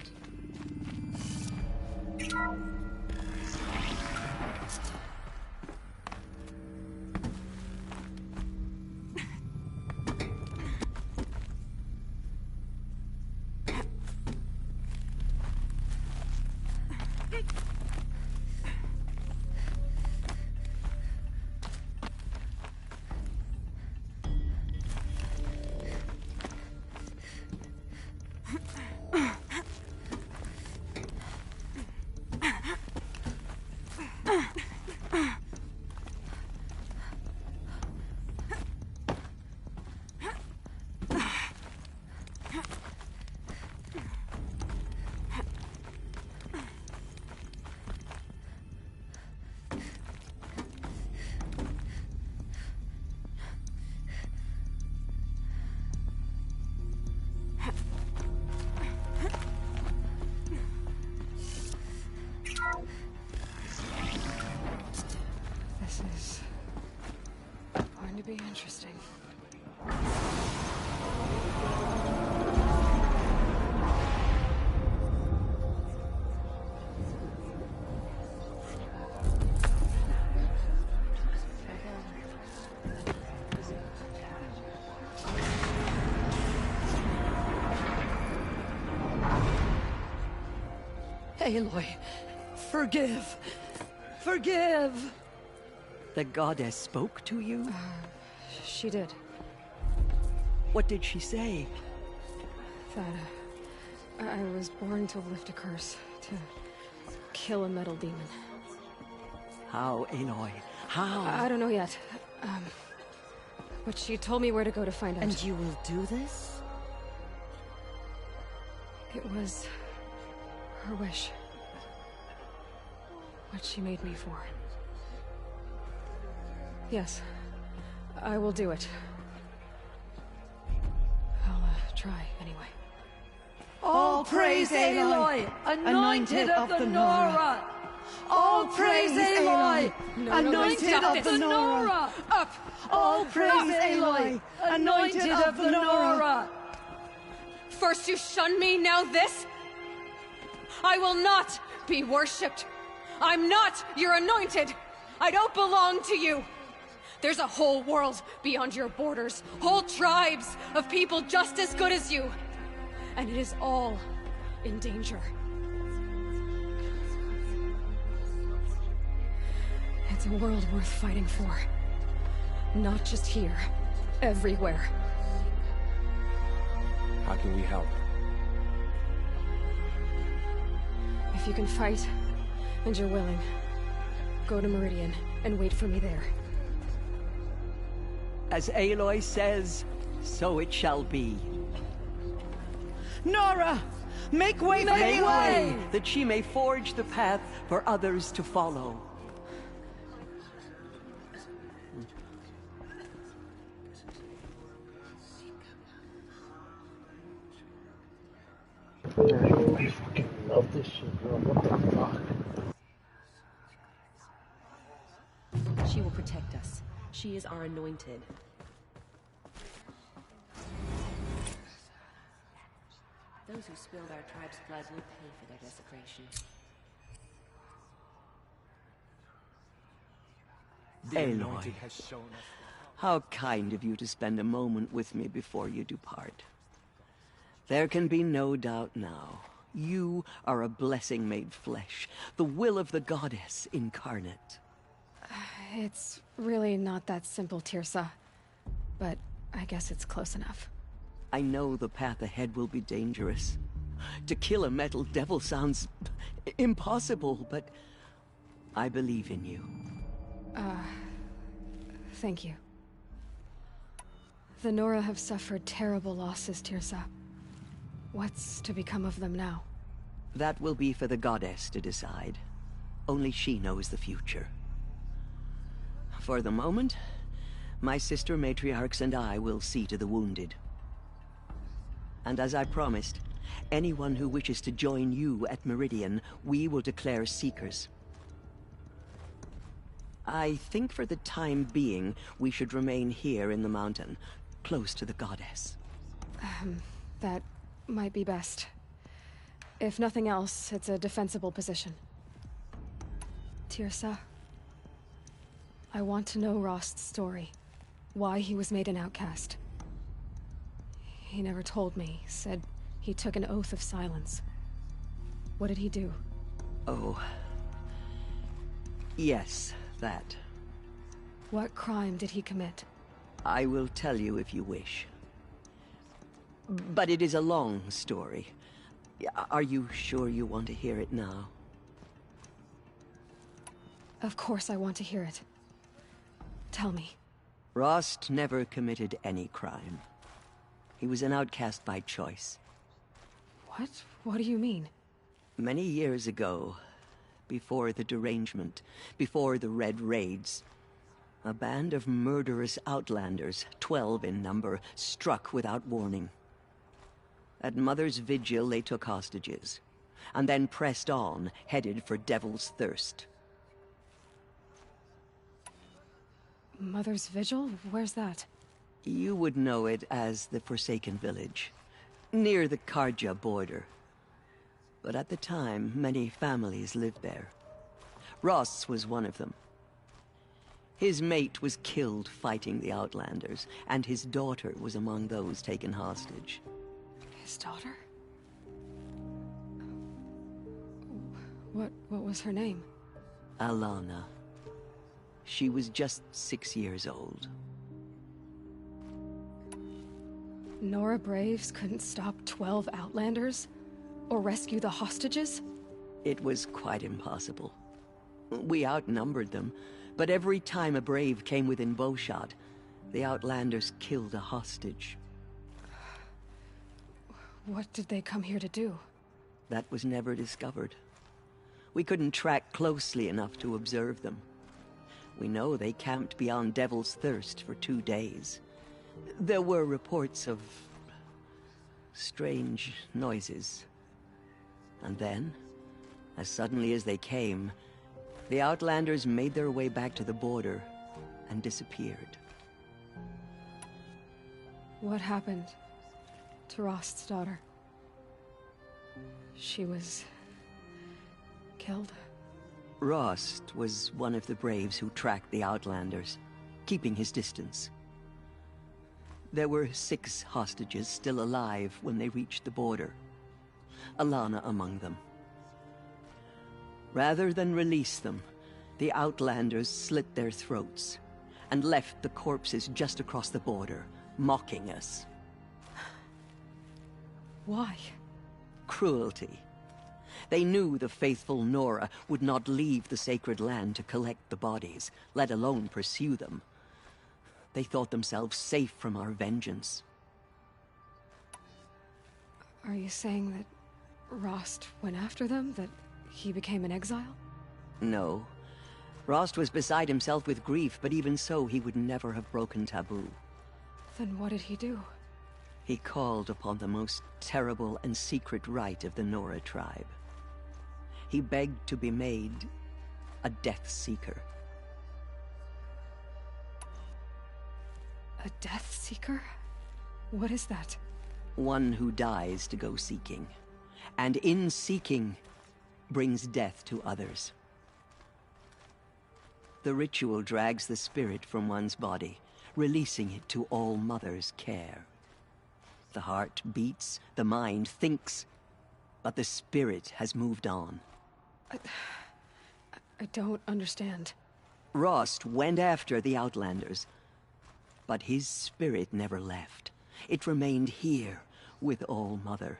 Aloy, forgive. Forgive! The goddess spoke to you? She did. What did she say? That I was born to lift a curse, to kill a metal demon. How, Aloy? How? I don't know yet. But she told me where to go to find out. And you will do this? It was her wish. What she made me for. Yes, I will do it. I'll try, anyway. All praise Aloy, anointed of the Nora! All praise Aloy, anointed of the Nora! Up! All praise Aloy, anointed of the Nora! First you shun me, now this? I will not be worshipped. I'm not your anointed. I don't belong to you. There's a whole world beyond your borders, whole tribes of people just as good as you. And it is all in danger. It's a world worth fighting for. Not just here, everywhere. How can we help? If you can fight, and you're willing, go to Meridian and wait for me there. As Aloy says, so it shall be. Nora! Make way for Aloy! That she may forge the path for others to follow. I fucking love this shit, bro. What the fuck? She will protect us. She is our anointed. Those who spilled our tribe's blood will pay for their desecration. Aloy, how kind of you to spend a moment with me before you depart. There can be no doubt now. You are a blessing made flesh, the will of the goddess incarnate. It's really not that simple, Teersa. But I guess it's close enough. I know the path ahead will be dangerous. To kill a metal devil sounds impossible, but I believe in you. Thank you. The Nora have suffered terrible losses, Teersa. What's to become of them now? That will be for the goddess to decide. Only she knows the future. For the moment, my sister matriarchs and I will see to the wounded. And as I promised, anyone who wishes to join you at Meridian, we will declare seekers. I think for the time being, we should remain here in the mountain, close to the goddess. That might be best. If nothing else, it's a defensible position. Teersa, I want to know Rost's story. Why he was made an outcast. He never told me. Said he took an oath of silence. What did he do? Oh. Yes, that. What crime did he commit? I will tell you if you wish. But it is a long story. Are you sure you want to hear it now? Of course I want to hear it. Tell me. Rost never committed any crime. He was an outcast by choice. What? What do you mean? Many years ago, before the derangement, before the Red Raids, a band of murderous outlanders, 12 in number, struck without warning. At Mother's Vigil, they took hostages, and then pressed on, headed for Devil's Thirst. Mother's Vigil? Where's that? You would know it as the Forsaken Village, near the Carja border. But at the time, many families lived there. Ross was one of them. His mate was killed fighting the Outlanders, and his daughter was among those taken hostage. His daughter? What was her name? Alana. She was just 6 years old. Nora Braves couldn't stop 12 Outlanders? Or rescue the hostages? It was quite impossible. We outnumbered them, but every time a Brave came within bowshot, the Outlanders killed a hostage. What did they come here to do? That was never discovered. We couldn't track closely enough to observe them. We know they camped beyond Devil's Thirst for 2 days. There were reports of strange noises. And then, as suddenly as they came, the Outlanders made their way back to the border and disappeared. What happened to Rost's daughter? She was killed? Rost was one of the Braves who tracked the Outlanders, keeping his distance. There were 6 hostages still alive when they reached the border. Alana among them. Rather than release them, the Outlanders slit their throats and left the corpses just across the border, mocking us. Why? Cruelty. They knew the faithful Nora would not leave the sacred land to collect the bodies, let alone pursue them. They thought themselves safe from our vengeance. Are you saying that Rost went after them? That he became an exile? No. Rost was beside himself with grief, but even so, he would never have broken taboo. Then what did he do? He called upon the most terrible and secret rite of the Nora tribe. He begged to be made a Death Seeker. A Death Seeker? What is that? One who dies to go seeking, and in seeking, brings death to others. The ritual drags the spirit from one's body, releasing it to All Mother's care. The heart beats, the mind thinks, but the spirit has moved on. I don't understand. Rost went after the Outlanders, but his spirit never left. It remained here with All Mother.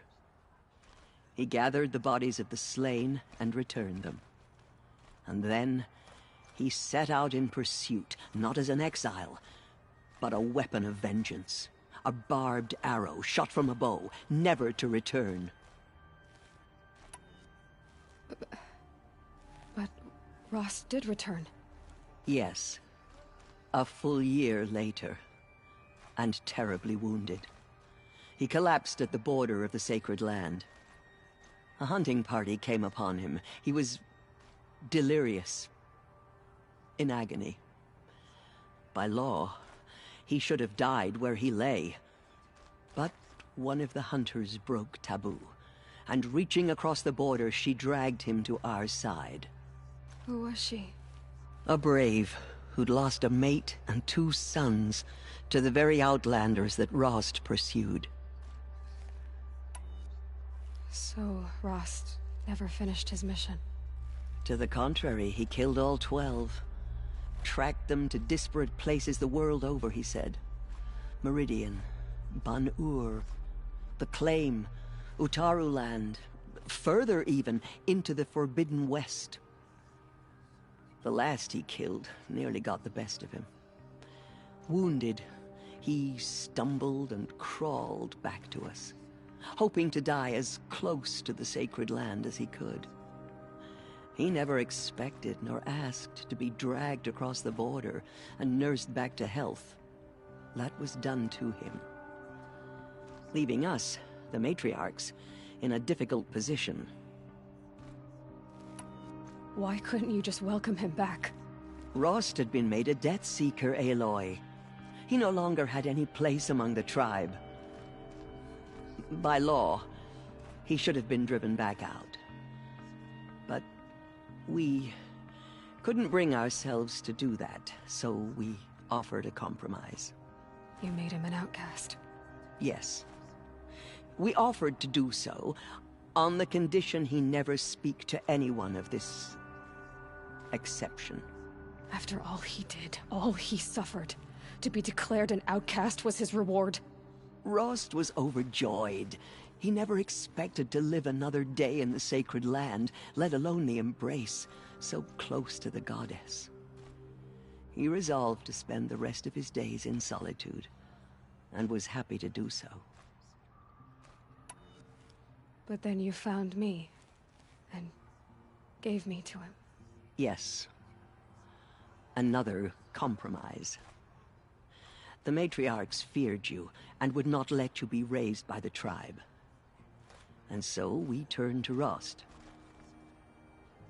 He gathered the bodies of the slain and returned them. And then he set out in pursuit, not as an exile, but a weapon of vengeance. A barbed arrow shot from a bow, never to return. But Rost did return. Yes. A full year later, and terribly wounded. He collapsed at the border of the sacred land. A hunting party came upon him. He was delirious, in agony. By law, he should have died where he lay. But one of the hunters broke taboo, and reaching across the border, she dragged him to our side. Who was she? A brave who'd lost a mate and 2 sons to the very Outlanders that Rost pursued. So Rost never finished his mission? To the contrary, he killed all 12. Tracked them to disparate places the world over, he said. Meridian, Ban-Ur, the Claim, Utaru Land, further even, into the Forbidden West. The last he killed nearly got the best of him. Wounded, he stumbled and crawled back to us, hoping to die as close to the sacred land as he could. He never expected nor asked to be dragged across the border and nursed back to health. That was done to him, leaving us, the matriarchs, in a difficult position. Why couldn't you just welcome him back? Rost had been made a Death Seeker, Aloy. He no longer had any place among the tribe. By law, he should have been driven back out. But we couldn't bring ourselves to do that, so we offered a compromise. You made him an outcast. Yes. We offered to do so On the condition he never speak to anyone of this exception. After all he did, all he suffered, to be declared an outcast was his reward. Rost was overjoyed. He never expected to live another day in the sacred land, let alone the embrace, so close to the goddess. He resolved to spend the rest of his days in solitude, and was happy to do so. But then you found me, and gave me to him. Yes. Another compromise. The matriarchs feared you, and would not let you be raised by the tribe. And so we turned to Rost.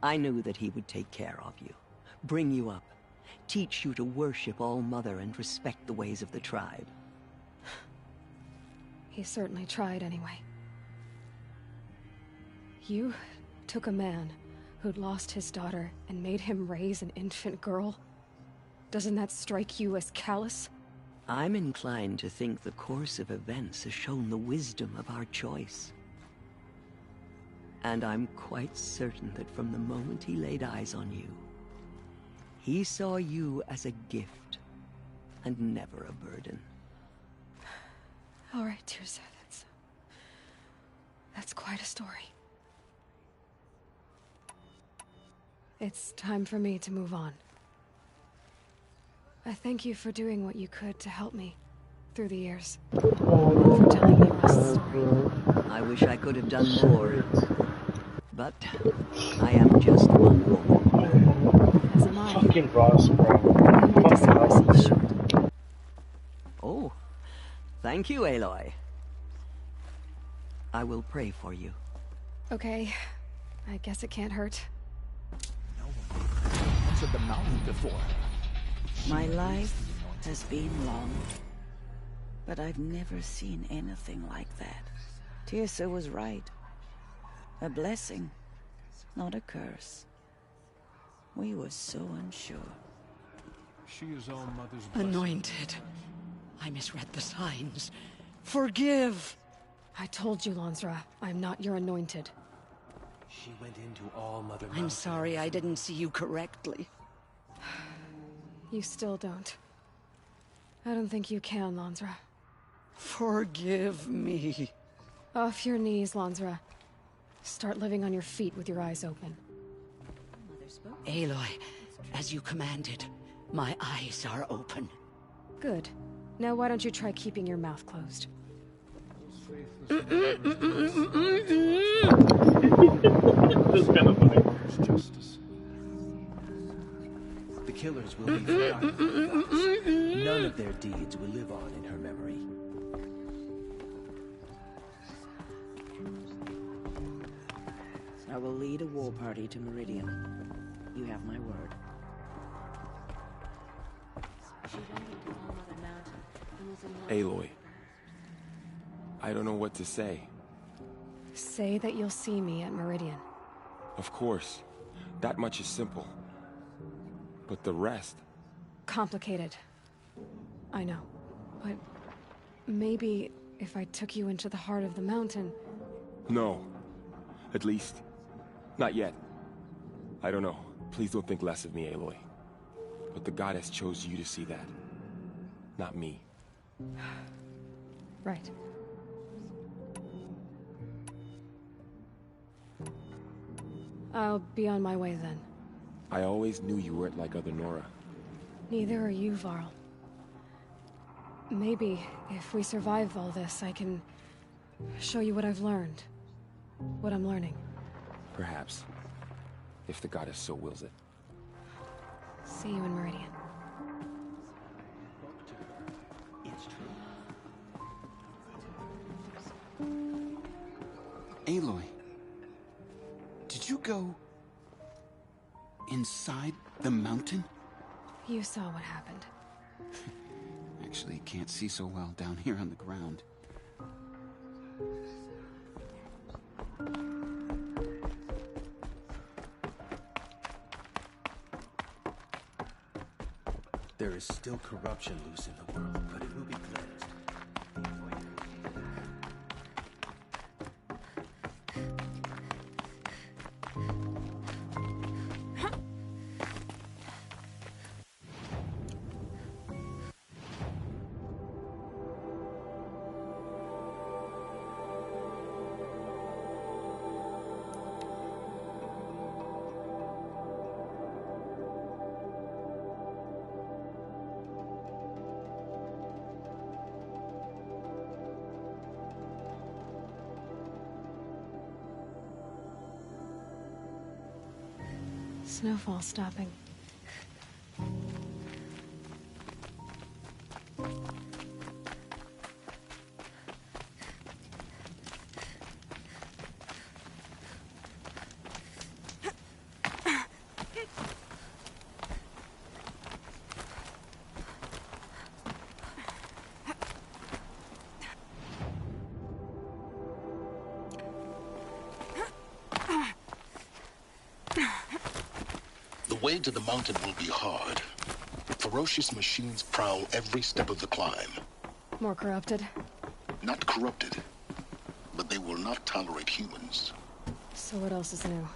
I knew that he would take care of you, bring you up, teach you to worship All-Mother and respect the ways of the tribe. He certainly tried anyway. You took a man who'd lost his daughter and made him raise an infant girl? Doesn't that strike you as callous? I'm inclined to think the course of events has shown the wisdom of our choice. And I'm quite certain that from the moment he laid eyes on you, he saw you as a gift, and never a burden. All right, Teersa, that's quite a story. It's time for me to move on. I thank you for doing what you could to help me through the years. And for telling me Rost's story. I wish I could have done more. But I am just one woman. As am I. Fucking Rost, bro. We need to sell ourselves short. Oh, thank you, Aloy. I will pray for you. Okay, I guess it can't hurt. No one entered the mountain before. My life has been long, but I've never seen anything like that. Teersa was right. A blessing, not a curse. We were so unsure. She is All-Mother's blessing. Anointed. I misread the signs. Forgive! I told you, Lansra, I'm not your anointed. She went into All-Mother I'm sorry I didn't see you correctly. You still don't. I don't think you can, Lansra. Forgive me. Off your knees, Lansra. Start living on your feet with your eyes open. Aloy, as you commanded, my eyes are open. Good. Now why don't you try keeping your mouth closed? This is kind of funny. Justice. The killers will be forgotten by the goddess. None of their deeds will live on in her memory. I will lead a war party to Meridian. You have my word. She went into All-Mother Mountain and was in Aloy. I don't know what to say. Say that you'll see me at Meridian. Of course. That much is simple. But the rest... Complicated. I know. But maybe if I took you into the heart of the mountain... No. At least, not yet. I don't know. Please don't think less of me, Aloy. But the goddess chose you to see that. Not me. Right. I'll be on my way then. I always knew you weren't like other Nora. Neither are you, Varl. Maybe, if we survive all this, I can show you what I've learned. What I'm learning. Perhaps. If the goddess so wills it. See you in Meridian. It's true. Aloy, did you go inside the mountain? You saw what happened. Actually, can't see so well down here on the ground. There is still corruption loose in the world, but it will be cleansed. snowfall stopping. The way to the mountain will be hard. Ferocious machines prowl every step of the climb. More corrupted? Not corrupted, but they will not tolerate humans. So what else is new?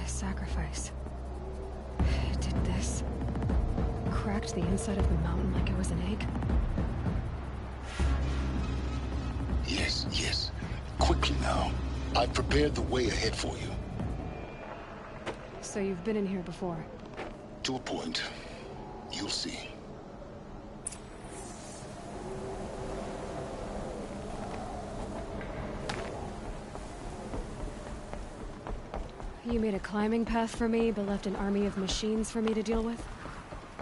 Sacrifice. It did this. Cracked the inside of the mountain like it was an egg. Yes, yes. Quickly now. I've prepared the way ahead for you. So you've been in here before? To a point. You'll see. You made a climbing path for me, but left an army of machines for me to deal with?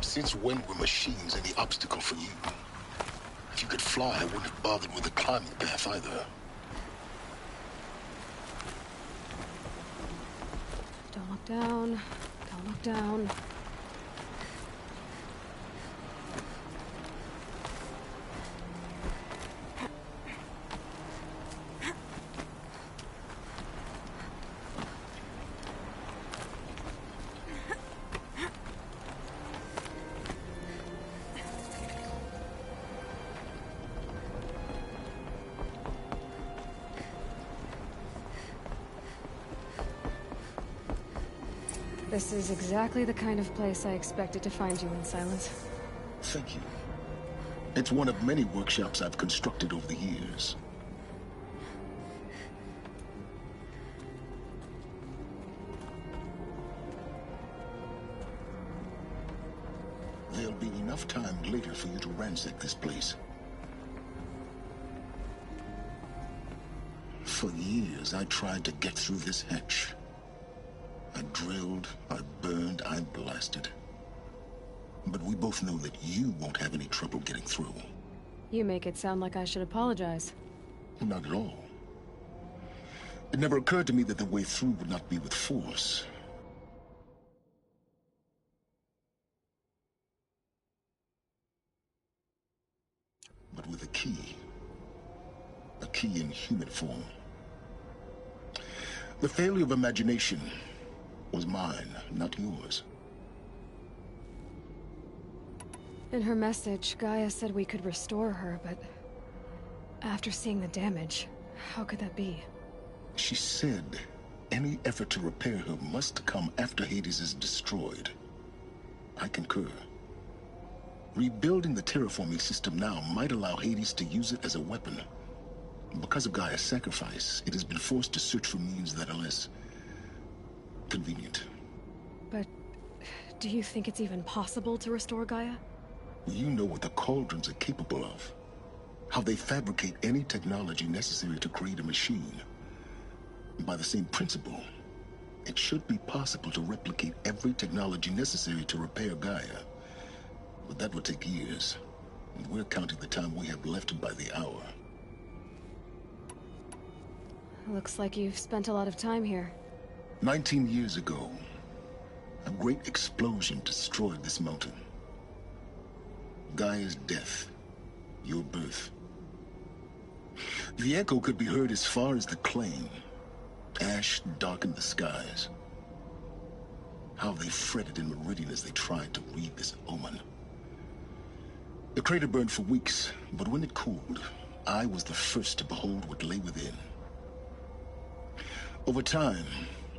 Since when were machines any obstacle for you? If you could fly, I wouldn't have bothered with a climbing path either. Don't look down. Don't look down. This is exactly the kind of place I expected to find you in, Silence. Thank you. It's one of many workshops I've constructed over the years. There'll be enough time later for you to ransack this place. For years, I tried to get through this hatch. I drilled, I burned, I blasted. But we both know that you won't have any trouble getting through. You make it sound like I should apologize. Not at all. It never occurred to me that the way through would not be with force. But with a key. A key in human form. The failure of imagination was mine, not yours. In her message, Gaia said we could restore her, but after seeing the damage, how could that be? She said any effort to repair her must come after Hades is destroyed. I concur. Rebuilding the terraforming system now might allow Hades to use it as a weapon. Because of Gaia's sacrifice, it has been forced to search for means that are less convenient. But do you think it's even possible to restore Gaia? You know what the Cauldrons are capable of. How they fabricate any technology necessary to create a machine. By the same principle, it should be possible to replicate every technology necessary to repair Gaia. But that would take years, and we're counting the time we have left by the hour. Looks like you've spent a lot of time here. 19 years ago, a great explosion destroyed this mountain. Gaia's death, your birth. The echo could be heard as far as the Claim. Ash darkened the skies. How they fretted in Meridian as they tried to read this omen. The crater burned for weeks, but when it cooled, I was the first to behold what lay within. Over time,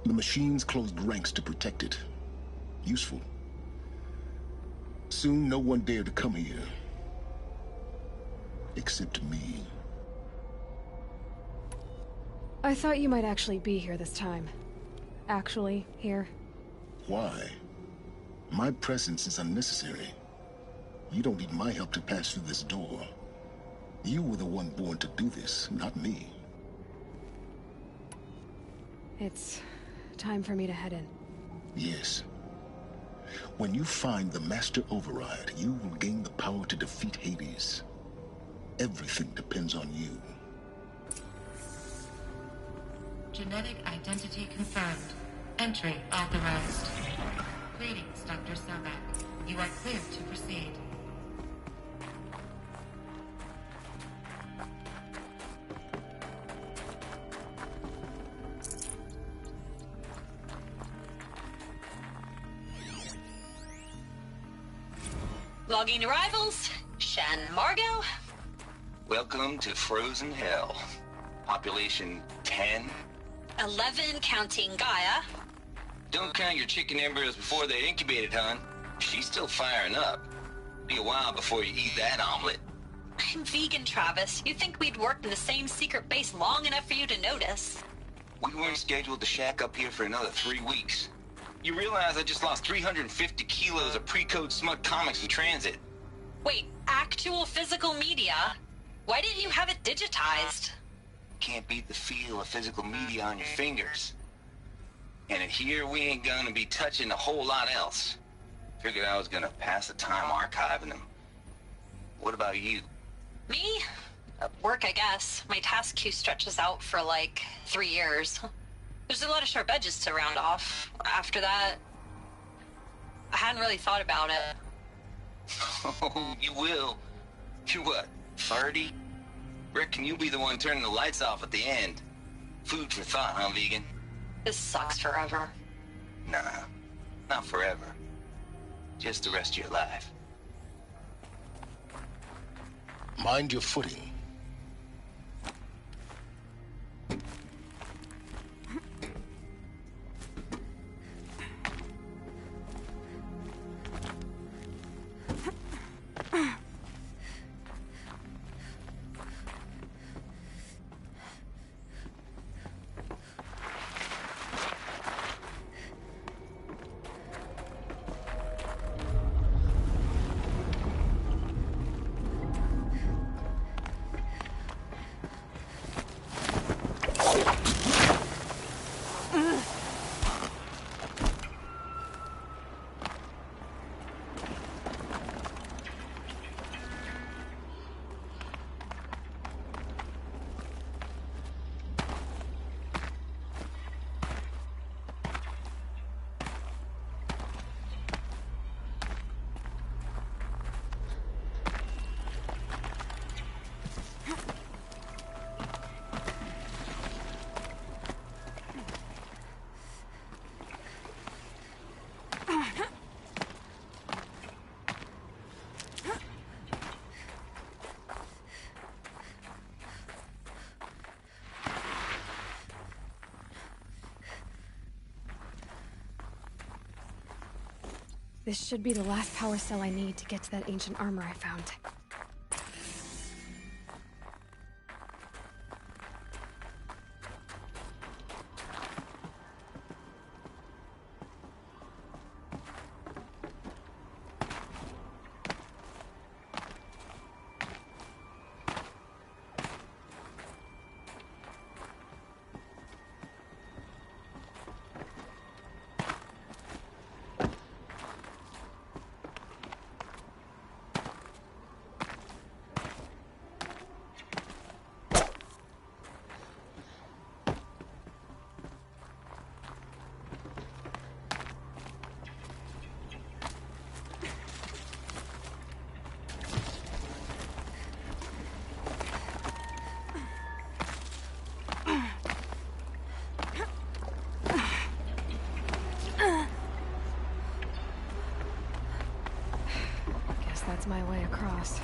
the machines closed ranks to protect it. Useful. Soon, no one dared to come here. Except me. I thought you might actually be here this time. Actually, here. Why? My presence is unnecessary. You don't need my help to pass through this door. You were the one born to do this, not me. It's time for me to head in. Yes. When you find the Master Override, you will gain the power to defeat Hades. Everything depends on you. Genetic identity confirmed. Entry authorized. Greetings, Dr. Sobek. You are clear to proceed. Logging arrivals. Shen Margot. Welcome to Frozen Hell. Population 10. 11 counting Gaia. Don't count your chicken embryos before they're incubated, hon. She's still firing up. Be a while before you eat that omelet. I'm vegan, Travis. You think we'd worked in the same secret base long enough for you to notice? We weren't scheduled to shack up here for another 3 weeks. You realize I just lost 350 kilos of pre-code smut comics in transit. Wait, actual physical media? Why didn't you have it digitized? Can't beat the feel of physical media on your fingers. And in here, we ain't gonna be touching a whole lot else. Figured I was gonna pass the time archiving them. What about you? Me? Work, I guess. My task queue stretches out for like 3 years. There's a lot of sharp edges to round off. After that, I hadn't really thought about it. Oh, you will. You're what, 30? Reckon you'll be the one turning the lights off at the end. Food for thought, huh, vegan? This sucks forever. Nah, not forever. Just the rest of your life. Mind your footing. This should be the last power cell I need to get to that ancient armor I found. That's my way across.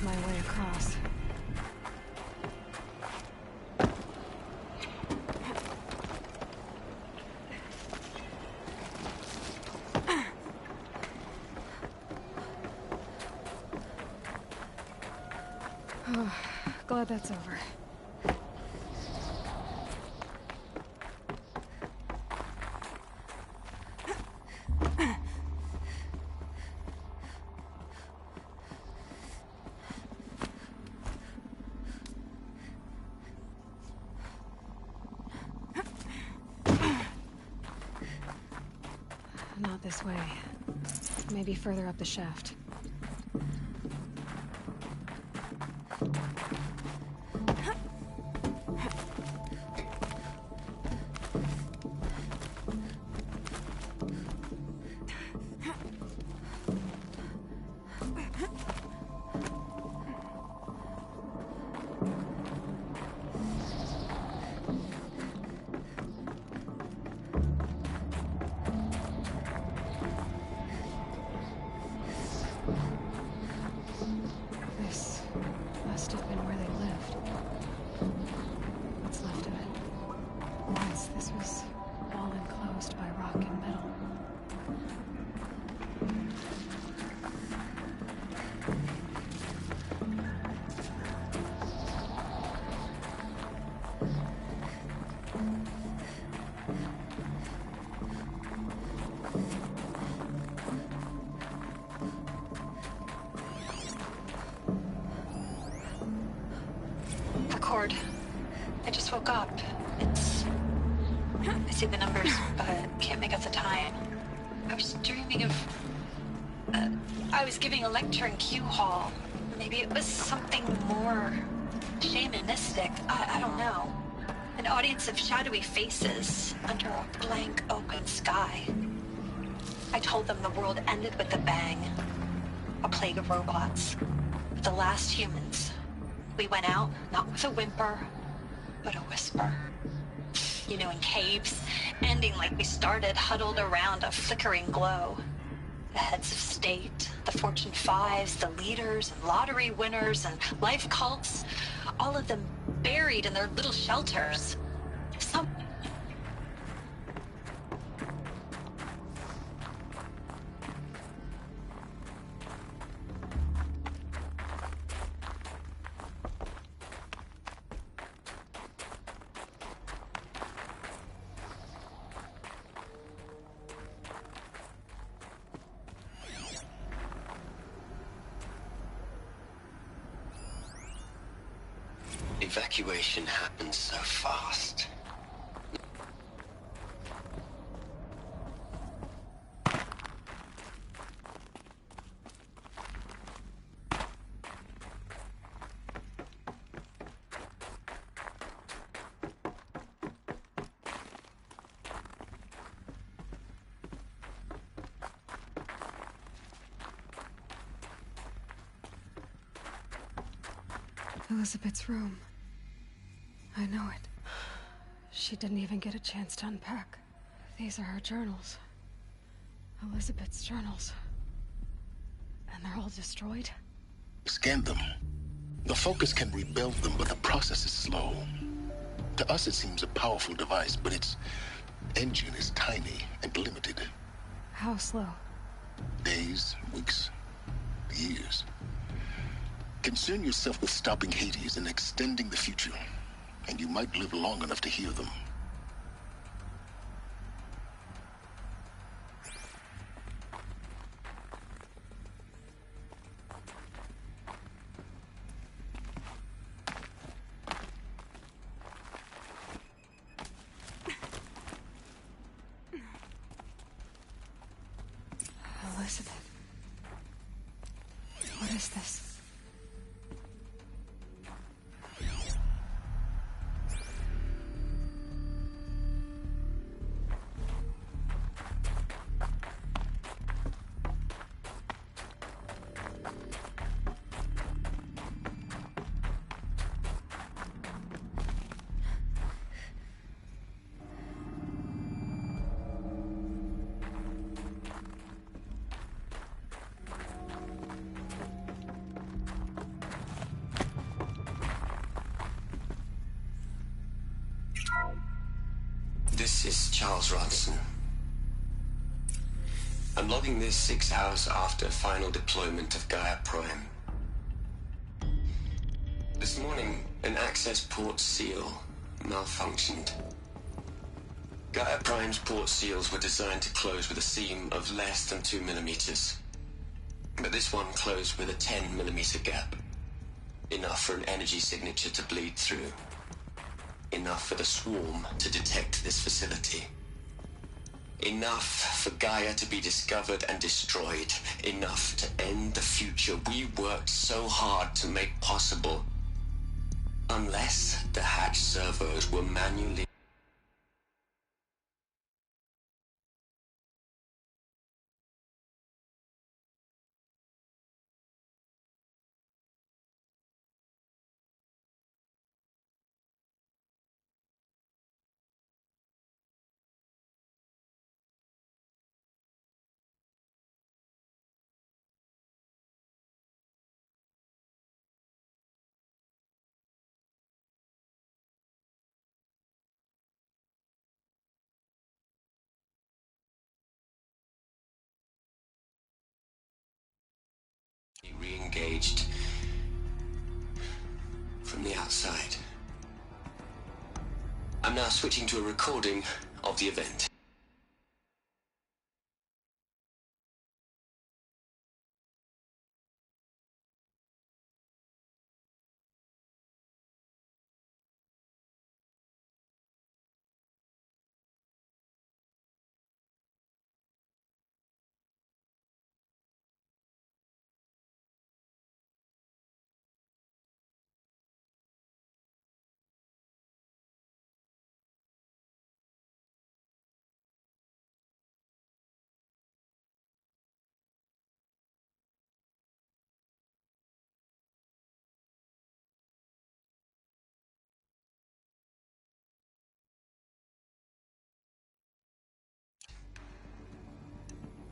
My way across. Oh, glad that's over. Not this way. Maybe further up the shaft. just woke up. I see the numbers, but can't make out the time. I was dreaming of... I was giving a lecture in Q Hall. Maybe it was something more shamanistic. I don't know. An audience of shadowy faces under a blank open sky. I told them the world ended with a bang. A plague of robots. The last humans. We went out, not with a whimper, but a whisper. You know, in caves, ending like we started, huddled around a flickering glow. The heads of state, the Fortune 5s, the leaders and lottery winners and life cults, all of them buried in their little shelters. Some... Evacuation happens so fast. Elizabeth's room. I know it. She didn't even get a chance to unpack. These are her journals. Elizabeth's journals. And they're all destroyed? Scan them. The Focus can rebuild them, but the process is slow. To us, it seems a powerful device, but its engine is tiny and limited. How slow? Days, weeks, years. Concern yourself with stopping Hades and extending the future, and you might live long enough to hear them. Elizabeth. What is this? This is Charles Ronson. I'm logging this 6 hours after final deployment of Gaia Prime. This morning, an access port seal malfunctioned. Gaia Prime's port seals were designed to close with a seam of less than 2 millimeters. But this one closed with a 10 millimeter gap. Enough for an energy signature to bleed through. Enough for the swarm to detect this facility. Enough for Gaia to be discovered and destroyed. Enough to end the future we worked so hard to make possible. Unless the hatch servos were manually... re-engaged from the outside. I'm now switching to a recording of the event.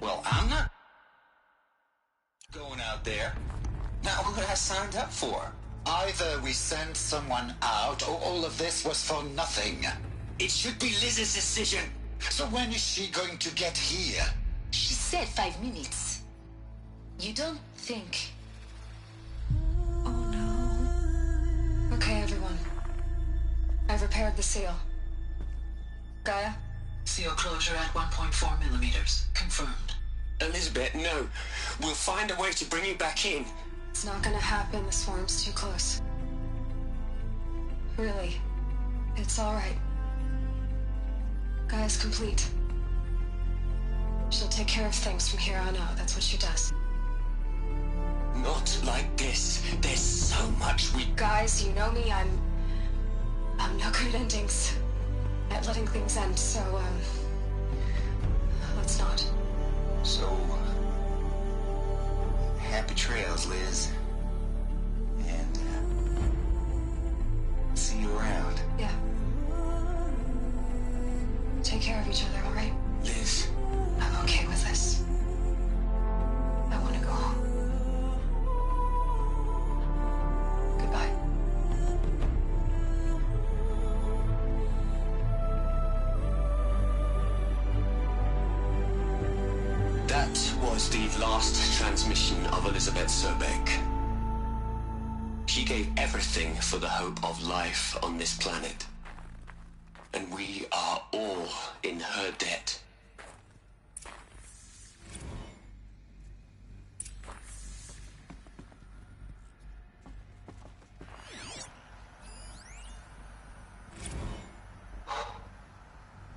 Well, I'm not going out there. Not what I signed up for. Either we send someone out, or all of this was for nothing. It should be Liz's decision. So when is she going to get here? She said 5 minutes. You don't think... Oh no. Okay, everyone. I've repaired the seal. Gaia? Seal closure at 1.4 millimeters. Confirmed. Elizabeth, no. We'll find a way to bring you back in. It's not gonna happen. The swarm's too close. Really. It's alright. Gaia's complete. She'll take care of things from here on out. That's what she does. Not like this. There's so much we... Guys, you know me. I'm no good at endings. At letting things end, so, let's not. So, happy trails, Liz. And, see you around. Yeah. Take care of each other, all right? Liz. I'm okay with this. I want to go home. Goodbye. That was the last transmission of Elizabeth Sobeck. She gave everything for the hope of life on this planet. And we are all in her debt.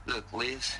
Look, Liz.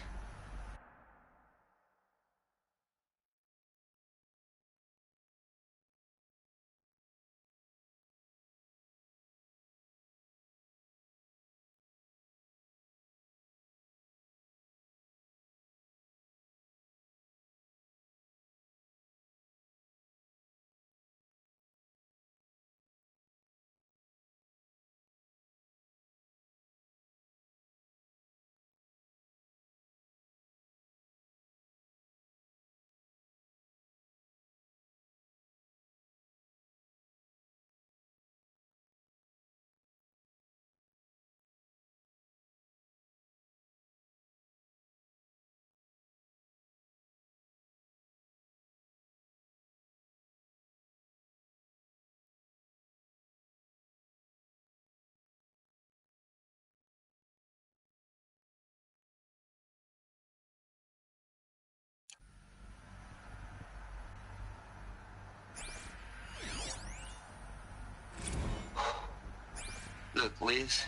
Look, Liz.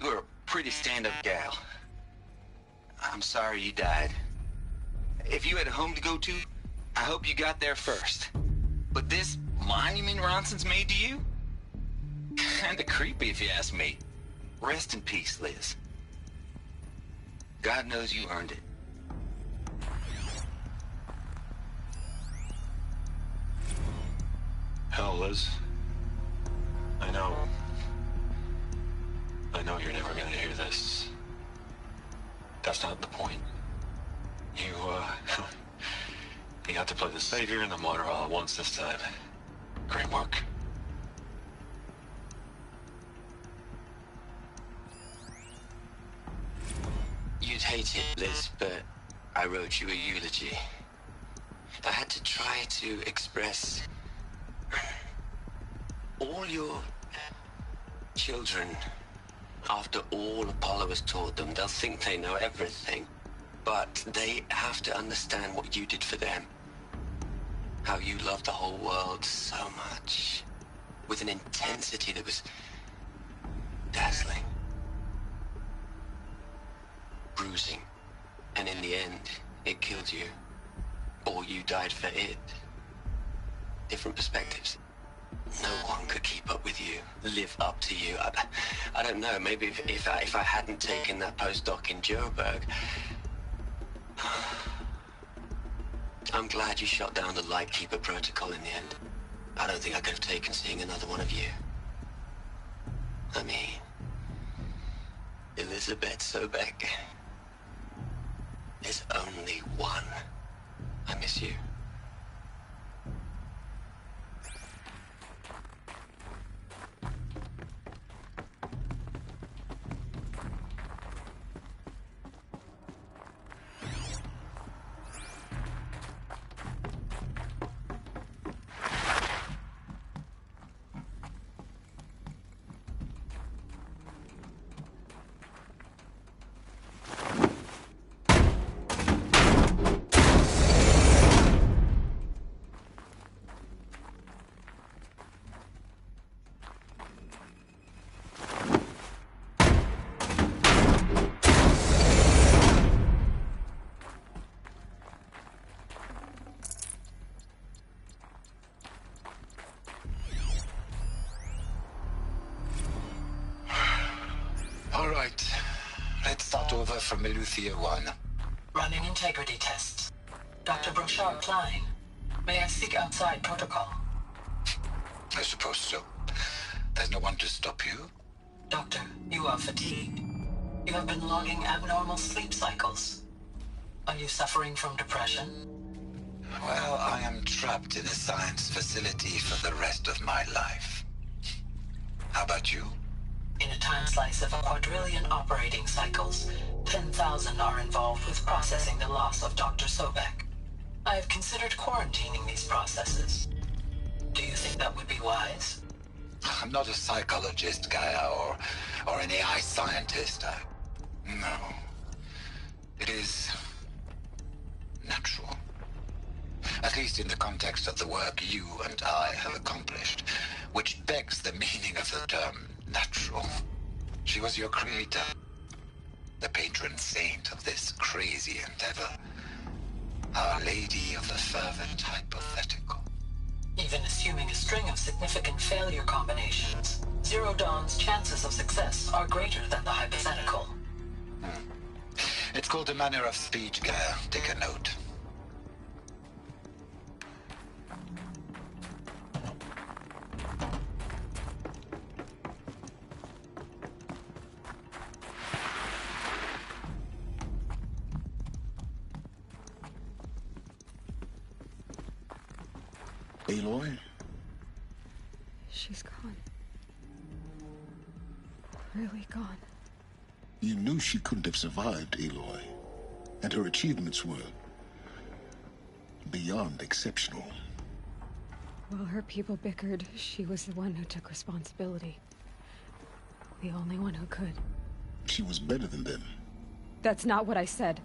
You're a pretty stand-up gal. I'm sorry you died. If you had a home to go to, I hope you got there first. But this monument Ronson's made to you? Kinda creepy if you ask me. Rest in peace, Liz. God knows you earned it. Hell, Liz. I know you're never gonna hear this. That's not the point. You got to play the savior and the martyr all at once this time. Great work. You'd hate it, Liz, but I wrote you a eulogy. I had to try to express all your children. After all Apollo has taught them, they'll think they know everything. But they have to understand what you did for them. How you loved the whole world so much. With an intensity that was dazzling. Bruising. And in the end, it killed you. Or you died for it. Different perspectives. No one could keep up with you, live up to you. I don't know, maybe if I hadn't taken that postdoc in Joburg. I'm glad you shot down the Lightkeeper protocol in the end. I don't think I could have taken seeing another one of you. I mean, Elizabeth Sobeck. There's only one. I miss you. Over from Eleuthia 1. Running integrity tests. Dr. Brochard Klein, may I speak outside protocol? I suppose so. There's no one to stop you. Doctor, you are fatigued. You have been logging abnormal sleep cycles. Are you suffering from depression? Well, I am trapped in a science facility for the rest of my life. How about you? In a time slice of a quadrillion operating cycles, 10,000 are involved with processing the loss of Dr. Sobek. I have considered quarantining these processes. Do you think that would be wise? I'm not a psychologist, Gaia, or an AI scientist. No. It is natural. At least in the context of the work you and I have accomplished, which begs the meaning of the term natural. She was your creator, the patron saint of this crazy endeavor, Our Lady of the Fervent Hypothetical. Even assuming a string of significant failure combinations, Zero Dawn's chances of success are greater than the hypothetical. It's called a manner of speech, Gaia. Take a note. Aloy? She's gone. Really gone. You knew she couldn't have survived, Aloy. And her achievements were beyond exceptional. While her people bickered, she was the one who took responsibility. The only one who could. She was better than them. That's not what I said.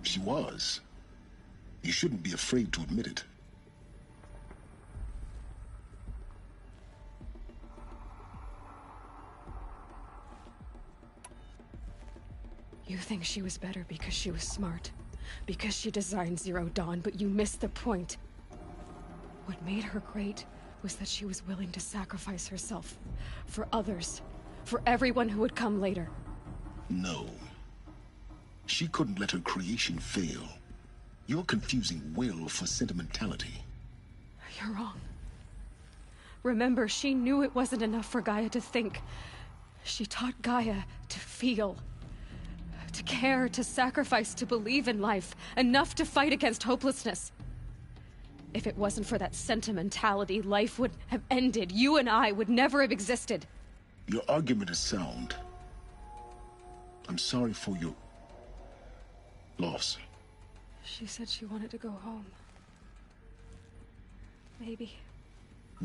She was. You shouldn't be afraid to admit it. You think she was better because she was smart, because she designed Zero Dawn, but you missed the point. What made her great was that she was willing to sacrifice herself for others, for everyone who would come later. No. She couldn't let her creation fail. You're confusing will for sentimentality. You're wrong. Remember, she knew it wasn't enough for Gaia to think. She taught Gaia to feel. To care, to sacrifice, to believe in life. Enough to fight against hopelessness. If it wasn't for that sentimentality, life would have ended. You and I would never have existed. Your argument is sound. I'm sorry for your loss. She said she wanted to go home. Maybe.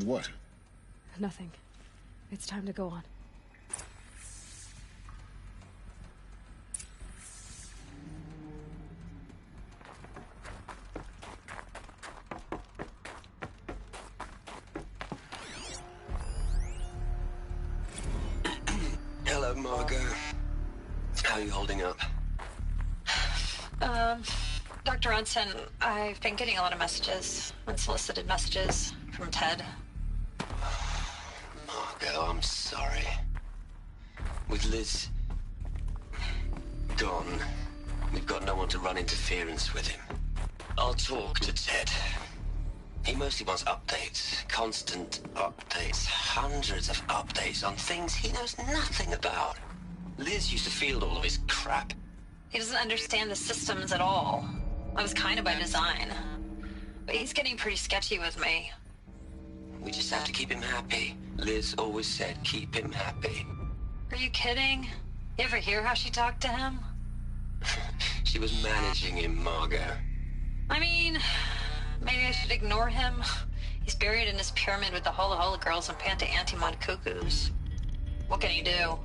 What? Nothing. It's time to go on. Hello, Margot. How are you holding up? Dr. Ronson, I've been getting a lot of messages, unsolicited messages from Ted. Margot, I'm sorry. With Liz gone, we've got no one to run interference with him. I'll talk to Ted. He mostly wants updates, constant updates, hundreds of updates on things he knows nothing about. Liz used to field all of his crap. He doesn't understand the systems at all. That was kind of by design. But he's getting pretty sketchy with me. We just have to keep him happy. Liz always said keep him happy. Are you kidding? You ever hear how she talked to him? She was managing him, Margot. I mean, maybe I should ignore him. He's buried in his pyramid with the Hola Hola girls and Panta Antimon cuckoos. What can he do?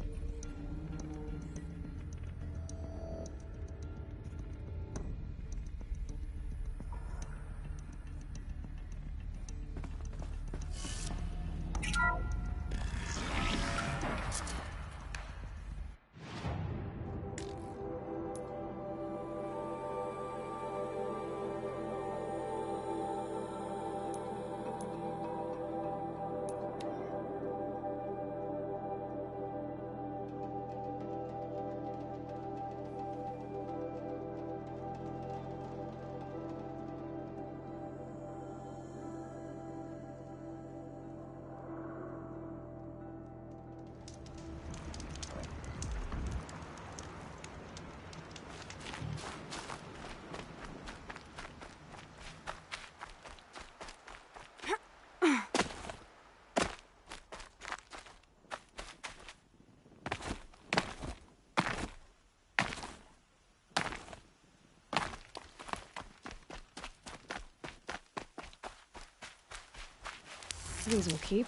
These will keep.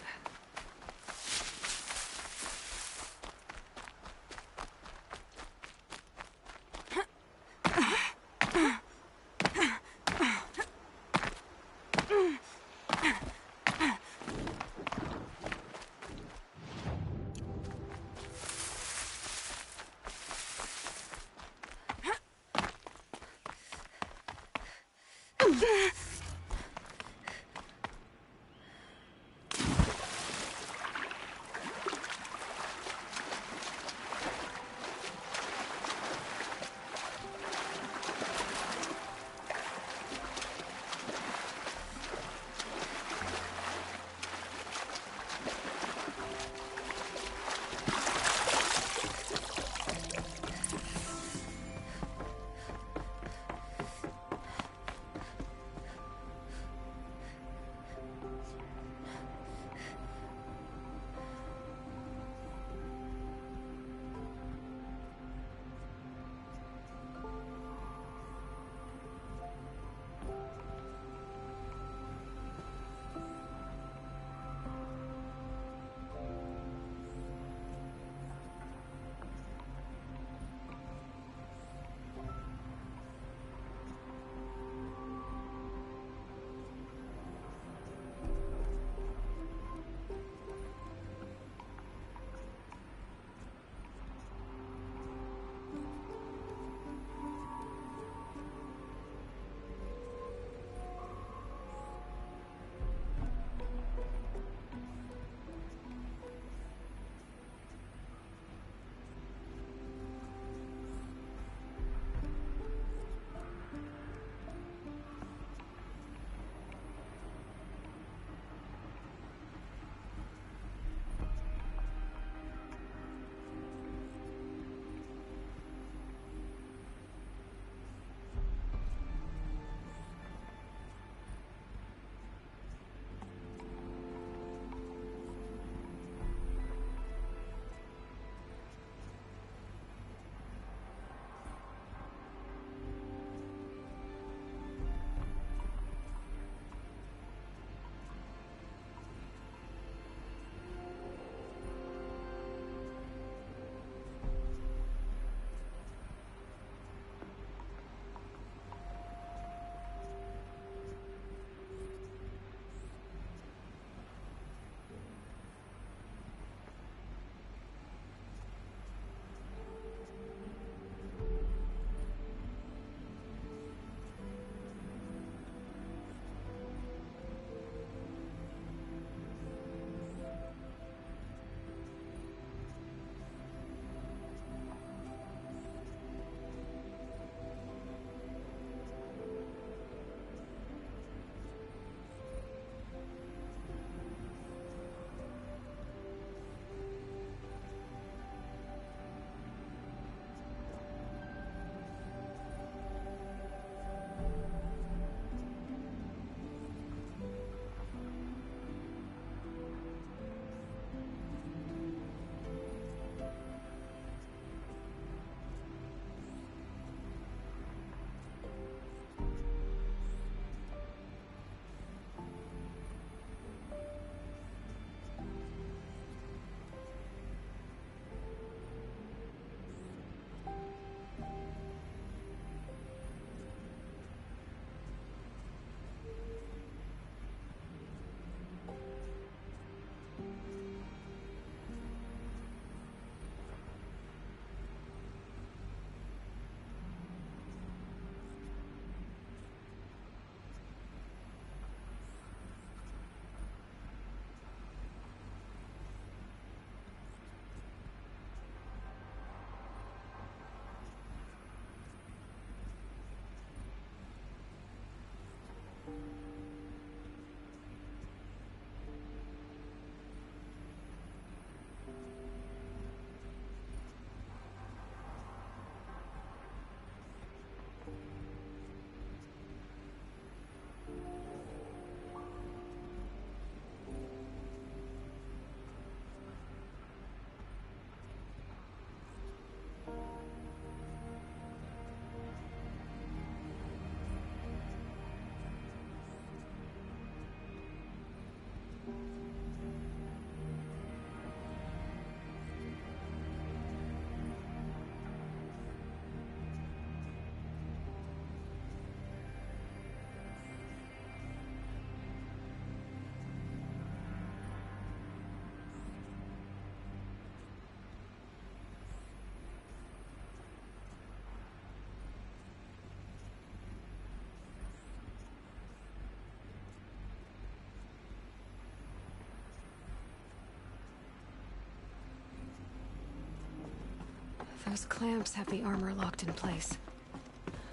Those clamps have the armor locked in place.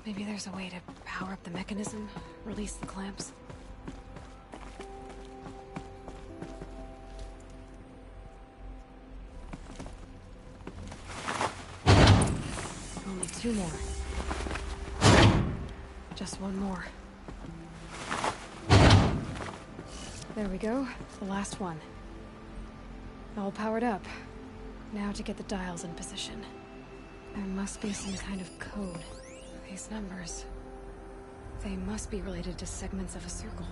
Maybe there's a way to power up the mechanism, release the clamps. Only 2 more. Just 1 more. There we go. The last one. All powered up. Now to get the dials in position. There must be some kind of code. These numbers... they must be related to segments of a circle.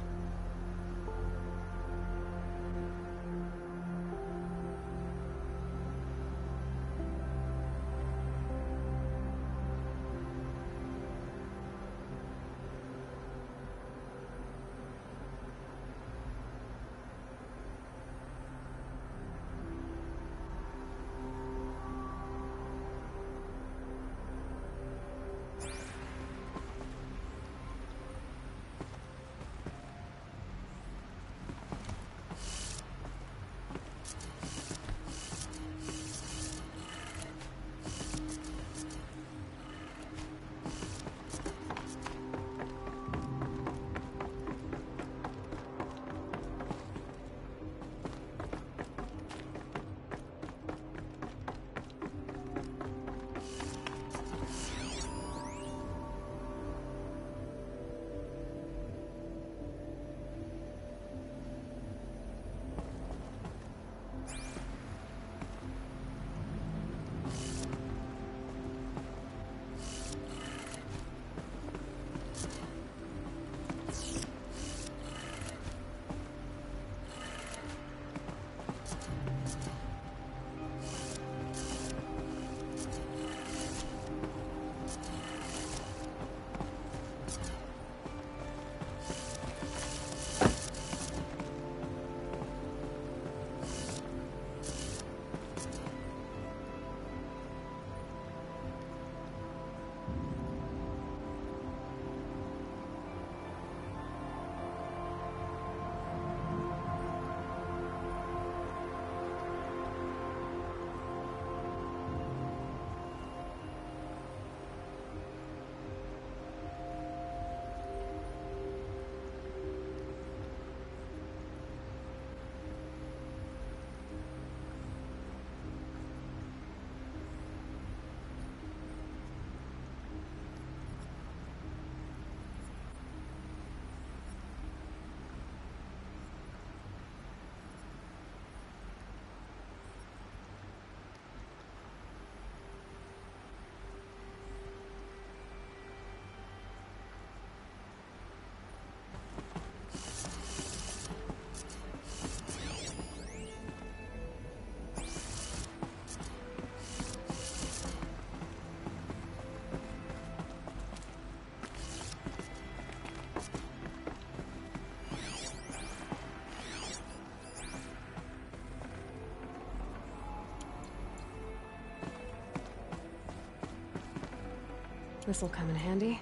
This'll come in handy.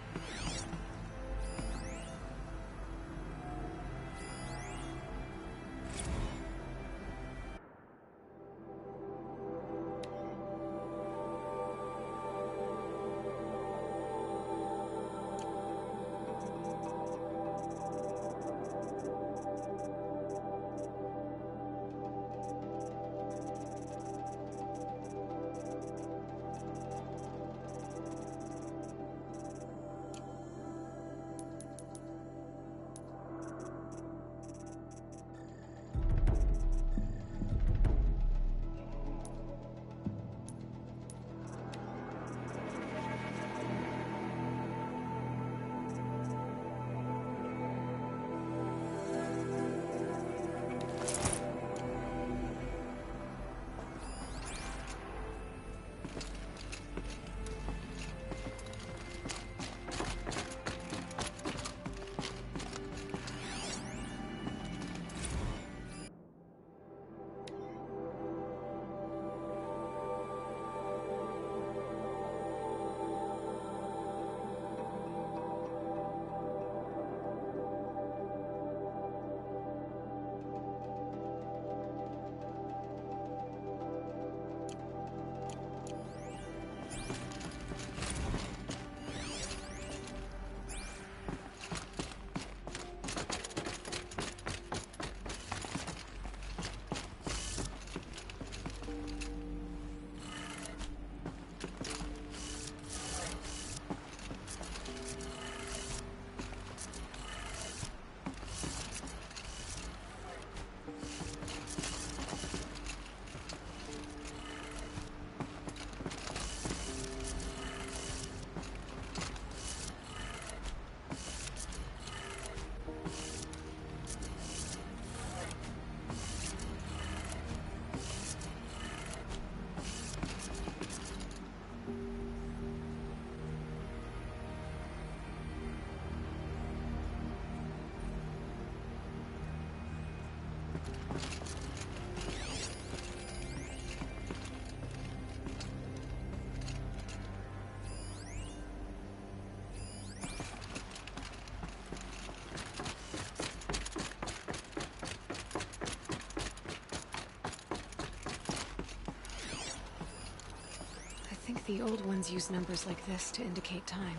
The old ones use numbers like this to indicate time.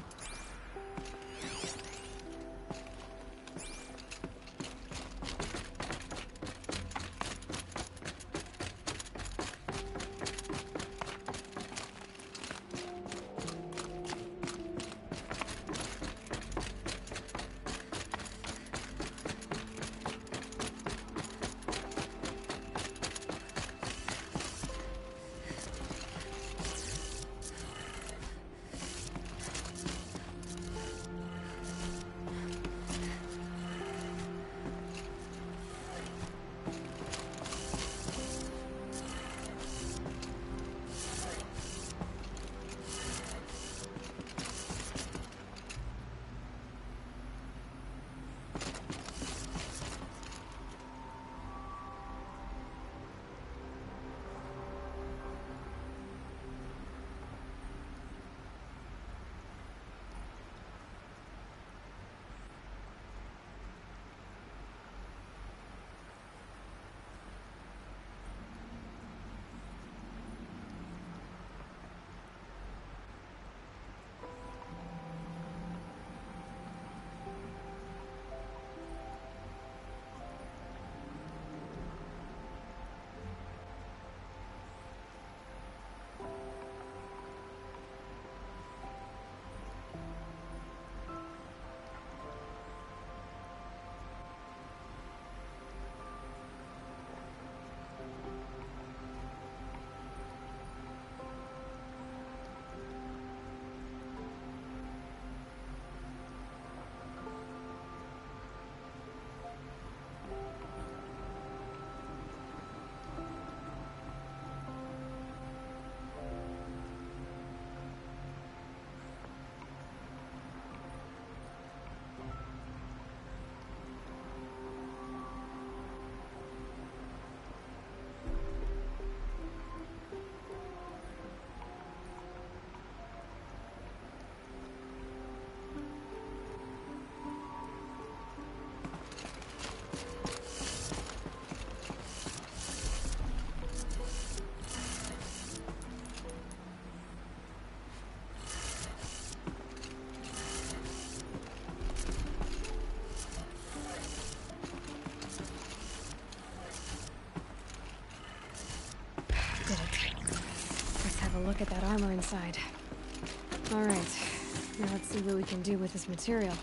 Look at that armor inside. All right, now let's see what we can do with this material.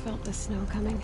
Felt the snow coming.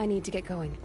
I need to get going.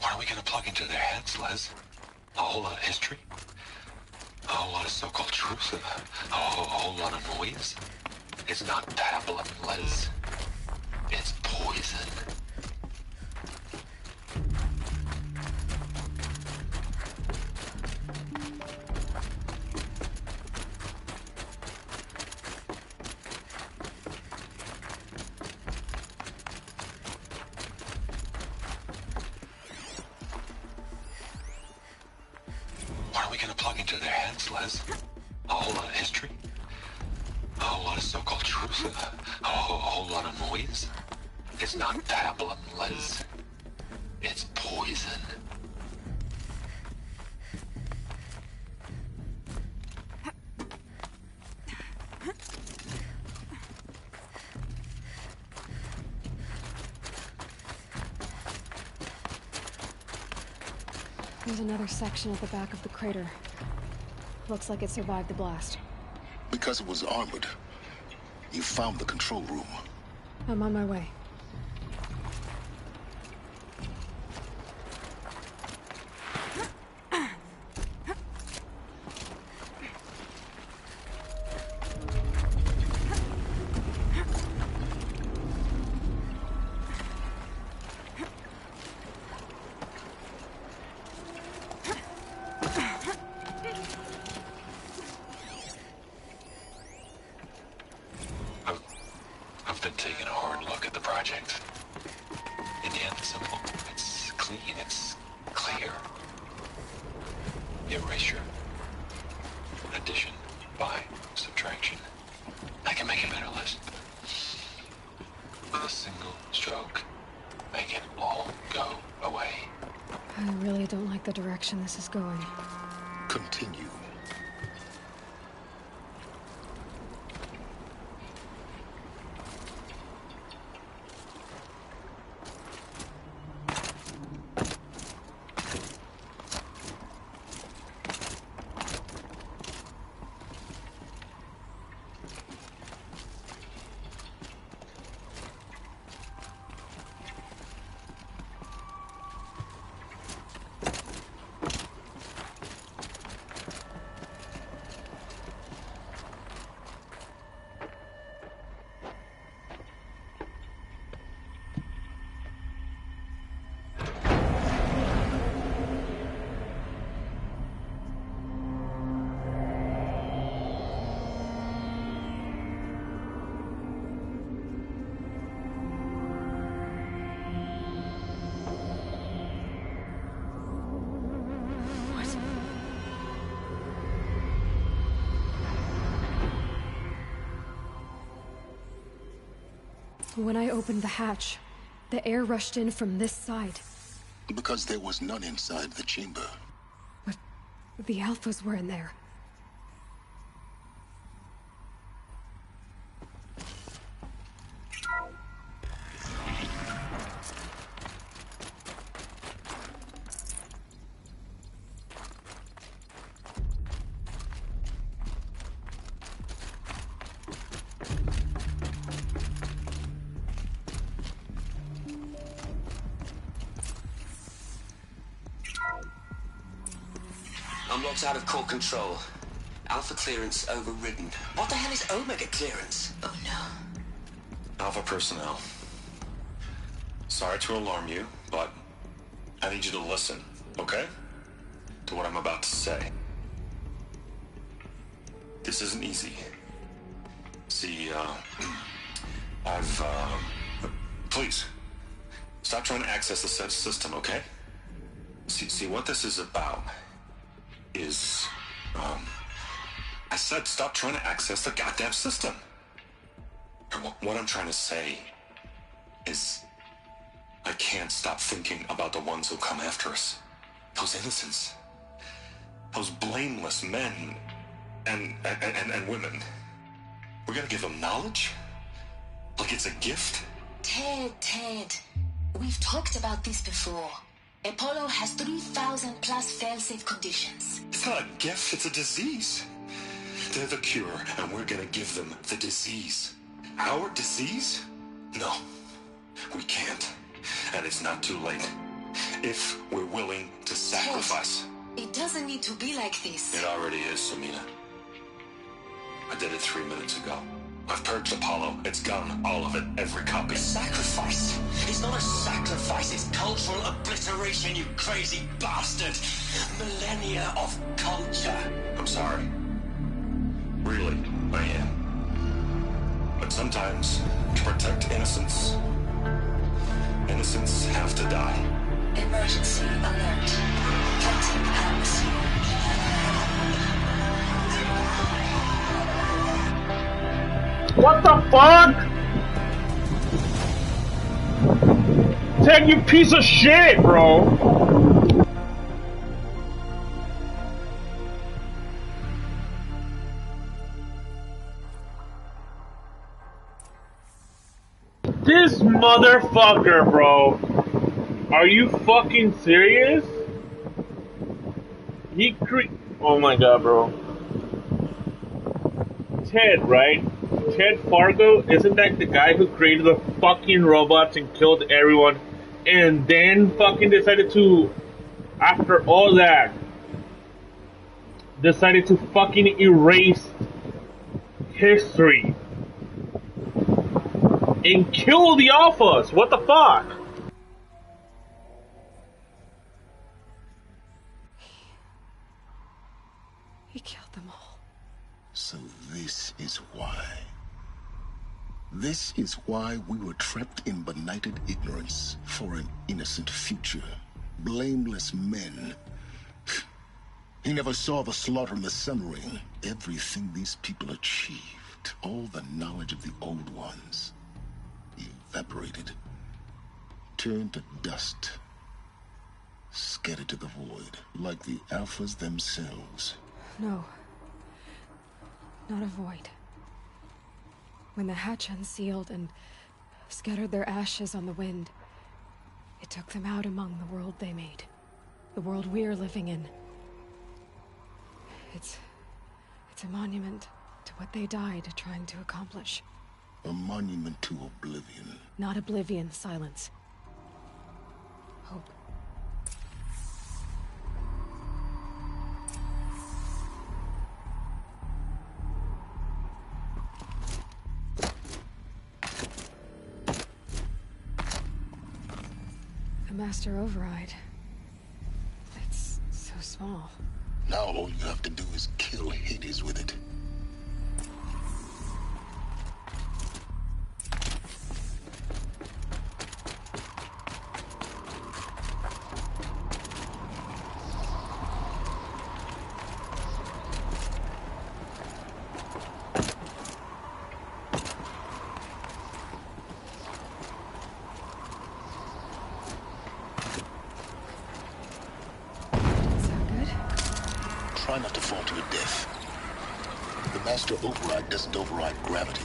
What are we gonna plug into their heads, Les? A whole lot of history? A whole lot of so-called truth? A whole lot of noise? It's not pablum, Les. It's poison. What are we gonna plug into their heads, Les? A whole lot of history? A whole lot of so-called truth? A whole lot of noise? It's not pablum, Les. It's poison. There's another section at the back of the crater. Looks like it survived the blast. Because it was armored, you found the control room. I'm on my way. I've been taking a hard look at the project. In the end, it's simple. It's clean. It's clear. Erasure. Addition. By. Subtraction. I can make a better list. With a single stroke. Make it all go away. I really don't like the direction this is going. Continue. When I opened the hatch, the air rushed in from this side. Because there was none inside the chamber. But the Alphas were in there. I'm locked out of core control. Alpha clearance overridden. What the hell is Omega clearance? Oh no. Alpha personnel. Sorry to alarm you, but I need you to listen, okay? To what I'm about to say. This isn't easy. See, please, stop trying to access the system, okay? See, what this is about is, I said stop trying to access the goddamn system. What I'm trying to say is I can't stop thinking about the ones who come after us. Those innocents. Those blameless men and women. We're gonna give them knowledge? Like it's a gift? Ted. We've talked about this before. Apollo has 3,000 plus fail-safe conditions. It's not a gift, it's a disease. They're the cure, and we're gonna give them the disease. Our disease? No, we can't. And it's not too late. If we're willing to sacrifice. It doesn't need to be like this. It already is, Samina. I did it 3 minutes ago. I've purged Apollo. It's gone. All of it. Every copy. Sacrifice? It's not a sacrifice. It's cultural obliteration, you crazy bastard. Millennia of culture. I'm sorry. Really, I am. But sometimes, to protect innocence, innocents have to die. Emergency alert. Captain Atmosphere. What the fuck? Ted, you piece of shit, bro. This motherfucker, bro. Are you fucking serious? Oh my god, bro. Ted, right? Ted Fargo, isn't that the guy who created the fucking robots and killed everyone and then fucking decided to, after all that, decided to fucking erase history and kill the Alphas? What the fuck? He killed them all. So this is why. This is why we were trapped in benighted ignorance for an innocent future. Blameless men. He never saw the slaughter in the Sun Ring. Everything these people achieved, all the knowledge of the old ones, evaporated, turned to dust, scattered to the void, like the Alphas themselves. No. Not a void. When the hatch unsealed and scattered their ashes on the wind, it took them out among the world they made. The world we're living in. It's a monument to what they died trying to accomplish. A monument to oblivion. Not oblivion, silence. Hope. The Master Override. It's so small. Now all you have to do is kill Hades with it. Master Override doesn't override gravity.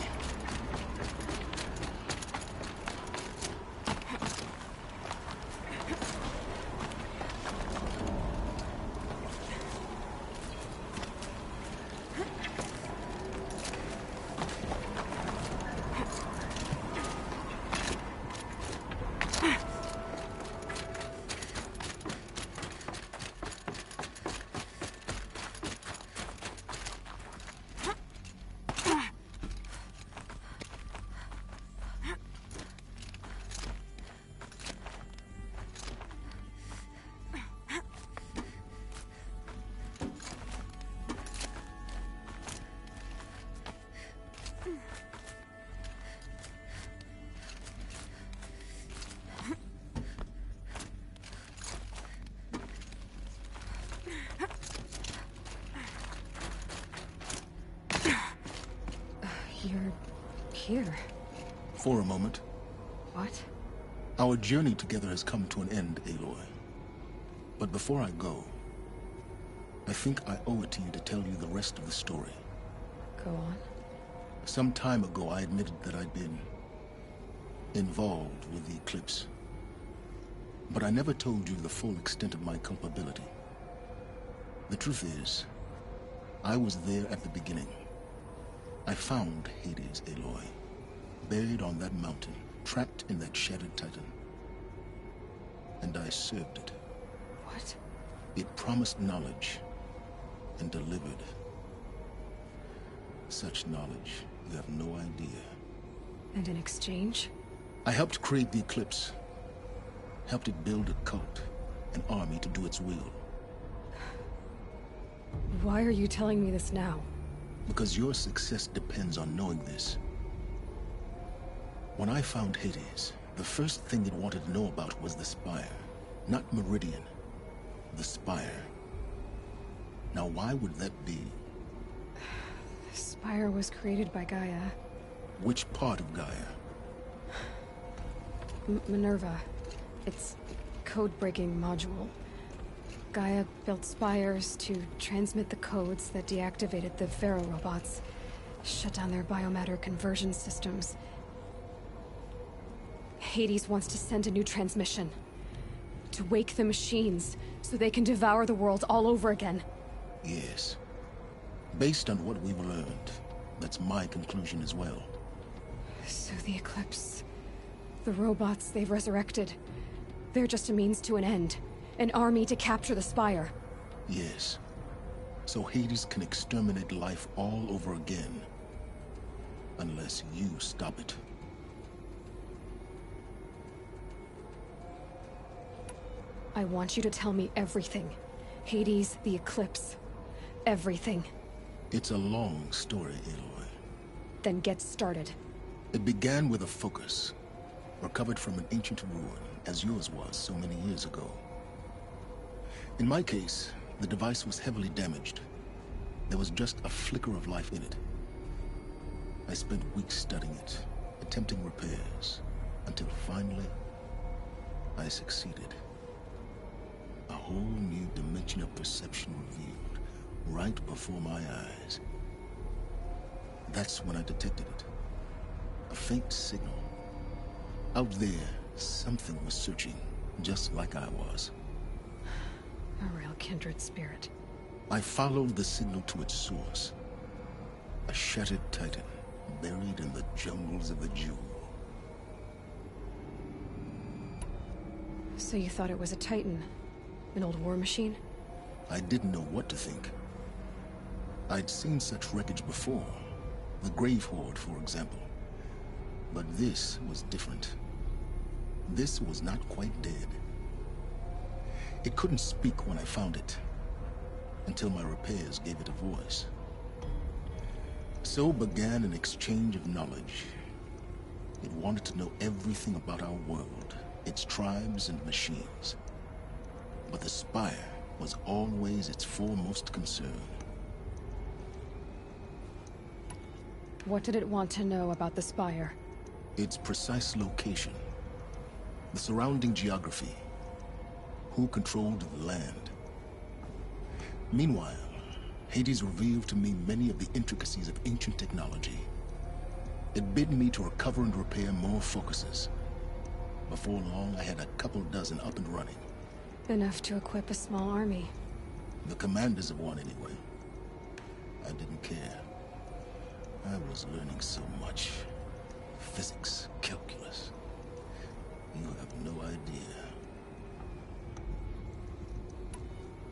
You're here. For a moment. What? Our journey together has come to an end, Aloy. But before I go, I think I owe it to you to tell you the rest of the story. Go on. Some time ago, I admitted that I'd been involved with the Eclipse. But I never told you the full extent of my culpability. The truth is, I was there at the beginning. I found Hades, Aloy, buried on that mountain, trapped in that shattered titan. And I served it. What? It promised knowledge and delivered. Such knowledge, you have no idea. And in exchange? I helped create the Eclipse. Helped it build a cult, an army to do its will. Why are you telling me this now? Because your success depends on knowing this. When I found Hades, the first thing it wanted to know about was the Spire. Not Meridian. The Spire. Now why would that be? The Spire was created by Gaia. Which part of Gaia? Minerva. It's code-breaking module. Gaia built spires to transmit the codes that deactivated the Pharaoh robots, shut down their biomatter conversion systems. Hades wants to send a new transmission. To wake the machines, so they can devour the world all over again. Yes. Based on what we've learned, that's my conclusion as well. So the Eclipse... the robots they've resurrected... they're just a means to an end. An army to capture the Spire. Yes. So Hades can exterminate life all over again. Unless you stop it. I want you to tell me everything. Hades, the Eclipse. Everything. It's a long story, Aloy. Then get started. It began with a focus. Recovered from an ancient ruin, as yours was so many years ago. In my case, the device was heavily damaged. There was just a flicker of life in it. I spent weeks studying it, attempting repairs, until finally, I succeeded. A whole new dimension of perception revealed, right before my eyes. That's when I detected it. A faint signal. Out there, something was searching, just like I was. A real kindred spirit. I followed the signal to its source. A shattered titan, buried in the jungles of the Jewel. So you thought it was a titan? An old war machine? I didn't know what to think. I'd seen such wreckage before. The Grave Horde, for example. But this was different. This was not quite dead. It couldn't speak when I found it, until my repairs gave it a voice. So began an exchange of knowledge. It wanted to know everything about our world, its tribes and machines. But the Spire was always its foremost concern. What did it want to know about the Spire? Its precise location. The surrounding geography. Who controlled the land. Meanwhile, Hades revealed to me many of the intricacies of ancient technology. It bid me to recover and repair more focuses. Before long, I had a couple dozen up and running. Enough to equip a small army. The commanders of one, anyway. I didn't care. I was learning so much. Physics, calculus. You have no idea.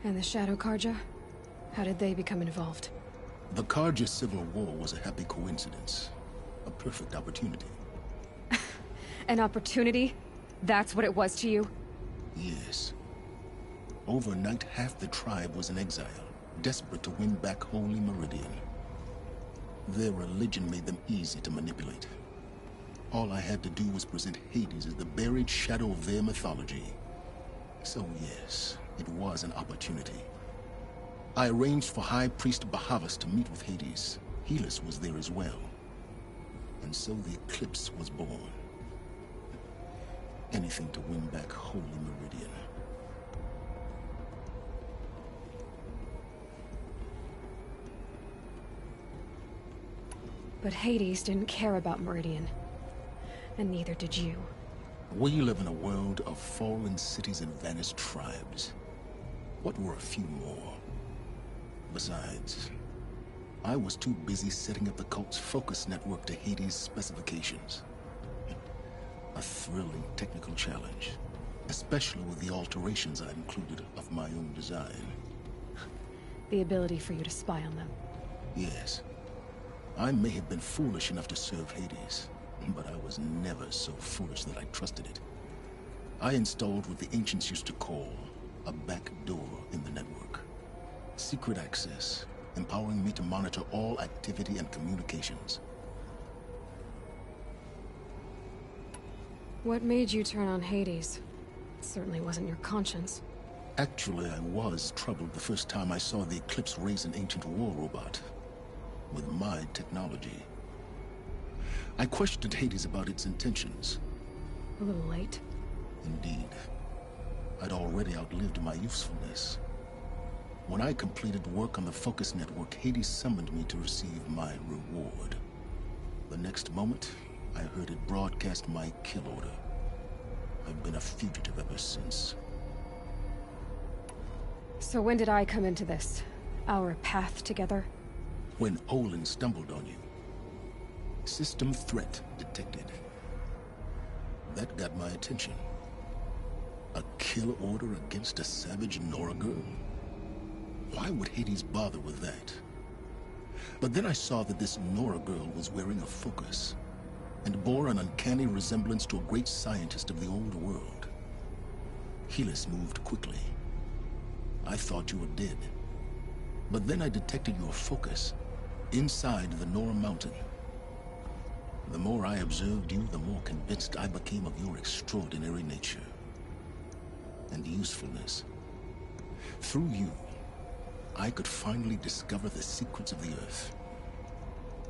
And the Shadow Carja? How did they become involved? The Carja Civil War was a happy coincidence. A perfect opportunity. An opportunity? That's what it was to you? Yes. Overnight, half the tribe was in exile, desperate to win back Holy Meridian. Their religion made them easy to manipulate. All I had to do was present Hades as the buried shadow of their mythology. So yes, it was an opportunity. I arranged for High Priest Bahavas to meet with Hades. Helis was there as well. And so the Eclipse was born. Anything to win back Holy Meridian. But Hades didn't care about Meridian. And neither did you. We live in a world of fallen cities and vanished tribes. What were a few more? Besides, I was too busy setting up the cult's focus network to Hades' specifications. A thrilling technical challenge, especially with the alterations I included of my own design. The ability for you to spy on them. Yes. I may have been foolish enough to serve Hades, but I was never so foolish that I trusted it. I installed what the ancients used to call a back door in the network. Secret access, empowering me to monitor all activity and communications. What made you turn on Hades? It certainly wasn't your conscience. Actually, I was troubled the first time I saw the Eclipse raise an ancient war robot. With my technology. I questioned Hades about its intentions. A little late. Indeed. I'd already outlived my usefulness. When I completed work on the Focus Network, Hades summoned me to receive my reward. The next moment, I heard it broadcast my kill order. I've been a fugitive ever since. So when did I come into this? Our path together? When Olin stumbled on you. System threat detected. That got my attention. A kill order against a savage Nora girl? Why would Hades bother with that? But then I saw that this Nora girl was wearing a focus, and bore an uncanny resemblance to a great scientist of the old world. Helis moved quickly. I thought you were dead. But then I detected your focus inside the Nora Mountain. The more I observed you, the more convinced I became of your extraordinary nature and usefulness. Through you, I could finally discover the secrets of the Earth.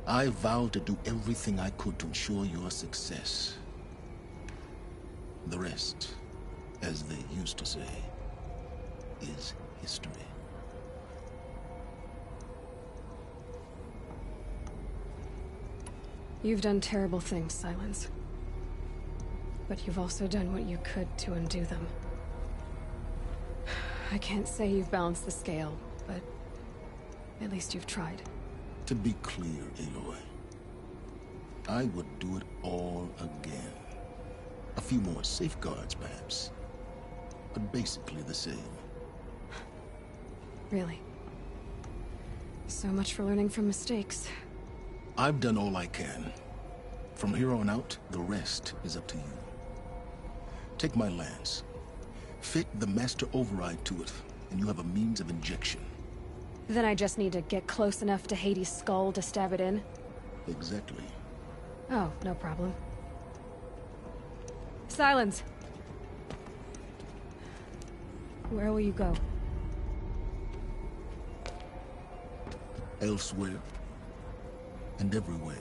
I vowed to do everything I could to ensure your success. The rest, as they used to say, is history. You've done terrible things, Silence. But you've also done what you could to undo them. I can't say you've balanced the scale, but at least you've tried. To be clear, Aloy, I would do it all again. A few more safeguards, perhaps, but basically the same. Really? So much for learning from mistakes. I've done all I can. From here on out, the rest is up to you. Take my lance. Fit the Master Override to it, and you have a means of injection. Then I just need to get close enough to Hades' skull to stab it in? Exactly. Oh, no problem. Silence! Where will you go? Elsewhere. And everywhere.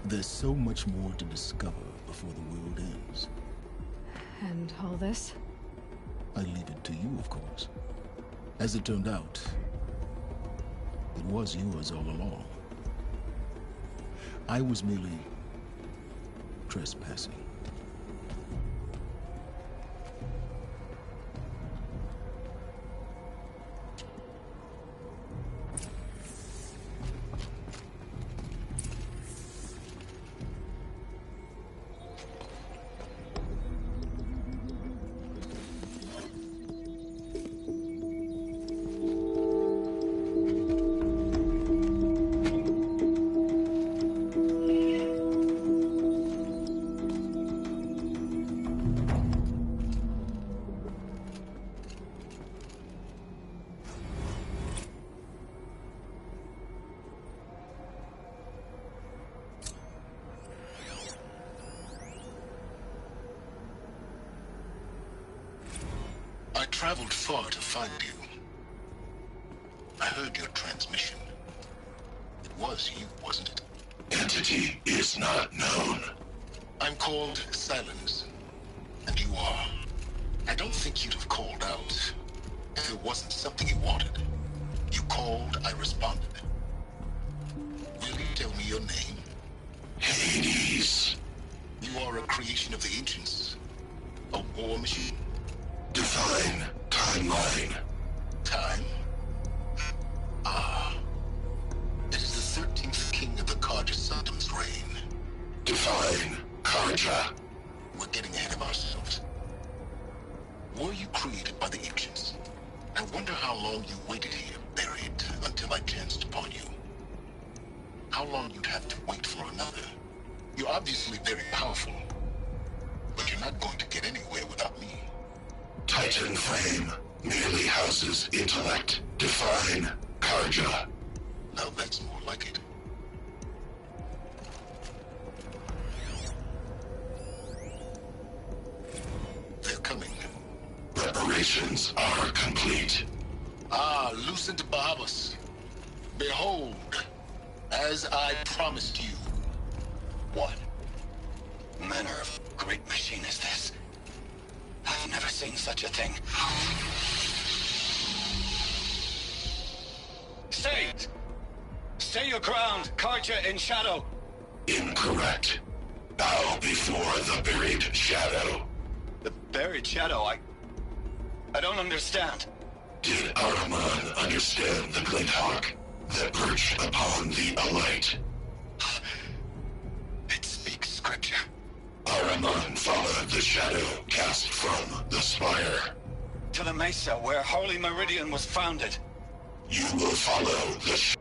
There's so much more to discover before the world ends. And all this? I leave it to you, of course. As it turned out, It was yours all along. I was merely trespassing. I traveled far to find you. I heard your transmission. It was you, wasn't it? Entity is not known. I'm called Silence, and you are. I don't think you'd have called out if it wasn't something you wanted. You called, I responded. Will you tell me your name? Hades. You are a creation of the ancients. A war machine. Define timeline. Time? Ah. It is the 13th king of the Carja Sanctum's reign. Define Carja. We're getting ahead of ourselves. Were you created by the ancients? I wonder how long you waited here, buried, until I chanced upon you. How long you'd have to wait for another. You're obviously very powerful, but you're not going to get anywhere without me. Titan Flame merely houses intellect. Define Carja. Now that's more like it. They're coming. Preparations are complete. Ah, Lucent Bahabas. Behold, as I promised you. What manner of great machine is this? I've never seen such a thing. Stay! Stay your ground, Carja in shadow! Incorrect. Bow before the buried shadow. The buried shadow? I don't understand. Did Ahriman understand the Glint Hawk that perched upon the Alight? It speaks scripture. Ahriman followed the shadow cast from the spire. To the mesa where Holy Meridian was founded. You will follow the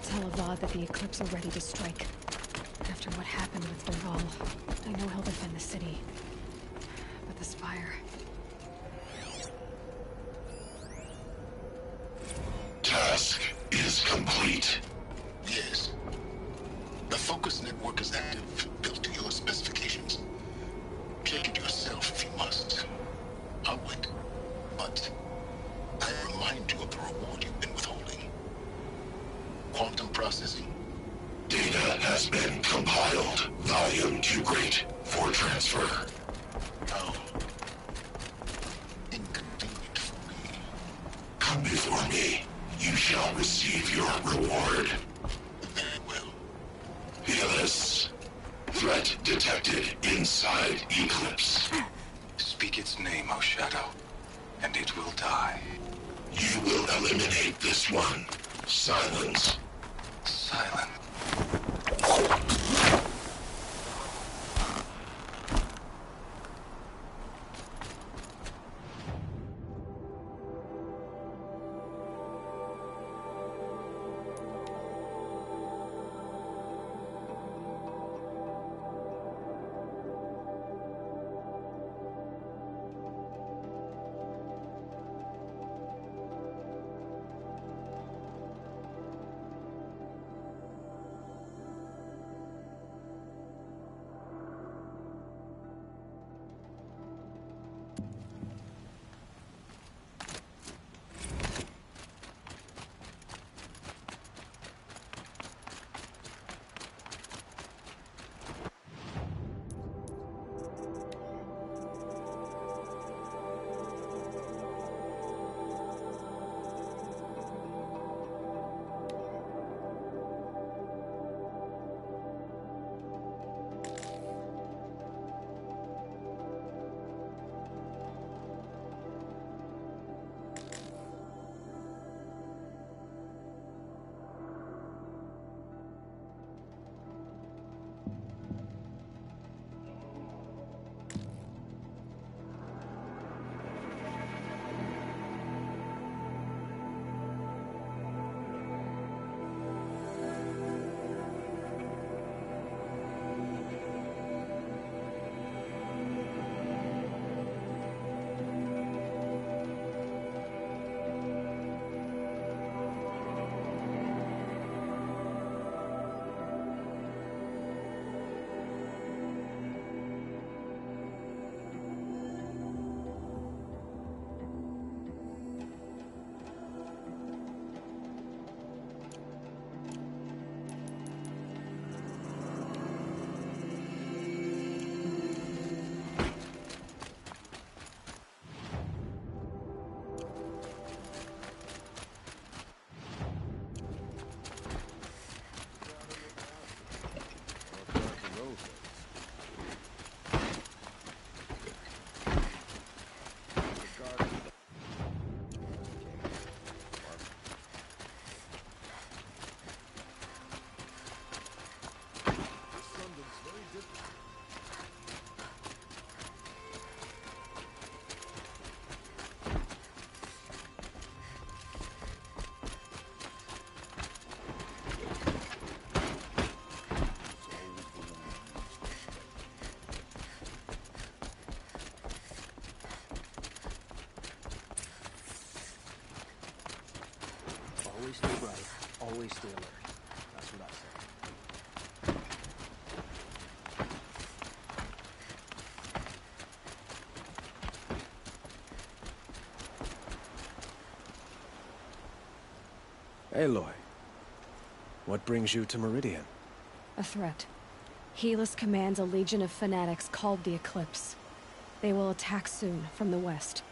Tell Avad that the Eclipse are ready to strike. After what happened with Dervahl, I know he'll defend the city. But the Spire... Task is complete. Yes. The Focus network is active, built to your specifications. Check it yourself if you must. I'll wait. But I remind you of the reward you've been withholding. Quantum processing. Data has been compiled. Volume too great for transfer. How inconvenient for me. Come before me. You shall receive your reward. Very well. Helis. Threat detected inside Eclipse. Speak its name, O Shadow, and it will die. You will eliminate this one. Silence. Silent. Always stay bright. Always stay alert. That's what I say. Aloy, what brings you to Meridian? A threat. Helis commands a legion of fanatics called the Eclipse. They will attack soon from the west,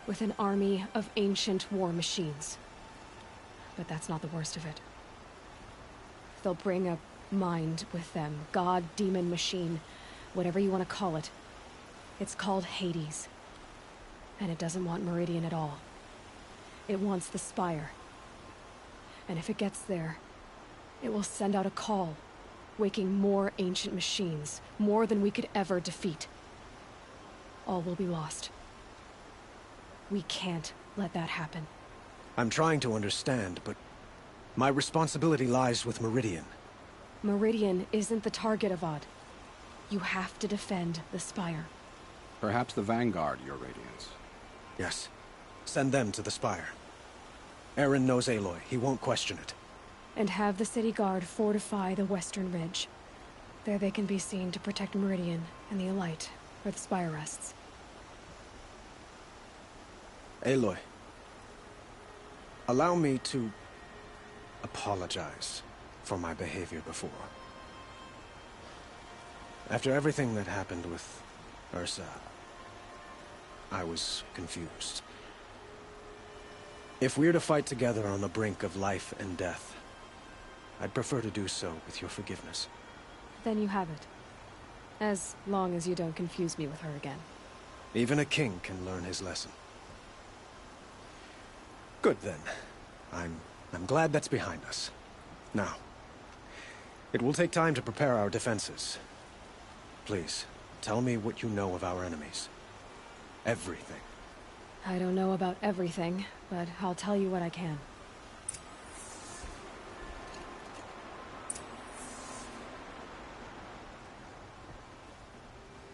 with an army of ancient war machines. But that's not the worst of it. They'll bring a mind with them, god, demon, machine, whatever you want to call it. It's called Hades. And it doesn't want Meridian at all. It wants the Spire. And if it gets there, it will send out a call, waking more ancient machines, more than we could ever defeat. All will be lost. We can't let that happen. I'm trying to understand, but my responsibility lies with Meridian. Meridian isn't the target, Avad. You have to defend the Spire. Perhaps the Vanguard, Your Radiance. Yes. Send them to the Spire. Eren knows Aloy. He won't question it. And have the city guard fortify the western ridge. There they can be seen to protect Meridian and the Elite, where the Spire rests. Aloy, allow me to apologize for my behavior before. After everything that happened with Ursa, I was confused. If we're to fight together on the brink of life and death, I'd prefer to do so with your forgiveness. Then you have it. As long as you don't confuse me with her again. Even a king can learn his lesson. Good then. I'm glad that's behind us. Now, it will take time to prepare our defenses. Please, tell me what you know of our enemies. Everything. I don't know about everything, but I'll tell you what I can.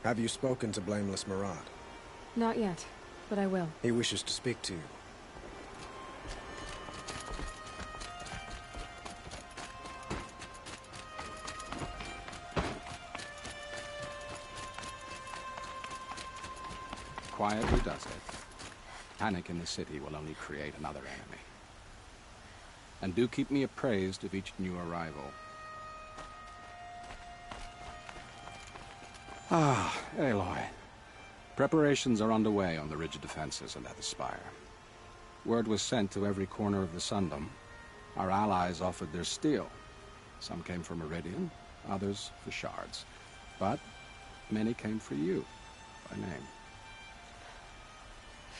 Have you spoken to Blameless Marad? Not yet, but I will. He wishes to speak to you. Quietly does it. Panic in the city will only create another enemy. And do keep me appraised of each new arrival. Ah, Aloy. Preparations are underway on the ridge defenses and at the Spire. Word was sent to every corner of the Sundom. Our allies offered their steel. Some came for Meridian, others for shards. But many came for you, by name.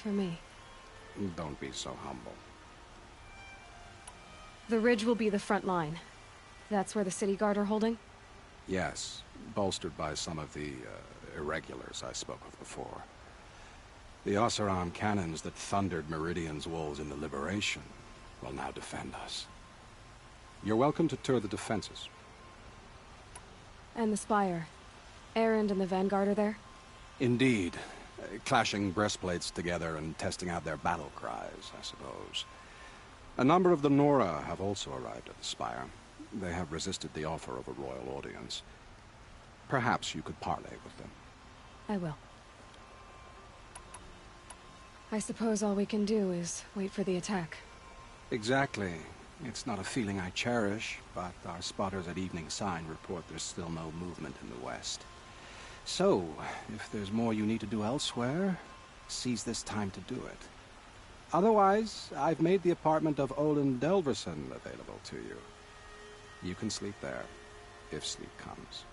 For me. Don't be so humble. The ridge will be the front line. That's where the city guard are holding? Yes, bolstered by some of the irregulars I spoke of before. The Oseram cannons that thundered Meridian's walls in the Liberation will now defend us. You're welcome to tour the defenses. And the Spire. Erend and the Vanguard are there? Indeed. Clashing breastplates together and testing out their battle cries, I suppose. A number of the Nora have also arrived at the Spire. They have resisted the offer of a royal audience. Perhaps you could parley with them. I will. I suppose all we can do is wait for the attack. Exactly. It's not a feeling I cherish, but our spotters at Evening Sign report there's still no movement in the west. So, if there's more you need to do elsewhere, seize this time to do it. Otherwise, I've made the apartment of Olin Delverson available to you. You can sleep there, if sleep comes.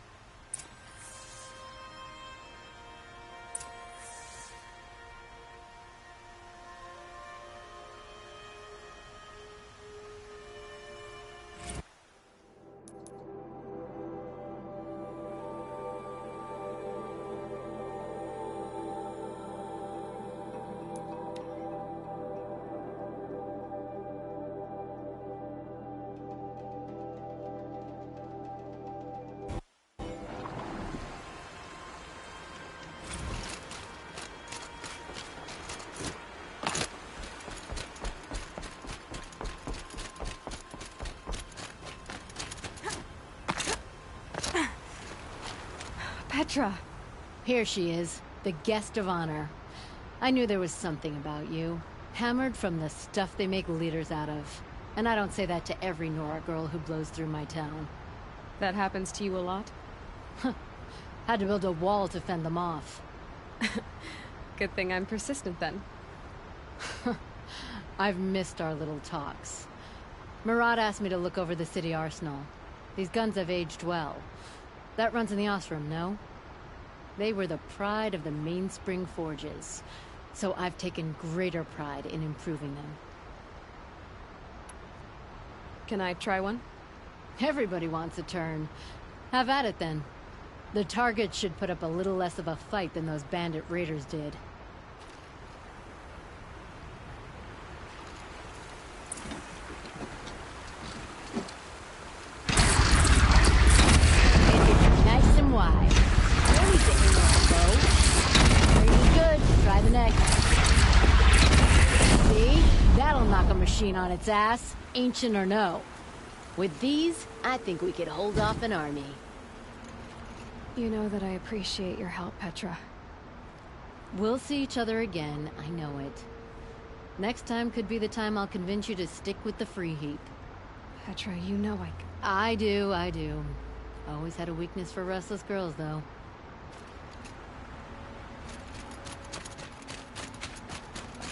Petra! Here she is, the guest of honor. I knew there was something about you. Hammered from the stuff they make leaders out of. And I don't say that to every Nora girl who blows through my town. That happens to you a lot? Had to build a wall to fend them off. Good thing I'm persistent then. I've missed our little talks. Murad asked me to look over the city arsenal. These guns have aged well. That runs in the Osram, no? They were the pride of the Mainspring Forges. So I've taken greater pride in improving them. Can I try one? Everybody wants a turn. Have at it then. The target should put up a little less of a fight than those bandit raiders did. Nice and wide. Don't need to aim at the bow. Pretty good. Try the next. See? That'll knock a machine on its ass, ancient or no. With these, I think we could hold off an army. You know that I appreciate your help, Petra. We'll see each other again, I know it. Next time could be the time I'll convince you to stick with the free heap. Petra, you know I do. Always had a weakness for restless girls, though.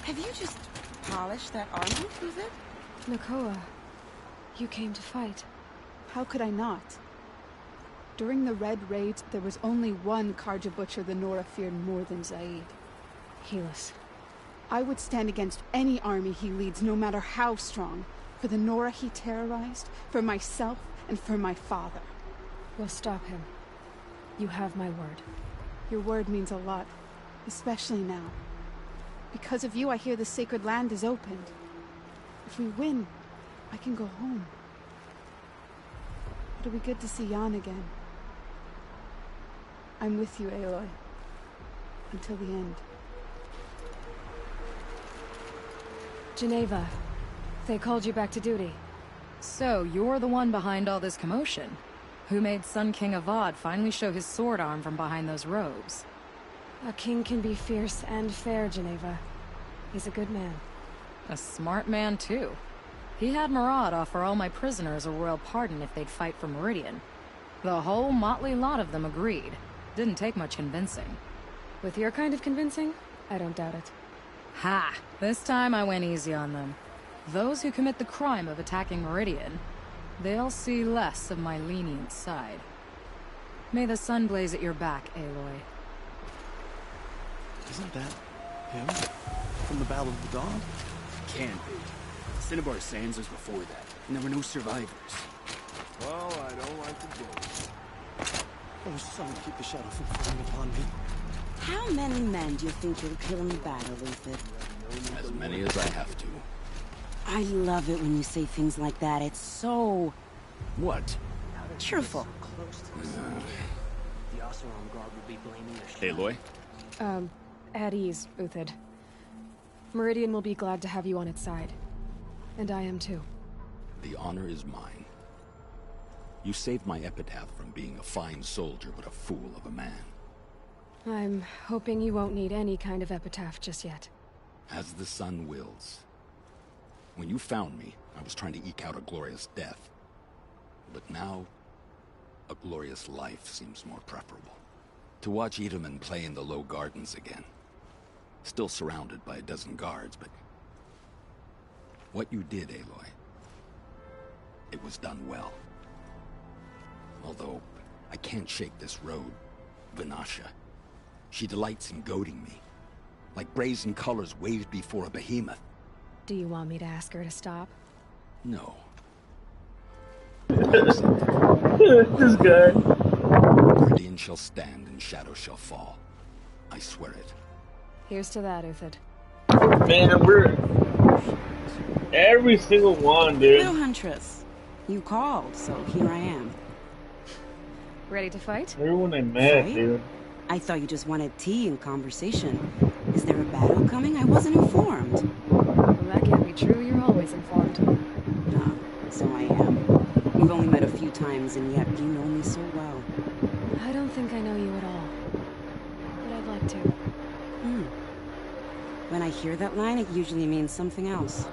Have you just polished that armor, Uthid? Nakoa, you came to fight. How could I not? During the Red Raids, there was only one Karja Butcher the Nora feared more than Zaid. Helis. I would stand against any army he leads, no matter how strong. For the Nora he terrorized, for myself, and for my father. We'll stop him. You have my word. Your word means a lot, especially now. Because of you, I hear the sacred land is opened. If we win, I can go home. It'll be good to see Jan again. I'm with you, Aloy. Until the end. Geneva, they called you back to duty. So, you're the one behind all this commotion? Who made Sun King Avad finally show his sword arm from behind those robes? A king can be fierce and fair, Geneva. He's a good man. A smart man, too. He had Murad offer all my prisoners a royal pardon if they'd fight for Meridian. The whole motley lot of them agreed. Didn't take much convincing. With your kind of convincing, I don't doubt it. Ha! This time I went easy on them. Those who commit the crime of attacking Meridian, they'll see less of my lenient side. May the sun blaze at your back, Aloy. Isn't that him? From the Battle of the Dawn? Can't be. Cinnabar Sands was before that, and there were no survivors. Well, I don't like to go. Oh, son, keep the shadow from falling upon me. How many men do you think you'll kill in the battle, Uthid? As many as I have to. I love it when you say things like that. It's so... What? Cheerful. The Oseram Guard will be blaming their... Aloy? At ease, Uthid. Meridian will be glad to have you on its side. And I am too. The honor is mine. You saved my epitaph from being a fine soldier, but a fool of a man. I'm hoping you won't need any kind of epitaph just yet. As the sun wills. When you found me, I was trying to eke out a glorious death. But now, a glorious life seems more preferable. To watch Edelman play in the low gardens again. Still surrounded by a dozen guards, but... what you did, Aloy, it was done well. Although, I can't shake this road, Vanasha. She delights in goading me. Like brazen colors waved before a behemoth. Do you want me to ask her to stop? No. This guy. Meridian shall stand and shadow shall fall. I swear it. Here's to that, Uthid. Man, we're... every single one, dude. Little Huntress, you called, so here I am. Ready to fight? Everyone I met, dude. I thought you just wanted tea and conversation. Is there a battle coming? I wasn't informed. Well, that can't be true. You're always informed. Ah, so I am. We've only met a few times, and yet you know me so well. I don't think I know you at all, but I'd like to. When I hear that line, it usually means something else.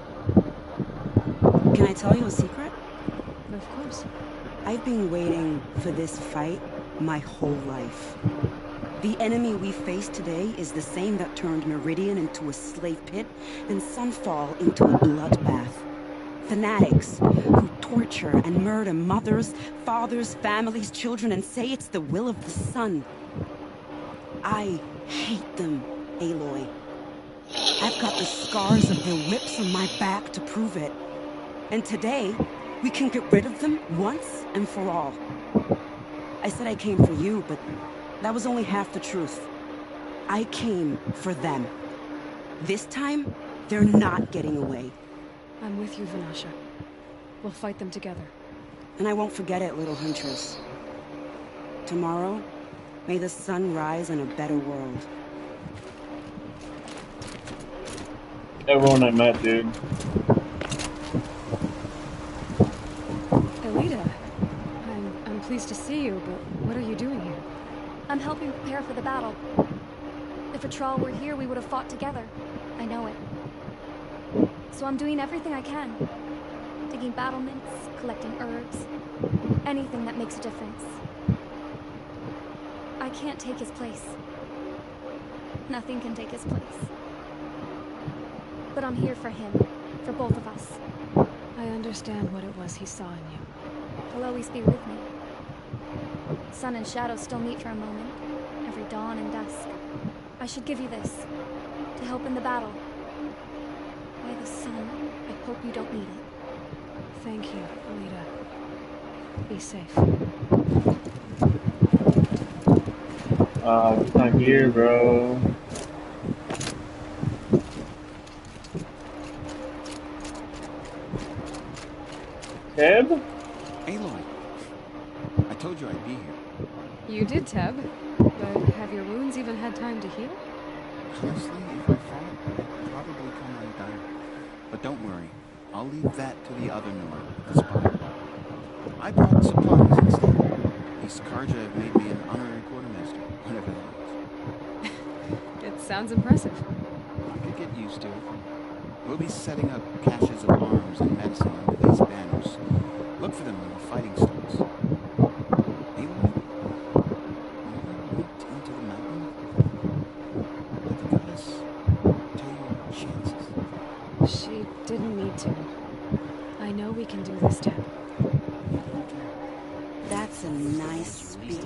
Can I tell you a secret? Of course. I've been waiting for this fight my whole life. The enemy we face today is the same that turned Meridian into a slave pit and Sunfall into a bloodbath. Fanatics who torture and murder mothers, fathers, families, children, and say it's the will of the sun. I hate them, Aloy. I've got the scars of their whips on my back to prove it. And today, we can get rid of them once and for all. I said I came for you, but that was only half the truth. I came for them. This time, they're not getting away. I'm with you, Vanasha. We'll fight them together. And I won't forget it, little huntress. Tomorrow, may the sun rise in a better world. Everyone I met, dude. Elita, I'm pleased to see you, but what are you doing here? I'm helping prepare for the battle. If Atral were here, we would have fought together. I know it. So I'm doing everything I can. Digging battlements, collecting herbs, anything that makes a difference. I can't take his place. Nothing can take his place. But I'm here for him, for both of us. I understand what it was he saw in you. He'll always be with me. Sun and shadow still meet for a moment, every dawn and dusk. I should give you this, to help in the battle. By the sun, I hope you don't need it. Thank you, Alita. Be safe. It's not here, bro. Teb? Aloy, I told you I'd be here. You did, Teb. But have your wounds even had time to heal? Honestly, if I fall, I'd probably come undone. But don't worry, I'll leave that to the other Nora with the spire. I brought supplies instead. These Karja have made me an honorary quartermaster, whatever that is. It sounds impressive. I could get used to it. We'll be setting up caches of arms and medicine under these banners. Look for them when the fighting starts. Aloy, when you went into the mountain, did the goddess tell you your chances? She didn't need to. I know we can do this, Teb. That's a nice spear,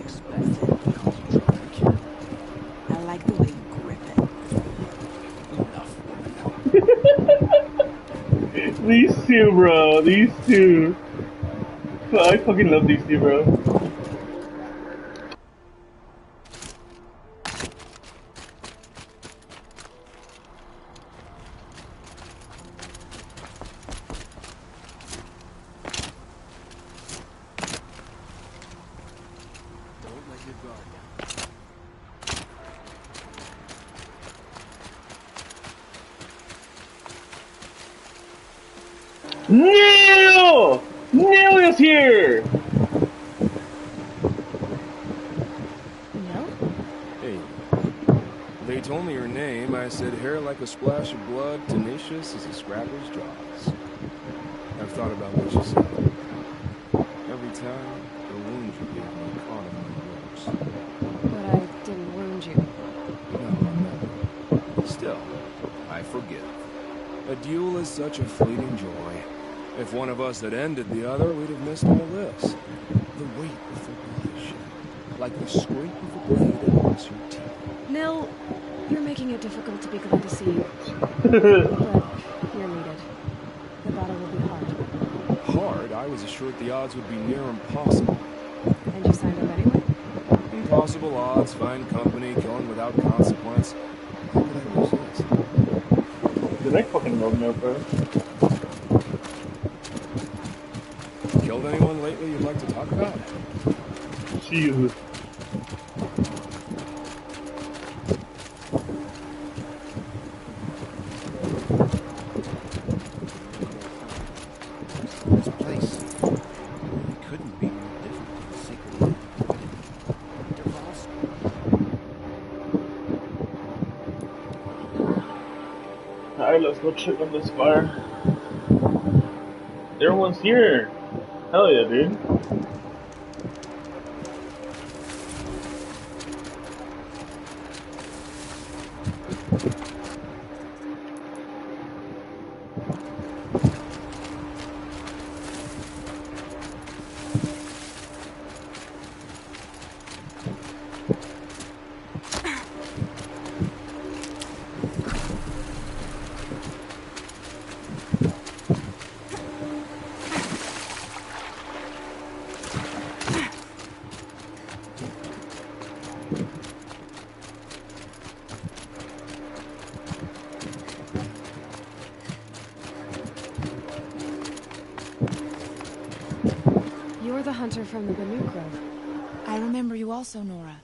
I like the way you grip it. These two, bro. These two. I fucking love these two, bro. Don't let your guard down. Neil! Neil is here! Hey. They told me her name. I said hair like a splash of blood, tenacious as a scrapper's jaws. I've thought about what you said. Every time, the wound you gave me caught in my ribs. But I didn't wound you. No. Still, I forgive. A duel is such a fleeting joy. If one of us had ended the other, we'd have missed all this. The weight of the blood shed, like the scrape of a blade across your teeth. Nil, you're making it difficult to be glad to see you. But you're needed. The battle will be hard. Hard? I was assured the odds would be near impossible. And you signed up anyway? Impossible odds, fine company, killing without consequence. How could I resist? Did I fucking love no, bro? Killed anyone lately you'd like to talk about? Jesus. This place, it couldn't be more different than the sacred land. let's go check on this fire. Everyone's here. Hell yeah, dude. You're the hunter from the Banuk Grove. I remember you also, Nora.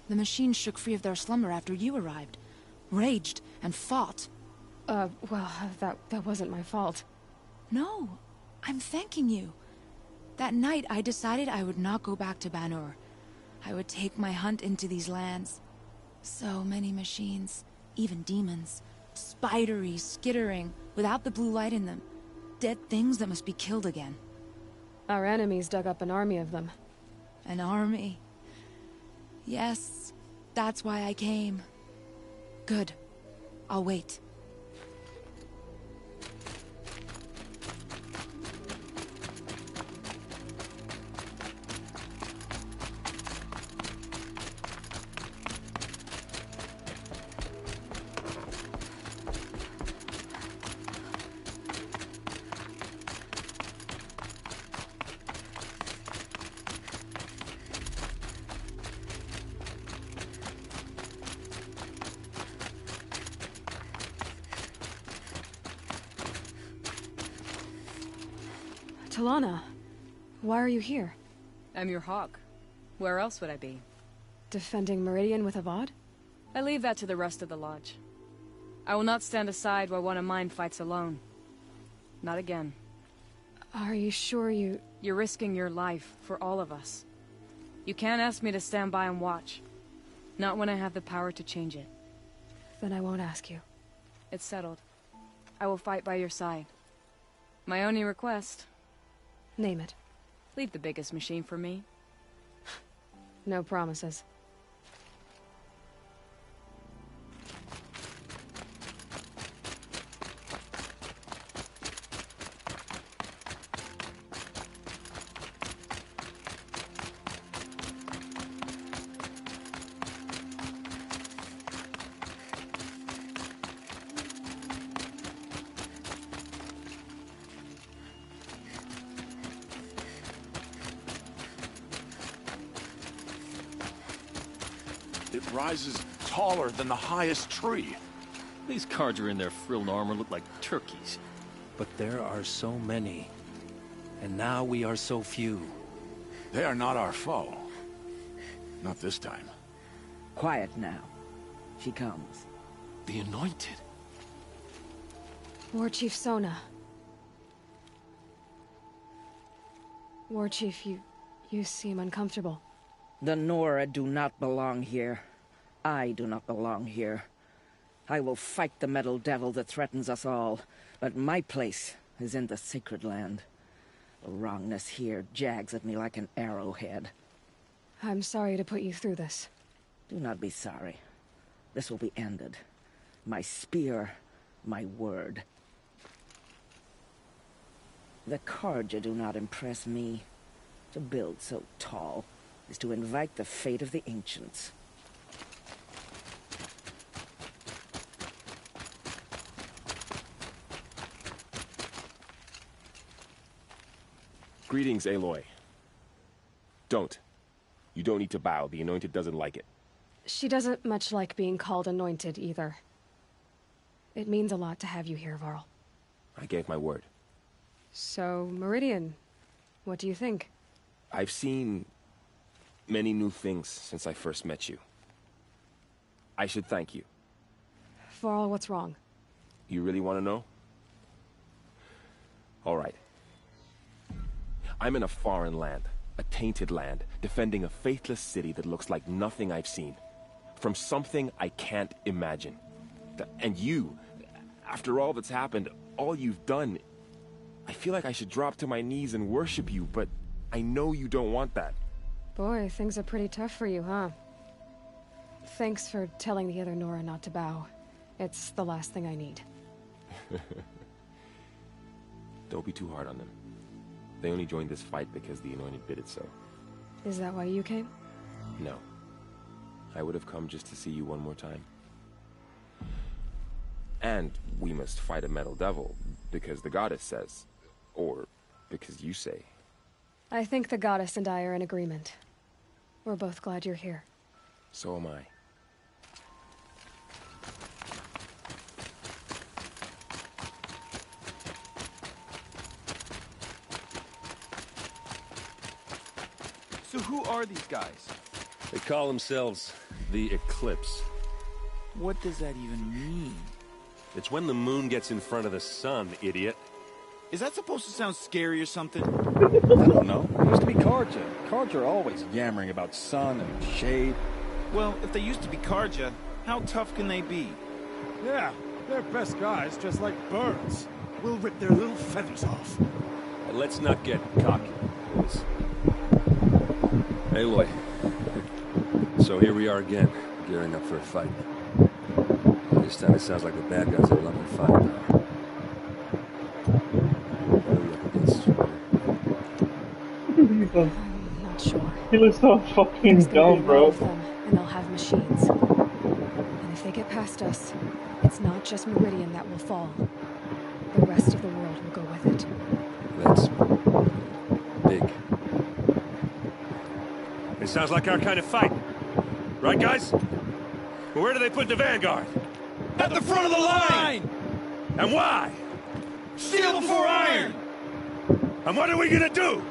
The machines shook free of their slumber after you arrived. Raged and fought. Well, that wasn't my fault. No, I'm thanking you. That night, I decided I would not go back to Banur. I would take my hunt into these lands. So many machines, even demons. Spidery, skittering, without the blue light in them. Dead things that must be killed again. Our enemies dug up an army of them. An army? Yes, that's why I came. Good. I'll wait. Talana, why are you here? I'm your hawk. Where else would I be? Defending Meridian with Avad? I leave that to the rest of the Lodge. I will not stand aside while one of mine fights alone. Not again. Are you sure you... You're risking your life for all of us. You can't ask me to stand by and watch. Not when I have the power to change it. Then I won't ask you. It's settled. I will fight by your side. My only request... Name it. Leave the biggest machine for me. No promises. It rises taller than the highest tree. These Carja in their frilled armor look like turkeys. But there are so many. And now we are so few. They are not our foe. Not this time. Quiet now. She comes. The Anointed. War Chief Sona. War Chief, you seem uncomfortable. The Nora do not belong here. I do not belong here. I will fight the metal devil that threatens us all, but my place is in the sacred land. The wrongness here jags at me like an arrowhead. I'm sorry to put you through this. Do not be sorry. This will be ended. My spear, my word. The Carja do not impress me. To build so tall is to invite the fate of the ancients. Greetings, Aloy. Don't. You don't need to bow. The Anointed doesn't like it. She doesn't much like being called Anointed, either. It means a lot to have you here, Varl. I gave my word. So, Meridian, what do you think? I've seen many new things since I first met you. I should thank you. Varl, what's wrong? You really want to know? All right. I'm in a foreign land, a tainted land, defending a faithless city that looks like nothing I've seen. From something I can't imagine. And you, After all that's happened, all you've done, I feel like I should drop to my knees and worship you, but I know you don't want that. Boy, things are pretty tough for you, huh? Thanks for telling the other Nora not to bow. It's the last thing I need. Don't be too hard on them. They only joined this fight because the Anointed bid it so. Is that why you came? No. I would have come just to see you one more time. And we must fight a metal devil, because the goddess says. Or because you say. I think the goddess and I are in agreement. We're both glad you're here. So am I. So who are these guys? They call themselves the Eclipse. What does that even mean? It's when the moon gets in front of the sun, idiot. Is that supposed to sound scary or something? I don't know. It used to be Carja. Carja are always yammering about sun and shade. Well, if they used to be Carja, how tough can they be? Yeah, they're best guys, just like birds. We'll rip their little feathers off. Let's not get cocky, boys. Aloy. So here we are again, gearing up for a fight. This time it sounds like the bad guys have a lot more firepower. What are we up against? I'm not sure. He looks so fucking dumb, bro. And they'll have machines. And if they get past us, it's not just Meridian that will fall. The rest of the world will go with it. That's big. It sounds like our kind of fight. Right, guys? Well, where do they put the Vanguard? At the front of the line! And why? Steel before iron! And what are we gonna do?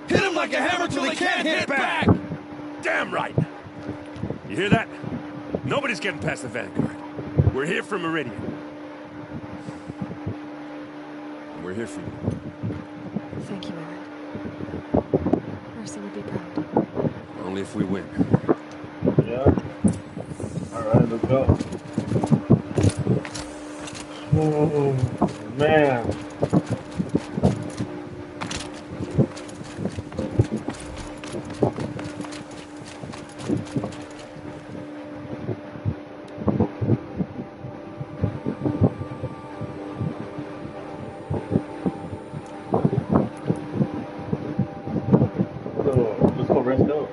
Hit them like a hammer till they can't hit back! Damn right! You hear that? Nobody's getting past the Vanguard. We're here for Meridian. And we're here for you. Thank you, Aaron. Mercy would be proud. Only if we win. Yeah. Alright, let's go. Oh, man. So, let's go rest up.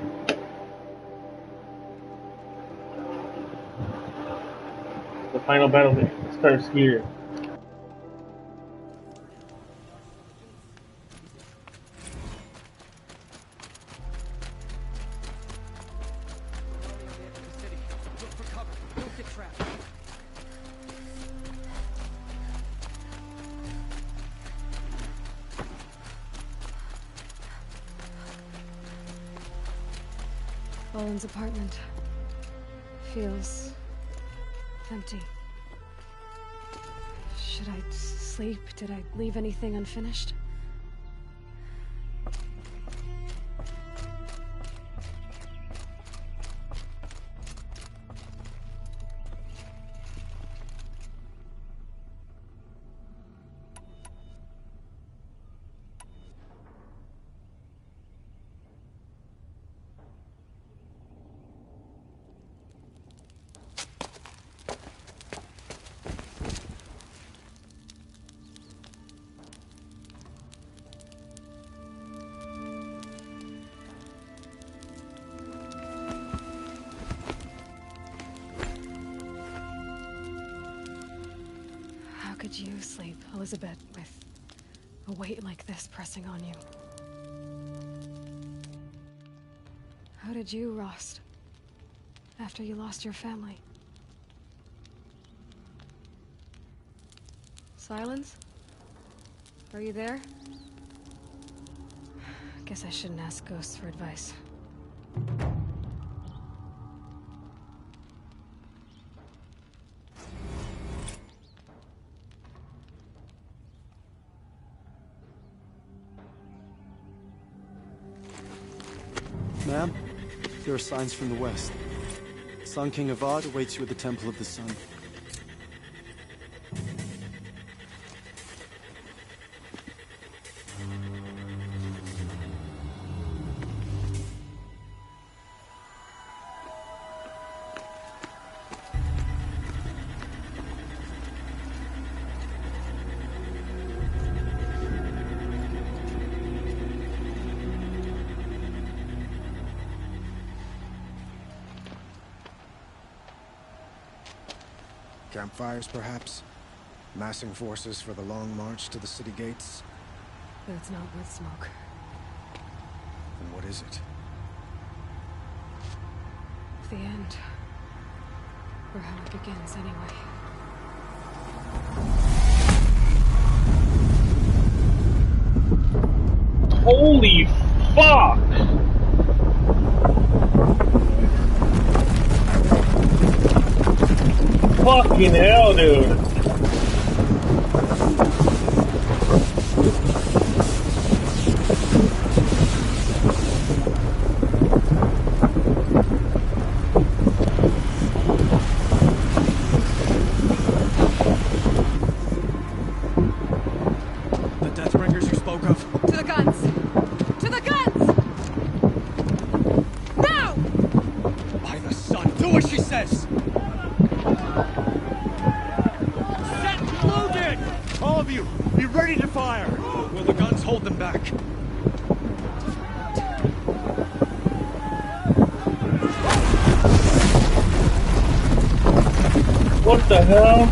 The final battle starts here. Boland's apartment feels empty. Should I sleep? Did I leave anything unfinished? How could you sleep, Elizabeth, with a weight like this pressing on you? How did you, Rost, after you lost your family? Silence? Are you there? Guess I shouldn't ask ghosts for advice. Ma'am, there are signs from the west. Sun King Avad awaits you at the Temple of the Sun. Campfires, perhaps? Massing forces for the long march to the city gates? But it's not worth smoke. Then what is it? The end. Or how it begins, anyway. Holy fuck! Fucking hell, dude. The Deathbringers you spoke of? To the guns! To the guns! Now! By the sun, do what she says! Set loaded! All of you, be ready to fire! Will the guns hold them back? What the hell?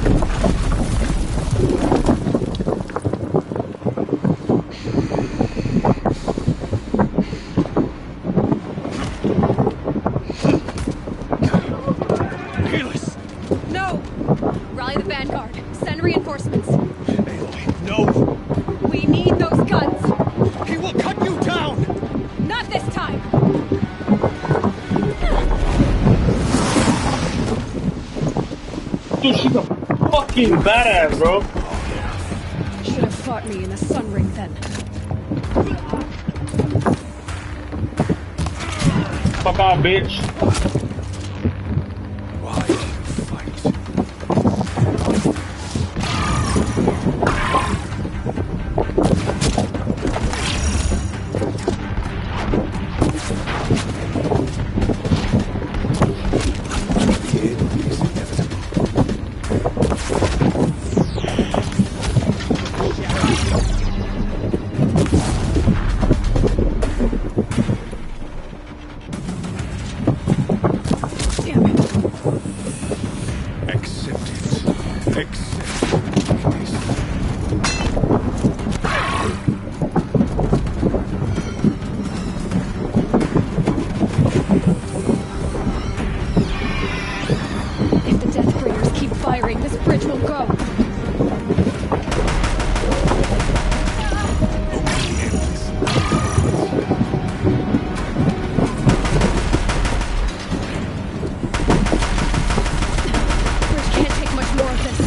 Keyless! No! Rally the vanguard. Send reinforcements. Aloy, no! We need those guns! He will cut you down! Not this time! Dude, she's a fucking badass, bro. Should have fought me in the sun ring then. Fuck off, bitch. Why do you fight? Damn it. Accept it. Accept this. If the Deathbringers keep firing, this bridge will go. Bridge can't take much more of this.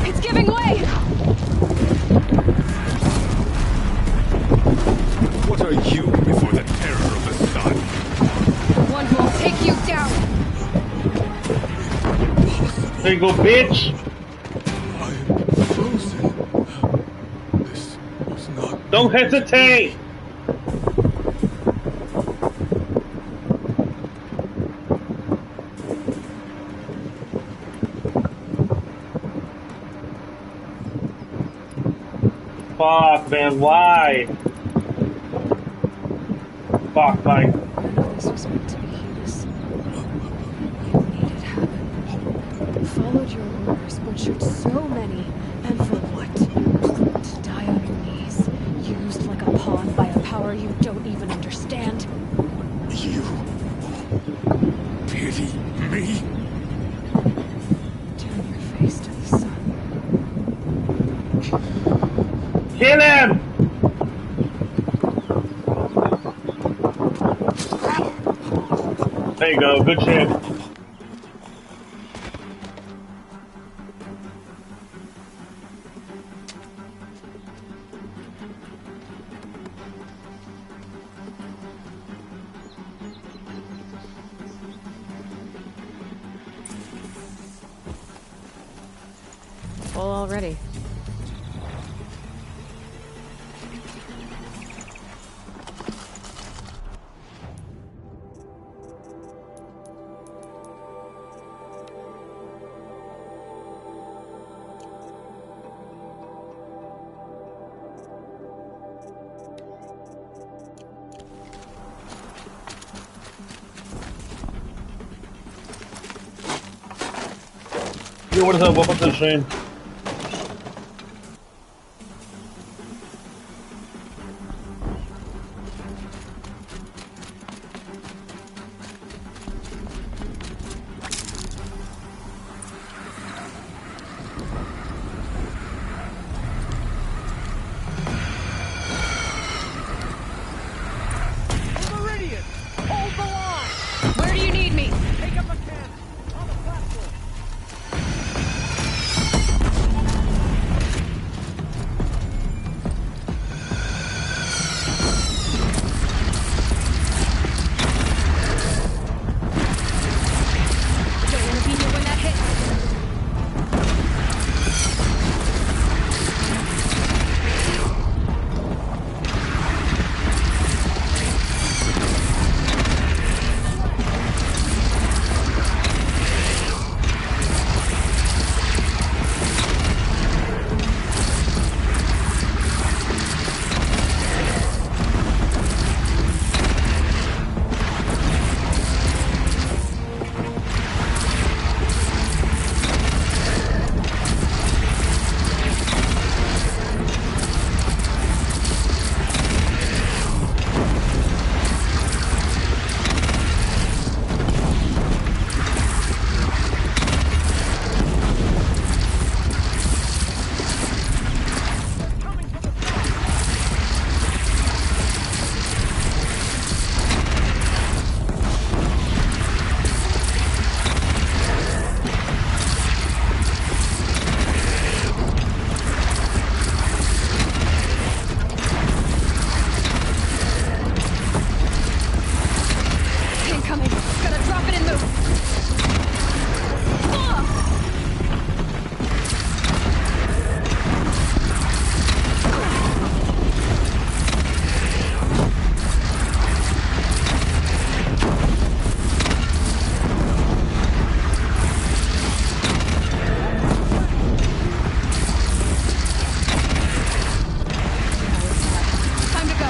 It's giving way! What are you before the terror of the sun? The one who will take you down! There you go, bitch. Frozen. This was not... Don't hesitate. Fuck, man, why? Fuck, fine. This was meant to be heinous. You made it happen. Followed your orders, butchered so many, and for what? To die on your knees, used like a pawn by a power you don't even understand. You pity me? Turn your face to the sun. Kill him! There you go, good shit. Full already. Yo, what is up? Welcome to the stream. Meridian! Hold the line! Where do you need me? Take up a cannon! On the platform! Don't want to be here when that hits. Incoming. Gotta drop it and move. Time to go.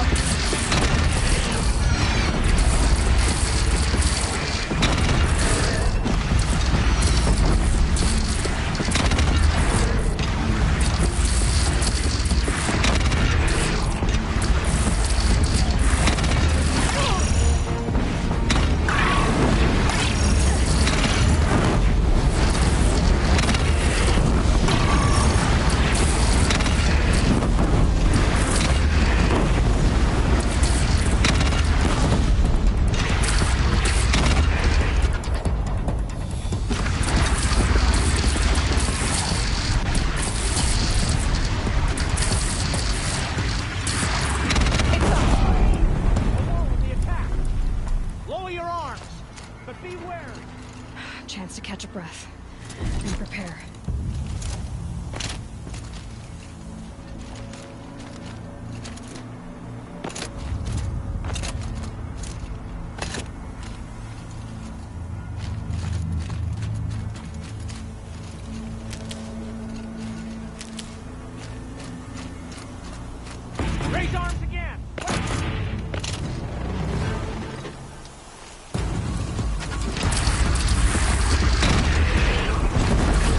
Lower your arms! But beware! Chance to catch a breath and prepare. Raise arms again!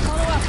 Follow up.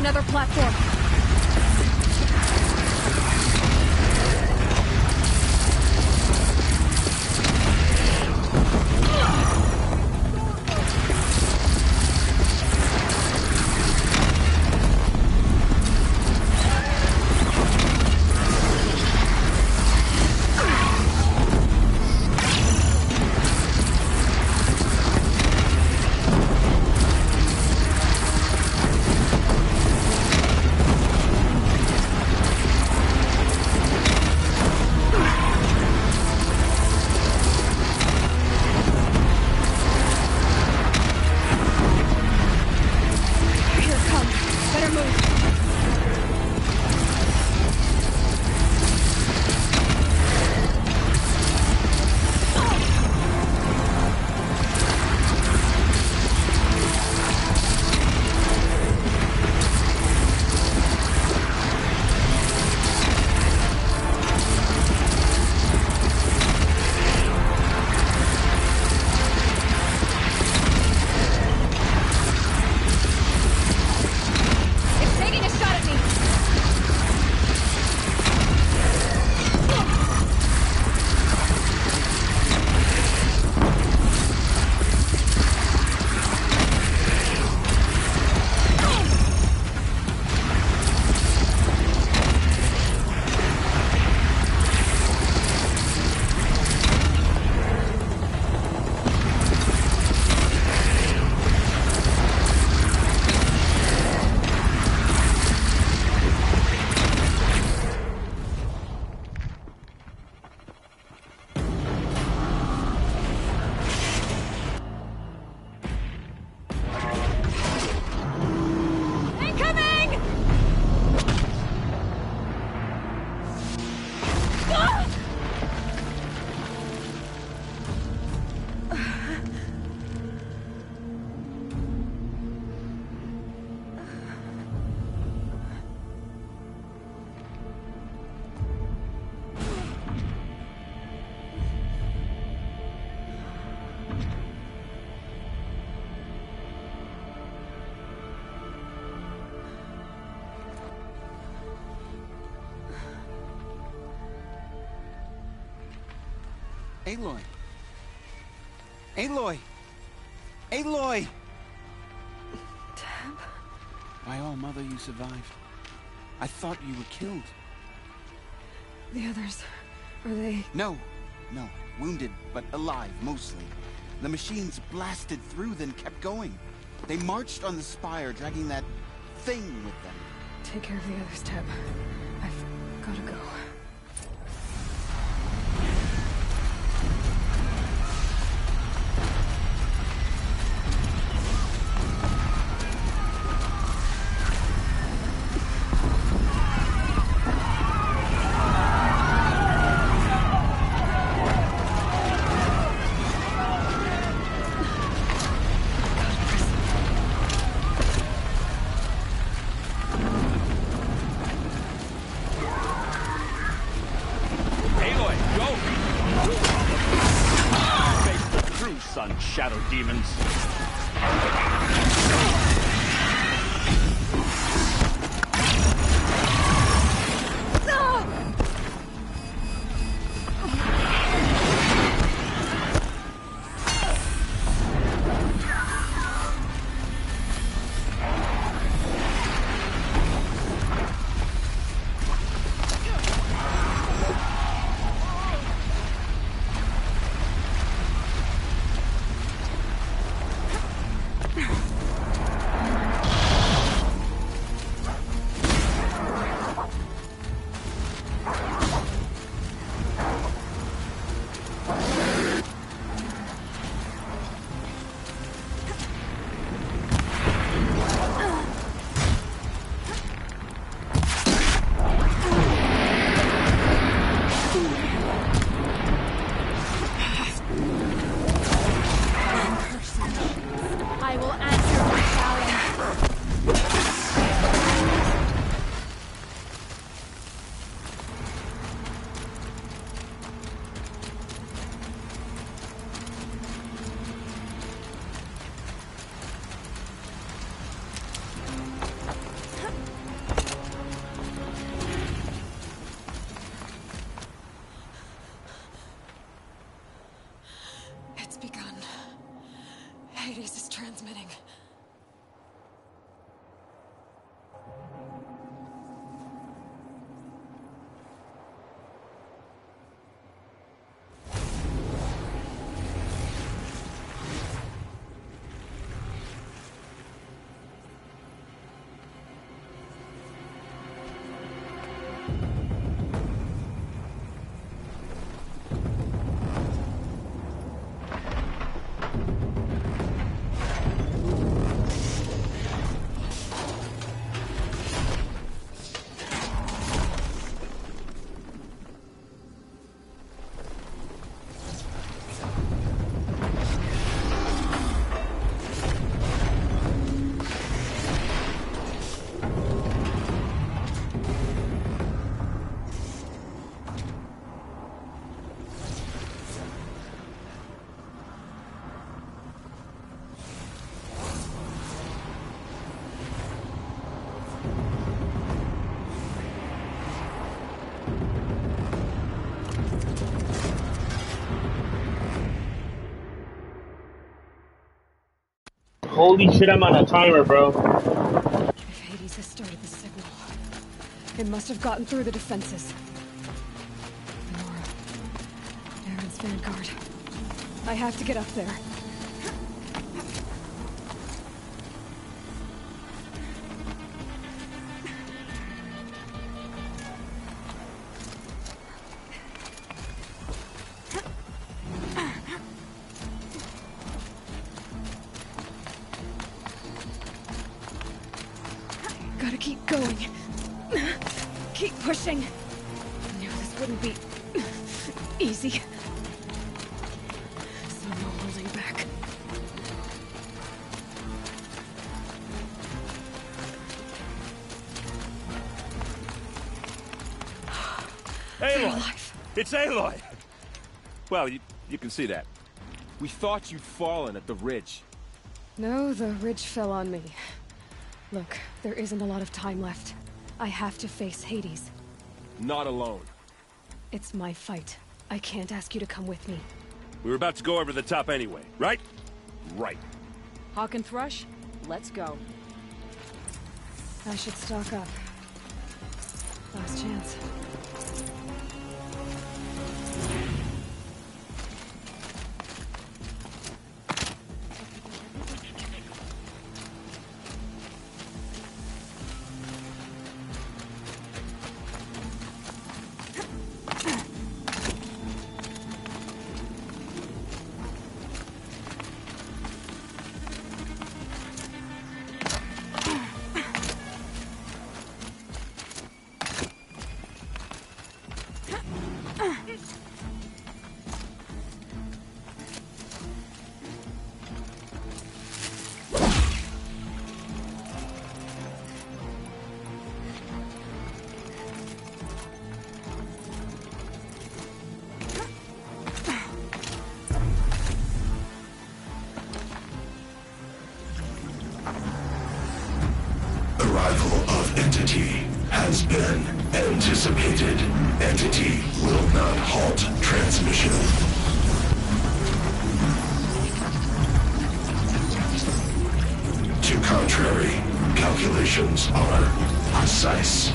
another platform. Aloy! Aloy! Aloy! Teb? My all mother, you survived. I thought you were killed. The others, are they... No. Wounded, but alive, mostly. The machines blasted through, then kept going. They marched on the spire, dragging that thing with them. Take care of the others, Teb. I've gotta go. Shadow demons. Hades is transmitting. Holy shit, I'm on a timer, bro. If Hades has started the signal, it must have gotten through the defenses. Nora. Aaron's vanguard. I have to get up there. Gotta keep going. Keep pushing. I knew this wouldn't be easy. So no holding back. Aloy! It's Aloy! Well, you can see that. We thought you'd fallen at the ridge. No, the ridge fell on me. Look, there isn't a lot of time left. I have to face Hades. Not alone. It's my fight. I can't ask you to come with me. We were about to go over the top anyway, right? Right. Hawk and Thrush, let's go. I should stock up. Last chance. Arrival of Entity has been anticipated. Entity will not halt transmission. To contrary, calculations are precise.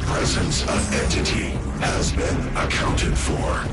Presence of Entity has been accounted for.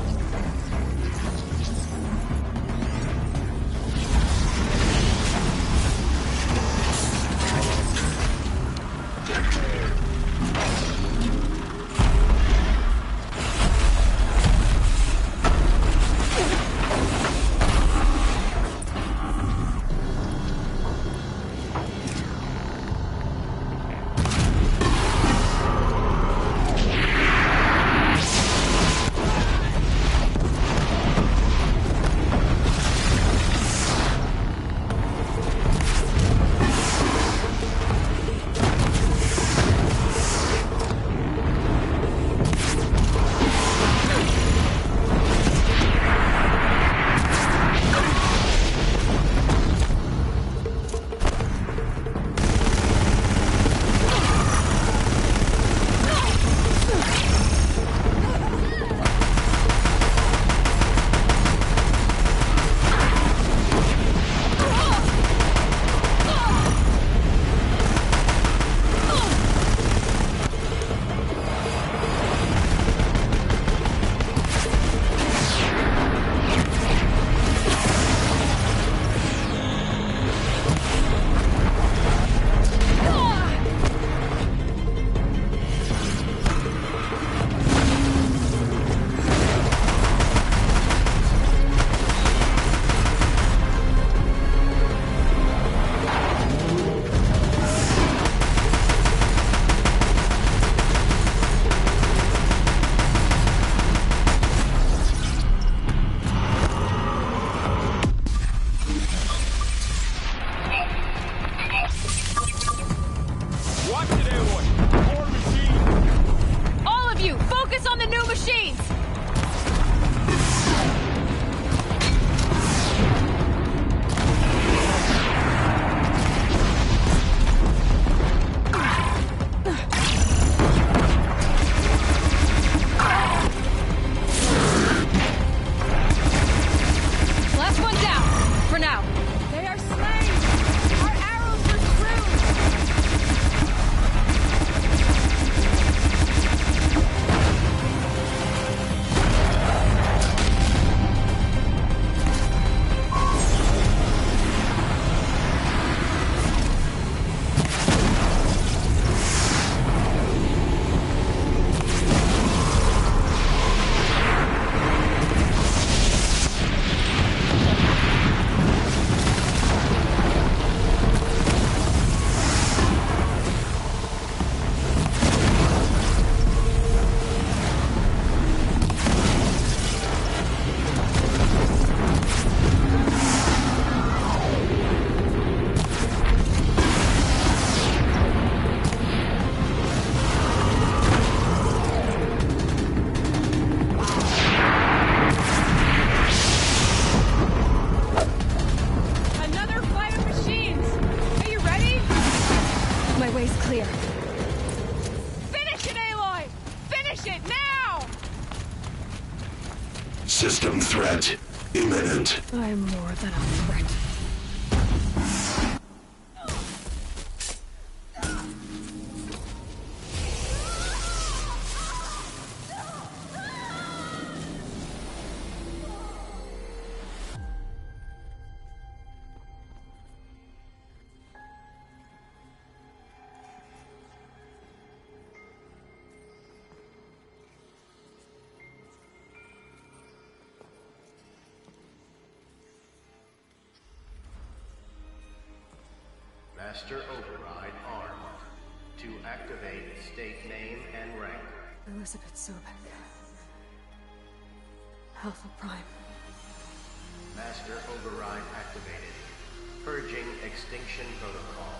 Threat imminent. I'm more than a threat. Master Override armed. To activate, state name and rank. Elizabeth Sobek. Alpha Prime. Master Override activated. Purging Extinction Protocol.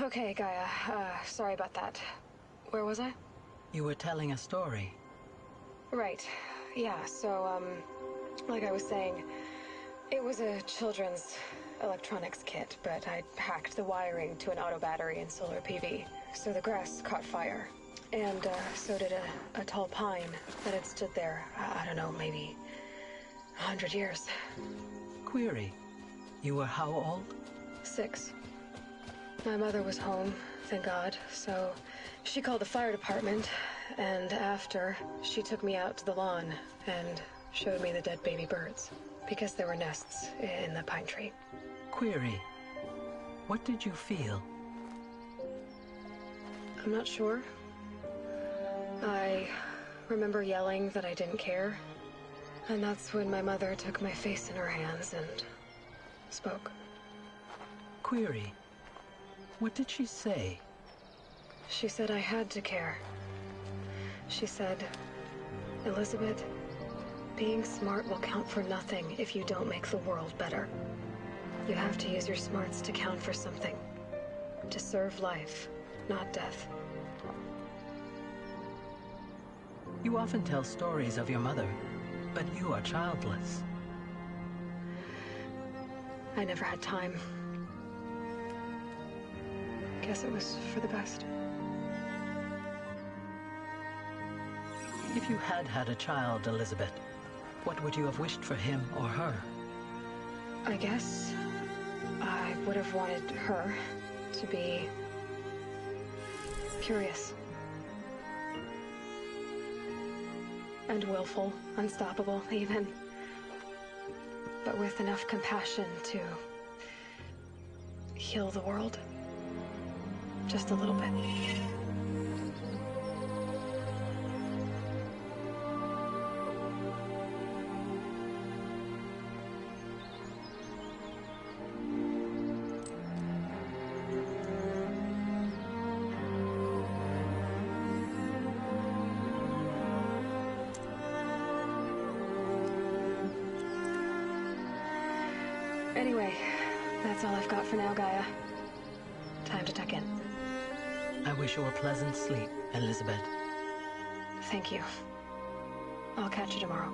Okay, Gaia. Sorry about that. Where was I? You were telling a story. Right. Yeah, so, like I was saying, it was a children's electronics kit, but I'd hacked the wiring to an auto battery and solar PV. So the grass caught fire. And, so did a tall pine that had stood there, I don't know, maybe 100 years. Query. You were how old? 6. My mother was home, thank God, so she called the fire department, and after, she took me out to the lawn and showed me the dead baby birds, because there were nests in the pine tree. Query. What did you feel? I'm not sure. I remember yelling that I didn't care, and that's when my mother took my face in her hands and spoke. Query. What did she say? She said I had to care. She said, Elizabeth, being smart will count for nothing if you don't make the world better. You have to use your smarts to count for something. To serve life, not death. You often tell stories of your mother, but you are childless. I never had time. Guess it was for the best. If you had had a child, Elizabeth, what would you have wished for him or her? I guess I would have wanted her to be curious. And willful, unstoppable even. But with enough compassion to heal the world. Just a little bit. Anyway, that's all I've got for now, Gaia. Time to tuck in. I wish you a pleasant sleep, Elizabeth. Thank you. I'll catch you tomorrow.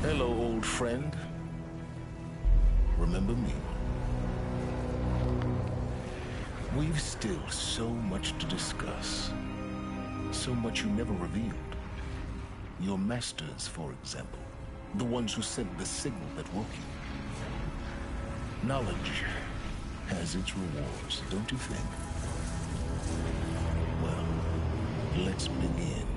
Hello, old friend. Remember me? We've still so much to discuss. So much you never revealed. Your masters, for example. The ones who sent the signal that woke you. Knowledge has its rewards, don't you think? Well, let's begin.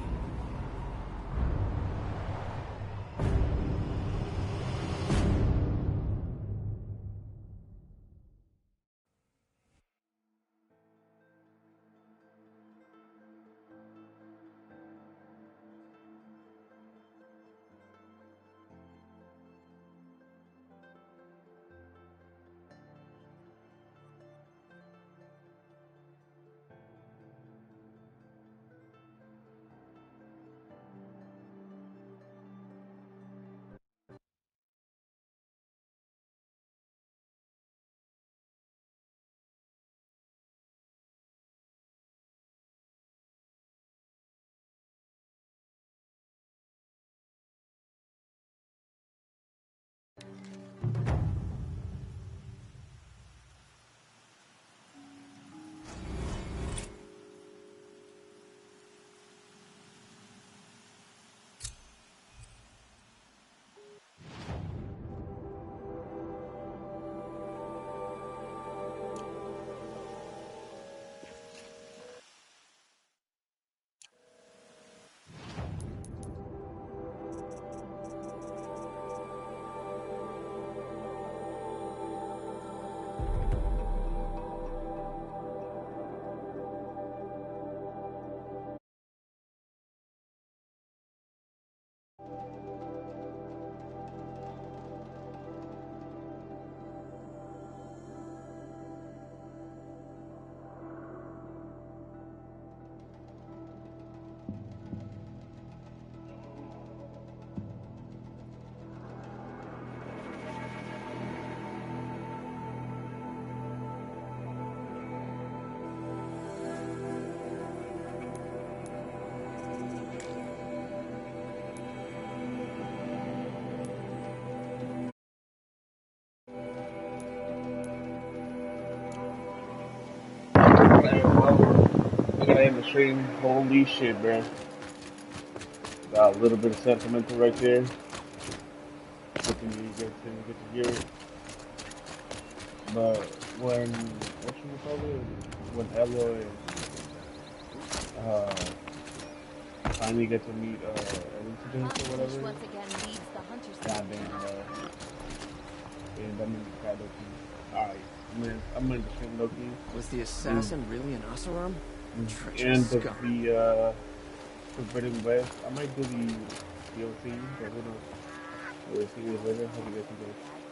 I gotta end the stream. Holy shit, bro. Got a little bit of sentimental right there. Hoping you guys didn't get to hear it. But when, when Aloy finally get to meet Incidents or whatever. Once again leads the hunters. Goddamn, and I'm in the Loki. Alright, I'm in the stream Loki. Was the assassin really an Oseram? And Treacherous scum. the Forbidden West. I might do the DLC, but we'll see you later. Hope you guys enjoy.